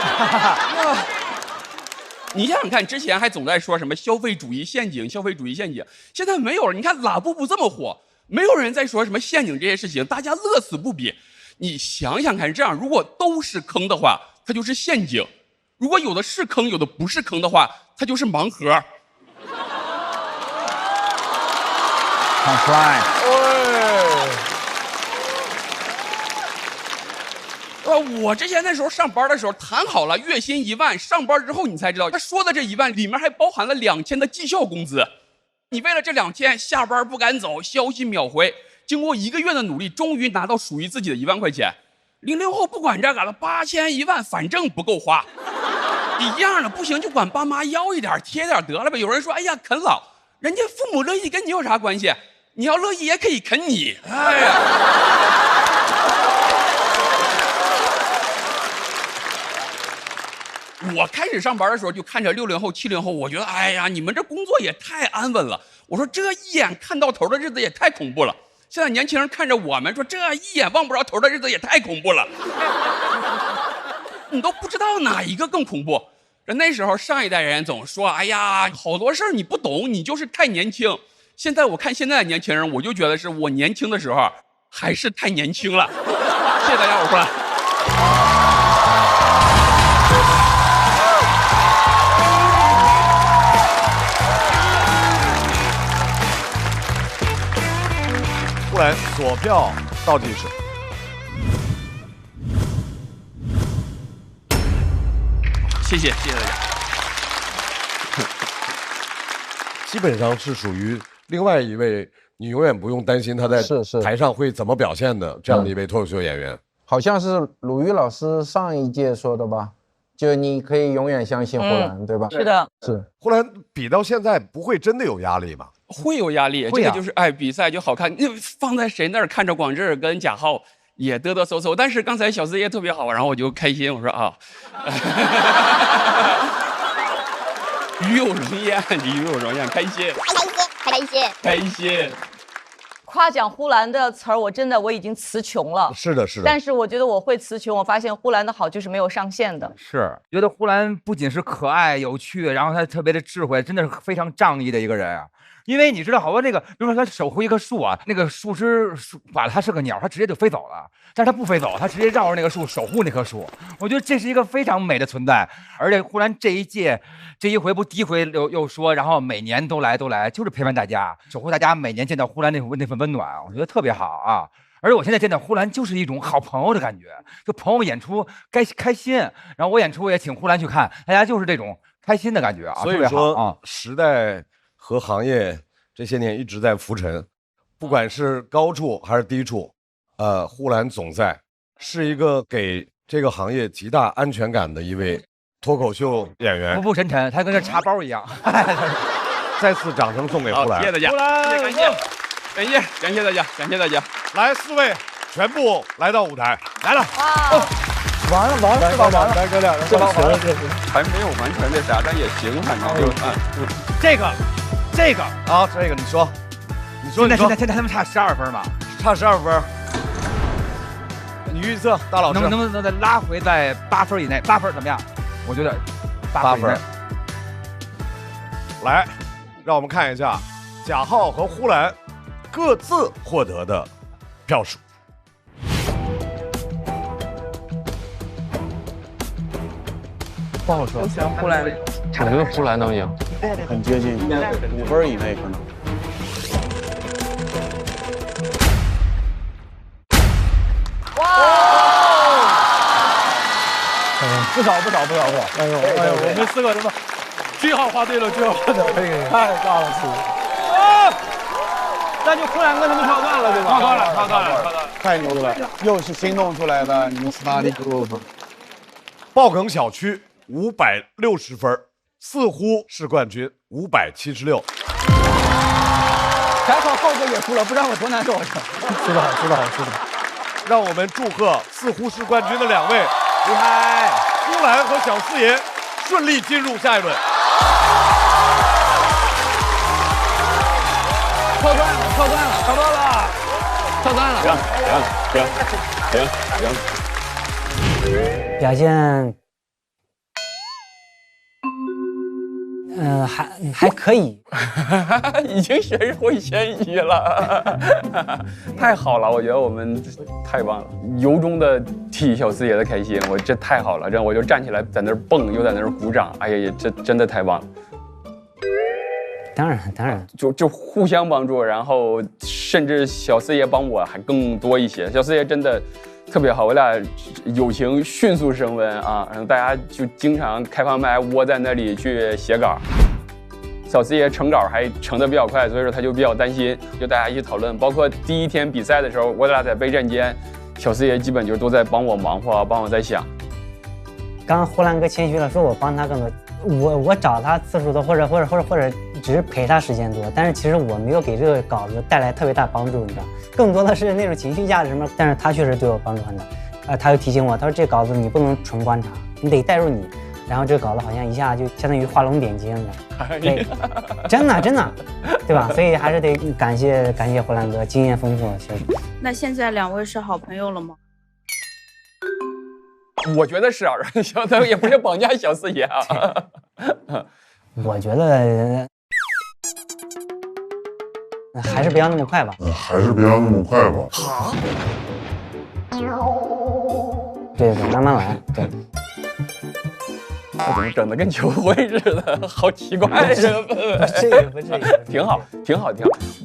你想想看，之前还总在说什么消费主义陷阱，消费主义陷阱，现在没有了。你看拉布布这么火，没有人在说什么陷阱这些事情，大家乐此不疲。你想想看，这样如果都是坑的话，它就是陷阱；如果有的是坑，有的不是坑的话，它就是盲盒。很帅。我之前那时候上班的时候谈好了月薪1万，上班之后你才知道，他说的这1万里面还包含了2000的绩效工资。你为了这2000下班不敢走，消息秒回。经过1个月的努力，终于拿到属于自己的1万块钱。00后不管这个了，8000、1万，反正不够花。一样的，不行就管爸妈要一点贴点得了呗。有人说，哎呀啃老，人家父母乐意跟你有啥关系？你要乐意也可以啃你。哎呀。我我开始上班的时候就看着60后、70后，我觉得哎呀，你们这工作也太安稳了。我说这一眼看到头的日子也太恐怖了。现在年轻人看着我们说这一眼望不着头的日子也太恐怖了。你都不知道哪一个更恐怖。那时候上一代人总说，哎呀，好多事儿你不懂，你就是太年轻。现在我看现在的年轻人，我就觉得是我年轻的时候还是太年轻了。谢谢大家，我呼兰。呼兰索票倒计时。谢谢大家。基本上是属于另外一位，你永远不用担心他在台上会怎么表现的这样的一位脱口秀演员。好像是鲁豫老师上一届说的吧？就你可以永远相信呼兰，对吧？是的，是。呼兰比到现在不会真的有压力吗？会有压力，这个就是比赛就好看。放在谁那儿看着广志跟贾浩也嘚嘚嗖嗖，但是刚才小四爷特别好，然后我就开心，我说啊，与有荣焉，与有荣焉，开心，开心。夸奖呼兰的词儿，我已经词穷了。是的，但是我觉得我会词穷，我发现呼兰的好就是没有上限的。是，觉得呼兰不仅是可爱有趣，然后他特别的智慧，真的是非常仗义的一个人啊。因为你知道，好多比如说他守护一棵树啊，那个树枝把它是个鸟，它直接就飞走了，但是它不飞走，它直接绕着那个树守护那棵树。我觉得这是一个非常美的存在。而且呼兰这一回不第一回又说，然后每年都来，就是陪伴大家，守护大家，每年见到呼兰那份温暖，我觉得特别好啊。而且我现在见到呼兰就是一种好朋友的感觉，就朋友演出开心，然后我演出也请呼兰去看，大家就是这种开心的感觉啊。所以说，时代和行业这些年一直在浮沉，不管是高处还是低处，呼兰总在是一个给这个行业极大安全感的一位脱口秀演员，浮浮沉沉，他跟这茶包一样。再次掌声送给呼兰，谢谢大家，感谢大家，感谢大家。来，4位全部来到舞台，来了。完了，是吧？完了，来哥俩人，还没有完全那啥，但也行，反正就这个啊，这个你说，现在他们差12分嘛？差12分。你预测大老师能不能再拉回在8分以内？8分怎么样？我觉得8分。来，让我们看一下贾浩和呼兰各自获得的票数。不好说，呼兰，我觉得呼兰能赢，很接近，5分以内可能。不少。哎呦，我们4个人吧，句号画对了，句号画对了，太大了，那就呼兰跟他们跳段了，对吧？跳段了，太牛了，又是新弄出来的，你们 Study Group。爆梗小区560分，似乎是冠军576。还好浩哥也输了，不然我多难受。是的。让我们祝贺似乎是冠军的2位，厉害！呼兰和小四爷顺利进入下一轮。跳段了。行。表现，还可以，已经学会先移了，太好了！我觉得我们太棒了，由衷的替小四爷的开心，我这太好了，这我就站起来在那儿蹦，又在那儿鼓掌，哎呀，这真的太棒了。当然，就互相帮助，然后甚至小四爷帮我还更多一些，小四爷真的特别好，我俩友情迅速升温啊，然后大家就经常开放麦窝在那里去写稿，小四爷成稿还成得比较快，所以说他就比较担心，就大家一起讨论，包括第1天比赛的时候，我俩在备战间，小四爷基本就都在帮我忙活，帮我在想。刚刚呼兰哥谦虚了，说我帮他更多，我找他次数多，或者只是陪他时间多，但是其实我没有给这个稿子带来特别大帮助，你知道，更多的是那种情绪价值什么，但是他确实对我帮助很大，他又提醒我，他说这稿子你不能纯观察，你得带入你，然后这搞得好像一下就相当于画龙点睛的，对，真的，对吧？所以还是得感谢胡兰哥经验丰富，确实。那现在2位是好朋友了吗？我觉得是啊，小的也不是绑架小四爷啊。我觉得还是不要那么快吧。还是不要那么快吧。好。对，慢慢来。对。我怎么整的跟求婚似的？好奇怪，这个氛围。不至于，挺好。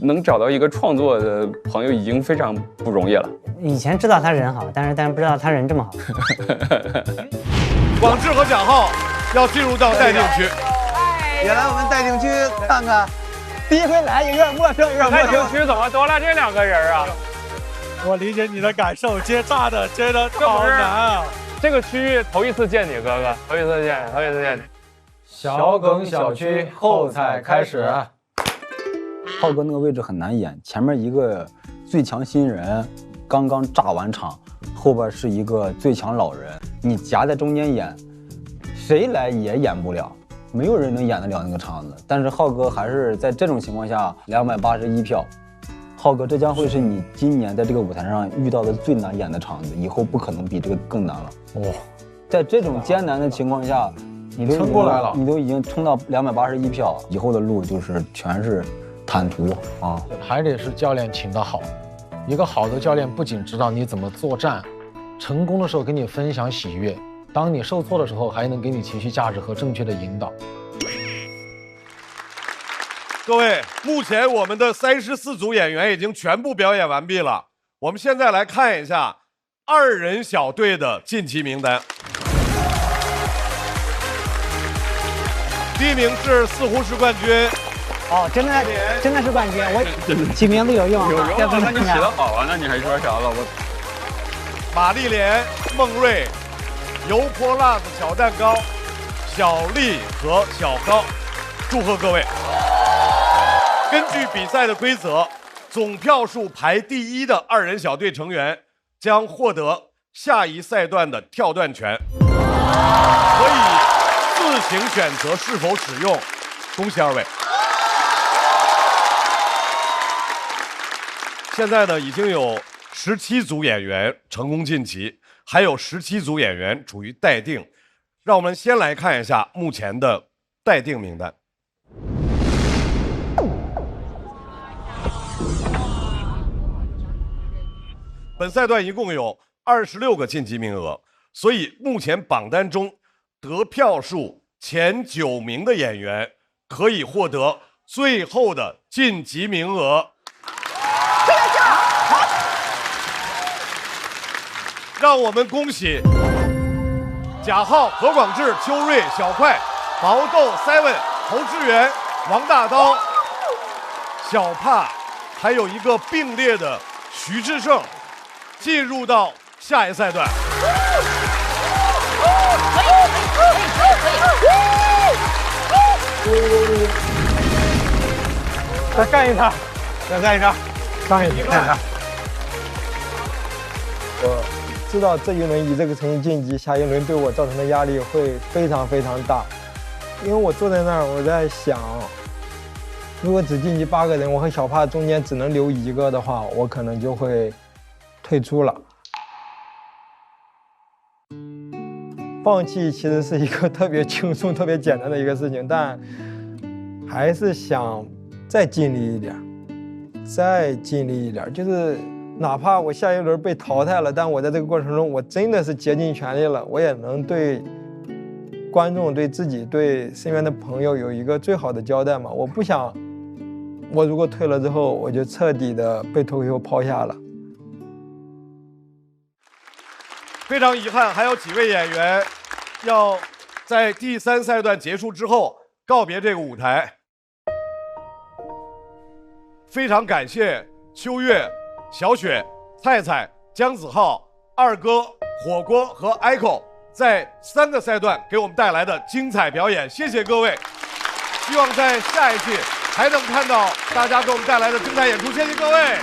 能找到一个创作的朋友已经非常不容易了。以前知道他人好，但是不知道他人这么好。广智和蒋浩要进入到待定区，也来我们待定区看看。第一回来有点陌生，待定区怎么多了这2个人啊？我理解你的感受，接炸的真的好难啊！这个区域头一次见你，哥哥，头一次见你。小梗小区后采开始。浩哥那个位置很难演，前面一个最强新人刚刚炸完场，后边是一个最强老人，你夹在中间演，谁来也演不了，没有人能演得了那个场子。但是浩哥还是在这种情况下281票。浩哥，这将会是你今年在这个舞台上遇到的最难演的场子，以后不可能比这个更难了。哇，在这种艰难的情况下，你都撑过来了，你都已经冲到281票，以后的路就是全是坦途啊！还得是教练请得好，一个好的教练不仅指导你怎么作战，成功的时候跟你分享喜悦，当你受挫的时候还能给你情绪价值和正确的引导。各位，目前我们的34组演员已经全部表演完毕了。我们现在来看一下2人小队的晋级名单。第一名是四湖市冠军。哦，真的是冠军，我起名字有用，有用啊！那你起得好啊，那你还说啥了？马丽莲、孟瑞、油泼辣子小蛋糕、小丽和小高，祝贺各位！根据比赛的规则，总票数排第1的2人小队成员将获得下一赛段的跳段权，可以自行选择是否使用。恭喜2位！现在呢，已经有17组演员成功晋级，还有17组演员处于待定。让我们先来看一下目前的待定名单。本赛段一共有26个晋级名额，所以目前榜单中得票数前9名的演员可以获得最后的晋级名额。让我们恭喜贾浩、何广智、邱瑞、小快、毛豆、Seven、侯志远、王大刀、小帕，还有一个并列的徐志胜，进入到下一赛段。再干一场，上一场。我知道这一轮以这个成绩晋级，下一轮对我造成的压力会非常非常大，因为我坐在那儿，我在想，如果只晋级8个人，我和小帕中间只能留1个的话，我可能就会退出了。放弃其实是一个特别轻松、特别简单的一个事情，但还是想再尽力一点，就是哪怕我下一轮被淘汰了，但我在这个过程中，我真的是竭尽全力了，我也能对观众、对自己、对身边的朋友有一个最好的交代嘛。我不想，我如果退了之后，我就彻底的被脱口秀抛下了。非常遗憾，还有几位演员要在第3赛段结束之后告别这个舞台。非常感谢秋月、小雪、菜菜、姜子浩、二哥、火锅和 Echo 在3个赛段给我们带来的精彩表演，谢谢各位！希望在下一季还能看到大家给我们带来的精彩演出，谢谢各位！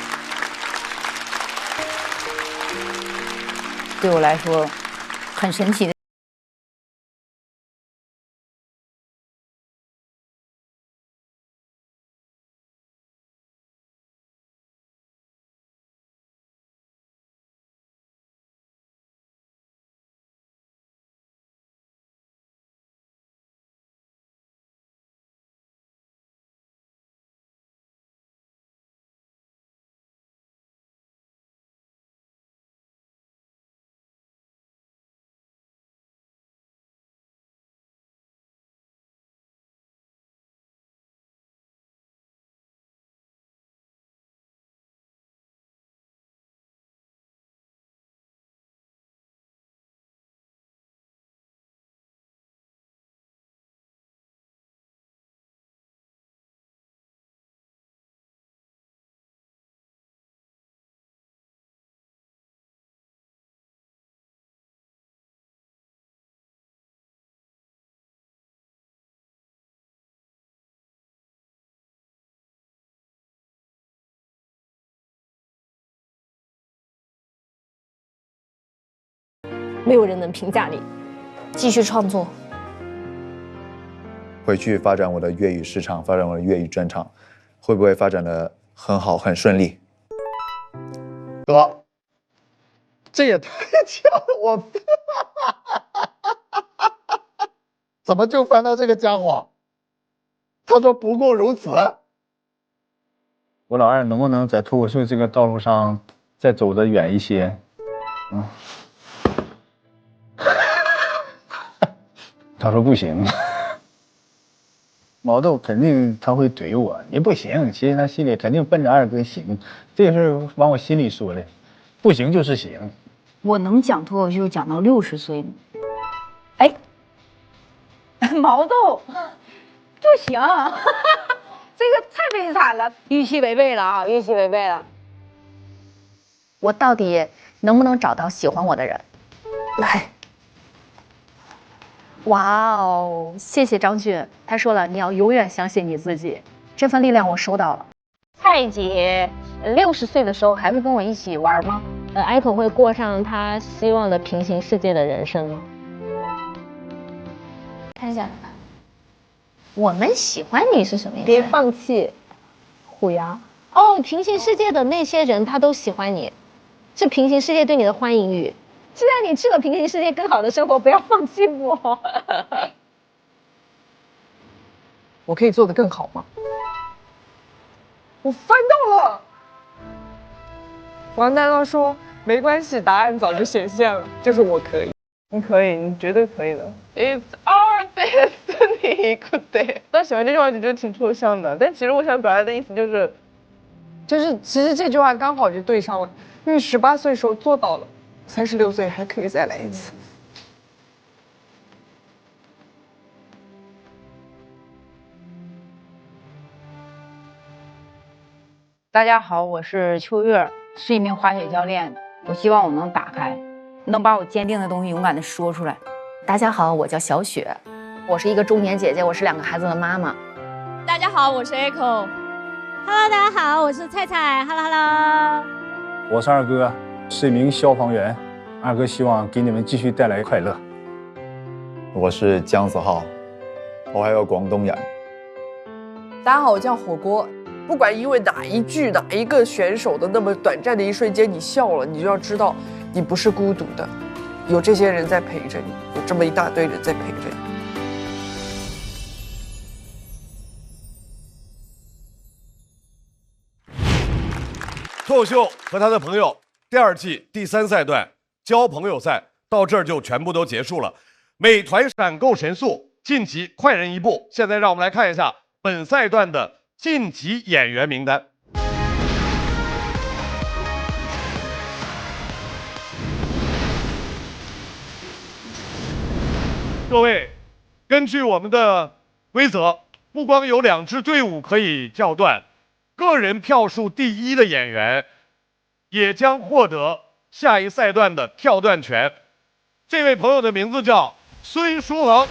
对我来说很神奇的。没有人能评价你。继续创作，回去发展我的粤语市场，发展我的粤语专场，会不会发展的很好，很顺利？哥，这也太巧了，我怎么就翻到这个家伙？他说不过如此。我老二能不能在脱口秀这个道路上再走得远一些？他说不行。毛豆肯定他会怼我，你不行。其实他心里肯定奔着二哥行，这个是往我心里说的，不行就是行。我能讲脱口秀讲到60岁吗？哎，毛豆不行，这个太悲惨了，预期违背了啊，预期违背了。我到底能不能找到喜欢我的人？来。哇哦，谢谢张俊，他说了你要永远相信你自己，这份力量我收到了。蔡姐60岁的时候还会跟我一起玩吗？Echo 会过上他希望的平行世界的人生吗？看一下，我们喜欢你是什么意思？别放弃，虎牙。哦，平行世界的那些人他都喜欢你，是平行世界对你的欢迎语。既然你去了平行世界更好的生活，不要放弃我。我可以做得更好吗？我翻到了。王丹丹说没关系，答案早就显现了，就是我可以。你可以，你绝对可以的。It's our destiny， 对不对？但喜欢这句话就觉得挺抽象的，但其实我想表达的意思就是，其实这句话刚好就对上了，因为18岁时候做到了。36岁还可以再来一次。大家好，我是秋月，是一名滑雪教练。我希望我能打开，能把我坚定的东西勇敢地说出来。大家好，我叫小雪，我是一个中年姐姐，我是2个孩子的妈妈。大家好，我是 Echo。Hello， 大家好，我是菜菜。Hello， 我是二哥，是一名消防员。二哥希望给你们继续带来快乐。我是姜子浩，我还有广东人。大家好，我叫火锅。不管因为哪一句、哪一个选手的那么短暂的一瞬间你笑了，你就要知道你不是孤独的，有这些人在陪着你，有这么一大堆人在陪着你。脱口秀和他的朋友第2季第3赛段交朋友赛到这儿就全部都结束了。美团闪购神速晋级快人一步。现在让我们来看一下本赛段的晋级演员名单。各位，根据我们的规则，不光有2支队伍可以较段，个人票数第1的演员也将获得下一赛段的跳段权。这位朋友的名字叫孙书恒。